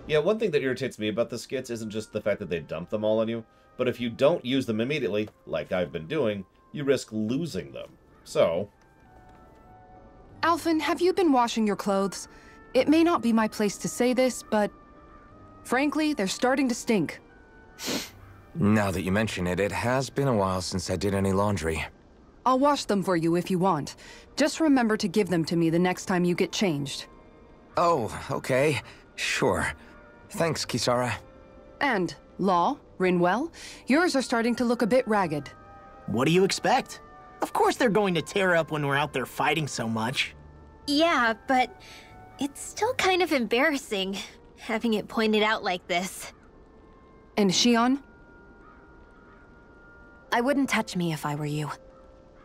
Yeah, one thing that irritates me about the skits isn't just the fact that they dump them all on you, but if you don't use them immediately, like I've been doing, you risk losing them. So... Alphen, have you been washing your clothes? It may not be my place to say this, but... frankly, they're starting to stink. Now that you mention it, it has been a while since I did any laundry. I'll wash them for you if you want. Just remember to give them to me the next time you get changed. Oh, okay. Sure. Thanks, Kisara. And, Law, Rinwell, yours are starting to look a bit ragged. What do you expect? Of course they're going to tear up when we're out there fighting so much. Yeah, but it's still kind of embarrassing, having it pointed out like this. And Shion? I wouldn't touch me if I were you.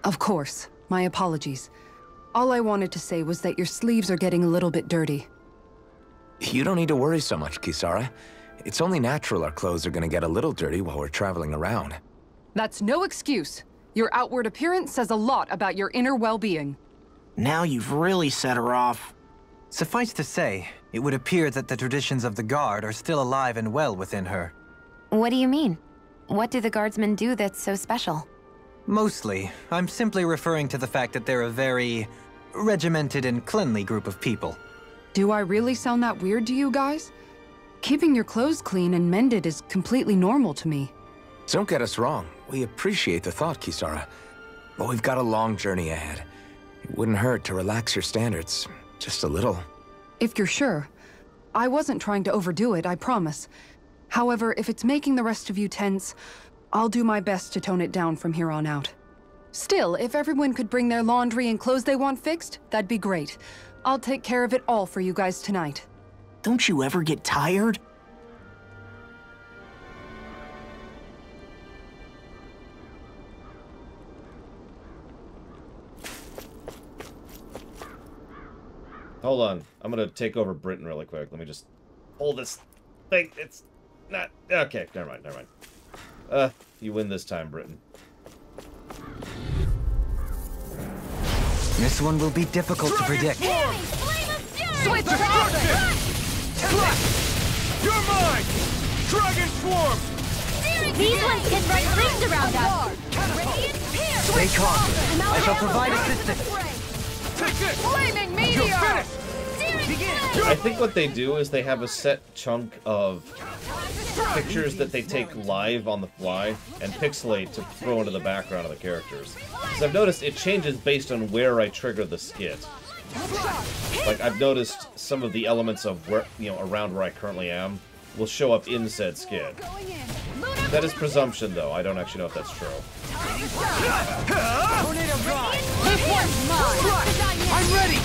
Of course. My apologies. All I wanted to say was that your sleeves are getting a little bit dirty. You don't need to worry so much, Kisara. It's only natural our clothes are gonna get a little dirty while we're traveling around. That's no excuse. Your outward appearance says a lot about your inner well-being. Now you've really set her off. Suffice to say, it would appear that the traditions of the Guard are still alive and well within her. What do you mean? What do the Guardsmen do that's so special? Mostly, I'm simply referring to the fact that they're a very regimented and cleanly group of people. Do I really sound that weird to you guys? Keeping your clothes clean and mended is completely normal to me. Don't get us wrong. We appreciate the thought, Kisara. But we've got a long journey ahead. It wouldn't hurt to relax your standards. Just a little. If you're sure. I wasn't trying to overdo it, I promise. However, if it's making the rest of you tense, I'll do my best to tone it down from here on out. Still, if everyone could bring their laundry and clothes they want fixed, that'd be great. I'll take care of it all for you guys tonight. Don't you ever get tired? Hold on. I'm gonna take over Britain really quick. Let me just hold this thing. It's not... Okay, never mind, never mind. You win this time, Britain. This one will be difficult to predict. Switch target! You're mine! Dragon Swarm! These ones can run rings around us! Stay calm. I shall provide assistance. Flaming meteor! I think what they do is they have a set chunk of pictures that they take live on the fly and pixelate to throw into the background of the characters. Because I've noticed it changes based on where I trigger the skit. Like, I've noticed some of the elements of where, around where I currently am will show up in said skit. That is presumption, though. I don't actually know if that's true. Tornado Drive! This one's mine! I'm ready!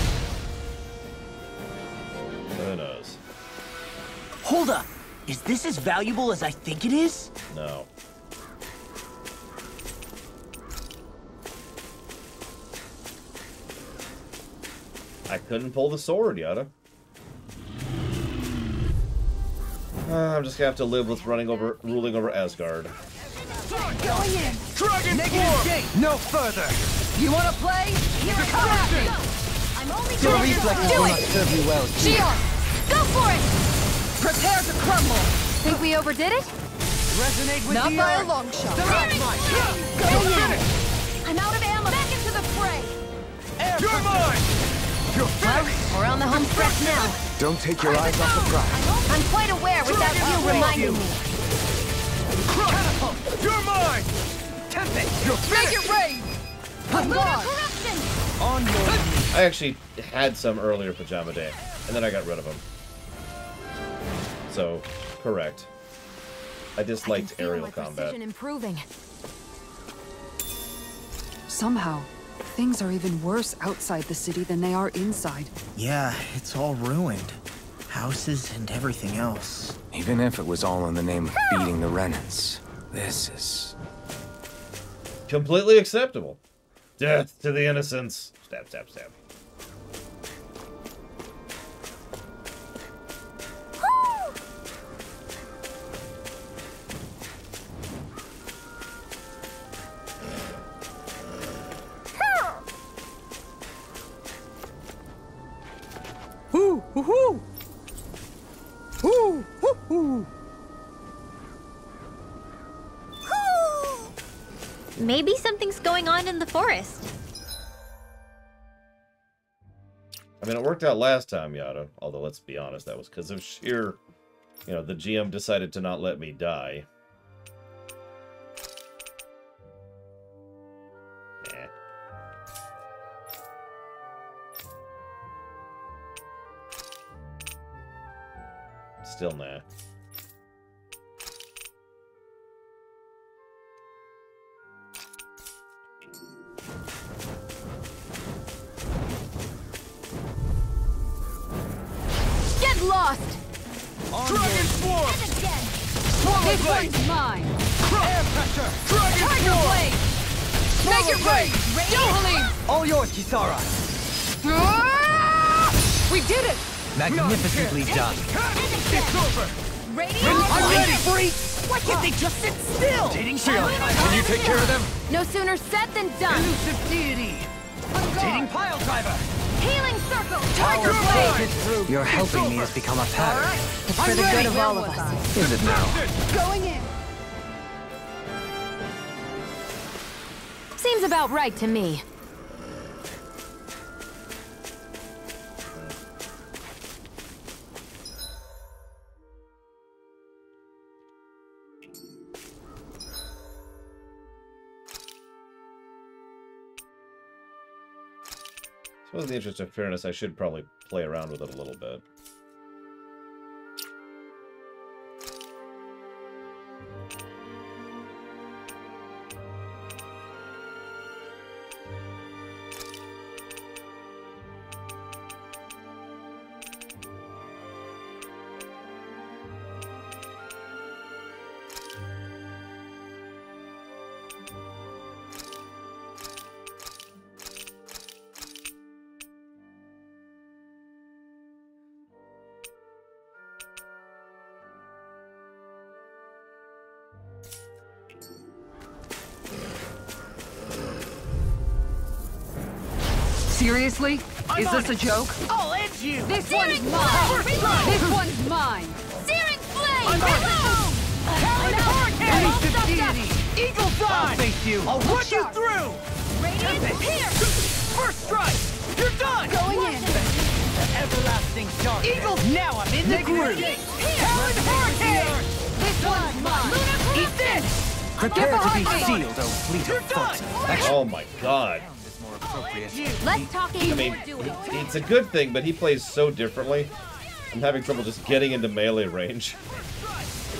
Who knows? Hold up! Is this as valuable as I think it is? No. I couldn't pull the sword, Yada. I'm just gonna have to live with ruling over Asgard. Going in! Dragon Swarm! No further! You wanna play? Come at me! I'm only Your reflexes will not serve you well. Shion! Go for it! Prepare to crumble! Think we overdid it? Resonate with Not the by a earth. long shot. Go in! I'm out of ammo! Back into the fray! You're mine! You're finished! We're on the home stretch now. Don't take your eyes off the prize. I'm quite aware without you reminding me. Catapult! You're mine! Tempest! You're Make finished! it rain! I'm gone! On your knees. I actually had some earlier Pajama Day, and then I got rid of them. So, correct. I disliked aerial combat. Improving. Somehow, things are even worse outside the city than they are inside. Yeah, it's all ruined. Houses and everything else. Even if it was all in the name of beating the Renans, this is... Completely acceptable. Death to the innocents. Stab, stab, stab. Hoo, hoo, hoo! Hoo, hoo, hoo! Maybe something's going on in the forest. I mean, it worked out last time, Yada. Although, let's be honest, that was because of sheer... the GM decided to not let me die. Nah. Still nah. Get lost! Dragon Swarm! This one's mine! Air pressure! Dragon Tiger Swarm! Blade! Make it rain! Dohalim! All yours, Kisara. We did it! Magnificently done. It's over! I'm ready, freaks! Why can't they just sit still? Rotating shield. Can you take care of them? No sooner said than done. Elusive deity! Rotating pile driver. Healing circle. Tiger blade. Your helping me has become a pattern. It's for the good of all of us. Is it now? Going in. Seems about right to me. So in the interest of fairness, I should probably play around with it a little bit. Seriously? Is this a joke? I'll end you! This one's mine! This one's mine! Searing flame! Talon hurricane! Elusive deity! Eagle's eye! I'll face you. I'll run you through! Radiant pierce! First strike! You're done! Going in! The everlasting dark. Eagles! Now I'm in the groove! Talon hurricane! This one's mine! Eat this! Prepare to be sealed, O fleet of foot. Oh my god. Let's talk I mean, it's a good thing, but he plays so differently. I'm having trouble just getting into melee range.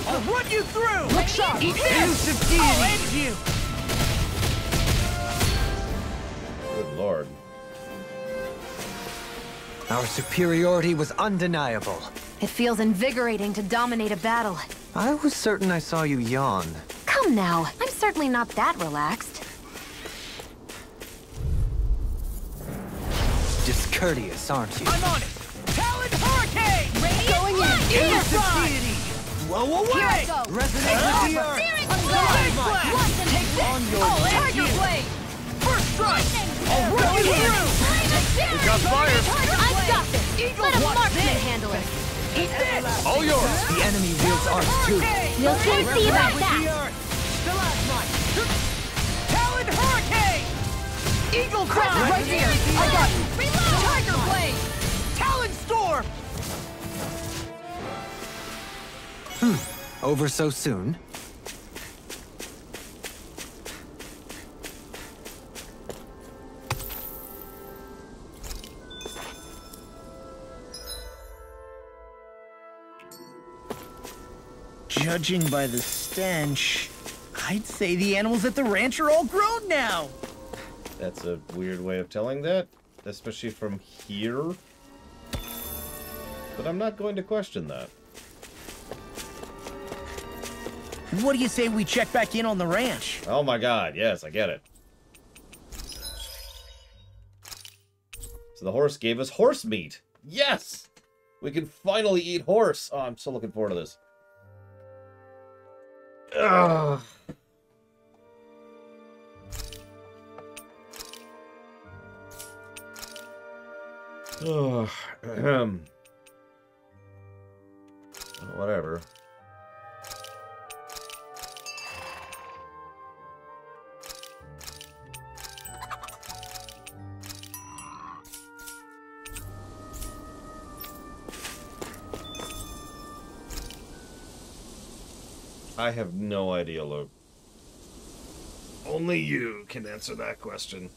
I'll run you through! Look sharp! Eat this! Elusive deity! I'll end you! Good lord. Our superiority was undeniable. It feels invigorating to dominate a battle. I was certain I saw you yawn. Come now, I'm certainly not that relaxed. Discourteous, aren't you? I'm on it! Talon hurricane! Going in! Elusive deity! Blow away! Here I go! Resonate with the earth! Searing Blade blade! blast! Take this! On your Tiger blade! First strike! I'll run you through! We got fire! I've got this! Let a marksman handle it! Eat this! All yours! The enemy wields arms too. We'll soon see about that! Talon hurricane! Eagle crown! Right here! I got you! Reload! Tiger blade! Talon storm! Over so soon? Judging by the stench, I'd say the animals at the ranch are all grown now. That's a weird way of telling that, especially from here. But I'm not going to question that. What do you say we check back in on the ranch? Oh my god, yes, I get it. So the horse gave us horse meat. Yes! We can finally eat horse. Oh, I'm so looking forward to this. Ugh. Whatever. I have no idea, Luke. Only you can answer that question.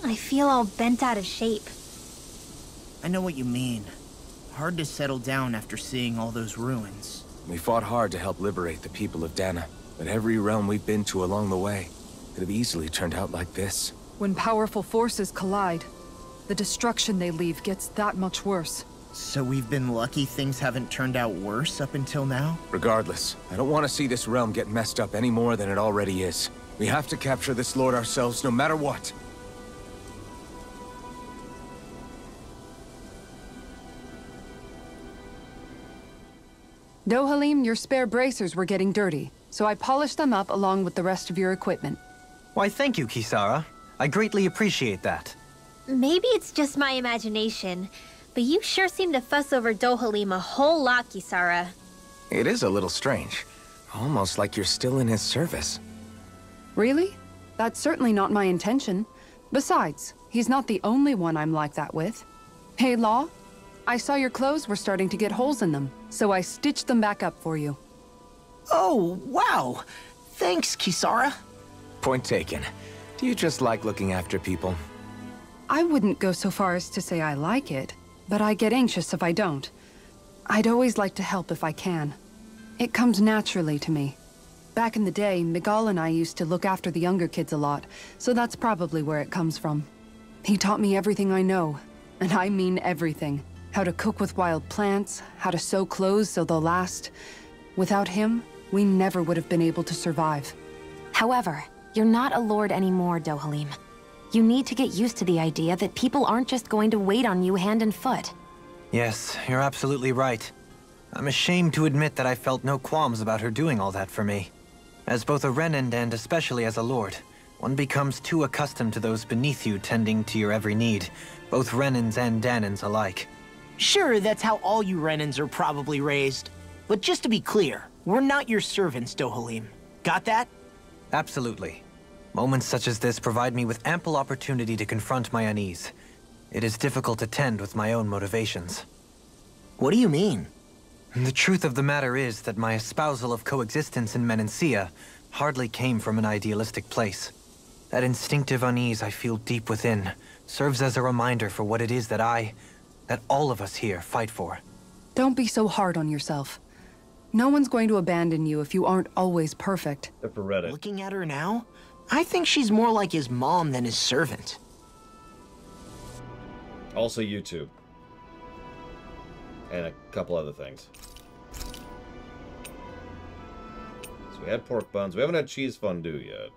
I feel all bent out of shape. I know what you mean. Hard to settle down after seeing all those ruins. We fought hard to help liberate the people of Dana, but every realm we've been to along the way could have easily turned out like this. When powerful forces collide, the destruction they leave gets that much worse. So we've been lucky things haven't turned out worse up until now? Regardless, I don't want to see this realm get messed up any more than it already is. We have to capture this lord ourselves, no matter what. Dohalim, your spare bracers were getting dirty, so I polished them up along with the rest of your equipment. Why, thank you, Kisara. I greatly appreciate that. Maybe it's just my imagination, but you sure seem to fuss over Dohalim a whole lot, Kisara. It is a little strange. Almost like you're still in his service. Really? That's certainly not my intention. Besides, he's not the only one I'm like that with. Hey, Law, I saw your clothes were starting to get holes in them, so I stitched them back up for you. Oh, wow. Thanks, Kisara. Point taken. Do you just like looking after people? I wouldn't go so far as to say I like it, but I get anxious if I don't. I'd always like to help if I can. It comes naturally to me. Back in the day, Miguel and I used to look after the younger kids a lot, so that's probably where it comes from. He taught me everything I know, and I mean everything. How to cook with wild plants, how to sew clothes so they'll last. Without him, we never would have been able to survive. However, you're not a lord anymore, Dohalim. You need to get used to the idea that people aren't just going to wait on you hand and foot. Yes, you're absolutely right. I'm ashamed to admit that I felt no qualms about her doing all that for me. As both a Renan and especially as a lord, one becomes too accustomed to those beneath you tending to your every need, both Renans and Danans alike. Sure, that's how all you Renans are probably raised. But just to be clear, we're not your servants, Dohalim. Got that? Absolutely. Moments such as this provide me with ample opportunity to confront my unease. It is difficult to tend with my own motivations. What do you mean? The truth of the matter is that my espousal of coexistence in Menancia hardly came from an idealistic place. That instinctive unease I feel deep within serves as a reminder for what it is that all of us here fight for. Don't be so hard on yourself. No one's going to abandon you if you aren't always perfect. For Reddit. Looking at her now, I think she's more like his mom than his servant. Also YouTube. And a couple other things. So we had pork buns. We haven't had cheese fondue yet.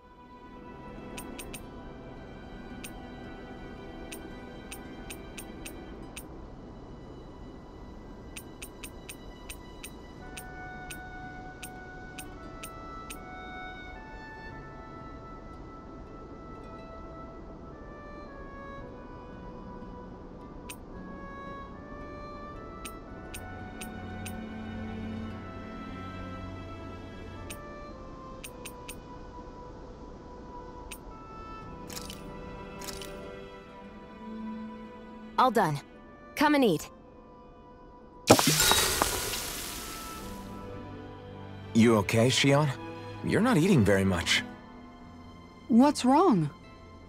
All done. Come and eat. You okay, Shion? You're not eating very much. What's wrong?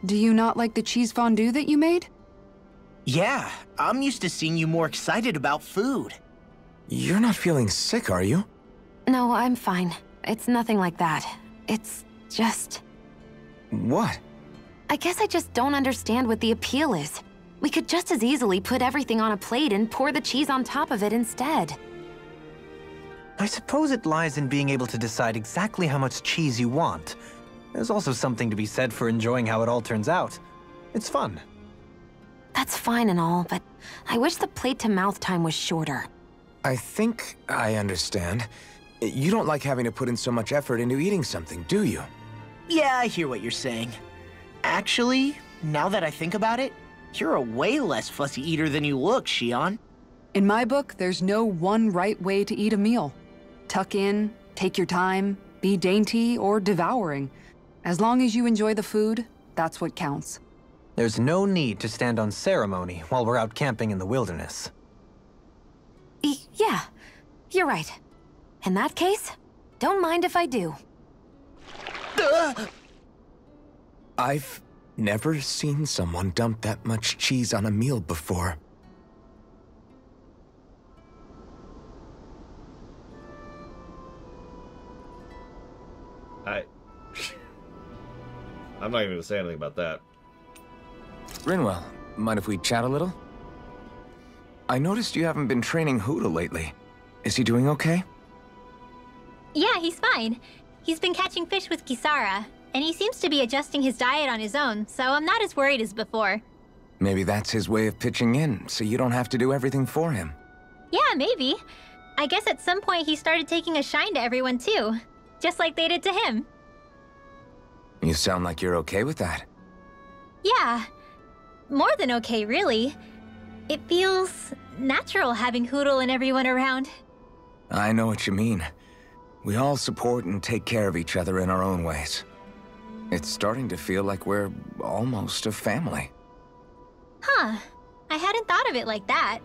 Do you not like the cheese fondue that you made? Yeah, I'm used to seeing you more excited about food. You're not feeling sick, are you? No, I'm fine. It's nothing like that. It's just... What? I guess I just don't understand what the appeal is. We could just as easily put everything on a plate and pour the cheese on top of it instead. I suppose it lies in being able to decide exactly how much cheese you want. There's also something to be said for enjoying how it all turns out. It's fun. That's fine and all, but I wish the plate-to-mouth time was shorter. I think I understand. You don't like having to put in so much effort into eating something, do you? Yeah, I hear what you're saying. Actually, now that I think about it, you're a way less fussy eater than you look, Shion. In my book, there's no one right way to eat a meal. Tuck in, take your time, be dainty or devouring. As long as you enjoy the food, that's what counts. There's no need to stand on ceremony while we're out camping in the wilderness. Yeah, you're right. In that case, don't mind if I do. I've never seen someone dump that much cheese on a meal before. I'm not even gonna say anything about that. Rinwell, mind if we chat a little? I noticed you haven't been training Huda lately. Is he doing okay? Yeah, he's fine. He's been catching fish with Kisara, and he seems to be adjusting his diet on his own, so I'm not as worried as before. Maybe that's his way of pitching in, so you don't have to do everything for him. Yeah, maybe. I guess at some point he started taking a shine to everyone too. Just like they did to him. You sound like you're okay with that. Yeah. More than okay, really. It feels natural having Hootle and everyone around. I know what you mean. We all support and take care of each other in our own ways. It's starting to feel like we're almost a family. Huh. I hadn't thought of it like that.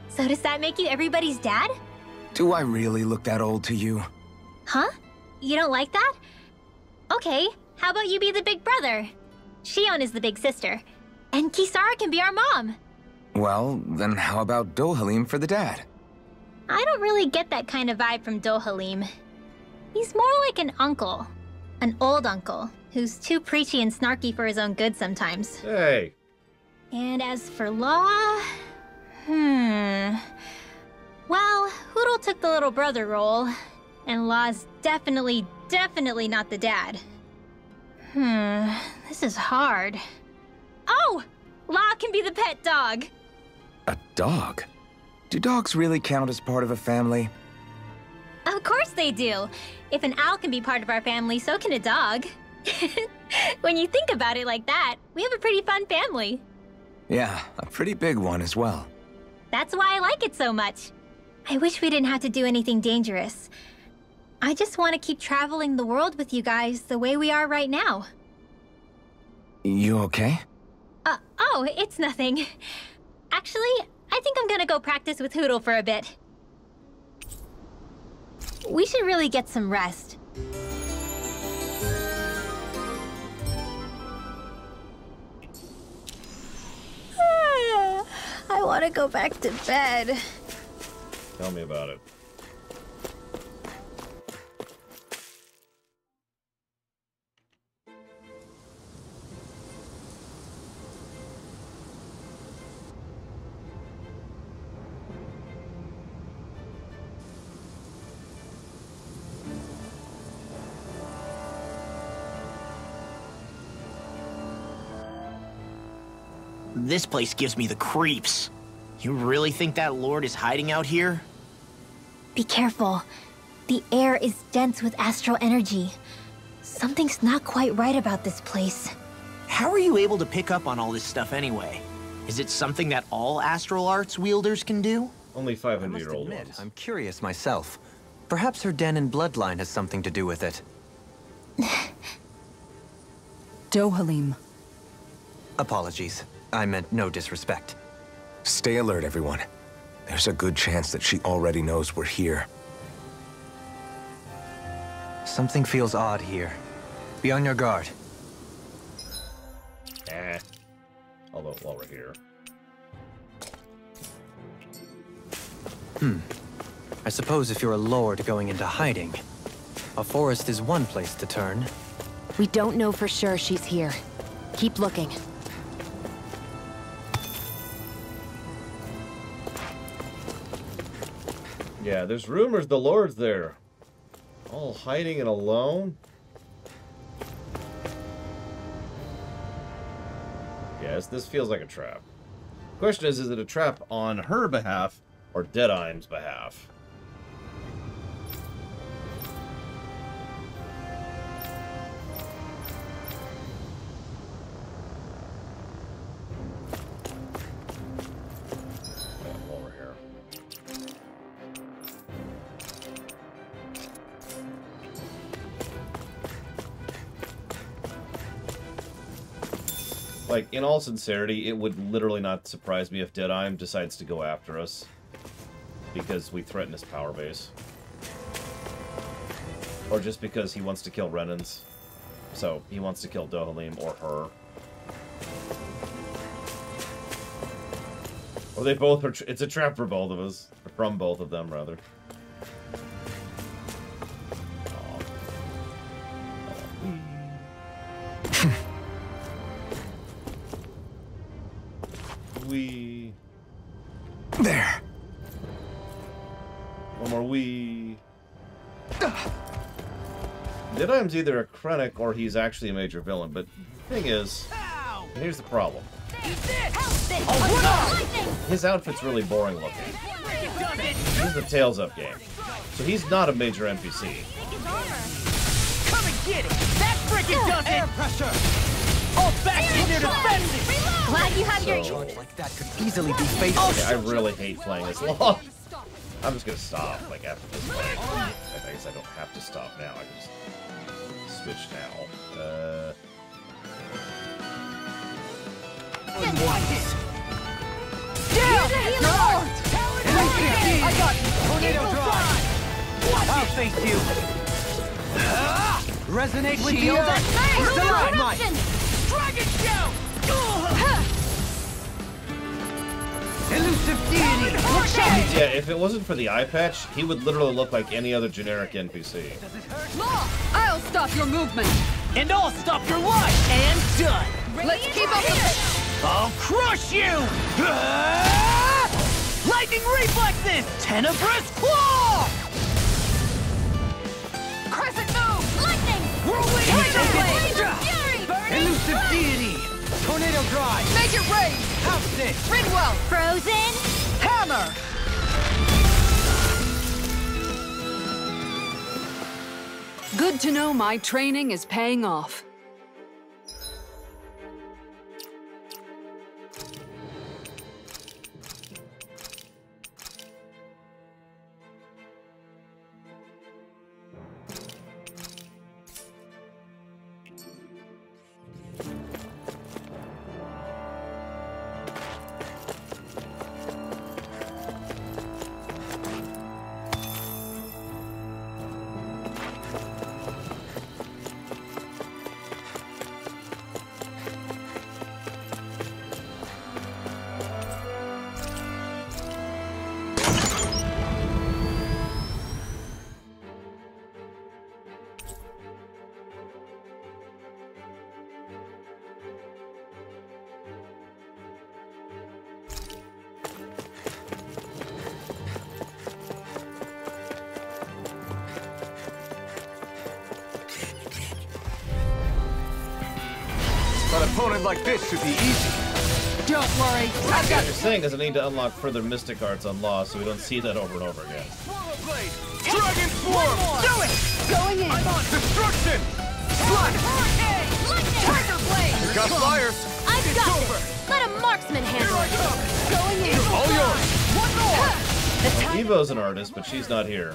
So does that make you everybody's dad? Do I really look that old to you? Huh? You don't like that? Okay, how about you be the big brother? Shion is the big sister. And Kisara can be our mom. Well, then how about Dohalim for the dad? I don't really get that kind of vibe from Dohalim. He's more like an uncle. An old uncle, who's too preachy and snarky for his own good sometimes. Hey. And as for Law... Well, Hootle took the little brother role, and Law's definitely not the dad. This is hard. Oh! Law can be the pet dog! A dog? Do dogs really count as part of a family? Of course they do! If an owl can be part of our family, so can a dog. When you think about it like that, we have a pretty fun family. Yeah, a pretty big one as well. That's why I like it so much. I wish we didn't have to do anything dangerous. I just want to keep traveling the world with you guys the way we are right now. You okay? Oh, it's nothing. Actually, I think I'm gonna go practice with Hootle for a bit. We should really get some rest. I want to go back to bed. Tell me about it. This place gives me the creeps. You really think that Lord is hiding out here? Be careful. The air is dense with astral energy. Something's not quite right about this place. How are you able to pick up on all this stuff anyway? Is it something that all astral arts wielders can do? Only 500-year-old ones. I'm curious myself. Perhaps her Dahnan bloodline has something to do with it. Dohalim. Apologies. I meant no disrespect. Stay alert, everyone. There's a good chance that she already knows we're here. Something feels odd here. Be on your guard. Although, while we're here. I suppose if you're a lord going into hiding, a forest is one place to turn. We don't know for sure she's here. Keep looking. Yeah, there's rumors the Lord's there. All hiding and alone. Yes, this feels like a trap. Question is it a trap on her behalf or Deadeye's behalf? Over here. Like, in all sincerity, it would literally not surprise me if Deadeye decides to go after us. Because we threaten his power base. Or just because he wants to kill Renans. So, he wants to kill Dohalim or her. Or they both are... It's a trap for both of us. Or from both of them, rather. Wee. There. One more wee. Deadeye's either a Krennic or he's actually a major villain, but the thing is, and here's the problem. His outfit's really boring looking. This is the Tales Up game. So he's not a major NPC. Come and get it! That freaking does it! Air pressure! All back in your defenses! Glad you have your... Like that could easily be fatal. Okay, I really hate playing this long. I'm just gonna stop, like, after this fight. I guess I don't have to stop now. I can just switch now. I got Tornado Drive! I'll face you! Resonate with the Dragon Shout! Elusive deity! Yeah, if it wasn't for the eye patch, he would literally look like any other generic NPC. Law, I'll stop your movement. And I'll stop your life! And done! Let's keep up the... I'll crush you! Lightning reflexes! Tenebrous claw! Crescent move! Lightning! Whirlwind fury! Elusive deity! Tornado drive! Make it rain! House it! Ridwell! Frozen! Hammer! Good to know my training is paying off. An opponent like this should be easy. Don't worry, I've got... You're saying doesn't need to unlock further Mystic Arts on Lost, so we don't see that over and over again. Dragon Swarm! Do it! Going in! I'm on destruction! Slash! Tiger Blade! You got flyers! I've got this! Let a marksman handle it! Going in! All yours! One more! Evo's an artist, but she's not here.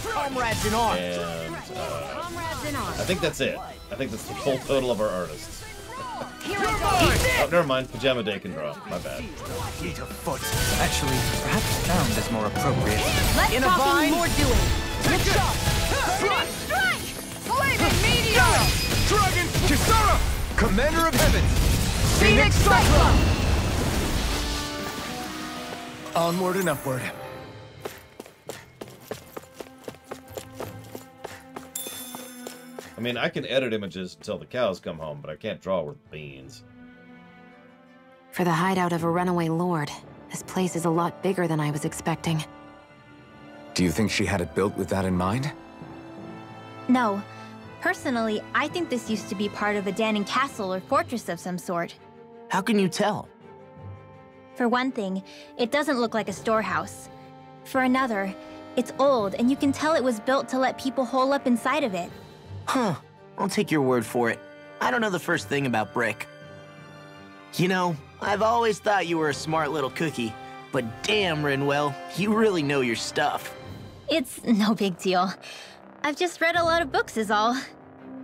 Comrades in arms! And, Comrades in arms. I think that's it. I think that's the full total of our artists. Here I Oh, never mind. Pajama Day can draw. My bad. Fleet of foot. Actually, perhaps sound is more appropriate. Less In a talking, vine. more doing. Take it! Strike! Flaming meteor! Dragon Kisara! Commander of Heavens! Phoenix Cyclone! Onward and upward. I mean, I can edit images until the cows come home, but I can't draw with beans. For the hideout of a runaway lord, this place is a lot bigger than I was expecting. Do you think she had it built with that in mind? No. Personally, I think this used to be part of a Dahnan castle or fortress of some sort. How can you tell? For one thing, it doesn't look like a storehouse. For another, it's old, and you can tell it was built to let people hole up inside of it. Huh. I'll take your word for it. I don't know the first thing about brick. You know, I've always thought you were a smart little cookie, but damn, Rinwell, you really know your stuff. It's no big deal. I've just read a lot of books is all.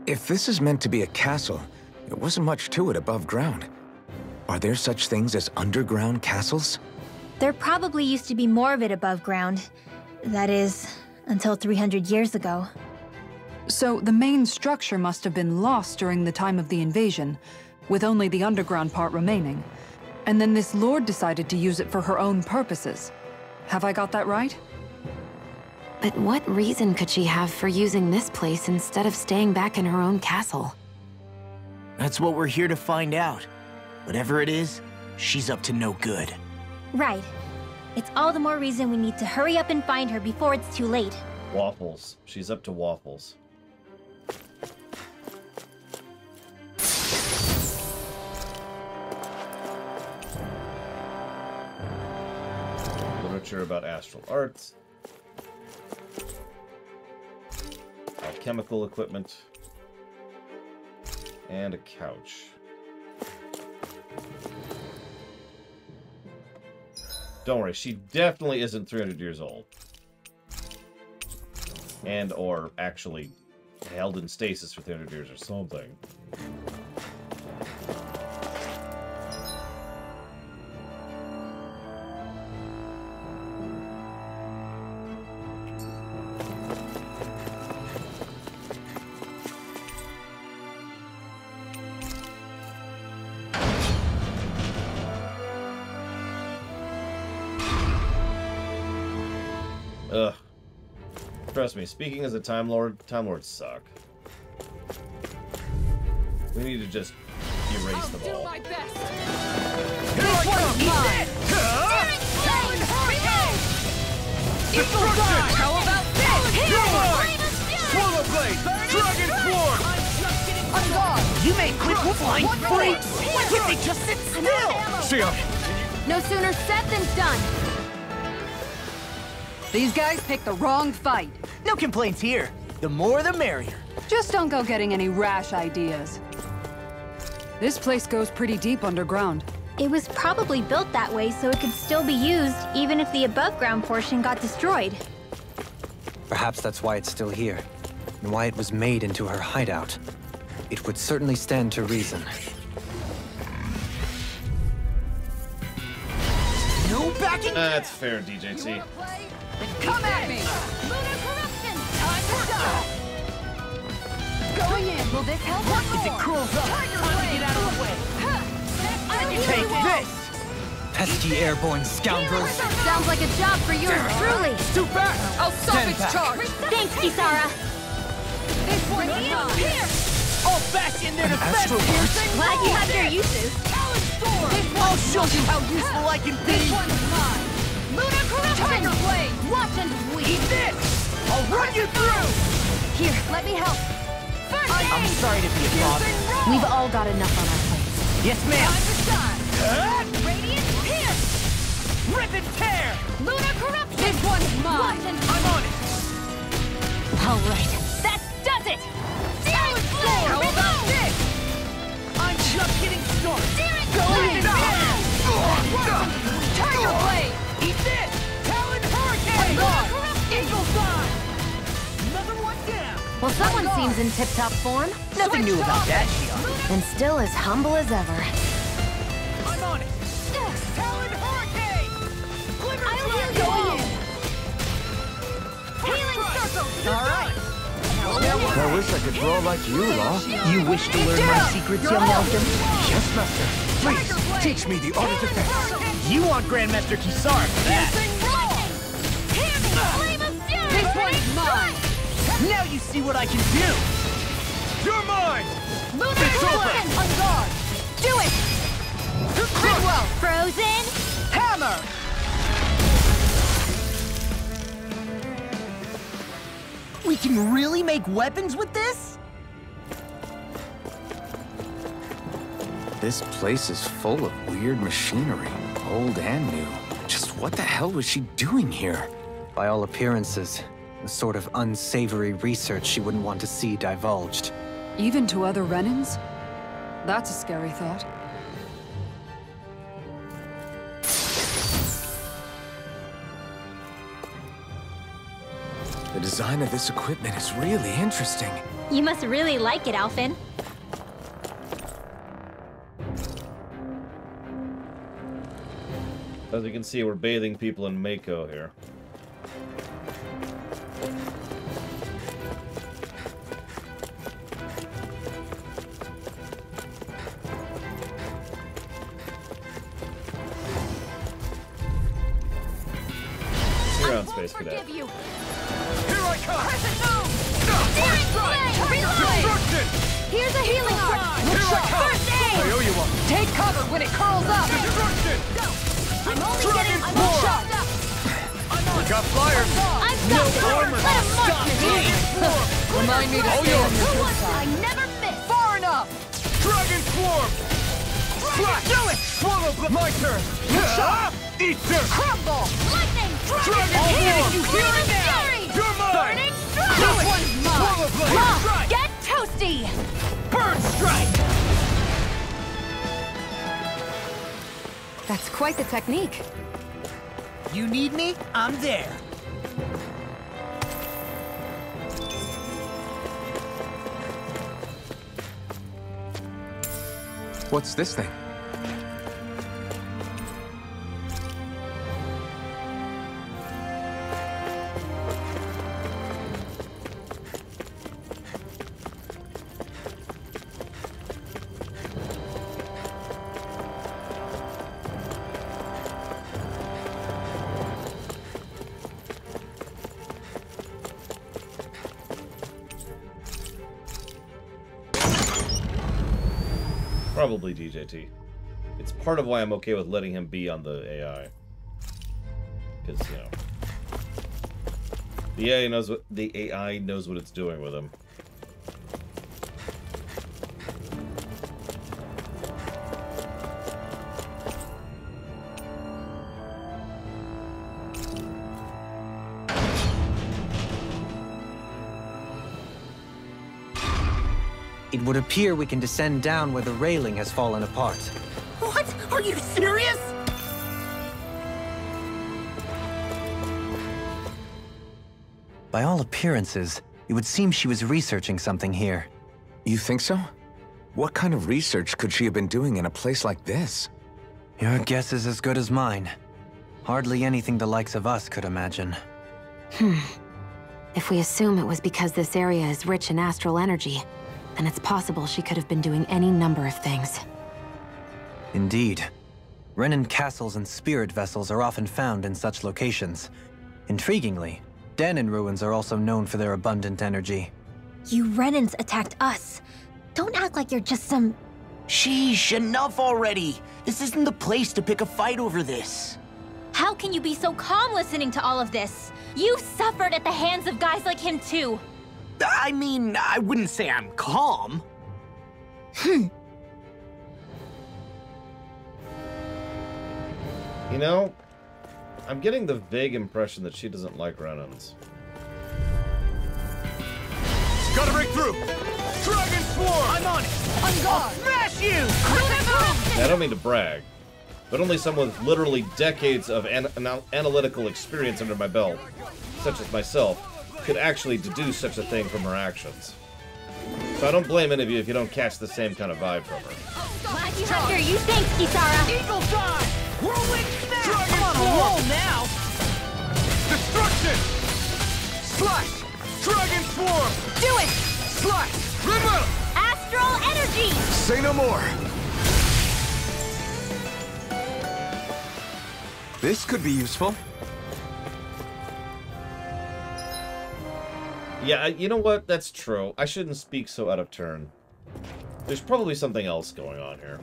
If this is meant to be a castle, there wasn't much to it above ground. Are there such things as underground castles? There probably used to be more of it above ground. That is, until 300 years ago. So the main structure must have been lost during the time of the invasion, with only the underground part remaining. And then this lord decided to use it for her own purposes. Have I got that right? But what reason could she have for using this place instead of staying back in her own castle? That's what we're here to find out. Whatever it is, she's up to no good. Right. It's all the more reason we need to hurry up and find her before it's too late. Waffles. She's up to waffles. literature about astral arts. Alchemical equipment. And a couch. Don't worry, she definitely isn't 300 years old. And or actually held in stasis for 300 years or something. Ugh. Trust me, speaking as a Time Lords suck. We need to just erase them all. My best. Here I come! Destruction! How about this? You're mine! Swallow Blade! Dragon Swarm! On guard! You made quick flying freaks! Why can't they just sit still? Sia! No sooner said than done. These guys picked the wrong fight. No complaints here. The more the merrier. Just don't go getting any rash ideas. This place goes pretty deep underground. It was probably built that way so it could still be used, even if the above-ground portion got destroyed. Perhaps that's why it's still here, and why it was made into her hideout. It would certainly stand to reason. No backing! That's fair, DJT. Come at me! Lunar corruption! Time to die! Going in! Will this help? As it curls up, time to get out of the way! Take this! Pesky airborne scoundrels! Sounds like a job for you, truly! Too back! I'll stop Stand its back. charge! Thanks, Kisara! This one's mine! Here! All back in their defense! Glad you have your uses. Talon Storm! I'll show you how useful I can This be! one's mine! Lunar corruption! Tiger Blade! Watch and weep! Eat this! I'll run you through! Here, let me help. First aid! I'm sorry to be a bother. We've all got enough on our plates. Yes, ma'am! Time to shine! Radiant pierce! Rip and tear! Lunar corruption! This one's mine! Watch and I'm on it! all right, that does it! Talon Storm! How about this? I'm just getting started! Going in! Tiger Blade! Eat this! Talon Hurricane! Eagle Sign! Another one down! Well, someone seems in tip-top form, Nothing new about that, Shia. and still as humble as ever. I'm on it! Talon Hurricane! I'm going in! Healing circle! All right! I wish I could draw like you, Law. You wish to learn my secrets, young Elfin? Yes, Master. Please, teach me the art of defense. You want Grandmaster Kisara for that! Flame of Fury! This one's mine! Now you see what I can do! You're mine! Lunar It's over! corruption! On guard! Do it! Cridwell! Frozen! Hammer! We can really make weapons with this? This place is full of weird machinery, old and new. Just what the hell was she doing here? By all appearances, the sort of unsavory research she wouldn't want to see divulged. Even to other Renans? That's a scary thought. The design of this equipment is really interesting. You must really like it, Alphen. As you can see, we're bathing people in Mako here. You're on Space Cadet. You. Here I come! First strike! Destruction! Here's a healing art! Here I come! First aid! I owe you one! Take cover when it curls up! Destruction! I'm only Dragon getting Swarm! shot. We got flyers! I've got this! armor! Let him march me! Remind me to All stay on yours. your Who good wants side. I never miss! Far enough! Dragon Swarm! Slash! Do it! Swallow! My turn! Eat this! Crumble! Lightning! Dragon you hear it now! You're mine! Burning strike! This one's mine! Ma, get toasty! Bird strike! That's quite the technique. You need me? I'm there. What's this thing? Probably DJT. It's part of why I'm okay with letting him be on the AI. Because, you know, the AI knows what it's doing with him. It would appear we can descend down where the railing has fallen apart. What? Are you serious? By all appearances, it would seem she was researching something here. You think so? What kind of research could she have been doing in a place like this? Your guess is as good as mine. Hardly anything the likes of us could imagine. If we assume it was because this area is rich in astral energy, then it's possible she could have been doing any number of things. Indeed. Renan castles and spirit vessels are often found in such locations. Intriguingly, Dahnan ruins are also known for their abundant energy. You Renans attacked us. Don't act like you're just some... Sheesh, enough already. This isn't the place to pick a fight over this. How can you be so calm listening to all of this? You've suffered at the hands of guys like him too. I mean, I wouldn't say I'm calm. You know, I'm getting the vague impression that she doesn't like Renans. Gotta break through! Dragon Swarm! I'm on it! On guard! Smash you! I don't mean to brag, but only someone with literally decades of analytical experience under my belt, such as myself, could actually deduce such a thing from her actions. So I don't blame any of you if you don't catch the same kind of vibe from her. Glad you have your you thanks, Kisara! Eagle Dive! Whirlwind Snap! I'm on a roll now! Destruction! Slash! Dragon Swarm! Do it! Slash! Red Astral energy! Say no more! This could be useful. Yeah, you know what? That's true. I shouldn't speak so out of turn. There's probably something else going on here.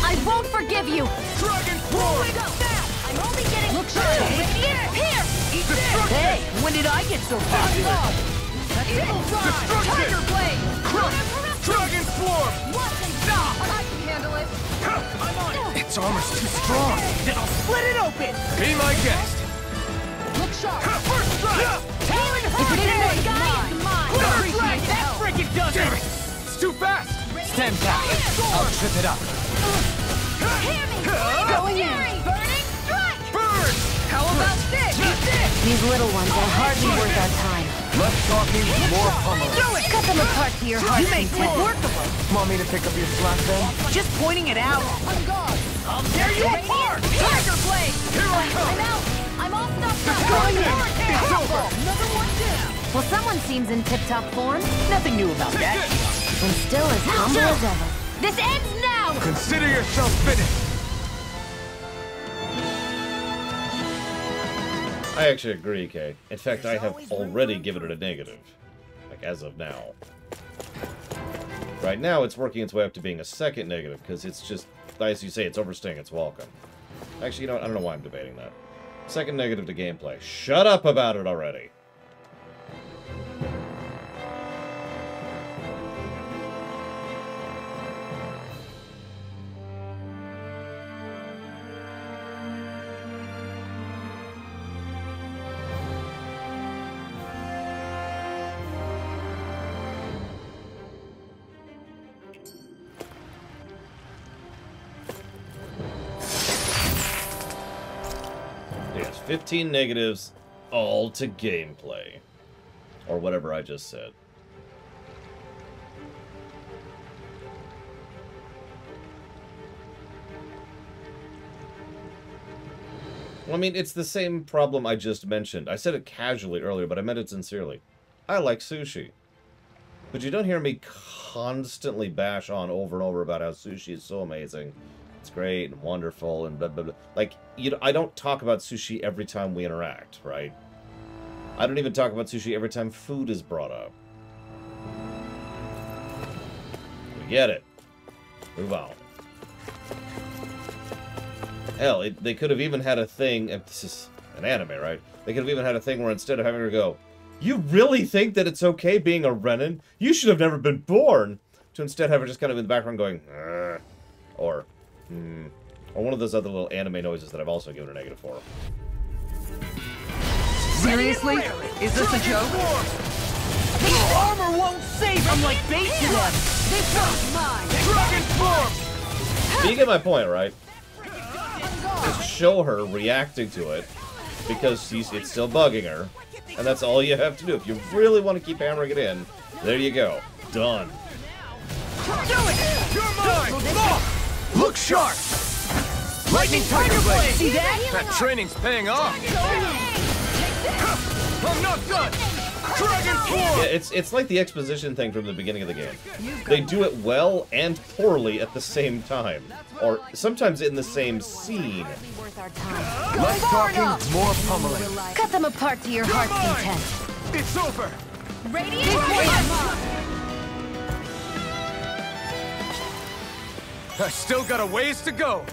I won't forgive you! Dragon Swarm! I'm only getting... Look Here! Eat this! Hey, when did I get so popular? Eagle Dive! Tiger Blade! Dragon Swarm! Stop! I can handle it. I'm on it! Its armor's too strong. Then I'll split it open! Be my guest! Look sharp. First strike! Talon If it isn't Horde! it, Guy is mine! Quiver Flag! That frickin' does Damn it! it! It's too fast! Stand back. I'll trip it up. Hear me! Going in. Burning strike! Bird! How about this? These little ones are hardly worth our time. Less talking, more pummeling. Do it! Cut them apart to your heart's You make quick work of them. Want me to pick up your slack then? Just pointing it out. On guard. I'll tear you apart! Tiger Blade. Here I come! I'm out! I'm all stuffed up! Destruction! It's over! Another one down. Well, someone seems in tip-top form. Nothing new about that. And still as humble as ever. This ends now! Consider yourself finished! I actually agree, Kay. In fact, I have already given it a negative. Like, as of now. Right now, it's working its way up to being a second negative, because it's just, as you say, it's overstaying its welcome. Actually, you know what? I don't know why I'm debating that. Second negative to gameplay. Shut up about it already! 15 negatives all to gameplay. Or whatever I just said. Well, I mean, it's the same problem I just mentioned. I said it casually earlier, but I meant it sincerely. I like sushi. But you don't hear me constantly bash on over and over about how sushi is so amazing. It's great and wonderful and blah, blah, blah. Like, I don't talk about sushi every time we interact, right? I don't even talk about sushi every time food is brought up. We get it. Move on. Hell, they could have even had a thing, and this is an anime, right? They could have even had a thing where instead of having her go, "You really think that it's okay being a Renin? You should have never been born," to instead have her just kind of in the background going, or one of those other little anime noises that I've also given a negative for. Seriously? Is this a joke? The armor won't save I'm like bait to them! This one's mine! Dragon form! You get my point, right? Just show her reacting to it, because it's still bugging her, and that's all you have to do. If you really want to keep hammering it in, there you go. Done. Do it! You're mine! Look sharp! Lightning Tiger Blade! See that? That training's paying off! I'm not done! Dragon form! Yeah, it's like the exposition thing from the beginning of the game. They do it well and poorly at the same time. Or sometimes in the same scene. Less talking, more pummeling. Cut them apart to your heart's content. It's over! Radiant I still got a ways to go.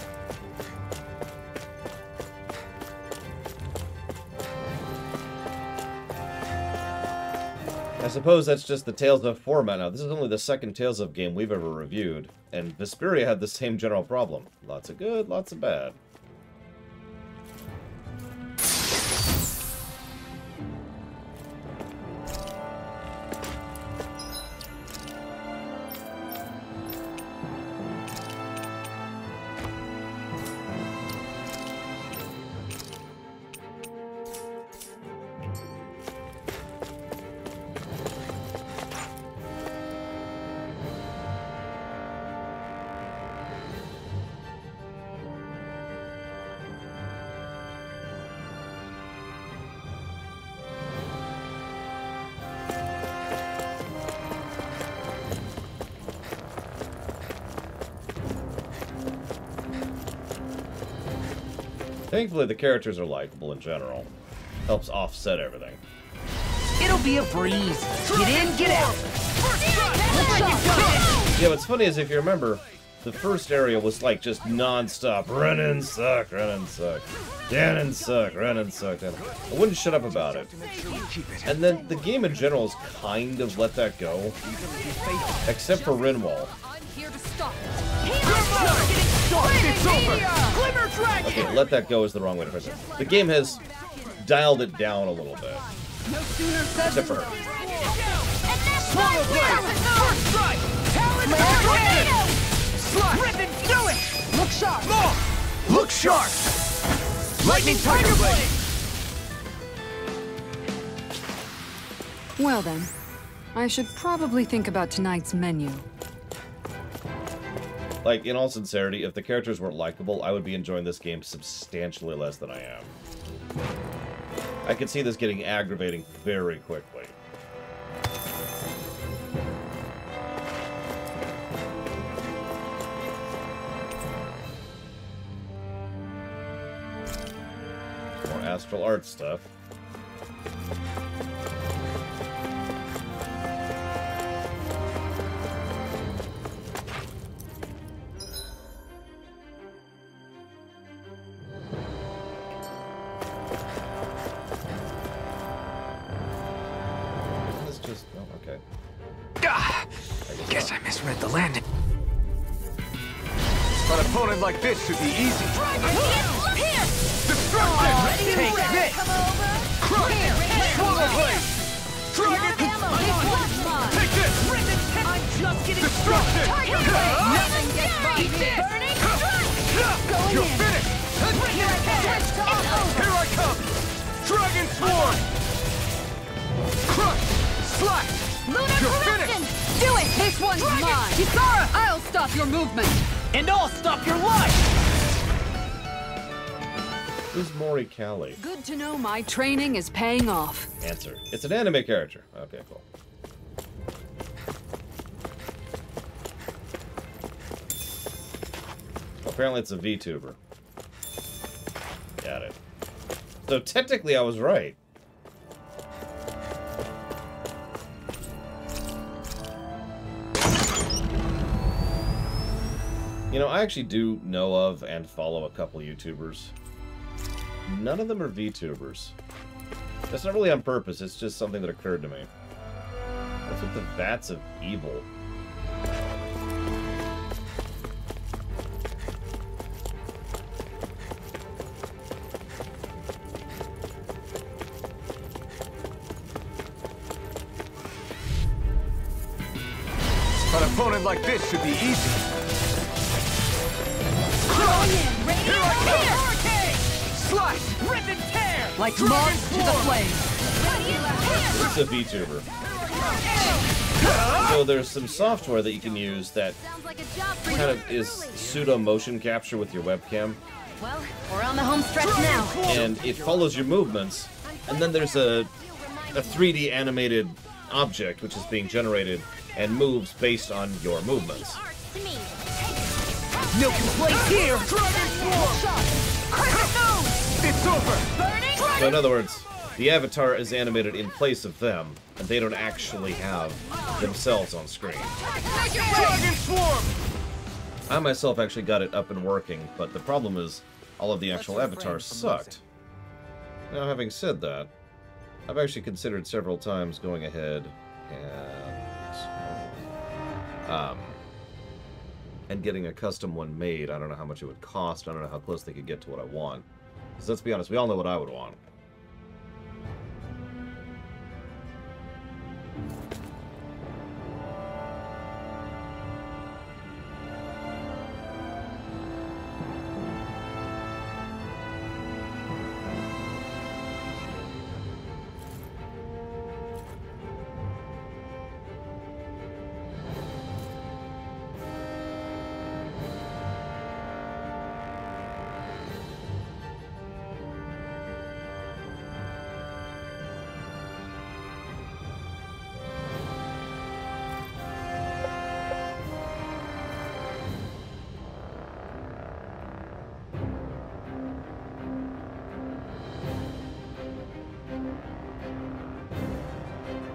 I suppose that's just the Tales of format now. This is only the second Tales of game we've ever reviewed, and Vesperia had the same general problem. Lots of good, lots of bad. Thankfully, the characters are likable in general. Helps offset everything. It'll be a breeze. Get in, get out. Yeah, what's funny is if you remember, the first area was like just non-stop. Renin suck, Renin suck. Ganon suck, Renin suck. I wouldn't shut up about it. And then the game in general has kind of let that go. Except for Rinwall. It's over! Glimmer Dragon! Okay, let that go is the wrong way to put it. The game has dialed it down a little bit. No sooner said Except for her. Swallow Blade! First strike! Talon Slide! Rip and do it! Look sharp! Look sharp! Lightning Tiger Blade! Well then, I should probably think about tonight's menu. Like, in all sincerity, if the characters weren't likable, I would be enjoying this game substantially less than I am. I could see this getting aggravating very quickly. More Astral Art stuff. Guess I misread the landing. An opponent like this should be easy. Destruction! Take this! Crush! Swallow Blade! Dragon! Take this! I'm just getting destruction! Nothing gets by me! You're finished! Here I come! come! Dragon Swarm! Crush! Slash! Lunar You're Corruption! finished! Do it! This one's mine! Kisara! I'll stop your movement! And I'll stop your life! Who's Mori Callie? Good to know my training is paying off. Answer. It's an anime character. Okay, cool. Apparently it's a VTuber. Got it. So technically I was right. You know, I actually do know of and follow a couple YouTubers. None of them are VTubers. That's not really on purpose, it's just something that occurred to me. What's with the Vats of Evil? An opponent like this should be easy. Here I come! Hurricane! Slice! Rip and tear! Like moths to the flame. It's a VTuber. So there's some software that you can use that kind of is pseudo motion capture with your webcam. Well, we're on the home stretch now. And it follows your movements, and then there's a 3D animated object which is being generated and moves based on your movements. No complaints here! Dragon Swarm! It's over! So in other words, the avatar is animated in place of them, and they don't actually have themselves on screen. Dragon Swarm! I myself actually got it up and working, but the problem is all of the actual avatars sucked. Now, having said that, I've actually considered several times going ahead and getting a custom one made. I don't know how much it would cost. I don't know how close they could get to what I want. Because let's be honest, we all know what I would want.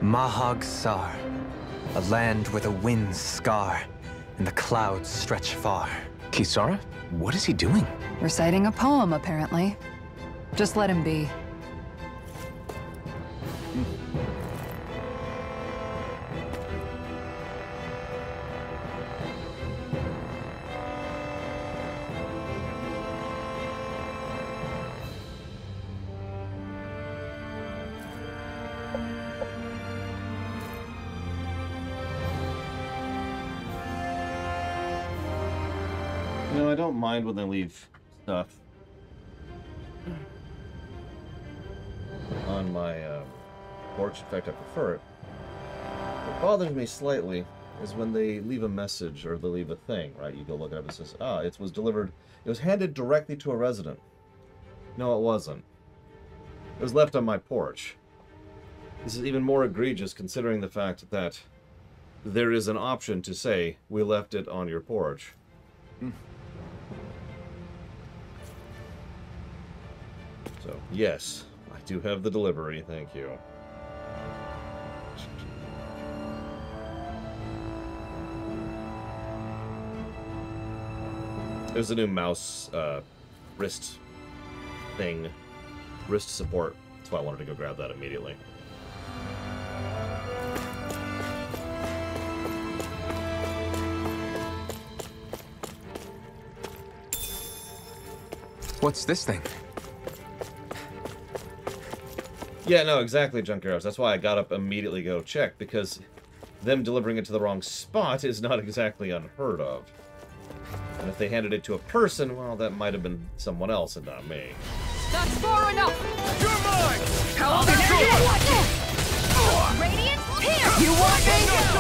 Mahag Sar, a land where the winds scar and the clouds stretch far. Kisara? What is he doing? Reciting a poem, apparently. Just let him be. You know, I don't mind when they leave stuff on my porch. In fact, I prefer it. What bothers me slightly is when they leave a message or they leave a thing, right? You go look it up and it says, ah, it was delivered, it was handed directly to a resident. No, it wasn't. It was left on my porch. This is even more egregious considering the fact that there is an option to say, we left it on your porch. So, yes, I do have the delivery, thank you. There's a new mouse wrist thing, wrist support. That's why I wanted to go grab that immediately. What's this thing? Yeah, no, exactly, Junkeros. That's why I got up immediately to go check, because them delivering it to the wrong spot is not exactly unheard of. And if they handed it to a person, well, that might have been someone else and not me. That's far enough! You're mine! Paladin sword! Radiant pierce! You want me?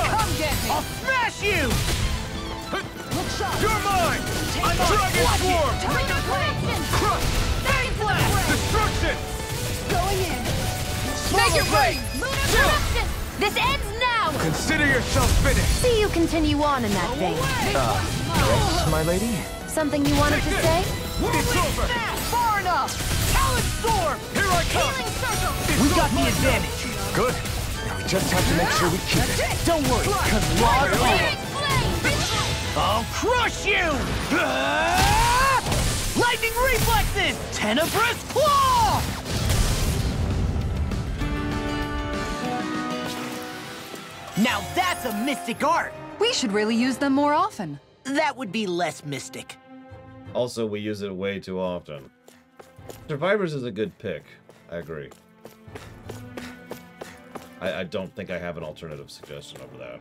Come get me! I'll smash you! Look sharp! You're mine! I'm Dragon Swarm! Tiger Blade! Crush! Fang Flash! Destruction! Going in! Make it rain! Lunar corruption! This ends now! Consider yourself finished! See you continue on in that vein. Yes, my lady? Something you wanted to say? It's over! Far enough! Talon Storm! Here I come! Healing Circle! We got the advantage. Good. Now we just have to make sure we keep it. Don't worry, because Rod Fiery Flame! I'll crush you! Lightning reflexes! Tenebrous Claw! Now that's a mystic art! We should really use them more often. That would be less mystic. Also, we use it way too often. Survivors is a good pick. I agree. I don't think I have an alternative suggestion over that.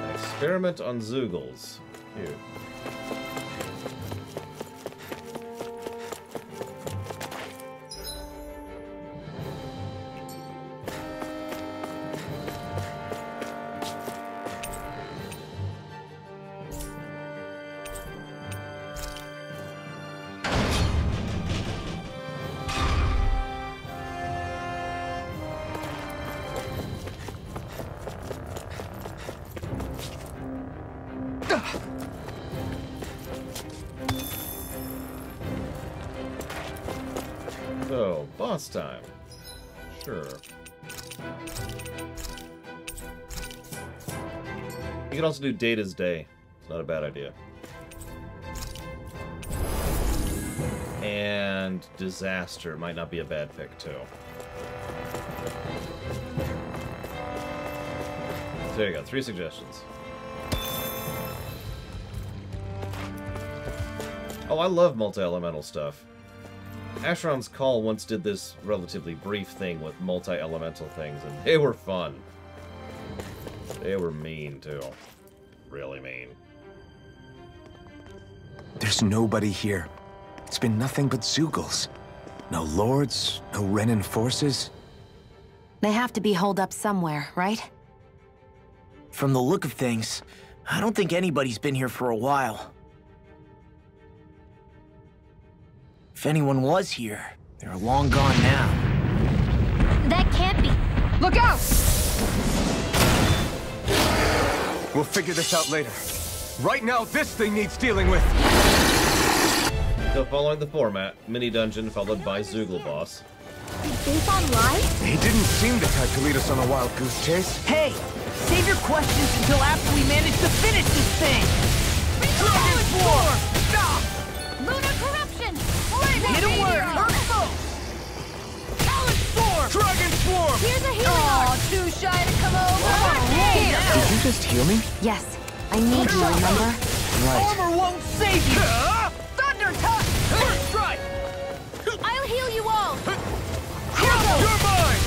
An experiment on Zeugles. Cute. So, boss time. Sure. You can also do Data's Day. It's not a bad idea. And Disaster might not be a bad pick, too. There you go, 3 suggestions. Oh, I love multi-elemental stuff. Asheron's Call once did this relatively brief thing with multi-elemental things, and they were fun. They were mean, too. Really mean. There's nobody here. It's been nothing but Zeugles. No lords, no Renan forces. They have to be holed up somewhere, right? From the look of things, I don't think anybody's been here for a while. If anyone was here, they're long gone now. That can't be. Look out! We'll figure this out later. Right now, this thing needs dealing with. So following the format, mini-dungeon followed by Zeugle boss. Is Bayfon live? He didn't seem the type to lead us on a wild goose chase. Hey! Save your questions until after we manage to finish this thing! Dragon Swarm! Stop! Lunar corruption! Hit him where it hurts most! Talon Storm! Dragon Swarm! Here's a healing arm! Too shy to come over! Did you just heal me? Yes. I need you, remember? Right. Armor won't save you! Thunder touch! First strike! I'll heal you all! You're mine!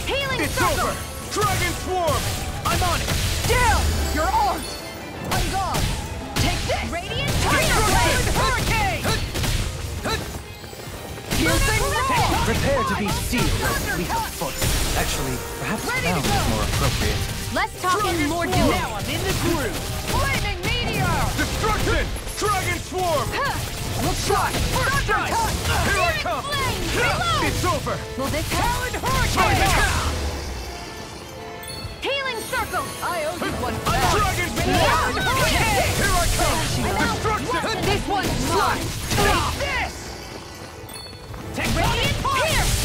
Healing It's circle! over! Dragon Swarm! I'm on it! Down! Your arms! On guard! Take this! Radiant Tiger Blade! Hurricane! Piercing roar! Prepare to be sealed, leap of foot. Actually, perhaps Ready now to is go. more appropriate. Less talking and more Now doing! I'm in the groove! Flaming meteor! Destruction! Dragon Swarm! Look sharp! First strike! Here I come! Reload! It's over! Will this Talon Hurricane! Healing circle! I owe you one I'm back! Dragon Swarm! Okay. Here I come! I'm out. Destruction! This one's mine! Take this! Radiant pierce!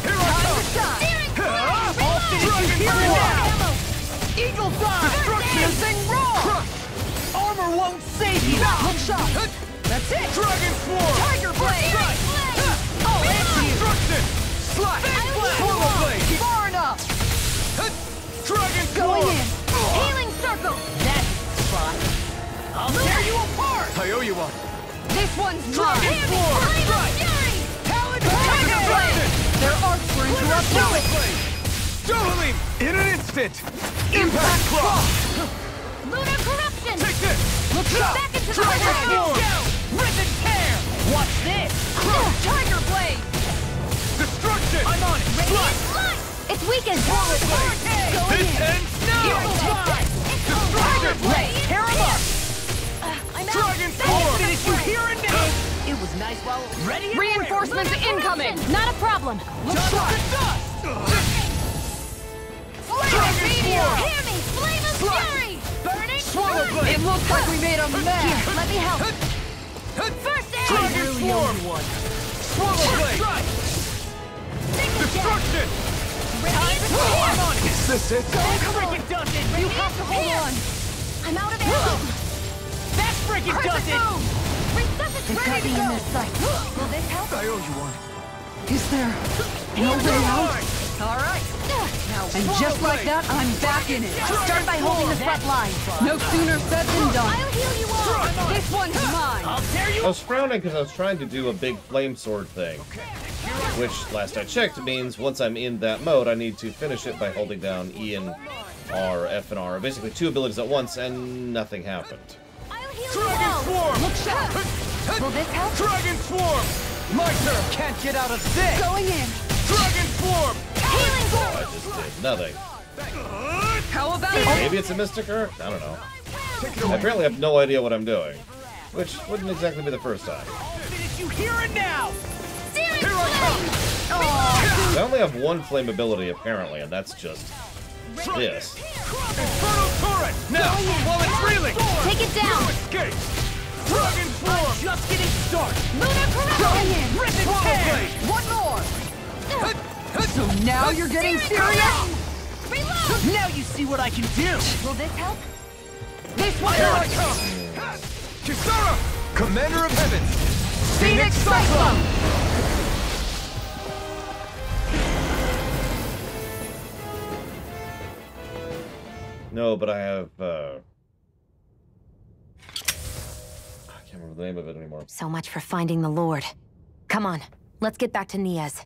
Here I come! Steering I'll finish you here and now! Eagle Fly! Piercing roar! Armor won't save you! Look sharp! That's it! Dragon Swarm! Tiger Blade! I'll answer you! Destruction! Slash! Portal Blade! Far enough! Dragon Going Swarm! in! Healing circle! That's spot. I'll tear you apart! I owe you one! This one's Dragon mine! Swarm! Fury! Talon Tiger Blade! Their arcs were interrupted! Portal Blade! Dohalim! In an instant! Impact Claw! Lunar corruption! in! Take this! Look out! Back into the down! Rip and tear! Watch this! Tiger Blade! Destruction! I'm on it! Radiant! It's weakened! This ends now! Tiger Blade! Tear him up! Dragon Form! Finish you here and now! It was nice while ready and Reinforcements incoming! Not a problem! Let's try! Dragon Form! Hear me! Flame of Fury! Burning Swallow Blade! It looks like we made a mess! Here, let me help! First Dragon Form! Swallow Blade! Destruction! I'm on it! Is this it? Freaking does it! You have to hold on! I'm out of ammo! That freaking does it! They've got me in their sight. Will this help? I owe you one. Is there no way out? All right. And just like that, I'm back in it. Start by holding the front line. No sooner said than done. I'll heal you all. This one's mine. I'll tear you. I was frowning because I was trying to do a big flame sword thing. Which, last I checked, means once I'm in that mode, I need to finish it by holding down E and R, F and R. Basically 2 abilities at once, and nothing happened. Dragon Swarm! Look sharp. Will this help? Dragon Swarm! My turn! Can't get out of this! Going in. Dragon Swarm! Healing I just did nothing. How about Maybe it's a Mystic Earth? I don't know. I apparently have no idea what I'm doing. Which wouldn't exactly be the first time. Finish you here and now! Here I I only have one flame ability, apparently, and that's just this. Infernal Torrent! Now, while it's reeling! Take it down! No escape! Dragon Swarm! I'm just getting started! Lunar Corruption! Rip and tear! One more. So now you're getting serious? Reload! Now you see what I can do! Will this help? This one. Here I come! Kisara! Commander of Heavens! Phoenix Cyclone! No, but I have, I can't remember the name of it anymore. So much for finding the Lord. Come on, let's get back to Niaz.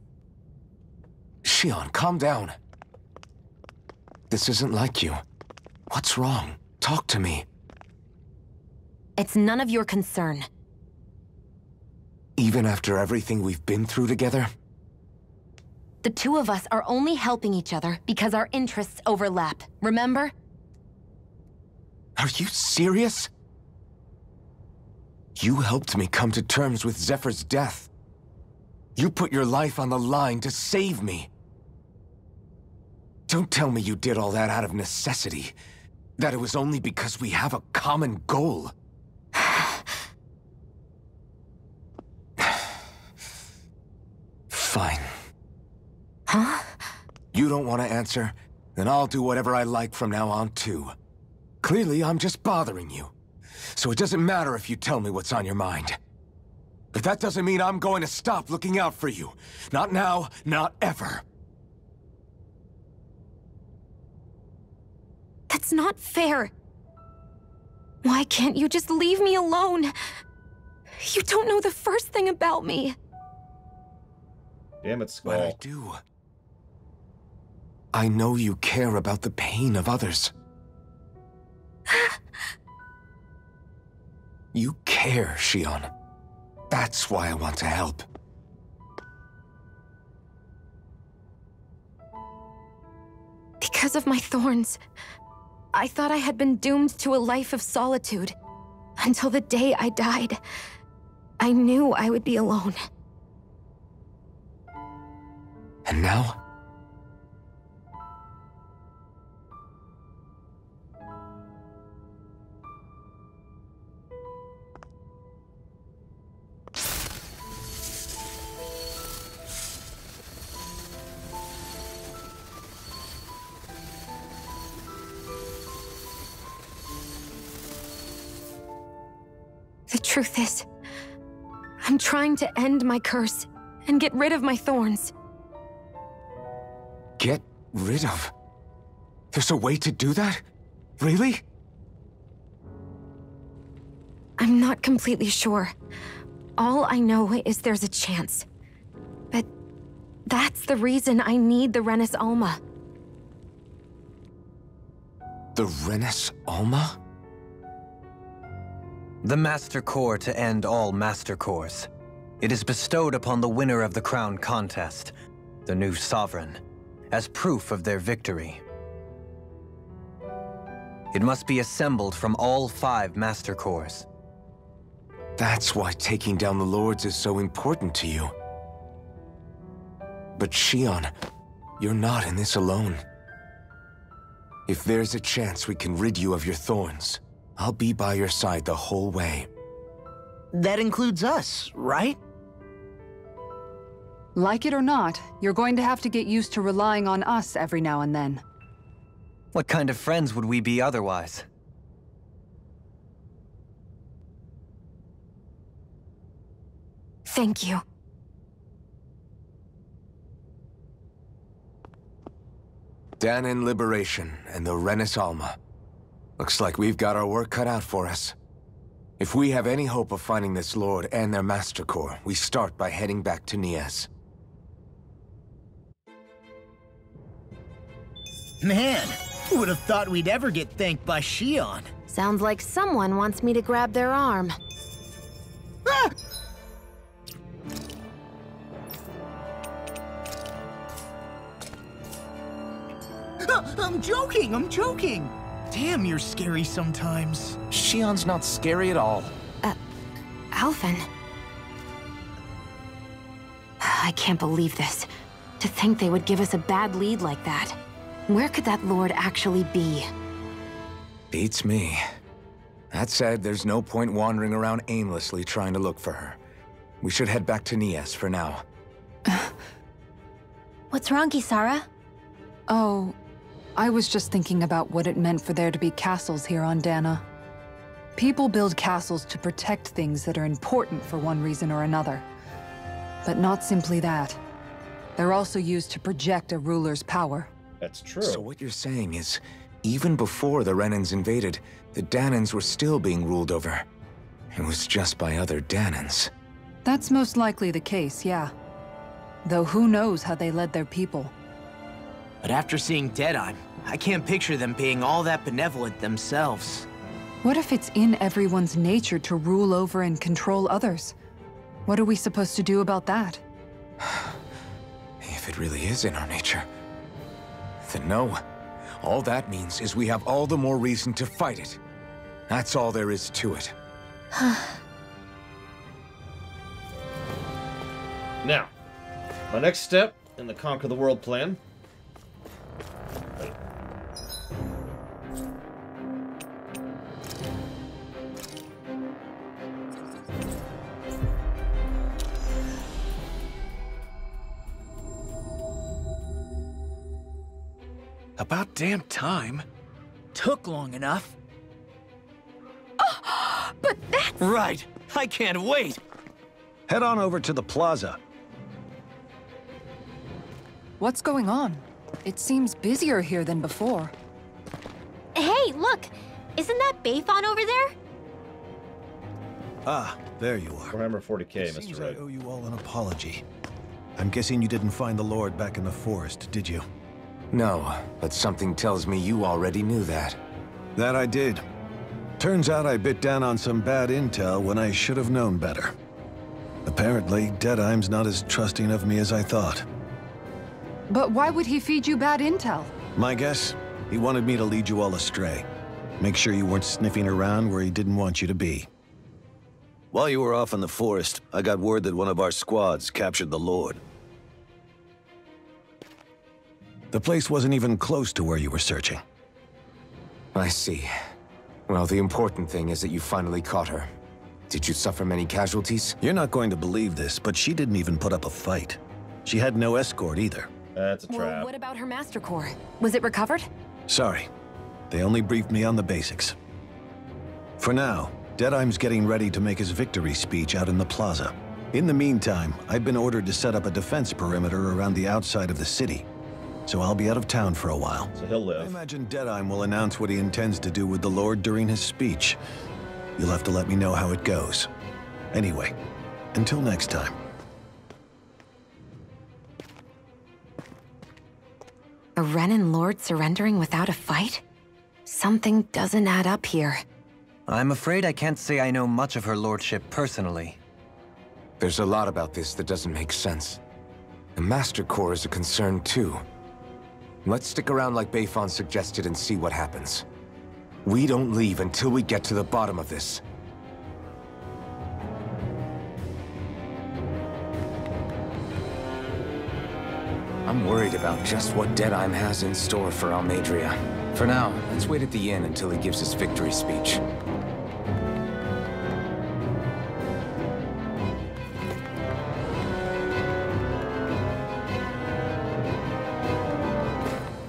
Shionne, calm down. This isn't like you. What's wrong? Talk to me. It's none of your concern. Even after everything we've been through together? The two of us are only helping each other because our interests overlap, remember? Are you serious? You helped me come to terms with Zephyr's death. You put your life on the line to save me. Don't tell me you did all that out of necessity. That it was only because we have a common goal. Fine. Huh? You don't want to answer? Then I'll do whatever I like from now on, too. Clearly, I'm just bothering you. So it doesn't matter if you tell me what's on your mind. But that doesn't mean I'm going to stop looking out for you. Not now, not ever. That's not fair. Why can't you just leave me alone? You don't know the first thing about me. Damn it, Skull. But I do. I know you care about the pain of others. You care, Shionne. That's why I want to help. Because of my thorns, I thought I had been doomed to a life of solitude. Until the day I died, I knew I would be alone. And now? The truth is, I'm trying to end my curse and get rid of my thorns. Get rid of? There's a way to do that? Really? I'm not completely sure. All I know is there's a chance. But that's the reason I need the Renis Alma. The Renis Alma? The Master Core to end all Master Cores. It is bestowed upon the winner of the Crown Contest, the new Sovereign, as proof of their victory. It must be assembled from all 5 Master Cores. That's why taking down the Lords is so important to you. But Shionne, you're not in this alone. If there's a chance we can rid you of your thorns, I'll be by your side the whole way. That includes us, right? Like it or not, you're going to have to get used to relying on us every now and then. What kind of friends would we be otherwise? Thank you. Dahnan Liberation and the Renis Alma. Looks like we've got our work cut out for us. If we have any hope of finding this Lord and their Master Core, we start by heading back to Niez. Man, who would have thought we'd ever get thanked by Shionne? Sounds like someone wants me to grab their arm. Ah! I'm joking! Damn, you're scary sometimes. Shionne's not scary at all. Alphen. I can't believe this. To think they would give us a bad lead like that. Where could that Lord actually be? Beats me. That said, there's no point wandering around aimlessly trying to look for her. We should head back to Niez for now. What's wrong, Kisara? Oh, I was just thinking about what it meant for there to be castles here on Dahna. People build castles to protect things that are important for one reason or another. But not simply that. They're also used to project a ruler's power. That's true. So what you're saying is, even before the Renans invaded, the Dahnans were still being ruled over. It was just by other Dahnans. That's most likely the case, yeah. Though who knows how they led their people. But after seeing Deadeye, I can't picture them being all that benevolent themselves. What if it's in everyone's nature to rule over and control others? What are we supposed to do about that? If it really is in our nature, then no. All that means is we have all the more reason to fight it. That's all there is to it. Now, my next step in the Conquer the World plan. About damn time. Took long enough. But that's... Right. I can't wait. Head on over to the plaza. What's going on? It seems busier here than before. Hey, look! Isn't that Bayfon over there? Ah, there you are. Remember 40K, It Mr. seems Red. I owe you all an apology. I'm guessing you didn't find the Lord back in the forest, did you? No, but something tells me you already knew that. That I did. Turns out I bit down on some bad intel when I should have known better. Apparently, Deadeye's not as trusting of me as I thought. But why would he feed you bad intel? My guess? He wanted me to lead you all astray. Make sure you weren't sniffing around where he didn't want you to be. While you were off in the forest, I got word that one of our squads captured the Lord. The place wasn't even close to where you were searching. I see. Well, the important thing is that you finally caught her. Did you suffer many casualties? You're not going to believe this, but she didn't even put up a fight. She had no escort either. That's a trap. Well, what about her Master Core? Was it recovered? Sorry. They only briefed me on the basics. For now, Deadeye's getting ready to make his victory speech out in the plaza. In the meantime, I've been ordered to set up a defense perimeter around the outside of the city. So I'll be out of town for a while. So he'll live. I imagine Deadeye will announce what he intends to do with the Lord during his speech. You'll have to let me know how it goes. Anyway, until next time. A Renan Lord surrendering without a fight? Something doesn't add up here. I'm afraid I can't say I know much of her lordship personally. There's a lot about this that doesn't make sense. The Master Core is a concern too. Let's stick around like Beifan suggested and see what happens. We don't leave until we get to the bottom of this. I'm worried about just what Deadheim has in store for Almeidrea. For now, let's wait at the inn until he gives his victory speech.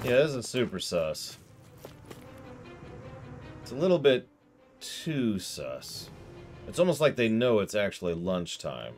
Yeah, this is super sus. It's a little bit too sus. It's almost like they know it's actually lunchtime.